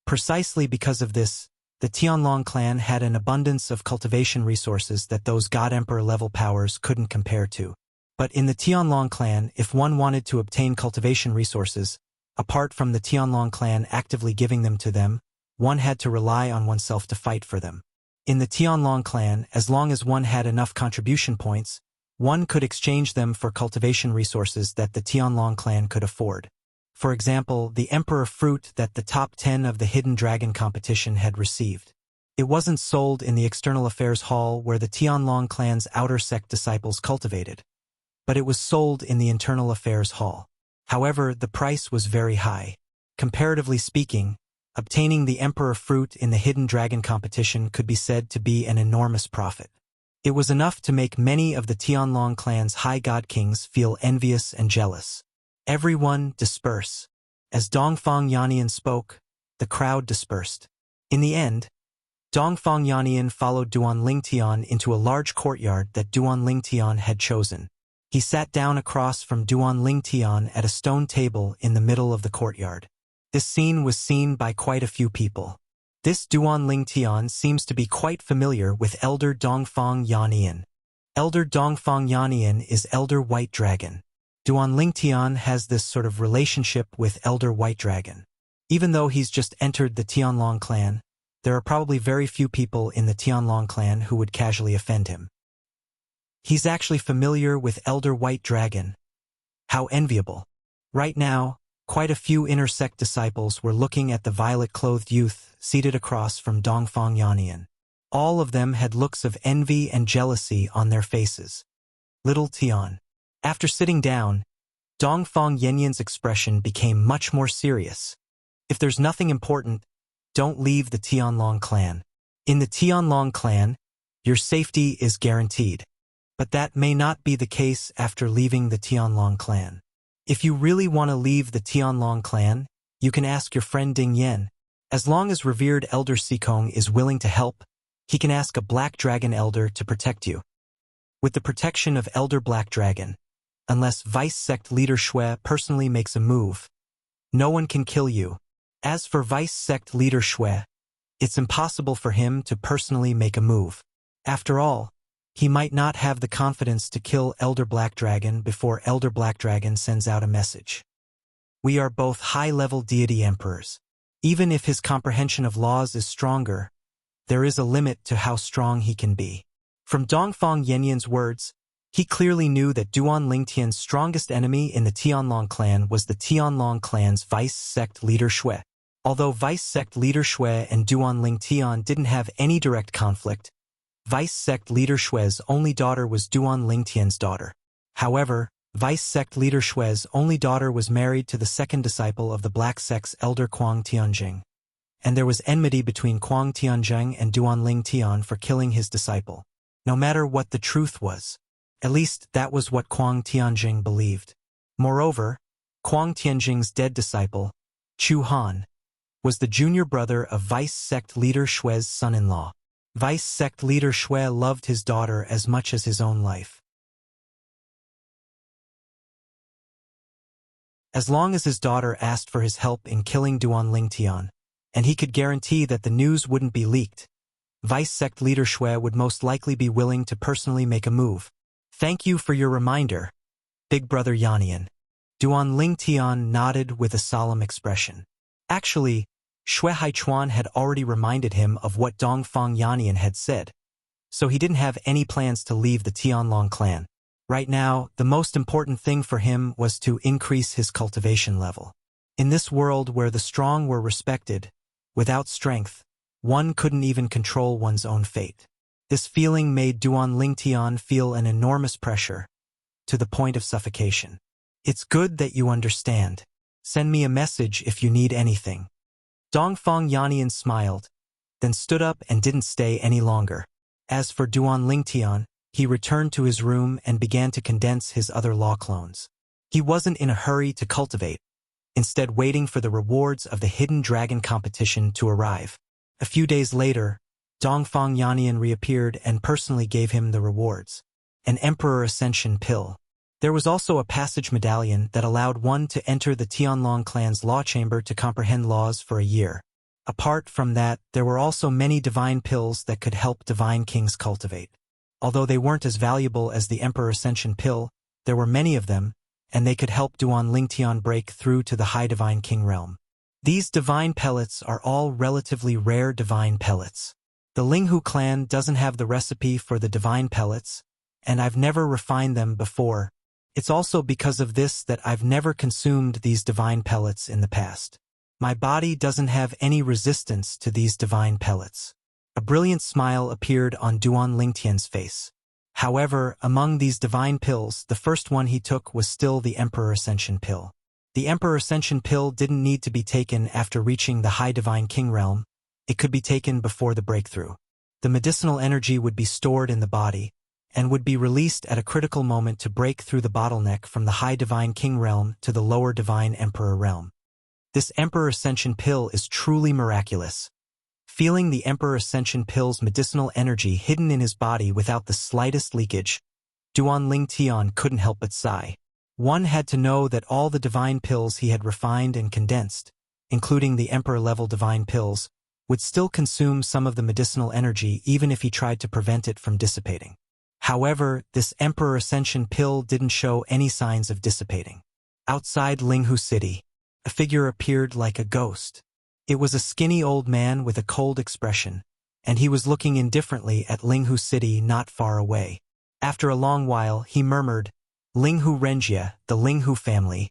Precisely because of this, the Tianlong clan had an abundance of cultivation resources that those god emperor level powers couldn't compare to. But in the Tianlong clan, if one wanted to obtain cultivation resources, apart from the Tianlong clan actively giving them to them, one had to rely on oneself to fight for them. In the Tianlong clan, as long as one had enough contribution points, one could exchange them for cultivation resources that the Tianlong clan could afford. For example, the emperor fruit that the top 10 of the Hidden Dragon competition had received. It wasn't sold in the External Affairs Hall where the Tianlong clan's outer sect disciples cultivated, but it was sold in the Internal Affairs Hall. However, the price was very high. Comparatively speaking, obtaining the emperor fruit in the Hidden Dragon competition could be said to be an enormous profit. It was enough to make many of the Tianlong clan's high god kings feel envious and jealous. Everyone disperse. As Dongfang Yannian spoke, the crowd dispersed. In the end, Dongfang Yannian followed Duan Lingtian into a large courtyard that Duan Lingtian had chosen. He sat down across from Duan Lingtian at a stone table in the middle of the courtyard. This scene was seen by quite a few people. This Duan Lingtian seems to be quite familiar with Elder Dongfang Yannian. Elder Dongfang Yannian is Elder White Dragon. Duan Lingtian has this sort of relationship with Elder White Dragon. Even though he's just entered the Tianlong clan, there are probably very few people in the Tianlong clan who would casually offend him. He's actually familiar with Elder White Dragon. How enviable. Right now, quite a few inner sect disciples were looking at the violet-clothed youth seated across from Dongfang Yannian. All of them had looks of envy and jealousy on their faces. Little Tian. After sitting down, Dongfang Yannian's expression became much more serious. If there's nothing important, don't leave the Tianlong clan. In the Tianlong clan, your safety is guaranteed. But that may not be the case after leaving the Tianlong clan. If you really want to leave the Tianlong clan, you can ask your friend Ding Yan. As long as revered Elder Sikong is willing to help, he can ask a Black Dragon Elder to protect you. With the protection of Elder Black Dragon, unless Vice Sect Leader Shui personally makes a move, no one can kill you. As for Vice Sect Leader Shui, it's impossible for him to personally make a move. After all, he might not have the confidence to kill Elder Black Dragon before Elder Black Dragon sends out a message. We are both high-level deity emperors. Even if his comprehension of laws is stronger, there is a limit to how strong he can be. From Dongfang Yannian's words, he clearly knew that Duan Lingtian's strongest enemy in the Tianlong clan was the Tianlong clan's Vice Sect Leader Shui. Although Vice Sect Leader Shui and Duan Lingtian didn't have any direct conflict, Vice Sect Leader Shui's only daughter was Duan Lingtian's daughter. However, Vice Sect Leader Shui's only daughter was married to the second disciple of the Black Sect's Elder Kuang Tianjing, and there was enmity between Kuang Tianjing and Duan Lingtian for killing his disciple. No matter what the truth was, at least that was what Kuang Tianjing believed. Moreover, Kuang Tianjing's dead disciple, Chu Han, was the junior brother of Vice Sect Leader Shui's son-in-law. Vice Sect Leader Shui loved his daughter as much as his own life. As long as his daughter asked for his help in killing Duan Lingtian, and he could guarantee that the news wouldn't be leaked, Vice Sect Leader Shui would most likely be willing to personally make a move. Thank you for your reminder, Big Brother Yannian. Duan Lingtian nodded with a solemn expression. Actually, Shui Haichuan had already reminded him of what Dongfang Yannian had said, so he didn't have any plans to leave the Tianlong clan. Right now, the most important thing for him was to increase his cultivation level. In this world where the strong were respected, without strength, one couldn't even control one's own fate. This feeling made Duan Lingtian feel an enormous pressure, to the point of suffocation. It's good that you understand. Send me a message if you need anything. Dongfang Yannian smiled, then stood up and didn't stay any longer. As for Duan Lingtian, he returned to his room and began to condense his other law clones. He wasn't in a hurry to cultivate, instead waiting for the rewards of the Hidden Dragon competition to arrive. A few days later, Dongfang Yannian reappeared and personally gave him the rewards. An Emperor Ascension pill. There was also a passage medallion that allowed one to enter the Tianlong clan's law chamber to comprehend laws for a year. Apart from that, there were also many divine pills that could help divine kings cultivate. Although they weren't as valuable as the Emperor Ascension pill, there were many of them, and they could help Duan Lingtian break through to the High Divine King realm. These divine pellets are all relatively rare divine pellets. The Linghu clan doesn't have the recipe for the divine pellets, and I've never refined them before. It's also because of this that I've never consumed these divine pellets in the past. My body doesn't have any resistance to these divine pellets. A brilliant smile appeared on Duan Lingtian's face. However, among these divine pills, the first one he took was still the Emperor Ascension pill. The Emperor Ascension pill didn't need to be taken after reaching the High Divine King realm. It could be taken before the breakthrough. The medicinal energy would be stored in the body, and would be released at a critical moment to break through the bottleneck from the High Divine King realm to the lower Divine Emperor realm. This Emperor Ascension pill is truly miraculous. Feeling the Emperor Ascension pill's medicinal energy hidden in his body without the slightest leakage, Duan Lingtian couldn't help but sigh. One had to know that all the divine pills he had refined and condensed, including the Emperor-level divine pills, would still consume some of the medicinal energy even if he tried to prevent it from dissipating. However, this Emperor Ascension pill didn't show any signs of dissipating. Outside Linghu City, a figure appeared like a ghost. It was a skinny old man with a cold expression, and he was looking indifferently at Linghu City not far away. After a long while, he murmured, "Linghu Renjia, the Linghu family.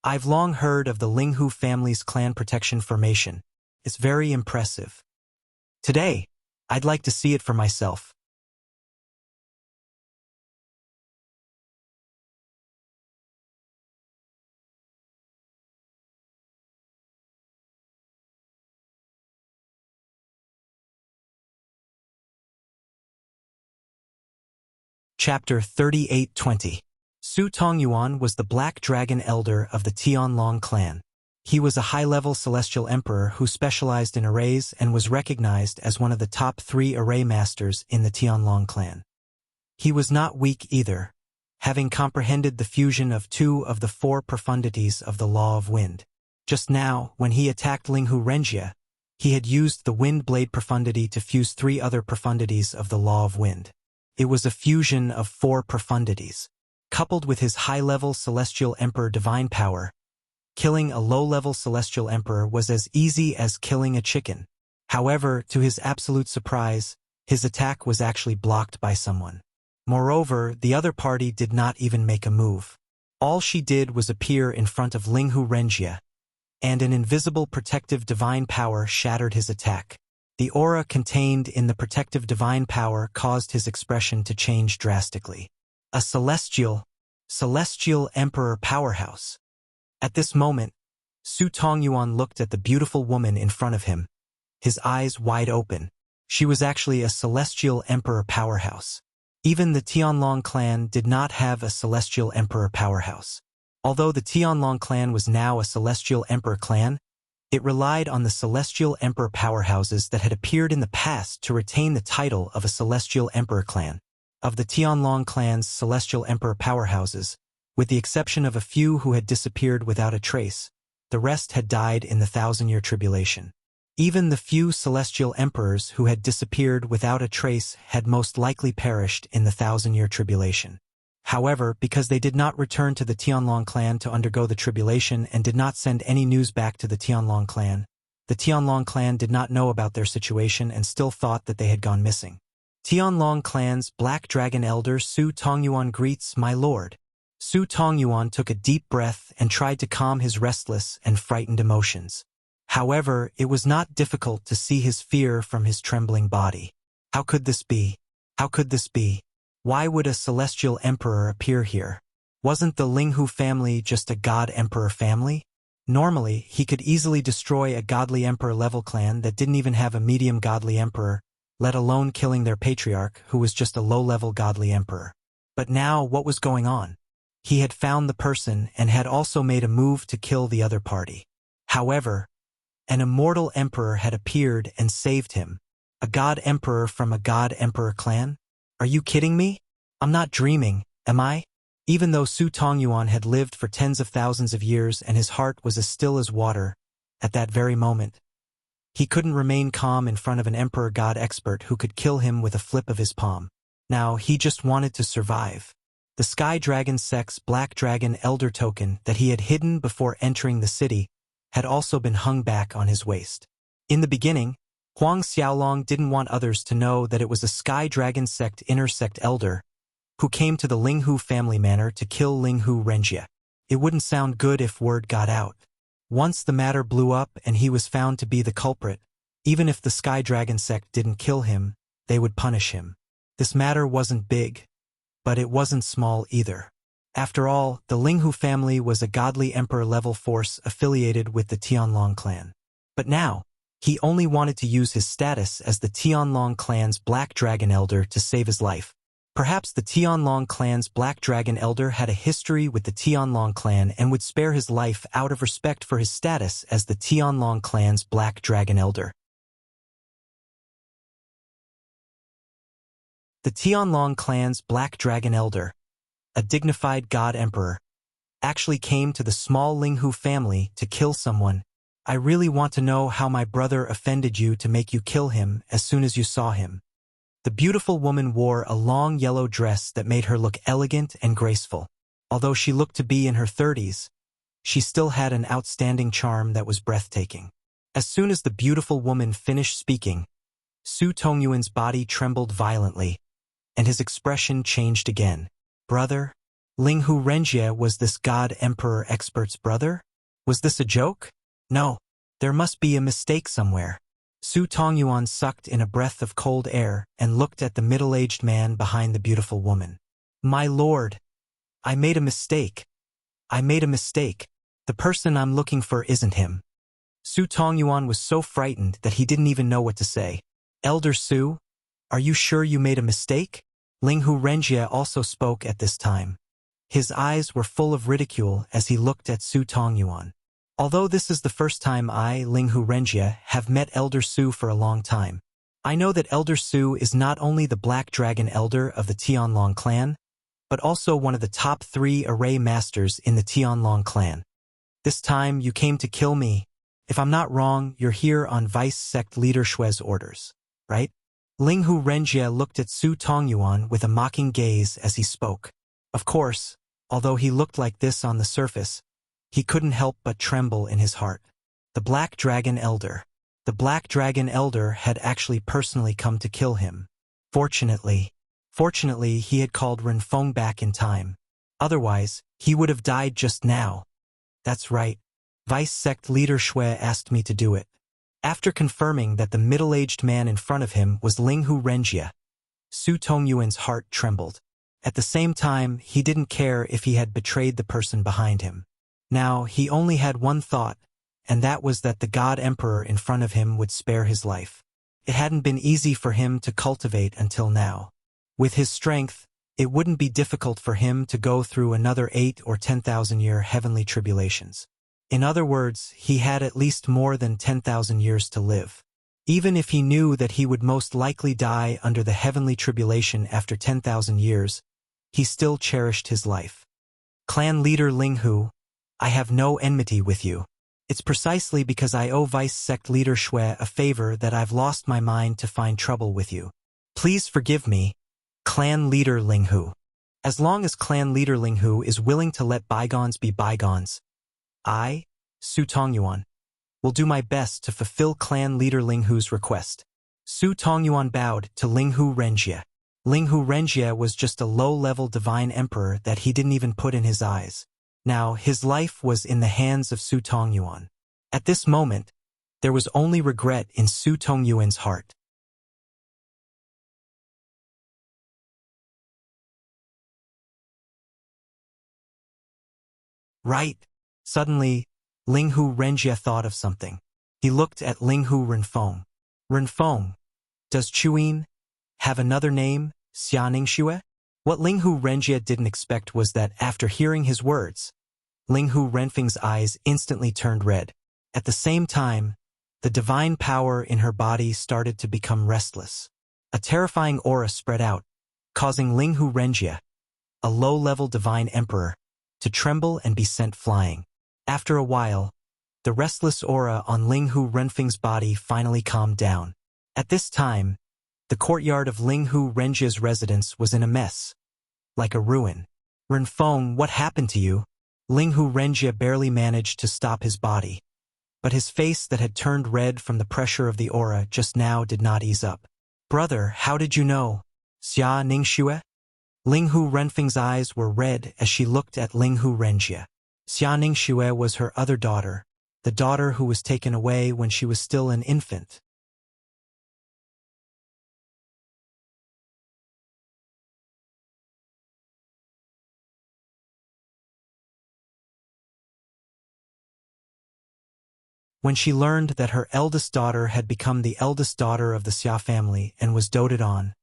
I've long heard of the Linghu family's clan protection formation. It's very impressive. Today, I'd like to see it for myself." Chapter 3820. Su Tongyuan was the Black Dragon Elder of the Tianlong clan. He was a high-level celestial emperor who specialized in arrays and was recognized as one of the top 3 array masters in the Tianlong clan. He was not weak either, having comprehended the fusion of 2 of the 4 profundities of the Law of Wind. Just now, when he attacked Linghu Renjia, he had used the Wind Blade profundity to fuse 3 other profundities of the Law of Wind. It was a fusion of 4 profundities. Coupled with his high-level Celestial Emperor divine power, killing a low-level Celestial Emperor was as easy as killing a chicken. However, to his absolute surprise, his attack was actually blocked by someone. Moreover, the other party did not even make a move. All she did was appear in front of Linghu Renjia, and an invisible protective divine power shattered his attack. The aura contained in the protective divine power caused his expression to change drastically. A celestial emperor powerhouse. At this moment, Su Tongyuan looked at the beautiful woman in front of him, his eyes wide open. She was actually a celestial emperor powerhouse. Even the Tianlong clan did not have a celestial emperor powerhouse. Although the Tianlong clan was now a celestial emperor clan, it relied on the celestial emperor powerhouses that had appeared in the past to retain the title of a celestial emperor clan. Of the Tianlong clan's celestial emperor powerhouses, with the exception of a few who had disappeared without a trace, the rest had died in the 1,000-year tribulation. Even the few celestial emperors who had disappeared without a trace had most likely perished in the 1,000-year tribulation. However, because they did not return to the Tianlong clan to undergo the tribulation and did not send any news back to the Tianlong clan, the Tianlong clan did not know about their situation and still thought that they had gone missing. Tianlong clan's Black Dragon Elder Su Tongyuan greets, "My lord." Su Tongyuan took a deep breath and tried to calm his restless and frightened emotions. However, it was not difficult to see his fear from his trembling body. How could this be? How could this be? Why would a celestial emperor appear here? Wasn't the Linghu family just a god-emperor family? Normally, he could easily destroy a godly emperor-level clan that didn't even have a medium godly emperor, let alone killing their patriarch, who was just a low-level godly emperor. But now, what was going on? He had found the person and had also made a move to kill the other party. However, an immortal emperor had appeared and saved him. A god emperor from a god emperor clan? Are you kidding me? I'm not dreaming, am I? Even though Su Tongyuan had lived for tens of thousands of years and his heart was as still as water, at that very moment, he couldn't remain calm in front of an emperor god expert who could kill him with a flip of his palm. Now, he just wanted to survive. The Sky Dragon Sect's Black Dragon Elder token that he had hidden before entering the city had also been hung back on his waist. In the beginning, Huang Xiaolong didn't want others to know that it was a Sky Dragon Sect Intersect Elder who came to the Linghu family manor to kill Linghu Renjie. It wouldn't sound good if word got out. Once the matter blew up and he was found to be the culprit, even if the Sky Dragon Sect didn't kill him, they would punish him. This matter wasn't big, but it wasn't small either. After all, the Linghu family was a godly emperor-level force affiliated with the Tianlong clan. But now, he only wanted to use his status as the Tianlong clan's Black Dragon Elder to save his life. Perhaps the Tianlong clan's Black Dragon Elder had a history with the Tianlong clan and would spare his life out of respect for his status as the Tianlong clan's Black Dragon Elder. The Tianlong clan's Black Dragon Elder, a dignified god emperor, actually came to the small Linghu family to kill someone. I really want to know how my brother offended you to make you kill him as soon as you saw him. The beautiful woman wore a long yellow dress that made her look elegant and graceful. Although she looked to be in her 30s, she still had an outstanding charm that was breathtaking. As soon as the beautiful woman finished speaking, Su Tongyuan's body trembled violently, and his expression changed again. Brother? Linghu Renjie was this god emperor expert's brother? Was this a joke? No, there must be a mistake somewhere. Su Tongyuan sucked in a breath of cold air and looked at the middle-aged man behind the beautiful woman. My lord, I made a mistake. I made a mistake. The person I'm looking for isn't him. Su Tongyuan was so frightened that he didn't even know what to say. Elder Su, are you sure you made a mistake? Linghu Renjie also spoke at this time. His eyes were full of ridicule as he looked at Su Tongyuan. Although this is the first time I, Linghu Renjie, have met Elder Su for a long time, I know that Elder Su is not only the Black Dragon Elder of the Tianlong clan, but also one of the top 3 array masters in the Tianlong clan. This time you came to kill me. If I'm not wrong, you're here on Vice Sect Leader Shue's orders, right? Linghu Renjie looked at Su Tongyuan with a mocking gaze as he spoke. Of course, although he looked like this on the surface, he couldn't help but tremble in his heart. The Black Dragon Elder. The Black Dragon Elder had actually personally come to kill him. Fortunately, he had called Renfeng back in time. Otherwise, he would have died just now. That's right. Vice Sect Leader Shue asked me to do it. After confirming that the middle-aged man in front of him was Linghu Renjie, Su Tongyuan's heart trembled. At the same time, he didn't care if he had betrayed the person behind him. Now, he only had one thought, and that was that the God Emperor in front of him would spare his life. It hadn't been easy for him to cultivate until now. With his strength, it wouldn't be difficult for him to go through another 8 or 10,000 year heavenly tribulations. In other words, he had at least more than 10,000 years to live. Even if he knew that he would most likely die under the heavenly tribulation after 10,000 years, he still cherished his life. Clan leader Linghu, I have no enmity with you. It's precisely because I owe Vice Sect Leader Shue a favor that I've lost my mind to find trouble with you. Please forgive me, Clan Leader Linghu. As long as Clan Leader Linghu is willing to let bygones be bygones, I, Su Tongyuan, will do my best to fulfill Clan Leader Linghu's request. Su Tongyuan bowed to Linghu Renjie. Linghu Renjie was just a low-level divine emperor that he didn't even put in his eyes. Now, his life was in the hands of Su Tongyuan. At this moment, there was only regret in Su Tongyuan's heart. Right. Suddenly, Linghu Renjie thought of something. He looked at Linghu Renfeng. Renfeng, does Chuyin have another name, Xianing Xue? What Linghu Renjie didn't expect was that after hearing his words, Linghu Renfeng's eyes instantly turned red. At the same time, The divine power in her body started to become restless. A terrifying aura spread out, causing Linghu Renjie, a low-level divine emperor, to tremble and be sent flying. After a while, the restless aura on Linghu Renfeng's body finally calmed down. At this time, the courtyard of Linghu Renjie's residence was in a mess, like a ruin. Renfeng, what happened to you? Linghu Renjie barely managed to stop his body, but his face that had turned red from the pressure of the aura just now did not ease up. Brother, how did you know? Xia Ningxue? Linghu Renfeng's eyes were red as she looked at Linghu Renjie. Xia Ningxue was her other daughter, the daughter who was taken away when she was still an infant. When she learned that her eldest daughter had become the eldest daughter of the Xia family and was doted on,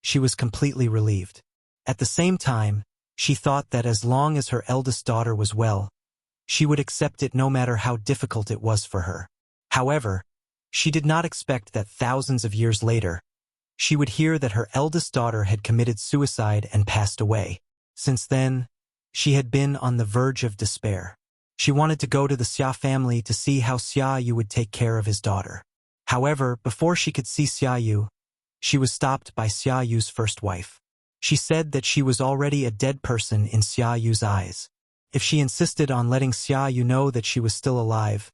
she was completely relieved. At the same time, she thought that as long as her eldest daughter was well, she would accept it no matter how difficult it was for her. However, she did not expect that thousands of years later, she would hear that her eldest daughter had committed suicide and passed away. Since then, she had been on the verge of despair. She wanted to go to the Xia family to see how Xia Yu would take care of his daughter. However, before she could see Xia Yu, she was stopped by Xia Yu's first wife. She said that she was already a dead person in Xia Yu's eyes. If she insisted on letting Xia Yu know that she was still alive,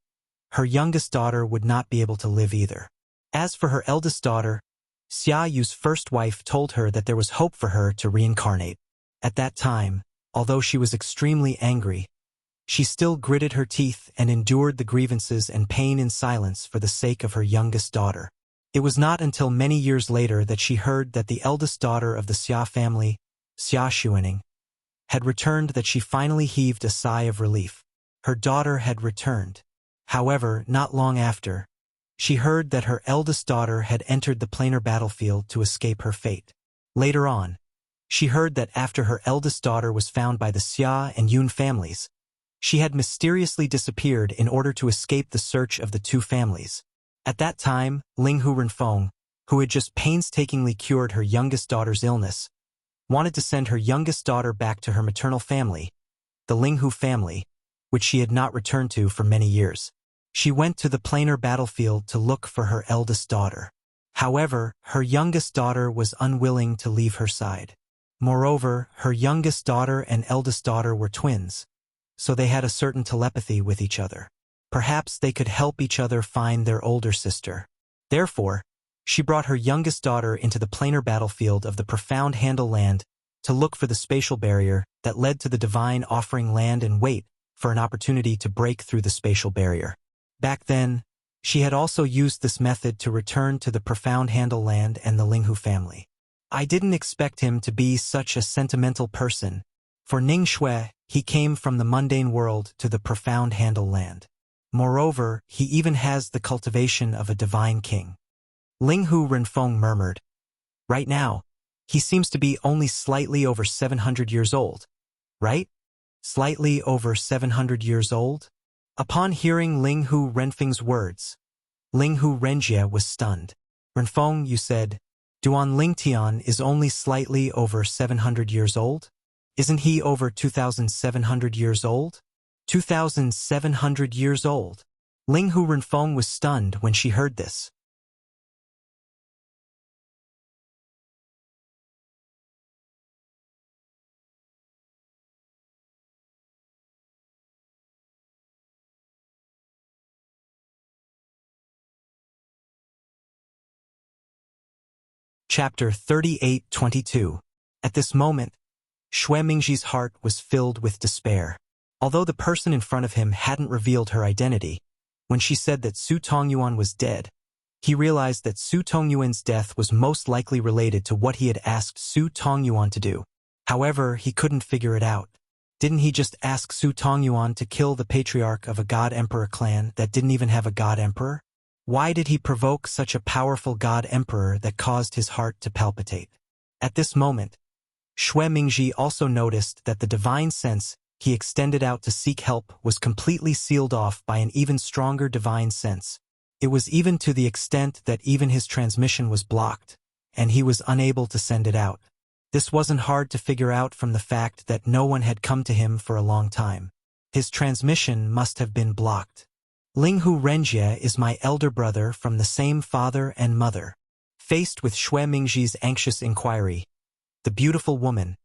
her youngest daughter would not be able to live either. As for her eldest daughter, Xia Yu's first wife told her that there was hope for her to reincarnate. At that time, although she was extremely angry, she still gritted her teeth and endured the grievances and pain in silence for the sake of her youngest daughter. It was not until many years later that she heard that the eldest daughter of the Xia family, Xia Xuaning, had returned that she finally heaved a sigh of relief. Her daughter had returned. However, not long after, she heard that her eldest daughter had entered the planar battlefield to escape her fate. Later on, she heard that after her eldest daughter was found by the Xia and Yun families, she had mysteriously disappeared in order to escape the search of the two families. At that time, Linghu Renfeng, who had just painstakingly cured her youngest daughter's illness, wanted to send her youngest daughter back to her maternal family, the Linghu family, which she had not returned to for many years. She went to the planar battlefield to look for her eldest daughter. However, her youngest daughter was unwilling to leave her side. Moreover, her youngest daughter and eldest daughter were twins, so they had a certain telepathy with each other. Perhaps they could help each other find their older sister. Therefore, she brought her youngest daughter into the planar battlefield of the profound handle land to look for the spatial barrier that led to the divine offering land and wait for an opportunity to break through the spatial barrier. Back then, she had also used this method to return to the profound handle land and the Linghu family. I didn't expect him to be such a sentimental person. For Ning Shui, he came from the mundane world to the profound handle land. Moreover, he even has the cultivation of a divine king. Linghu Renfeng murmured. Right now, he seems to be only slightly over 700 years old, right? Slightly over 700 years old? Upon hearing Linghu Renfeng's words, Linghu Renjie was stunned. Renfeng, you said, Duan Lingtian is only slightly over 700 years old? Isn't he over 2,700 years old? 2,700 years old. Linghu Renfeng was stunned when she heard this. Chapter 38:22. At this moment, Shui Mingji's heart was filled with despair. Although the person in front of him hadn't revealed her identity, when she said that Su Tongyuan was dead, he realized that Su Tongyuan's death was most likely related to what he had asked Su Tongyuan to do. However, he couldn't figure it out. Didn't he just ask Su Tongyuan to kill the patriarch of a god-emperor clan that didn't even have a god-emperor? Why did he provoke such a powerful god-emperor that caused his heart to palpitate? At this moment, Shui Mingji also noticed that the divine sense he extended out to seek help was completely sealed off by an even stronger divine sense. It was even to the extent that even his transmission was blocked, and he was unable to send it out. This wasn't hard to figure out from the fact that no one had come to him for a long time. His transmission must have been blocked. Linghu Renjie is my elder brother from the same father and mother. Faced with Xue Mingji's anxious inquiry, the beautiful woman,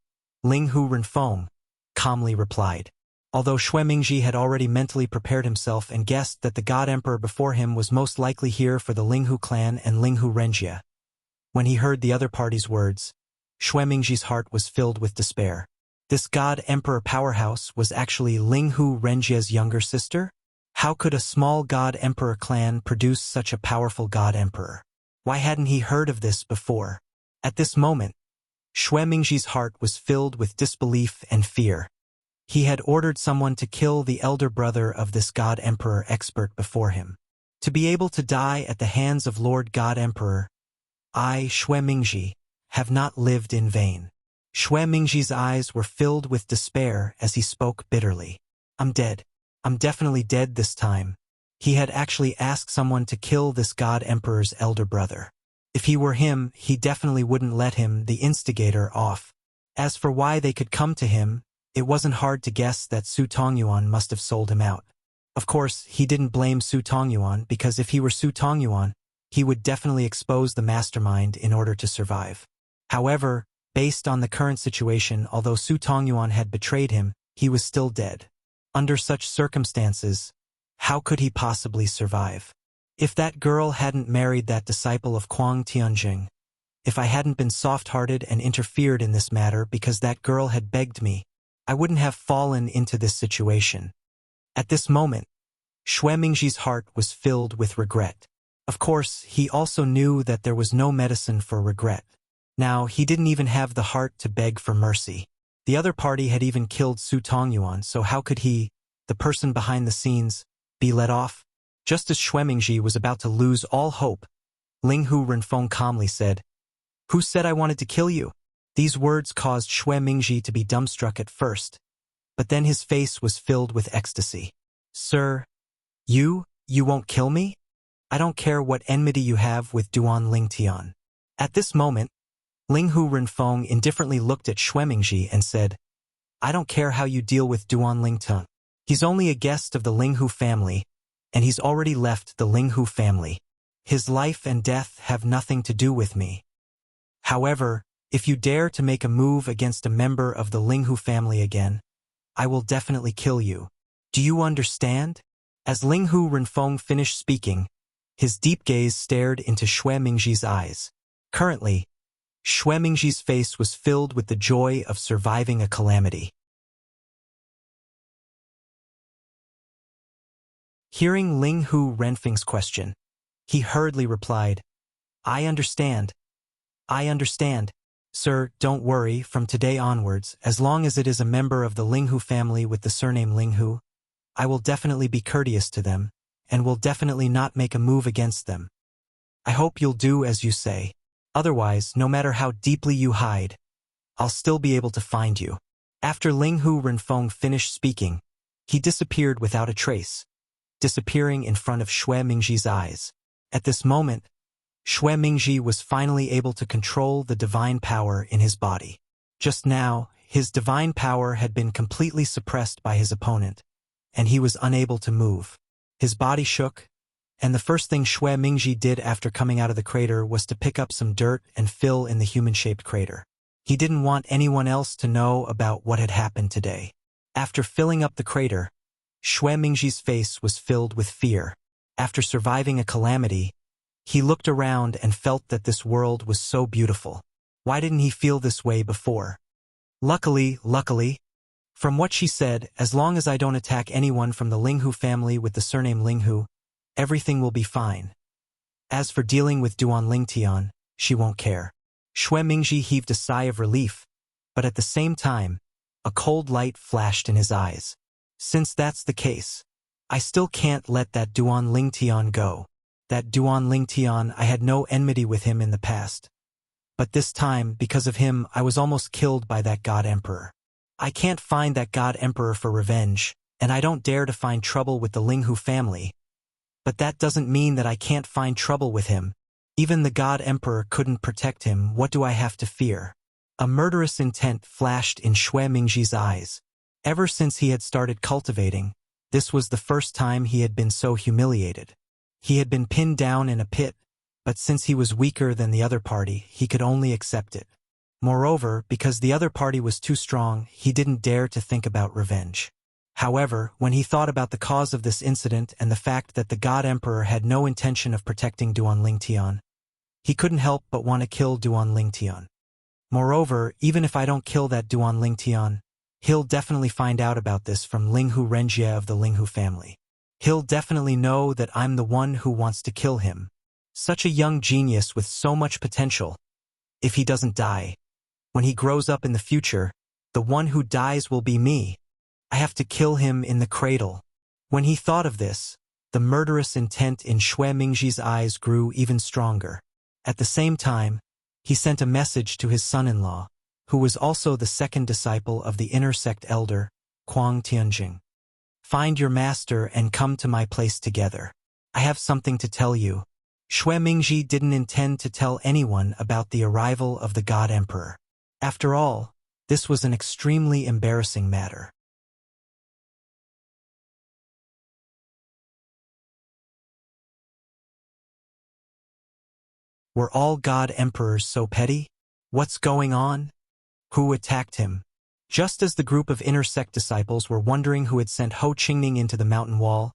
Linghu Renfeng, calmly replied. Although Xue Mingji had already mentally prepared himself and guessed that the God Emperor before him was most likely here for the Linghu clan and Linghu Renjie. When he heard the other party's words, Xue Mingji's heart was filled with despair. This God Emperor powerhouse was actually Linghu Renjie's younger sister? How could a small God Emperor clan produce such a powerful God Emperor? Why hadn't he heard of this before? At this moment, Xue Mingji's heart was filled with disbelief and fear. He had ordered someone to kill the elder brother of this God Emperor expert before him. To be able to die at the hands of Lord God Emperor, I, Xue Mingji, have not lived in vain. Xue Mingji's eyes were filled with despair as he spoke bitterly. I'm dead. I'm definitely dead this time. He had actually asked someone to kill this God Emperor's elder brother. If he were him, he definitely wouldn't let him, the instigator, off. As for why they could come to him, it wasn't hard to guess that Su Tongyuan must have sold him out. Of course, he didn't blame Su Tongyuan because if he were Su Tongyuan, he would definitely expose the mastermind in order to survive. However, based on the current situation, although Su Tongyuan had betrayed him, he was still dead. Under such circumstances, how could he possibly survive? If that girl hadn't married that disciple of Kuang Tianjing, if I hadn't been soft-hearted and interfered in this matter because that girl had begged me, I wouldn't have fallen into this situation. At this moment, Xue Mingji's heart was filled with regret. Of course, he also knew that there was no medicine for regret. Now, he didn't even have the heart to beg for mercy. The other party had even killed Su Tongyuan, so how could he, the person behind the scenes, be let off? Just as Xue Mingji was about to lose all hope, Linghu Renfeng calmly said, "Who said I wanted to kill you?" These words caused Xue Mingji to be dumbstruck at first, but then his face was filled with ecstasy. "Sir, you won't kill me? I don't care what enmity you have with Duan Lingtian." At this moment, Linghu Renfeng indifferently looked at Xue Mingji and said, "I don't care how you deal with Duan Lingtian. He's only a guest of the Linghu family, and he's already left the Linghu family. His life and death have nothing to do with me. However, if you dare to make a move against a member of the Linghu family again, I will definitely kill you. Do you understand?" As Linghu Renfeng finished speaking, his deep gaze stared into Xue Mingji's eyes. Currently, Xue Mingji's face was filled with the joy of surviving a calamity. Hearing Linghu Renfeng's question, he hurriedly replied, I understand. Sir, don't worry, from today onwards, as long as it is a member of the Linghu family with the surname Linghu, I will definitely be courteous to them, and will definitely not make a move against them. I hope you'll do as you say. Otherwise, no matter how deeply you hide, I'll still be able to find you. After Linghu Renfeng finished speaking, he disappeared without a trace, disappearing in front of Xue Mingji's eyes. At this moment, Xue Mingji was finally able to control the divine power in his body. Just now, his divine power had been completely suppressed by his opponent, and he was unable to move. His body shook, and the first thing Xue Mingji did after coming out of the crater was to pick up some dirt and fill in the human-shaped crater. He didn't want anyone else to know about what had happened today. After filling up the crater, Xue Mingji's face was filled with fear. After surviving a calamity, he looked around and felt that this world was so beautiful. Why didn't he feel this way before? Luckily, from what she said, as long as I don't attack anyone from the Linghu family with the surname Linghu, everything will be fine. As for dealing with Duan Lingtian, she won't care. Xue Mingji heaved a sigh of relief, but at the same time, a cold light flashed in his eyes. Since that's the case, I still can't let that Duan Lingtian go. That Duan Lingtian, I had no enmity with him in the past. But this time, because of him, I was almost killed by that God Emperor. I can't find that God Emperor for revenge, and I don't dare to find trouble with the Linghu family. But that doesn't mean that I can't find trouble with him. Even the God Emperor couldn't protect him. What do I have to fear? A murderous intent flashed in Shui Mingji's eyes. Ever since he had started cultivating, this was the first time he had been so humiliated. He had been pinned down in a pit, but since he was weaker than the other party, he could only accept it. Moreover, because the other party was too strong, he didn't dare to think about revenge. However, when he thought about the cause of this incident and the fact that the God Emperor had no intention of protecting Duan Lingtian, he couldn't help but want to kill Duan Lingtian. Moreover, even if I don't kill that Duan Lingtian, he'll definitely find out about this from Linghu Renjie of the Linghu family. He'll definitely know that I'm the one who wants to kill him. Such a young genius with so much potential. If he doesn't die, when he grows up in the future, the one who dies will be me. I have to kill him in the cradle. When he thought of this, the murderous intent in Shui Mingji's eyes grew even stronger. At the same time, he sent a message to his son-in-law, who was also the second disciple of the inner sect elder, Kuang Tianjing. Find your master and come to my place together. I have something to tell you. Shui Mingji didn't intend to tell anyone about the arrival of the God Emperor. After all, this was an extremely embarrassing matter. Were all God Emperors so petty? What's going on? Who attacked him? Just as the group of inner sect disciples were wondering who had sent Ho Qingning into the mountain wall,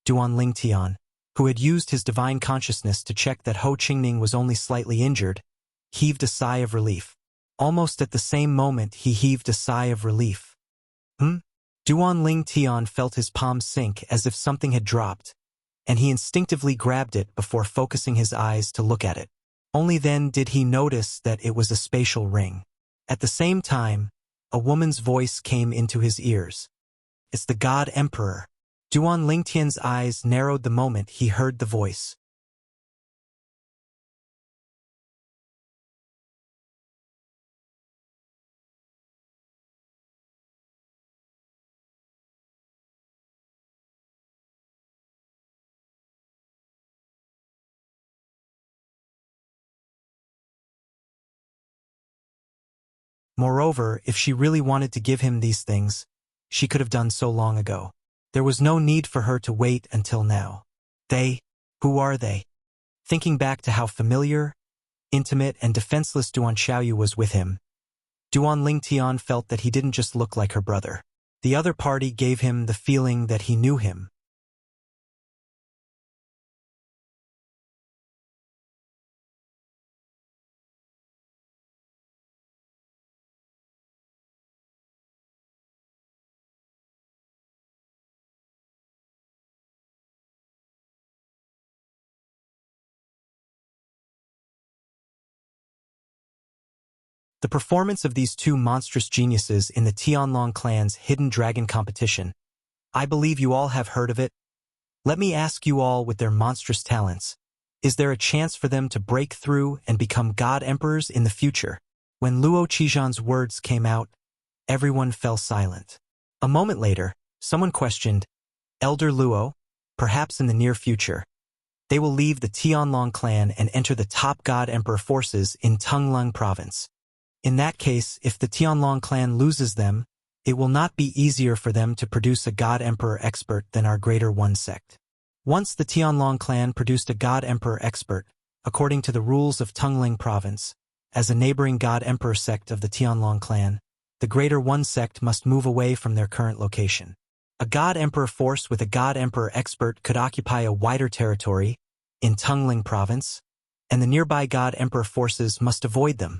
Duan Lingtian, who had used his divine consciousness to check that Ho Qingning was only slightly injured, heaved a sigh of relief. Almost at the same moment he heaved a sigh of relief. Duan Lingtian felt his palm sink as if something had dropped, and he instinctively grabbed it before focusing his eyes to look at it. Only then did he notice that it was a spatial ring. At the same time, a woman's voice came into his ears. It's the God Emperor. Duan Lingtian's eyes narrowed the moment he heard the voice. Moreover, if she really wanted to give him these things, she could have done so long ago. There was no need for her to wait until now. Who are they? Thinking back to how familiar, intimate, and defenseless Duan Xiaoyu was with him, Duan Lingtian felt that he didn't just look like her brother. The other party gave him the feeling that he knew him. The performance of these two monstrous geniuses in the Tianlong clan's hidden dragon competition, I believe you all have heard of it. Let me ask you all, with their monstrous talents, is there a chance for them to break through and become God Emperors in the future? When Luo Qizhan's words came out, everyone fell silent. A moment later, someone questioned, Elder Luo, perhaps in the near future, they will leave the Tianlong clan and enter the top God Emperor forces in Tonglang province. In that case, if the Tianlong clan loses them, it will not be easier for them to produce a God Emperor expert than our Greater One sect. Once the Tianlong clan produced a God Emperor expert, according to the rules of Tonglang province, as a neighboring God Emperor sect of the Tianlong clan, the Greater One sect must move away from their current location. A God Emperor force with a God Emperor expert could occupy a wider territory in Tonglang province, and the nearby God Emperor forces must avoid them.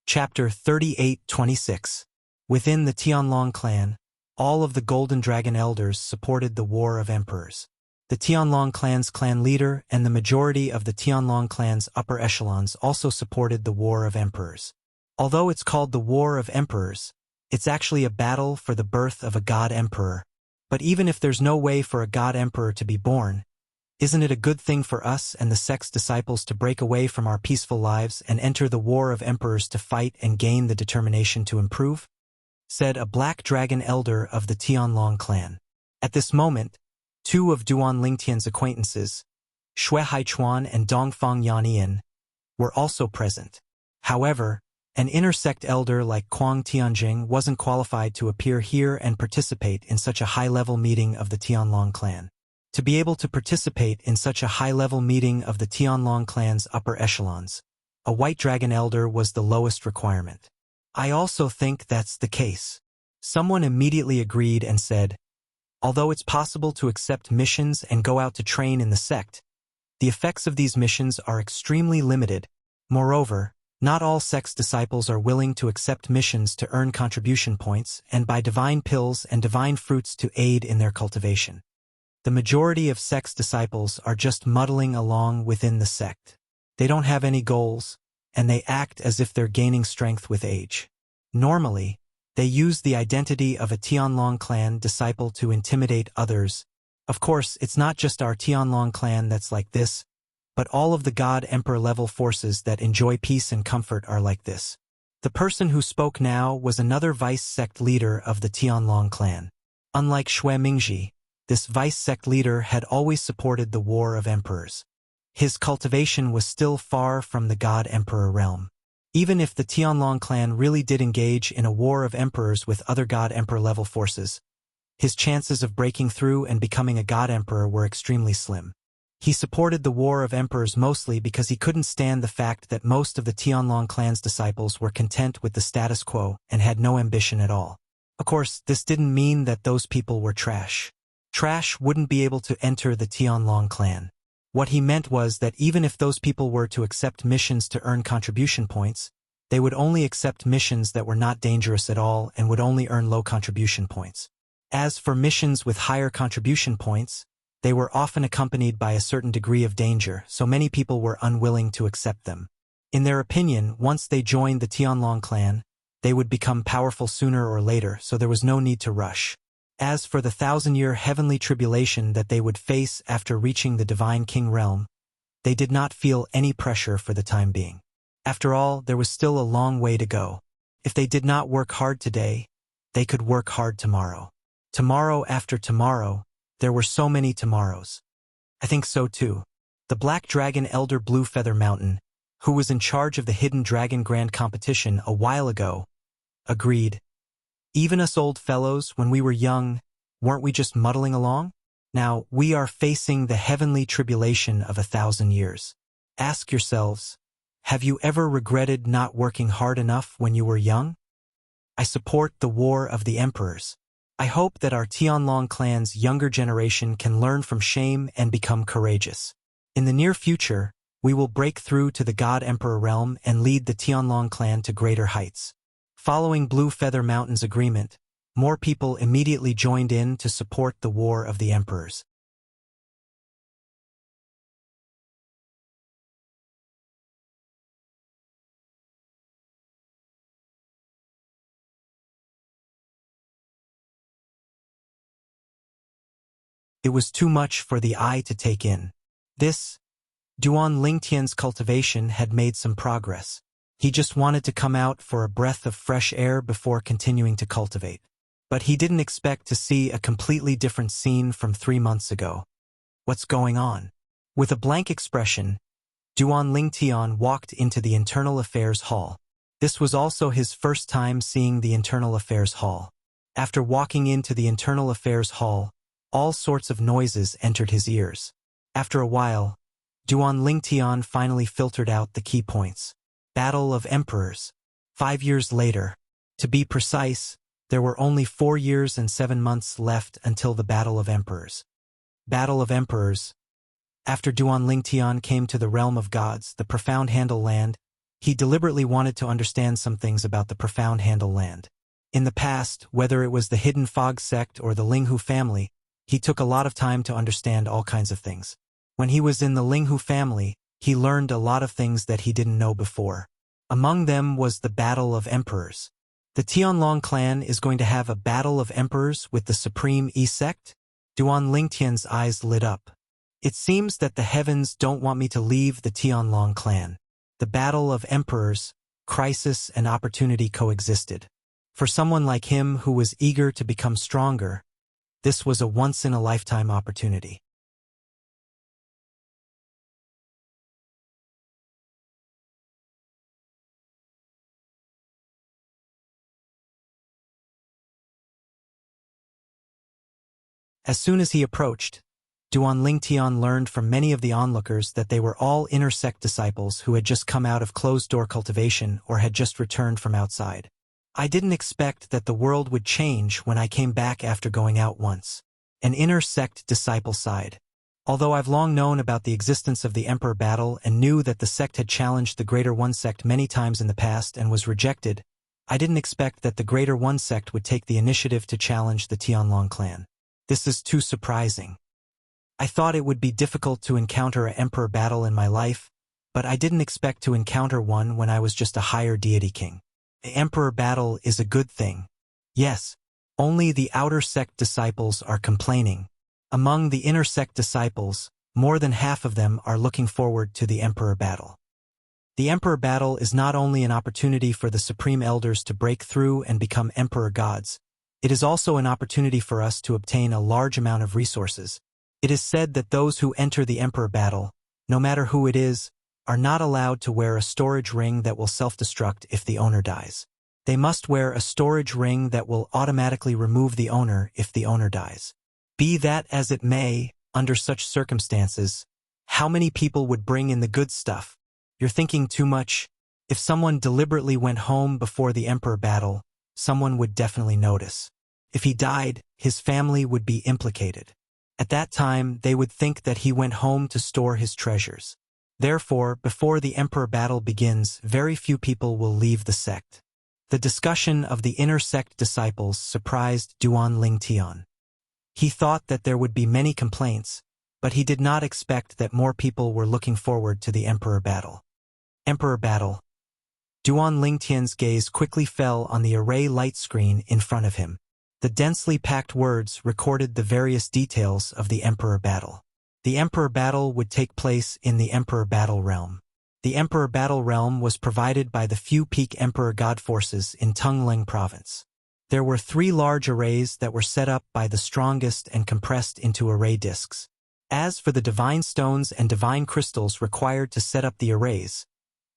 Chapter 38-26. Within the Tianlong clan, All of the Golden Dragon elders supported the War of Emperors. The Tianlong clan's clan leader and the majority of the Tianlong clan's upper echelons also supported the War of Emperors. Although it's called the War of Emperors, it's actually a battle for the birth of a god emperor. But even if there's no way for a god emperor to be born, isn't it a good thing for us and the sect's disciples to break away from our peaceful lives and enter the War of Emperors to fight and gain the determination to improve? Said a Black Dragon elder of the Tianlong clan. At this moment, two of Duan Lingtian's acquaintances, Shui Haichuan and Dongfang Yanian, were also present. However, an intersect elder like Kuang Tianjing wasn't qualified to appear here and participate in such a high-level meeting of the Tianlong clan. To be able to participate in such a high-level meeting of the Tianlong clan's upper echelons, a White Dragon elder was the lowest requirement. I also think that's the case. Someone immediately agreed and said, although it's possible to accept missions and go out to train in the sect, the effects of these missions are extremely limited. Moreover, not all sect's disciples are willing to accept missions to earn contribution points and buy divine pills and divine fruits to aid in their cultivation. The majority of sect's disciples are just muddling along within the sect. They don't have any goals, and they act as if they're gaining strength with age. Normally, they use the identity of a Tianlong clan disciple to intimidate others. Of course, it's not just our Tianlong clan that's like this, but all of the God Emperor level forces that enjoy peace and comfort are like this. The person who spoke now was another vice-sect leader of the Tianlong clan. Unlike Shui Mingji, this vice-sect leader had always supported the War of Emperors. His cultivation was still far from the God Emperor realm. Even if the Tianlong clan really did engage in a War of Emperors with other God Emperor level forces, his chances of breaking through and becoming a God Emperor were extremely slim. He supported the War of Emperors mostly because he couldn't stand the fact that most of the Tianlong clan's disciples were content with the status quo and had no ambition at all. Of course, this didn't mean that those people were trash. Trash wouldn't be able to enter the Tianlong clan. What he meant was that even if those people were to accept missions to earn contribution points, they would only accept missions that were not dangerous at all and would only earn low contribution points. As for missions with higher contribution points, they were often accompanied by a certain degree of danger, so many people were unwilling to accept them. In their opinion, once they joined the Tianlong clan, they would become powerful sooner or later, so there was no need to rush. As for the 1,000-year heavenly tribulation that they would face after reaching the Divine King realm, they did not feel any pressure for the time being. After all, there was still a long way to go. If they did not work hard today, they could work hard tomorrow. Tomorrow after tomorrow, there were so many tomorrows. I think so too. The Black Dragon Elder Blue Feather Mountain, who was in charge of the Hidden Dragon Grand Competition a while ago, agreed. Even us old fellows, when we were young, weren't we just muddling along? Now, we are facing the heavenly tribulation of 1,000 years. Ask yourselves, have you ever regretted not working hard enough when you were young? I support the War of the Emperors. I hope that our Tianlong clan's younger generation can learn from shame and become courageous. In the near future, we will break through to the God Emperor realm and lead the Tianlong clan to greater heights. Following Blue Feather Mountain's agreement, more people immediately joined in to support the War of the Emperors. It was too much for the eye to take in. Duan Lingtian's cultivation had made some progress. He just wanted to come out for a breath of fresh air before continuing to cultivate. But he didn't expect to see a completely different scene from 3 months ago. What's going on? With a blank expression, Duan Lingtian walked into the Internal Affairs Hall. This was also his first time seeing the Internal Affairs Hall. After walking into the Internal Affairs Hall, all sorts of noises entered his ears. After a while, Duan Lingtian finally filtered out the key points. Battle of Emperors. 5 years later. To be precise, there were only 4 years and 7 months left until the Battle of Emperors. Battle of Emperors. After Duan Lingtian came to the realm of gods, the Profound Handle land, he deliberately wanted to understand some things about the Profound Handle land. In the past, whether it was the Hidden Fog sect or the Linghu family, he took a lot of time to understand all kinds of things. When he was in the Linghu family, he learned a lot of things that he didn't know before. Among them was the Battle of Emperors. The Tianlong clan is going to have a Battle of Emperors with the Supreme E sect? Duan Lingtian's eyes lit up. It seems that the heavens don't want me to leave the Tianlong clan. The Battle of Emperors, crisis and opportunity coexisted. For someone like him who was eager to become stronger, this was a once-in-a-lifetime opportunity. As soon as he approached, Duan Lingtian learned from many of the onlookers that they were all inner sect disciples who had just come out of closed-door cultivation or had just returned from outside. I didn't expect that the world would change when I came back after going out once. An inner sect disciple sighed. Although I've long known about the existence of the Emperor battle and knew that the sect had challenged the Greater One sect many times in the past and was rejected, I didn't expect that the Greater One sect would take the initiative to challenge the Tianlong clan. This is too surprising. I thought it would be difficult to encounter an Emperor battle in my life, but I didn't expect to encounter one when I was just a higher deity king. The Emperor battle is a good thing. Yes, only the outer sect disciples are complaining. Among the inner sect disciples, more than half of them are looking forward to the Emperor battle. The Emperor battle is not only an opportunity for the Supreme Elders to break through and become Emperor gods, it is also an opportunity for us to obtain a large amount of resources. It is said that those who enter the Emperor battle, no matter who it is, are not allowed to wear a storage ring that will self-destruct if the owner dies. They must wear a storage ring that will automatically remove the owner if the owner dies. Be that as it may, under such circumstances, how many people would bring in the good stuff? You're thinking too much. If someone deliberately went home before the Emperor battle, someone would definitely notice. If he died, his family would be implicated. At that time, they would think that he went home to store his treasures. Therefore, before the Emperor battle begins, very few people will leave the sect. The discussion of the inner sect disciples surprised Duan Lingtian. He thought that there would be many complaints, but he did not expect that more people were looking forward to the Emperor battle. Emperor battle. Duan Lingtian's gaze quickly fell on the array light screen in front of him. The densely packed words recorded the various details of the Emperor battle. The Emperor battle would take place in the Emperor battle realm. The Emperor battle realm was provided by the few peak Emperor god forces in Tongling province. There were 3 large arrays that were set up by the strongest and compressed into array discs. As for the divine stones and divine crystals required to set up the arrays,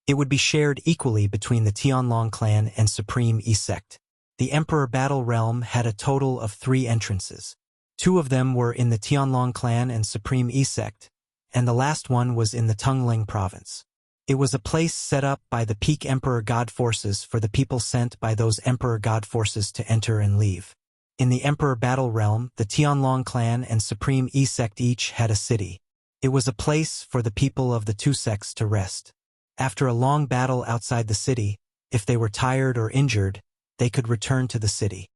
it would be shared equally between the Tianlong clan and Supreme E sect. The Emperor battle realm had a total of 3 entrances. 2 of them were in the Tianlong clan and Supreme E sect, and the last one was in the Tongling province. It was a place set up by the peak Emperor god forces for the people sent by those Emperor god forces to enter and leave. In the Emperor battle realm, the Tianlong clan and Supreme E sect each had a city. It was a place for the people of the 2 sects to rest. After a long battle outside the city, if they were tired or injured, they could return to the city.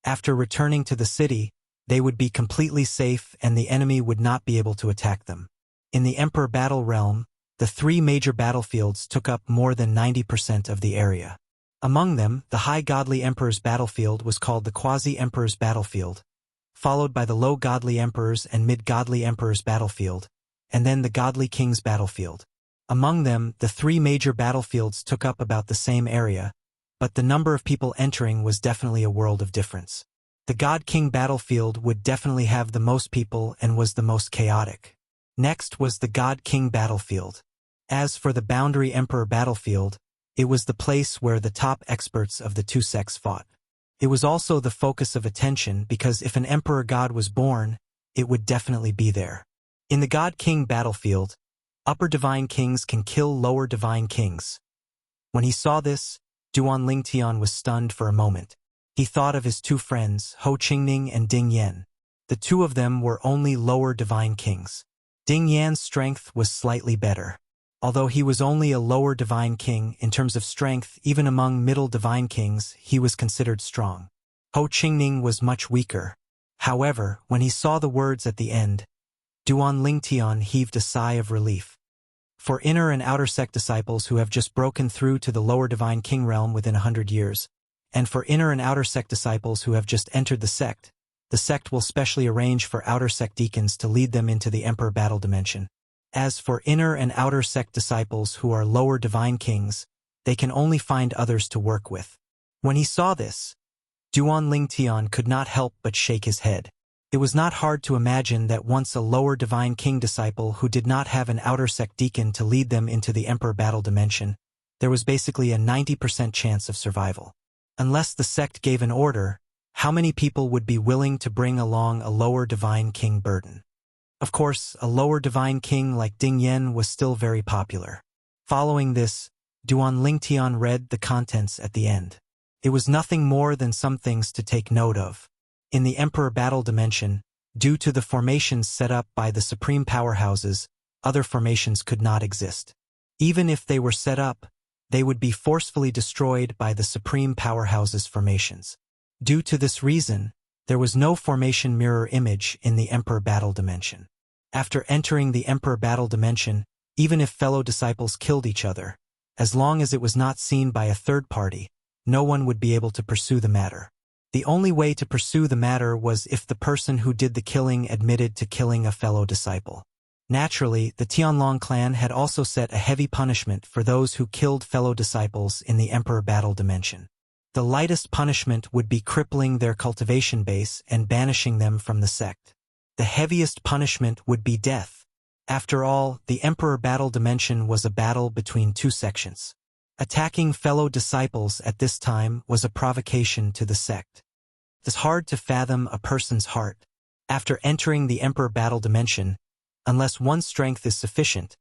After returning to the city, they would be completely safe and the enemy would not be able to attack them. In the Emperor battle realm, the 3 major battlefields took up more than 90% of the area. Among them, the High Godly Emperor's battlefield was called the Quasi-Emperor's battlefield, followed by the Low Godly Emperor's and Mid-Godly Emperor's battlefield, and then the Godly King's battlefield. Among them, the 3 major battlefields took up about the same area, but the number of people entering was definitely a world of difference. The God King battlefield would definitely have the most people and was the most chaotic. Next was the God King battlefield. As for the Boundary Emperor battlefield, it was the place where the top experts of the 2 sects fought. It was also the focus of attention because if an Emperor God was born, it would definitely be there. In the God King battlefield, upper divine kings can kill lower divine kings. When he saw this, Duan Lingtian was stunned for a moment. He thought of his 2 friends, Ho Qingning and Ding Yan. The 2 of them were only lower divine kings. Ding Yan's strength was slightly better. Although he was only a lower divine king, in terms of strength, even among middle divine kings, he was considered strong. Ho Qingning was much weaker. However, when he saw the words at the end, Duan Lingtian heaved a sigh of relief. For inner and outer sect disciples who have just broken through to the lower divine king realm within 100 years, and for inner and outer sect disciples who have just entered the sect will specially arrange for outer sect deacons to lead them into the Emperor battle dimension. As for inner and outer sect disciples who are lower divine kings, they can only find others to work with. When he saw this, Duan Lingtian could not help but shake his head. It was not hard to imagine that once a lower divine king disciple who did not have an outer sect deacon to lead them into the Emperor battle dimension, there was basically a 90% chance of survival. Unless the sect gave an order, how many people would be willing to bring along a lower divine king burden? Of course, a lower divine king like Ding Yen was still very popular. Following this, Duan Lingtian read the contents at the end. It was nothing more than some things to take note of. In the Emperor battle dimension, due to the formations set up by the supreme powerhouses, other formations could not exist. Even if they were set up, they would be forcefully destroyed by the supreme powerhouses' formations. Due to this reason, there was no formation mirror image in the Emperor battle dimension. After entering the Emperor battle dimension, even if fellow disciples killed each other, as long as it was not seen by a third party, no one would be able to pursue the matter. The only way to pursue the matter was if the person who did the killing admitted to killing a fellow disciple. Naturally, the Tianlong clan had also set a heavy punishment for those who killed fellow disciples in the Emperor battle dimension. The lightest punishment would be crippling their cultivation base and banishing them from the sect. The heaviest punishment would be death. After all, the Emperor battle dimension was a battle between two sections. Attacking fellow disciples at this time was a provocation to the sect. It's hard to fathom a person's heart. After entering the Emperor battle dimension, unless one's strength is sufficient,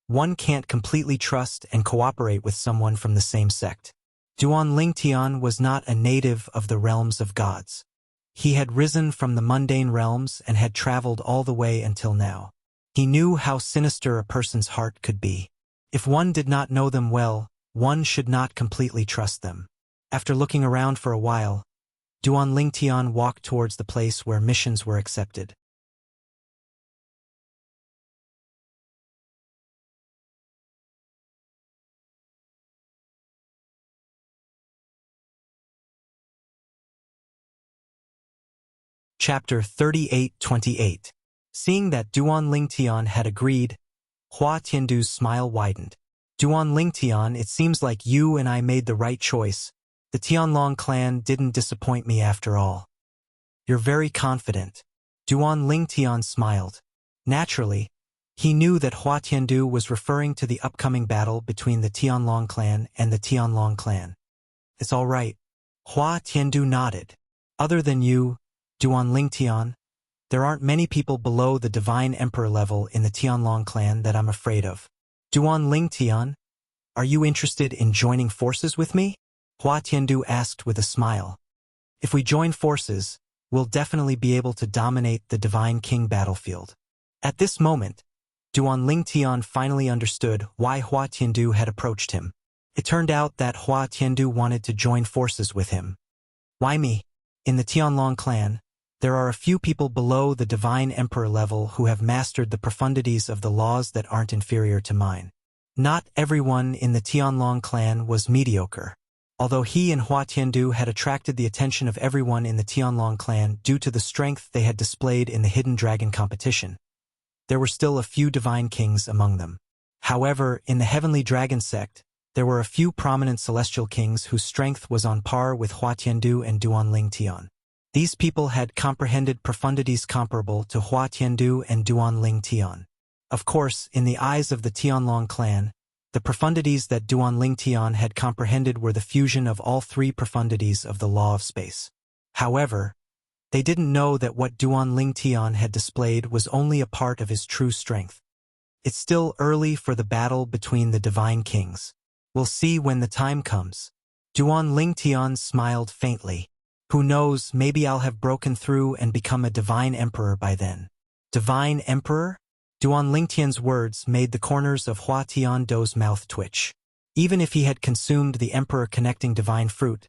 one can't completely trust and cooperate with someone from the same sect. Duan Lingtian was not a native of the realms of gods. He had risen from the mundane realms and had traveled all the way until now. He knew how sinister a person's heart could be. If one did not know them well, one should not completely trust them. After looking around for a while, Duan Lingtian walked towards the place where missions were accepted. Chapter 38-28. Seeing that Duan Lingtian had agreed, Hua Tiandu's smile widened. Duan Lingtian, it seems like you and I made the right choice. The Tianlong clan didn't disappoint me after all. You're very confident. Duan Lingtian smiled. Naturally, he knew that Hua Tiandu was referring to the upcoming battle between the Tianlong clan and the Tianlong clan. It's all right. Hua Tiandu nodded. Other than you, Duan Lingtian, there aren't many people below the Divine Emperor level in the Tianlong clan that I'm afraid of. Duan Lingtian, are you interested in joining forces with me? Hua Tiandu asked with a smile. If we join forces, we'll definitely be able to dominate the Divine King battlefield. At this moment, Duan Lingtian finally understood why Hua Tiandu had approached him. It turned out that Hua Tiandu wanted to join forces with him. Why me? In the Tianlong clan, there are a few people below the Divine Emperor level who have mastered the profundities of the laws that aren't inferior to mine. Not everyone in the Tianlong clan was mediocre. Although he and Hua Tiandu had attracted the attention of everyone in the Tianlong clan due to the strength they had displayed in the Hidden Dragon competition, there were still a few divine kings among them. However, in the Heavenly Dragon sect, there were a few prominent celestial kings whose strength was on par with Hua Tiandu and Duan Lingtian. These people had comprehended profundities comparable to Hua Tiandu and Duan Lingtian. Of course, in the eyes of the Tianlong clan, the profundities that Duan Lingtian had comprehended were the fusion of all three profundities of the law of space. However, they didn't know that what Duan Lingtian had displayed was only a part of his true strength. It's still early for the battle between the divine kings. We'll see when the time comes. Duan Lingtian smiled faintly. Who knows, maybe I'll have broken through and become a divine emperor by then. Divine emperor? Duan Lingtian's words made the corners of Hua Tiando's mouth twitch. Even if he had consumed the Emperor Connecting Divine Fruit,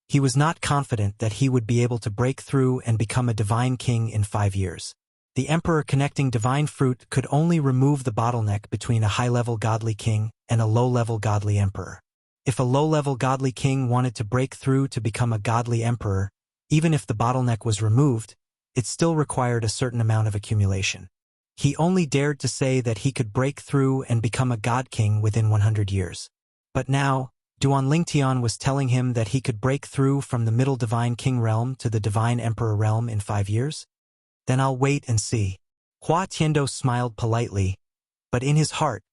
he was not confident that he would be able to break through and become a divine king in 5 years. The Emperor Connecting Divine Fruit could only remove the bottleneck between a high-level godly king and a low-level godly emperor. If a low-level godly king wanted to break through to become a godly emperor, even if the bottleneck was removed, it still required a certain amount of accumulation. He only dared to say that he could break through and become a god king within 100 years. But now, Duan Lingtian was telling him that he could break through from the middle divine king realm to the divine emperor realm in 5 years? Then I'll wait and see. Hua Tiando smiled politely, but in his heart,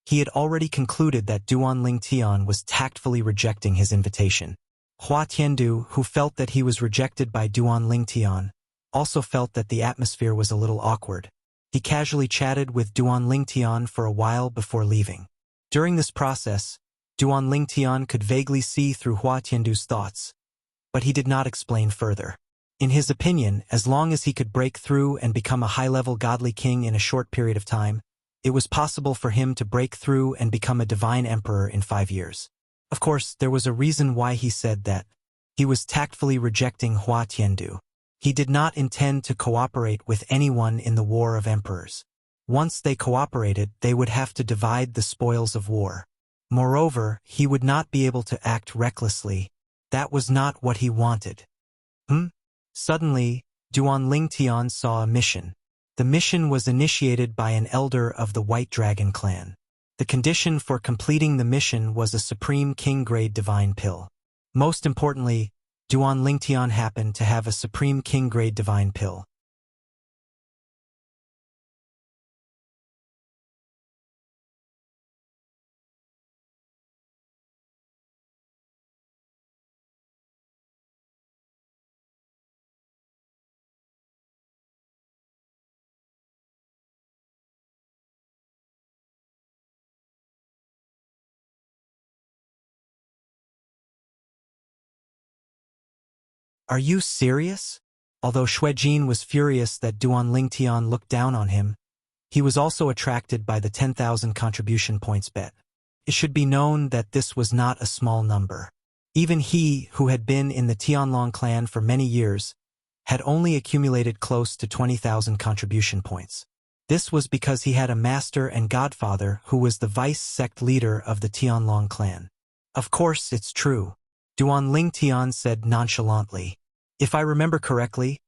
he had already concluded that Duan Lingtian was tactfully rejecting his invitation. Hua Tiandu, who felt that he was rejected by Duan Lingtian, also felt that the atmosphere was a little awkward. He casually chatted with Duan Lingtian for a while before leaving. During this process, Duan Lingtian could vaguely see through Hua Tiandu's thoughts, but he did not explain further. In his opinion, as long as he could break through and become a high-level godly king in a short period of time, it was possible for him to break through and become a divine emperor in 5 years. Of course, there was a reason why he said that. He was tactfully rejecting Hua Tiandu. He did not intend to cooperate with anyone in the War of Emperors. Once they cooperated, they would have to divide the spoils of war. Moreover, he would not be able to act recklessly. That was not what he wanted. Suddenly, Duan Lingtian saw a mission. The mission was initiated by an elder of the White Dragon clan. The condition for completing the mission was a Supreme King-grade divine pill. Most importantly, Duan Lingtian happened to have a Supreme King-grade divine pill. Are you serious? Although Xuejin was furious that Duan Lingtian looked down on him, he was also attracted by the 10,000 contribution points bet. It should be known that this was not a small number. Even he, who had been in the Tianlong clan for many years, had only accumulated close to 20,000 contribution points. This was because he had a master and godfather who was the vice-sect leader of the Tianlong clan. Of course, it's true, Duan Lingtian said nonchalantly. If I remember correctly,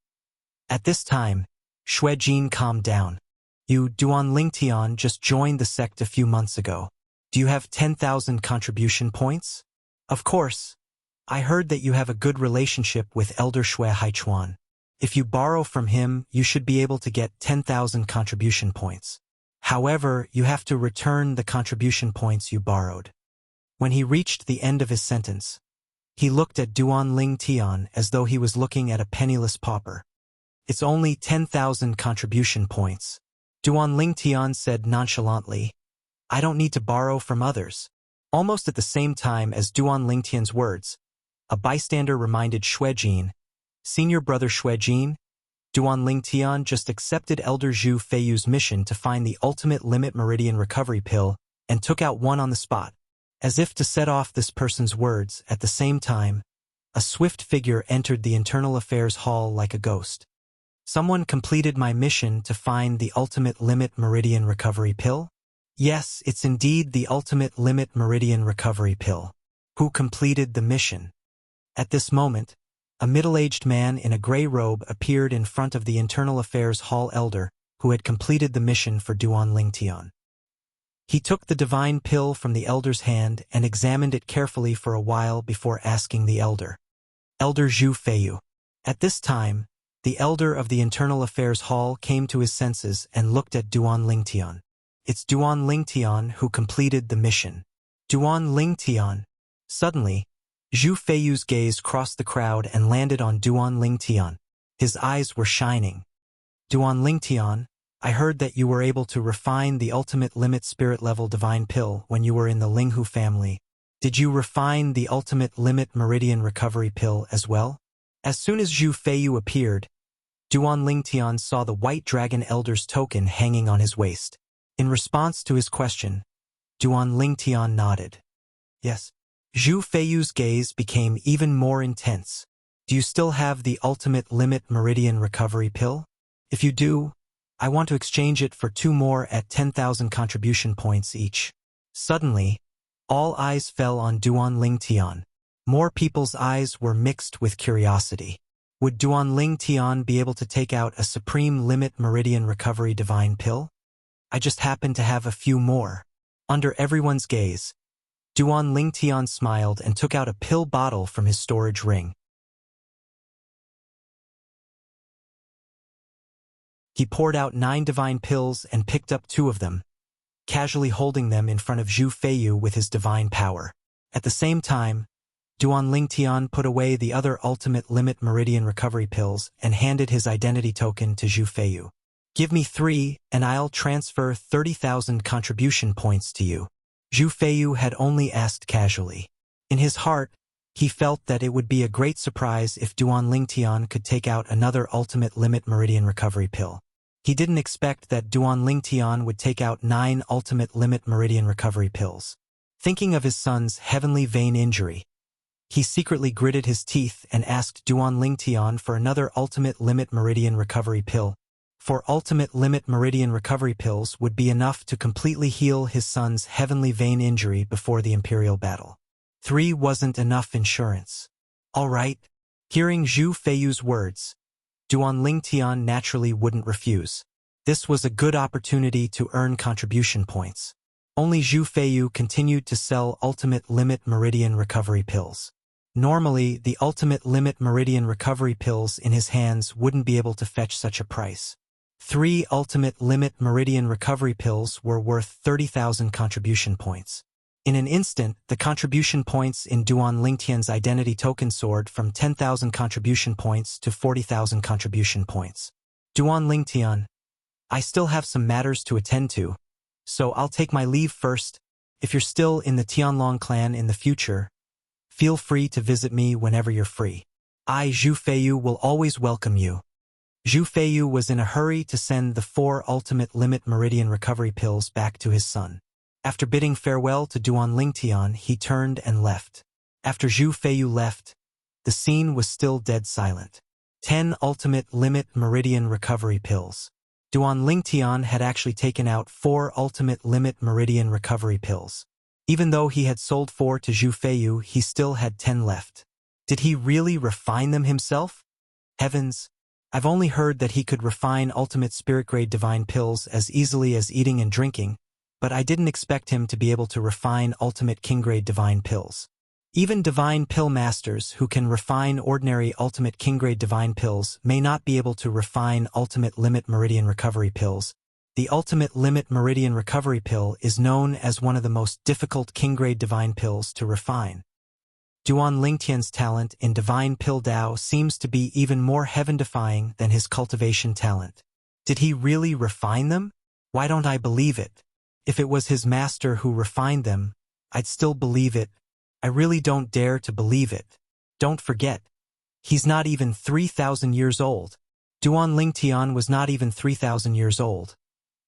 at this time, Xuejin calmed down. You, Duan Lingtian, just joined the sect a few months ago. Do you have 10,000 contribution points? Of course. I heard that you have a good relationship with Elder Xue Haichuan. If you borrow from him, you should be able to get 10,000 contribution points. However, you have to return the contribution points you borrowed. When he reached the end of his sentence, he looked at Duan Lingtian as though he was looking at a penniless pauper. It's only 10,000 contribution points. Duan Lingtian said nonchalantly, I don't need to borrow from others. Almost at the same time as Duan Lingtian's words, a bystander reminded Xuejin, Senior Brother Xuejin, Duan Lingtian just accepted Elder Zhu Feiyu's mission to find the ultimate limit meridian recovery pill and took out one on the spot. As if to set off this person's words, at the same time, a swift figure entered the Internal Affairs Hall like a ghost. Someone completed my mission to find the ultimate limit meridian recovery pill? Yes, it's indeed the ultimate limit meridian recovery pill. Who completed the mission? At this moment, a middle-aged man in a gray robe appeared in front of the Internal Affairs Hall elder who had completed the mission for Duan Lingtian. He took the divine pill from the elder's hand and examined it carefully for a while before asking the elder. Elder Zhu Feiyu. At this time, the elder of the Internal Affairs Hall came to his senses and looked at Duan Lingtian. It's Duan Lingtian who completed the mission. Duan Lingtian. Suddenly, Zhu Feiyu's gaze crossed the crowd and landed on Duan Lingtian. His eyes were shining. Duan Lingtian, I heard that you were able to refine the ultimate limit spirit level divine pill when you were in the Linghu family. Did you refine the ultimate limit meridian recovery pill as well? As soon as Zhu Feiyu appeared, Duan Lingtian saw the White Dragon Elder's token hanging on his waist. In response to his question, Duan Lingtian nodded. Yes. Zhu Feiyu's gaze became even more intense. Do you still have the ultimate limit meridian recovery pill? If you do, I want to exchange it for 2 more at 10,000 contribution points each. Suddenly, all eyes fell on Duan Lingtian. More people's eyes were mixed with curiosity. Would Duan Lingtian be able to take out a supreme limit meridian recovery divine pill? I just happen to have a few more. Under everyone's gaze, Duan Lingtian smiled and took out a pill bottle from his storage ring. He poured out 9 divine pills and picked up 2 of them, casually holding them in front of Zhu Feiyu with his divine power. At the same time, Duan Lingtian put away the other ultimate limit meridian recovery pills and handed his identity token to Zhu Feiyu. Give me 3 and I'll transfer 30,000 contribution points to you. Zhu Feiyu had only asked casually. In his heart, he felt that it would be a great surprise if Duan Lingtian could take out another ultimate limit meridian recovery pill. He didn't expect that Duan Lingtian would take out 9 ultimate limit meridian recovery pills. Thinking of his son's heavenly vein injury, he secretly gritted his teeth and asked Duan Lingtian for another ultimate limit meridian recovery pill. 4 ultimate limit meridian recovery pills would be enough to completely heal his son's heavenly vein injury before the imperial battle. 3 wasn't enough insurance. All right. Hearing Zhu Feiyu's words, Duan Lingtian naturally wouldn't refuse. This was a good opportunity to earn contribution points. Only Zhu Feiyu continued to sell ultimate limit meridian recovery pills. Normally, the ultimate limit meridian recovery pills in his hands wouldn't be able to fetch such a price. 3 ultimate limit meridian recovery pills were worth 30,000 contribution points. In an instant, the contribution points in Duan Lingtian's identity token soared from 10,000 contribution points to 40,000 contribution points. Duan Lingtian, I still have some matters to attend to, so I'll take my leave first. If you're still in the Tianlong clan in the future, feel free to visit me whenever you're free. I, Zhu Feiyu, will always welcome you. Zhu Feiyu was in a hurry to send the 4 ultimate limit meridian recovery pills back to his son. After bidding farewell to Duan Lingtian, he turned and left. After Zhu Feiyu left, the scene was still dead silent. 10 ultimate limit meridian recovery pills. Duan Lingtian had actually taken out 4 ultimate limit meridian recovery pills. Even though he had sold 4 to Zhu Feiyu, he still had 10 left. Did he really refine them himself? Heavens! I've only heard that he could refine ultimate spirit-grade divine pills as easily as eating and drinking, but I didn't expect him to be able to refine ultimate king-grade divine pills. Even divine pill masters who can refine ordinary ultimate king-grade divine pills may not be able to refine ultimate limit meridian recovery pills. The ultimate limit meridian recovery pill is known as one of the most difficult king-grade divine pills to refine. Duan Lingtian's talent in divine pill Dao seems to be even more heaven-defying than his cultivation talent. Did he really refine them? Why don't I believe it? If it was his master who refined them, I'd still believe it. I really don't dare to believe it. Don't forget, he's not even 3,000 years old. Duan Lingtian was not even 3,000 years old.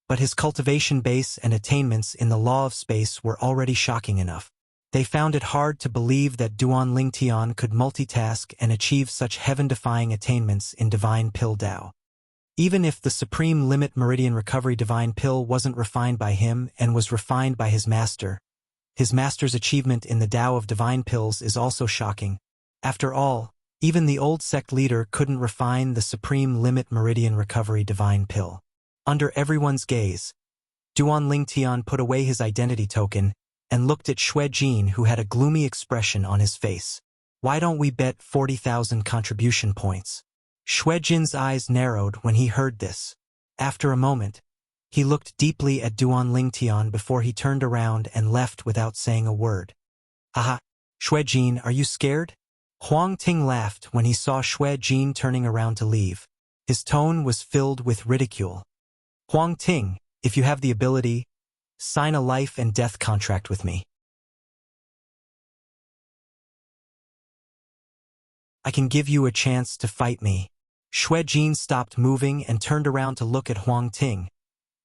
But his cultivation base and attainments in the law of space were already shocking enough. They found it hard to believe that Duan Lingtian could multitask and achieve such heaven-defying attainments in divine pill Dao. Even if the supreme limit meridian recovery divine pill wasn't refined by him and was refined by his master's achievement in the Dao of divine pills is also shocking. After all, even the old sect leader couldn't refine the supreme limit meridian recovery divine pill. Under everyone's gaze, Duan Lingtian put away his identity token and looked at Xue Jin, who had a gloomy expression on his face. Why don't we bet 40,000 contribution points? Xue Jin's eyes narrowed when he heard this. After a moment, he looked deeply at Duan Lingtian before he turned around and left without saying a word. Haha, Xue Jin, are you scared? Huang Ting laughed when he saw Xue Jin turning around to leave. His tone was filled with ridicule. Huang Ting, if you have the ability, sign a life and death contract with me. I can give you a chance to fight me. Shui Jin stopped moving and turned around to look at Huang Ting,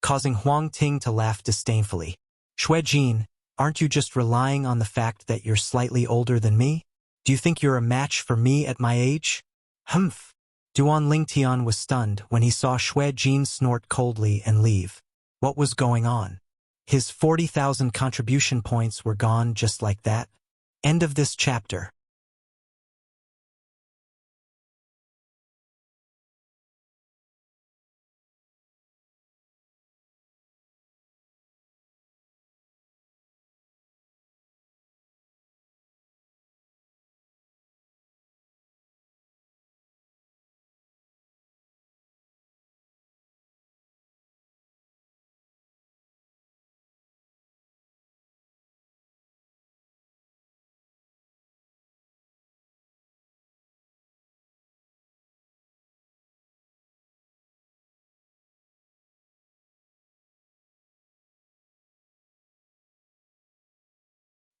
causing Huang Ting to laugh disdainfully. Shui Jin, aren't you just relying on the fact that you're slightly older than me? Do you think you're a match for me at my age? Humph. Duan Lingtian was stunned when he saw Shui Jin snort coldly and leave. What was going on? His 40,000 contribution points were gone just like that? End of this chapter.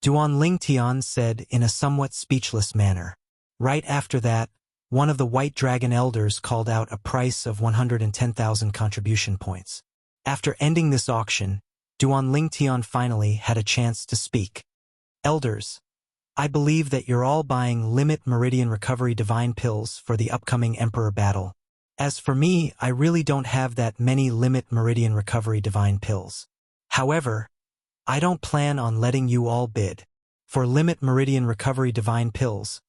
Duan Lingtian said in a somewhat speechless manner. Right after that, one of the White Dragon Elders called out a price of 110,000 contribution points. After ending this auction, Duan Lingtian finally had a chance to speak. Elders, I believe that you're all buying Limit Meridian Recovery Divine Pills for the upcoming Emperor battle. As for me, I really don't have that many Limit Meridian Recovery Divine Pills. However, I don't plan on letting you all bid. For Limit Meridian Recovery Divine Pills,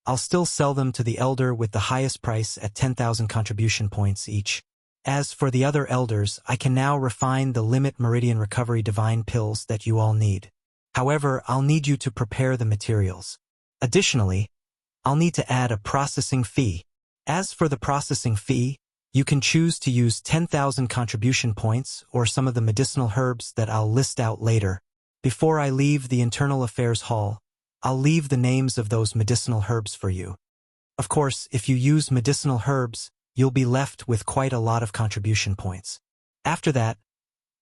I'll still sell them to the Elder with the highest price at 10,000 contribution points each. As for the other Elders, I can now refine the Limit Meridian Recovery Divine Pills that you all need. However, I'll need you to prepare the materials. Additionally, I'll need to add a processing fee. As for the processing fee, you can choose to use 10,000 contribution points or some of the medicinal herbs that I'll list out later. Before I leave the Internal Affairs Hall, I'll leave the names of those medicinal herbs for you. Of course, if you use medicinal herbs, you'll be left with quite a lot of contribution points. After that,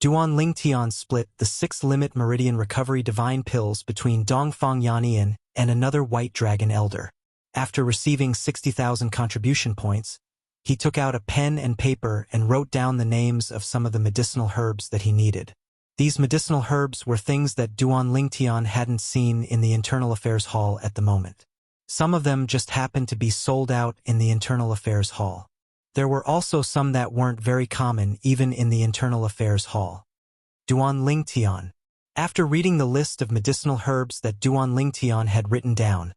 Duan Lingtian split the 6 Limit Meridian Recovery Divine Pills between Dongfang Yanian and another White Dragon Elder. After receiving 60,000 contribution points, he took out a pen and paper and wrote down the names of some of the medicinal herbs that he needed. These medicinal herbs were things that Duan Lingtian hadn't seen in the Internal Affairs Hall at the moment. Some of them just happened to be sold out in the Internal Affairs Hall. There were also some that weren't very common even in the Internal Affairs Hall. Duan Lingtian. After reading the list of medicinal herbs that Duan Lingtian had written down,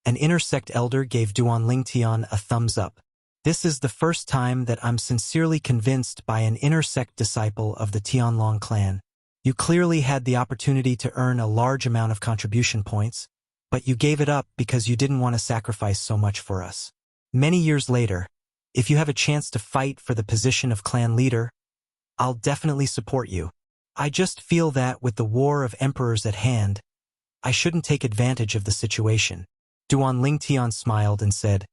an inner sect elder gave Duan Lingtian a thumbs up. This is the first time that I'm sincerely convinced by an inner sect disciple of the Tianlong clan. You clearly had the opportunity to earn a large amount of contribution points, but you gave it up because you didn't want to sacrifice so much for us. Many years later, if you have a chance to fight for the position of clan leader, I'll definitely support you. I just feel that with the war of emperors at hand, I shouldn't take advantage of the situation. Duan Lingtian smiled and said,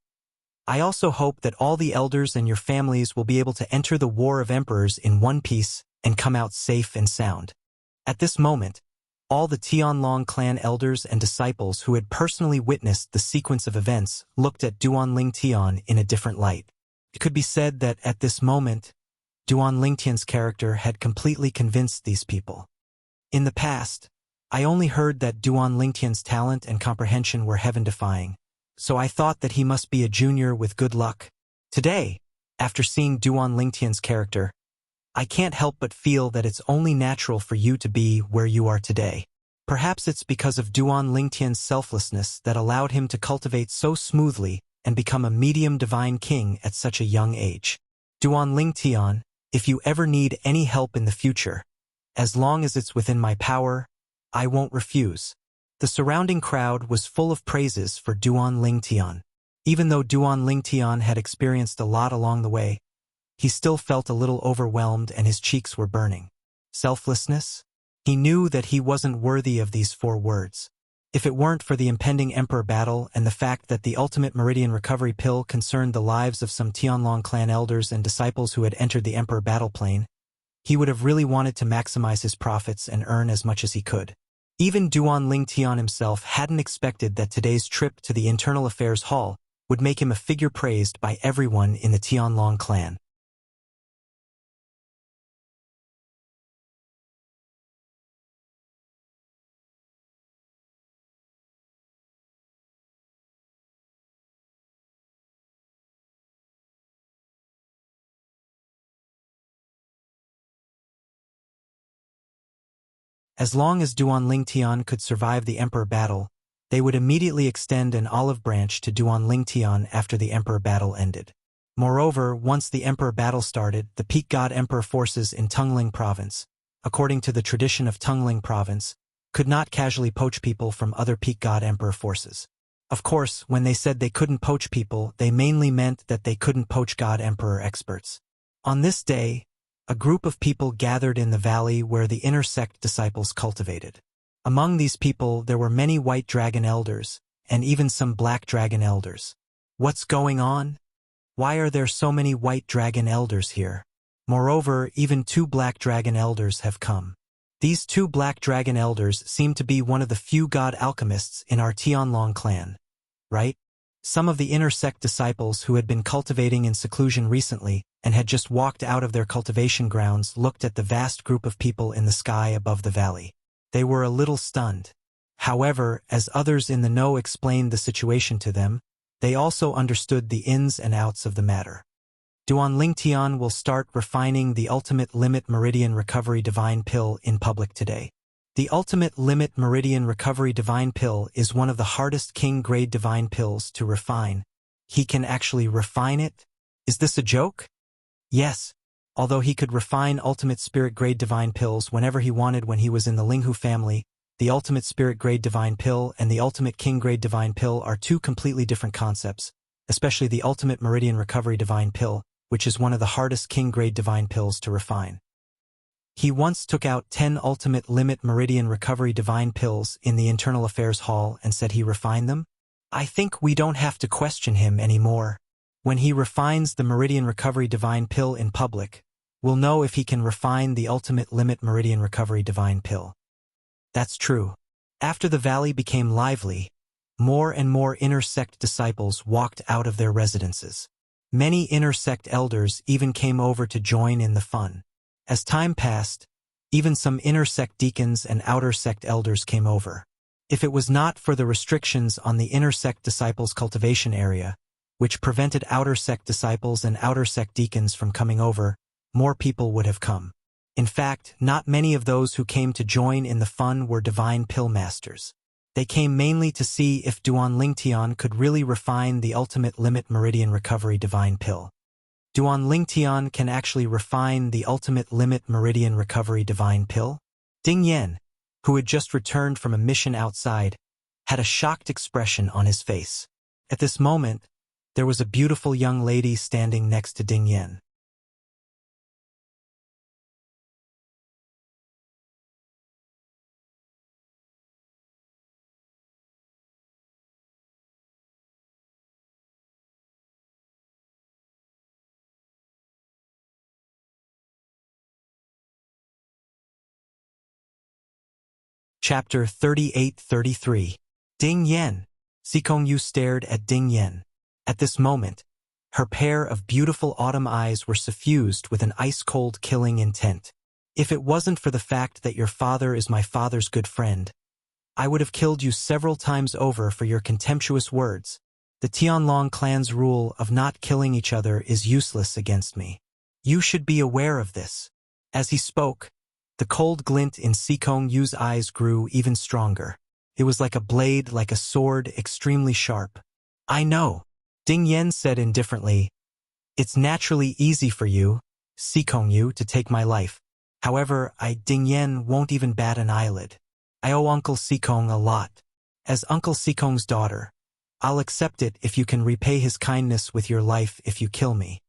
I also hope that all the elders and your families will be able to enter the War of Emperors in one piece and come out safe and sound. At this moment, all the Tianlong clan elders and disciples who had personally witnessed the sequence of events looked at Duan Lingtian in a different light. It could be said that at this moment, Duan Lingtian's character had completely convinced these people. In the past, I only heard that Duan Lingtian's talent and comprehension were heaven-defying, so I thought that he must be a junior with good luck. Today, after seeing Duan Lingtian's character, I can't help but feel that it's only natural for you to be where you are today. Perhaps it's because of Duan Lingtian's selflessness that allowed him to cultivate so smoothly and become a medium divine king at such a young age. Duan Lingtian, if you ever need any help in the future, as long as it's within my power, I won't refuse. The surrounding crowd was full of praises for Duan Lingtian. Even though Duan Lingtian had experienced a lot along the way, he still felt a little overwhelmed and his cheeks were burning. Selflessness? He knew that he wasn't worthy of these 4 words. If it weren't for the impending emperor battle and the fact that the ultimate Meridian Recovery Pill concerned the lives of some Tianlong clan elders and disciples who had entered the emperor battle plane, he would have really wanted to maximize his profits and earn as much as he could. Even Duan Lingtian himself hadn't expected that today's trip to the Internal Affairs Hall would make him a figure praised by everyone in the Tianlong clan. As long as Duanlingtian could survive the emperor battle, they would immediately extend an olive branch to Duanlingtian after the emperor battle ended. Moreover, once the emperor battle started, the peak god emperor forces in Tungling province, according to the tradition of Tungling province, could not casually poach people from other peak god emperor forces. Of course, when they said they couldn't poach people, they mainly meant that they couldn't poach god emperor experts. On this day, a group of people gathered in the valley where the inner sect disciples cultivated. Among these people there were many white dragon elders, and even some black dragon elders. What's going on? Why are there so many white dragon elders here? Moreover, even 2 black dragon elders have come. These 2 black dragon elders seem to be one of the few god alchemists in our Tianlong clan. Right? Some of the inner sect disciples who had been cultivating in seclusion recently and had just walked out of their cultivation grounds looked at the vast group of people in the sky above the valley. They were a little stunned. However, as others in the know explained the situation to them, they also understood the ins and outs of the matter. Duanlingtian will start refining the Ultimate Limit Meridian Recovery Divine Pill in public today. The Ultimate Limit Meridian Recovery Divine Pill is one of the hardest king-grade divine pills to refine. He can actually refine it? Is this a joke? Yes. Although he could refine Ultimate Spirit Grade Divine Pills whenever he wanted when he was in the Linghu family, the Ultimate Spirit Grade Divine Pill and the Ultimate King Grade Divine Pill are 2 completely different concepts, especially the Ultimate Meridian Recovery Divine Pill, which is one of the hardest King Grade Divine Pills to refine. He once took out 10 Ultimate Limit Meridian Recovery Divine Pills in the Internal Affairs Hall and said he refined them. I think we don't have to question him anymore. When he refines the Meridian Recovery Divine Pill in public, we'll know if he can refine the Ultimate Limit Meridian Recovery Divine Pill. That's true. After the valley became lively, more and more inner sect disciples walked out of their residences. Many inner sect elders even came over to join in the fun. As time passed, even some inner sect deacons and outer sect elders came over. If it was not for the restrictions on the inner sect disciples' cultivation area, which prevented outer sect disciples and outer sect deacons from coming over, more people would have come. In fact, not many of those who came to join in the fun were divine pill masters. They came mainly to see if Duanlingtian could really refine the Ultimate Limit Meridian Recovery Divine Pill. Duanlingtian can actually refine the Ultimate Limit Meridian Recovery Divine Pill? Ding Yan, who had just returned from a mission outside, had a shocked expression on his face. At this moment, there was a beautiful young lady standing next to Ding Yan. Chapter 38-33. Ding Yan. Xikongyu stared at Ding Yan. At this moment, her pair of beautiful autumn eyes were suffused with an ice-cold killing intent. If it wasn't for the fact that your father is my father's good friend, I would have killed you several times over for your contemptuous words. The Tianlong clan's rule of not killing each other is useless against me. You should be aware of this. As he spoke, the cold glint in Xikongyu's eyes grew even stronger. It was like a blade, like a sword, extremely sharp. I know, Ding Yan said indifferently. It's naturally easy for you, Xikongyu, to take my life. However, Ding Yan won't even bat an eyelid. I owe Uncle Xikong a lot. As Uncle Xikong's daughter, I'll accept it if you can repay his kindness with your life if you kill me.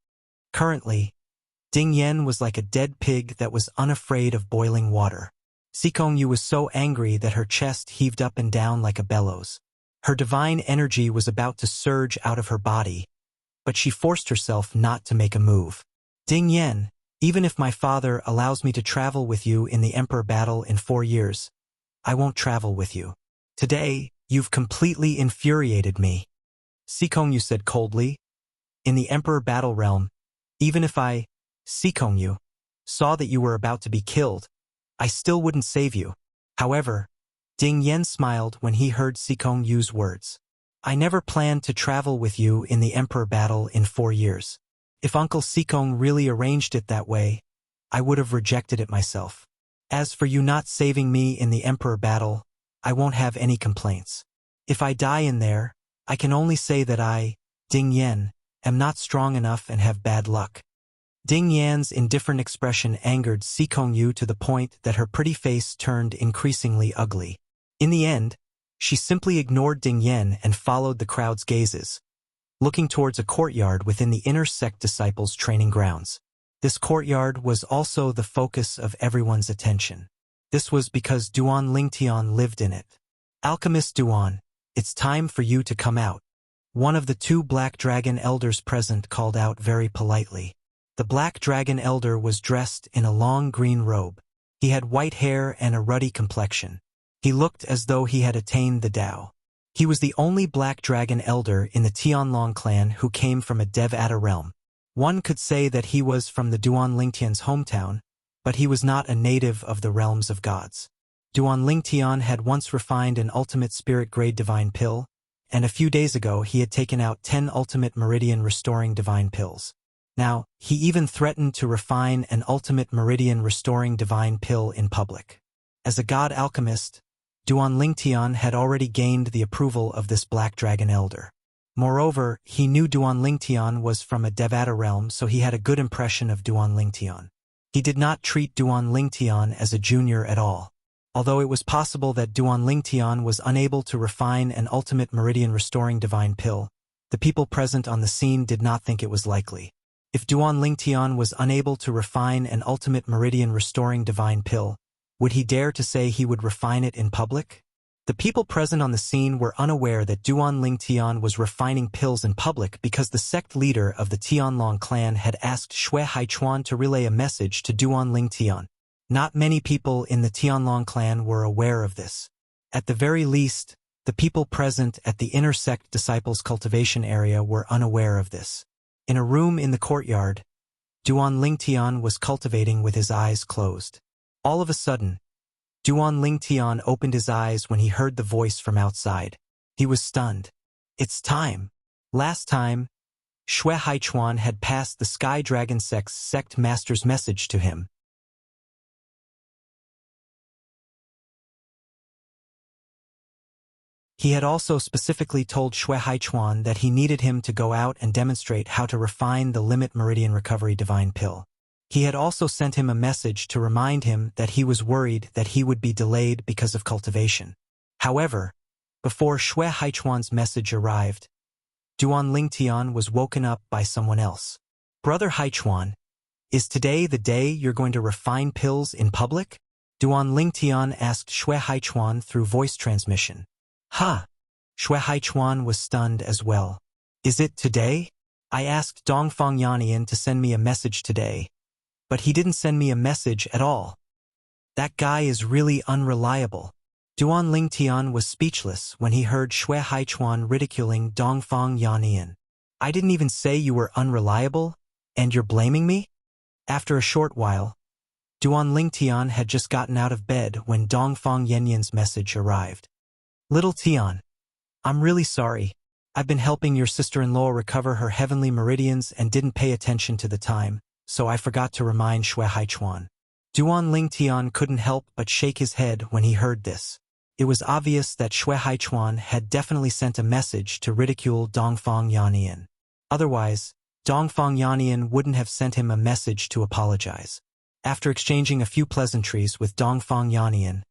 Currently, Ding Yan was like a dead pig that was unafraid of boiling water. Xikongyu was so angry that her chest heaved up and down like a bellows. Her divine energy was about to surge out of her body, but she forced herself not to make a move. Ding Yan, even if my father allows me to travel with you in the Emperor battle in 4 years, I won't travel with you. Today, you've completely infuriated me. Sikongyu said coldly. In the Emperor Battle Realm, even if I, Sikongyu, saw that you were about to be killed, I still wouldn't save you. However, Ding Yen smiled when he heard Sikongyu's words. I never planned to travel with you in the Emperor battle in 4 years. If Uncle Sikong really arranged it that way, I would have rejected it myself. As for you not saving me in the Emperor battle, I won't have any complaints. If I die in there, I can only say that I, Ding Yen, am not strong enough and have bad luck. Ding Yan's indifferent expression angered Sikongyu to the point that her pretty face turned increasingly ugly. In the end, she simply ignored Ding Yen and followed the crowd's gazes, looking towards a courtyard within the inner sect disciples' training grounds. This courtyard was also the focus of everyone's attention. This was because Duan Lingtian lived in it. Alchemist Duan, it's time for you to come out. One of the 2 Black Dragon elders present called out very politely. The Black Dragon elder was dressed in a long green robe. He had white hair and a ruddy complexion. He looked as though he had attained the Tao. He was the only Black Dragon elder in the Tianlong clan who came from a Devata realm. One could say that he was from the Duan Lingtian's hometown, but he was not a native of the realms of gods. Duan Lingtian had once refined an ultimate spirit grade divine pill, and a few days ago he had taken out 10 ultimate meridian restoring divine pills. Now, he even threatened to refine an ultimate meridian restoring divine pill in public. As a god alchemist, Duan Lingtian had already gained the approval of this Black Dragon elder. Moreover, he knew Duan Lingtian was from a Devata realm, so he had a good impression of Duan Lingtian. He did not treat Duan Lingtian as a junior at all. Although it was possible that Duan Lingtian was unable to refine an ultimate meridian restoring divine pill, the people present on the scene did not think it was likely. If Duan Lingtian was unable to refine an ultimate meridian restoring divine pill, would he dare to say he would refine it in public? The people present on the scene were unaware that Duan Lingtian was refining pills in public because the sect leader of the Tianlong clan had asked Xue Haichuan to relay a message to Duan Lingtian. Not many people in the Tianlong clan were aware of this. At the very least, the people present at the inner sect disciples' cultivation area were unaware of this. In a room in the courtyard, Duan Lingtian was cultivating with his eyes closed. All of a sudden, Duan Lingtian opened his eyes when he heard the voice from outside. He was stunned. It's time. Last time, Xue Haichuan had passed the Sky Dragon Sect's sect master's message to him. He had also specifically told Xue Haichuan that he needed him to go out and demonstrate how to refine the Limit Meridian Recovery Divine Pill. He had also sent him a message to remind him that he was worried that he would be delayed because of cultivation. However, before Xue Haichuan's message arrived, Duan Lingtian was woken up by someone else. Brother Haichuan, is today the day you're going to refine pills in public? Duan Lingtian asked Xue Haichuan through voice transmission. Huh. Xue Haichuan was stunned as well. Is it today? I asked Dongfang Yannian to send me a message today, but he didn't send me a message at all. That guy is really unreliable. Duan Lingtian was speechless when he heard Xue Haichuan ridiculing Dongfang Yannian. I didn't even say you were unreliable, and you're blaming me? After a short while, Duan Lingtian had just gotten out of bed when Dongfang Yannian's message arrived. Little Tian, I'm really sorry. I've been helping your sister-in-law recover her heavenly meridians and didn't pay attention to the time, so I forgot to remind Xue Haichuan. Duan Lingtian couldn't help but shake his head when he heard this. It was obvious that Xue Haichuan had definitely sent a message to ridicule Dongfang Yannian. Otherwise, Dongfang Yannian wouldn't have sent him a message to apologize. After exchanging a few pleasantries with Dongfang Yannian,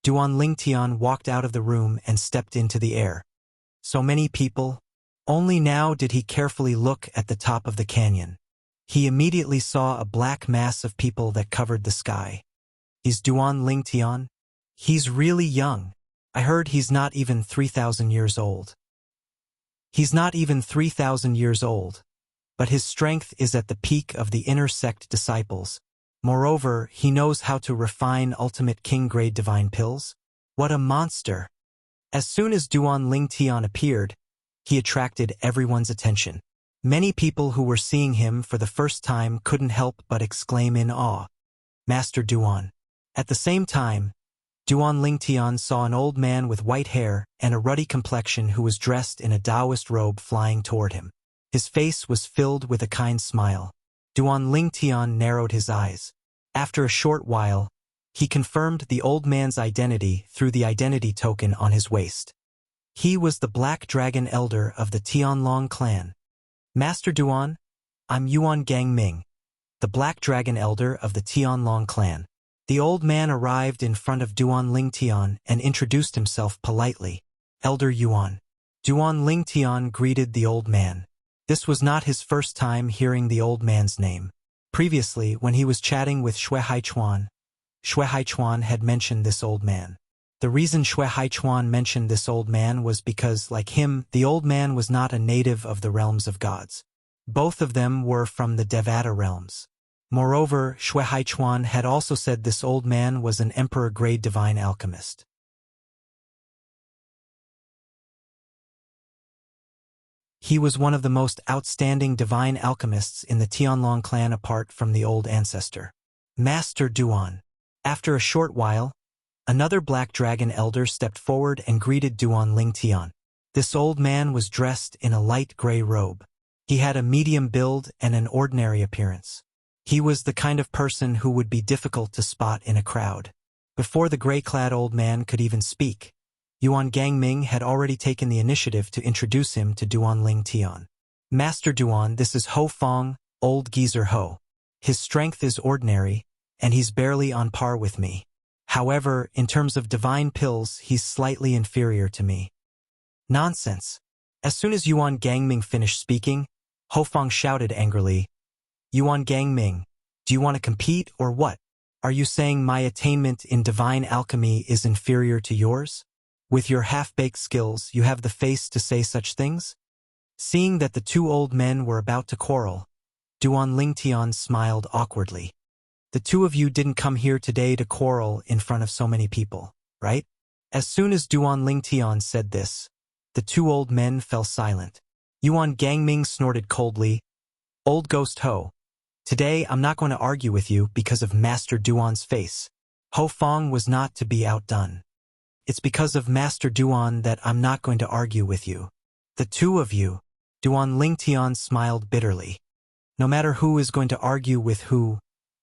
Duan Lingtian walked out of the room and stepped into the air. So many people. Only now did he carefully look at the top of the canyon. He immediately saw a black mass of people that covered the sky. Is Duan Lingtian? He's really young. I heard he's not even 3,000 years old. He's not even 3,000 years old, but his strength is at the peak of the inner sect disciples. Moreover, he knows how to refine ultimate king-grade divine pills. What a monster! As soon as Duan Lingtian appeared, He attracted everyone's attention. Many people who were seeing him for the first time couldn't help but exclaim in awe, "Master Duan." At the same time, Duan Lingtian saw an old man with white hair and a ruddy complexion who was dressed in a Taoist robe flying toward him. His face was filled with a kind smile. Duan Lingtian narrowed his eyes. After a short while, he confirmed the old man's identity through the identity token on his waist. He was the Black Dragon Elder of the Tianlong clan. "Master Duan, I'm Yuan Gangming, the Black Dragon Elder of the Tianlong clan." The old man arrived in front of Duan Lingtian and introduced himself politely. "Elder Yuan." Duan Lingtian greeted the old man. This was not his first time hearing the old man's name. Previously, when he was chatting with Xue Haichuan had mentioned this old man. The reason Xue Haichuan mentioned this old man was because, like him, the old man was not a native of the realms of gods. Both of them were from the Devata realms. Moreover, Xue Haichuan had also said this old man was an emperor-grade divine alchemist. He was one of the most outstanding divine alchemists in the Tianlong clan apart from the old ancestor, Master Duan. After a short while, another Black Dragon Elder stepped forward and greeted Duan Lingtian. This old man was dressed in a light gray robe. He had a medium build and an ordinary appearance. He was the kind of person who would be difficult to spot in a crowd. Before the gray-clad old man could even speak, Yuan Gangming had already taken the initiative to introduce him to Duan Lingtian. "Master Duan, this is Ho Fong, old geezer Ho. His strength is ordinary, and he's barely on par with me. However, in terms of divine pills, he's slightly inferior to me." "Nonsense." As soon as Yuan Gangming finished speaking, Ho Fong shouted angrily, "Yuan Gangming, do you want to compete or what? Are you saying my attainment in divine alchemy is inferior to yours? With your half-baked skills, you have the face to say such things?" Seeing that the two old men were about to quarrel, Duan Lingtian smiled awkwardly. "The two of you didn't come here today to quarrel in front of so many people, right?" As soon as Duan Lingtian said this, the two old men fell silent. Yuan Gangming snorted coldly, "Old Ghost Ho, today I'm not going to argue with you because of Master Duan's face." Ho Fong was not to be outdone. "It's because of Master Duan that I'm not going to argue with you." "The two of you," Duan Lingtian smiled bitterly. "No matter who is going to argue with who,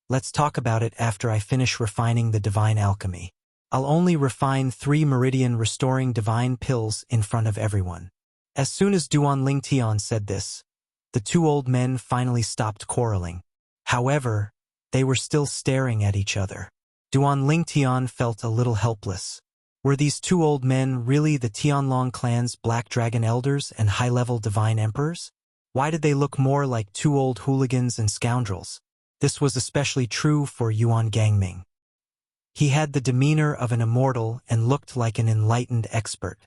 let's talk about it after I finish refining the divine alchemy. I'll only refine 3 meridian-restoring divine pills in front of everyone." As soon as Duan Lingtian said this, the two old men finally stopped quarreling. However, they were still staring at each other. Duan Lingtian felt a little helpless. Were these two old men really the Tianlong clan's Black Dragon Elders and high-level divine emperors? Why did they look more like two old hooligans and scoundrels? This was especially true for Yuan Gangming. He had the demeanor of an immortal and looked like an enlightened expert.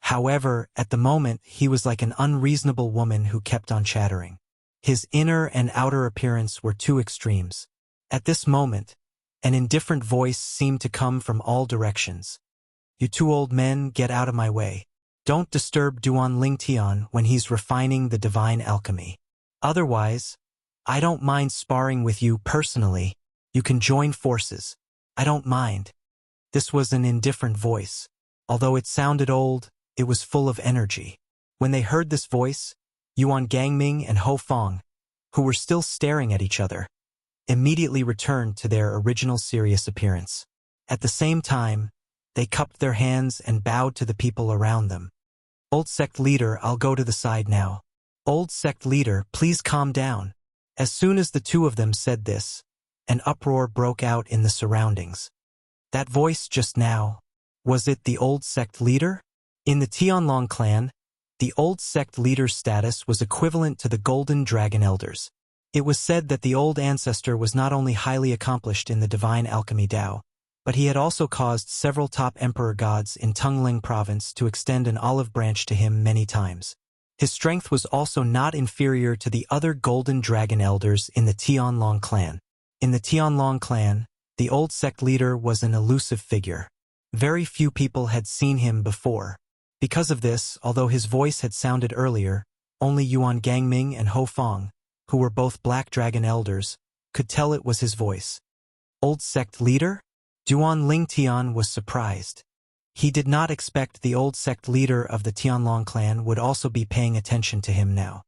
However, at the moment, he was like an unreasonable woman who kept on chattering. His inner and outer appearance were two extremes. At this moment, an indifferent voice seemed to come from all directions. "You two old men, get out of my way. Don't disturb Duan Lingtian when he's refining the divine alchemy. Otherwise, I don't mind sparring with you personally. You can join forces. I don't mind." This was an indifferent voice. Although it sounded old, it was full of energy. When they heard this voice, Yuan Gangming and Ho Fong, who were still staring at each other, immediately returned to their original serious appearance. At the same time, they cupped their hands and bowed to the people around them. "Old sect leader, I'll go to the side now." "Old sect leader, please calm down." As soon as the two of them said this, an uproar broke out in the surroundings. That voice just now, was it the old sect leader? In the Tianlong clan, the old sect leader's status was equivalent to the Golden Dragon Elders. It was said that the old ancestor was not only highly accomplished in the divine alchemy Tao, but he had also caused several top emperor gods in Tungling province to extend an olive branch to him many times. His strength was also not inferior to the other Golden Dragon Elders in the Tianlong clan. In the Tianlong clan, the old sect leader was an elusive figure. Very few people had seen him before. Because of this, although his voice had sounded earlier, only Yuan Gangming and Ho Fong, who were both Black Dragon elders, could tell it was his voice. Old sect leader? Duan Lingtian was surprised. He did not expect the old sect leader of the Tianlong clan would also be paying attention to him now.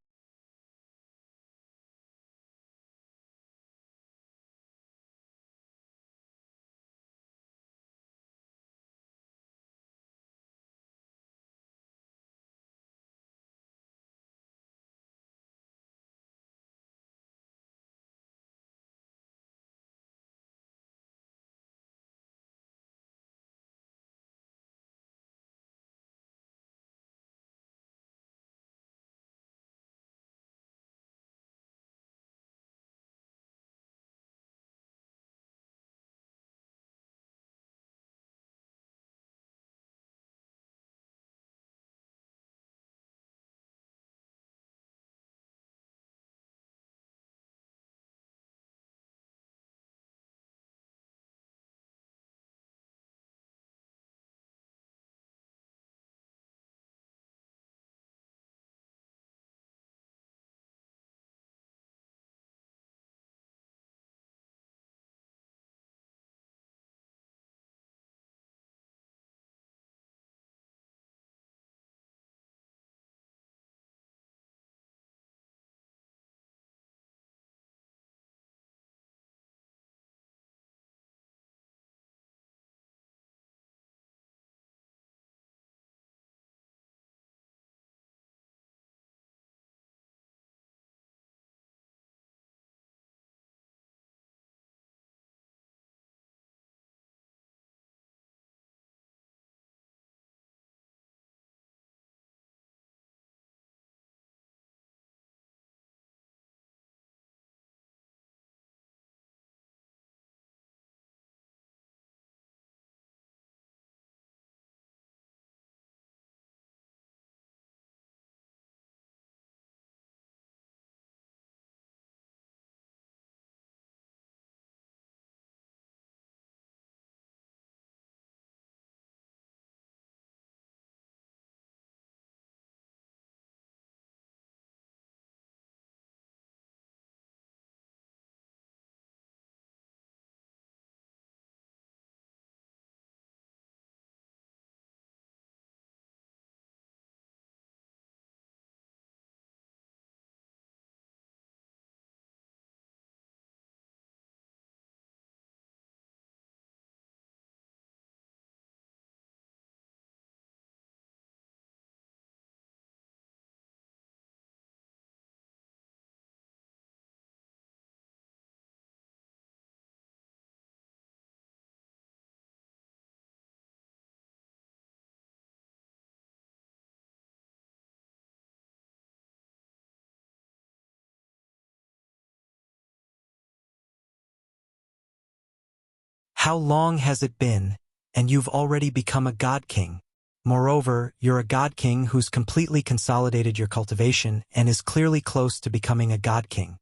How long has it been? And you've already become a god king. Moreover, you're a god king who's completely consolidated your cultivation and is clearly close to becoming a god king.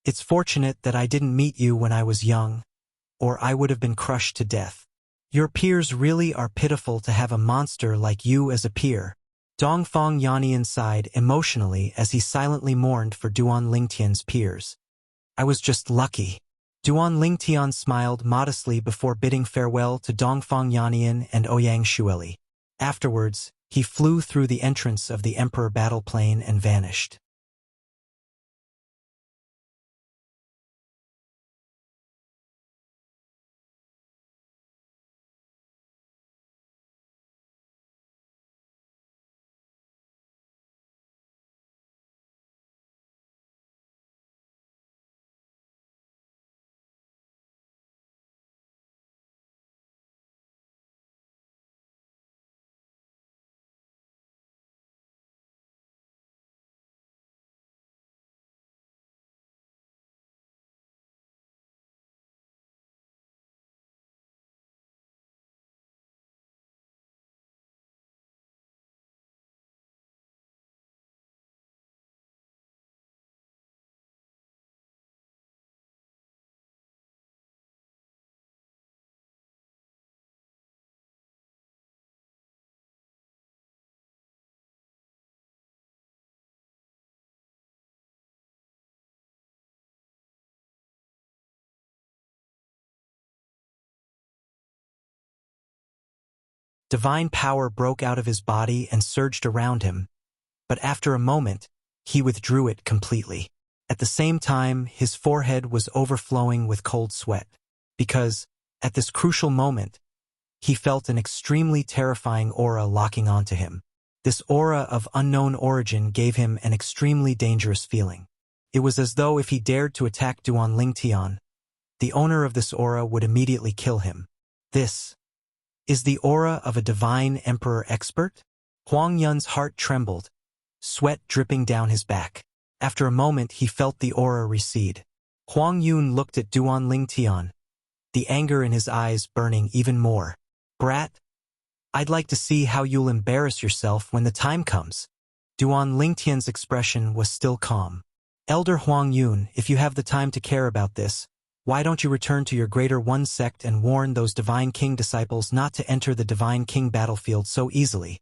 It's fortunate that I didn't meet you when I was young, or I would have been crushed to death. Your peers really are pitiful to have a monster like you as a peer. Dongfang Yannian sighed emotionally as he silently mourned for Duan Lingtian's peers. I was just lucky. Duan Lingtian smiled modestly before bidding farewell to Dongfang Yannian and Ouyang Xueli. Afterwards, he flew through the entrance of the Emperor battle plane and vanished. Divine power broke out of his body and surged around him, but after a moment, he withdrew it completely. At the same time, his forehead was overflowing with cold sweat, because, at this crucial moment, he felt an extremely terrifying aura locking onto him. This aura of unknown origin gave him an extremely dangerous feeling. It was as though if he dared to attack Duan Lingtian, the owner of this aura would immediately kill him. This is the aura of a divine emperor expert? Huang Yun's heart trembled, sweat dripping down his back. After a moment, he felt the aura recede. Huang Yun looked at Duan Lingtian, the anger in his eyes burning even more. Brat, I'd like to see how you'll embarrass yourself when the time comes. Duan Lingtian's expression was still calm. Elder Huang Yun, if you have the time to care about this, why don't you return to your Greater One sect and warn those Divine King disciples not to enter the Divine King battlefield so easily,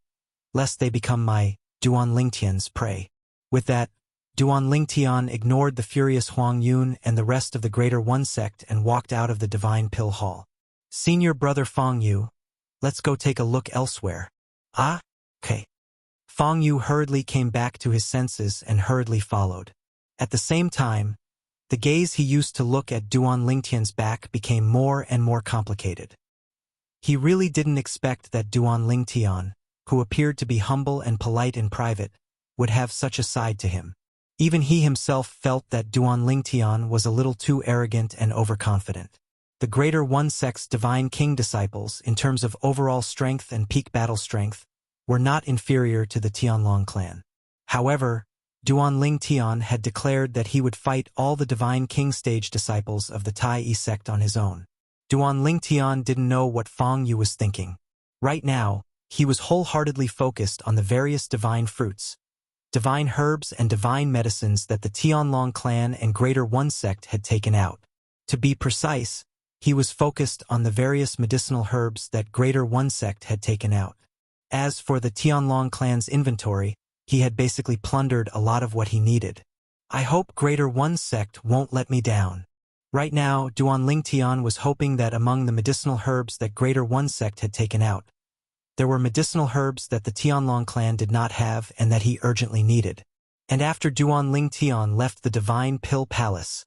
lest they become my, Duan Lingtian's, prey. With that, Duan Lingtian ignored the furious Huang Yun and the rest of the Greater One sect and walked out of the Divine Pill Hall. Senior brother Fang Yu, let's go take a look elsewhere. Ah? Okay. Fang Yu hurriedly came back to his senses and hurriedly followed. At the same time, the gaze he used to look at Duan Lingtian's back became more and more complicated. He really didn't expect that Duan Lingtian, who appeared to be humble and polite in private, would have such a side to him. Even he himself felt that Duan Lingtian was a little too arrogant and overconfident. The Greater One sect's Divine King disciples, in terms of overall strength and peak battle strength, were not inferior to the Tianlong clan. However, Duan Lingtian had declared that he would fight all the Divine King stage disciples of the Tai Yi sect on his own. Duan Lingtian didn't know what Fang Yu was thinking. Right now, he was wholeheartedly focused on the various divine fruits, divine herbs and divine medicines that the Tianlong clan and Greater One sect had taken out. To be precise, he was focused on the various medicinal herbs that Greater One sect had taken out. As for the Tianlong clan's inventory, he had basically plundered a lot of what he needed. I hope Greater One sect won't let me down. Right now, Duan Lingtian was hoping that among the medicinal herbs that Greater One sect had taken out, there were medicinal herbs that the Tianlong clan did not have and that he urgently needed. And after Duan Lingtian left the Divine Pill Palace,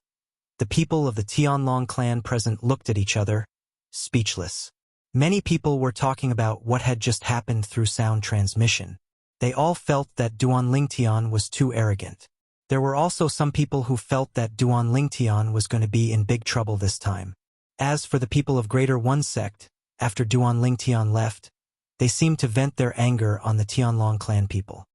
the people of the Tianlong clan present looked at each other, speechless. Many people were talking about what had just happened through sound transmission. They all felt that Duan Lingtian was too arrogant. There were also some people who felt that Duan Lingtian was going to be in big trouble this time. As for the people of Greater One sect, after Duan Lingtian left, they seemed to vent their anger on the Tianlong clan people.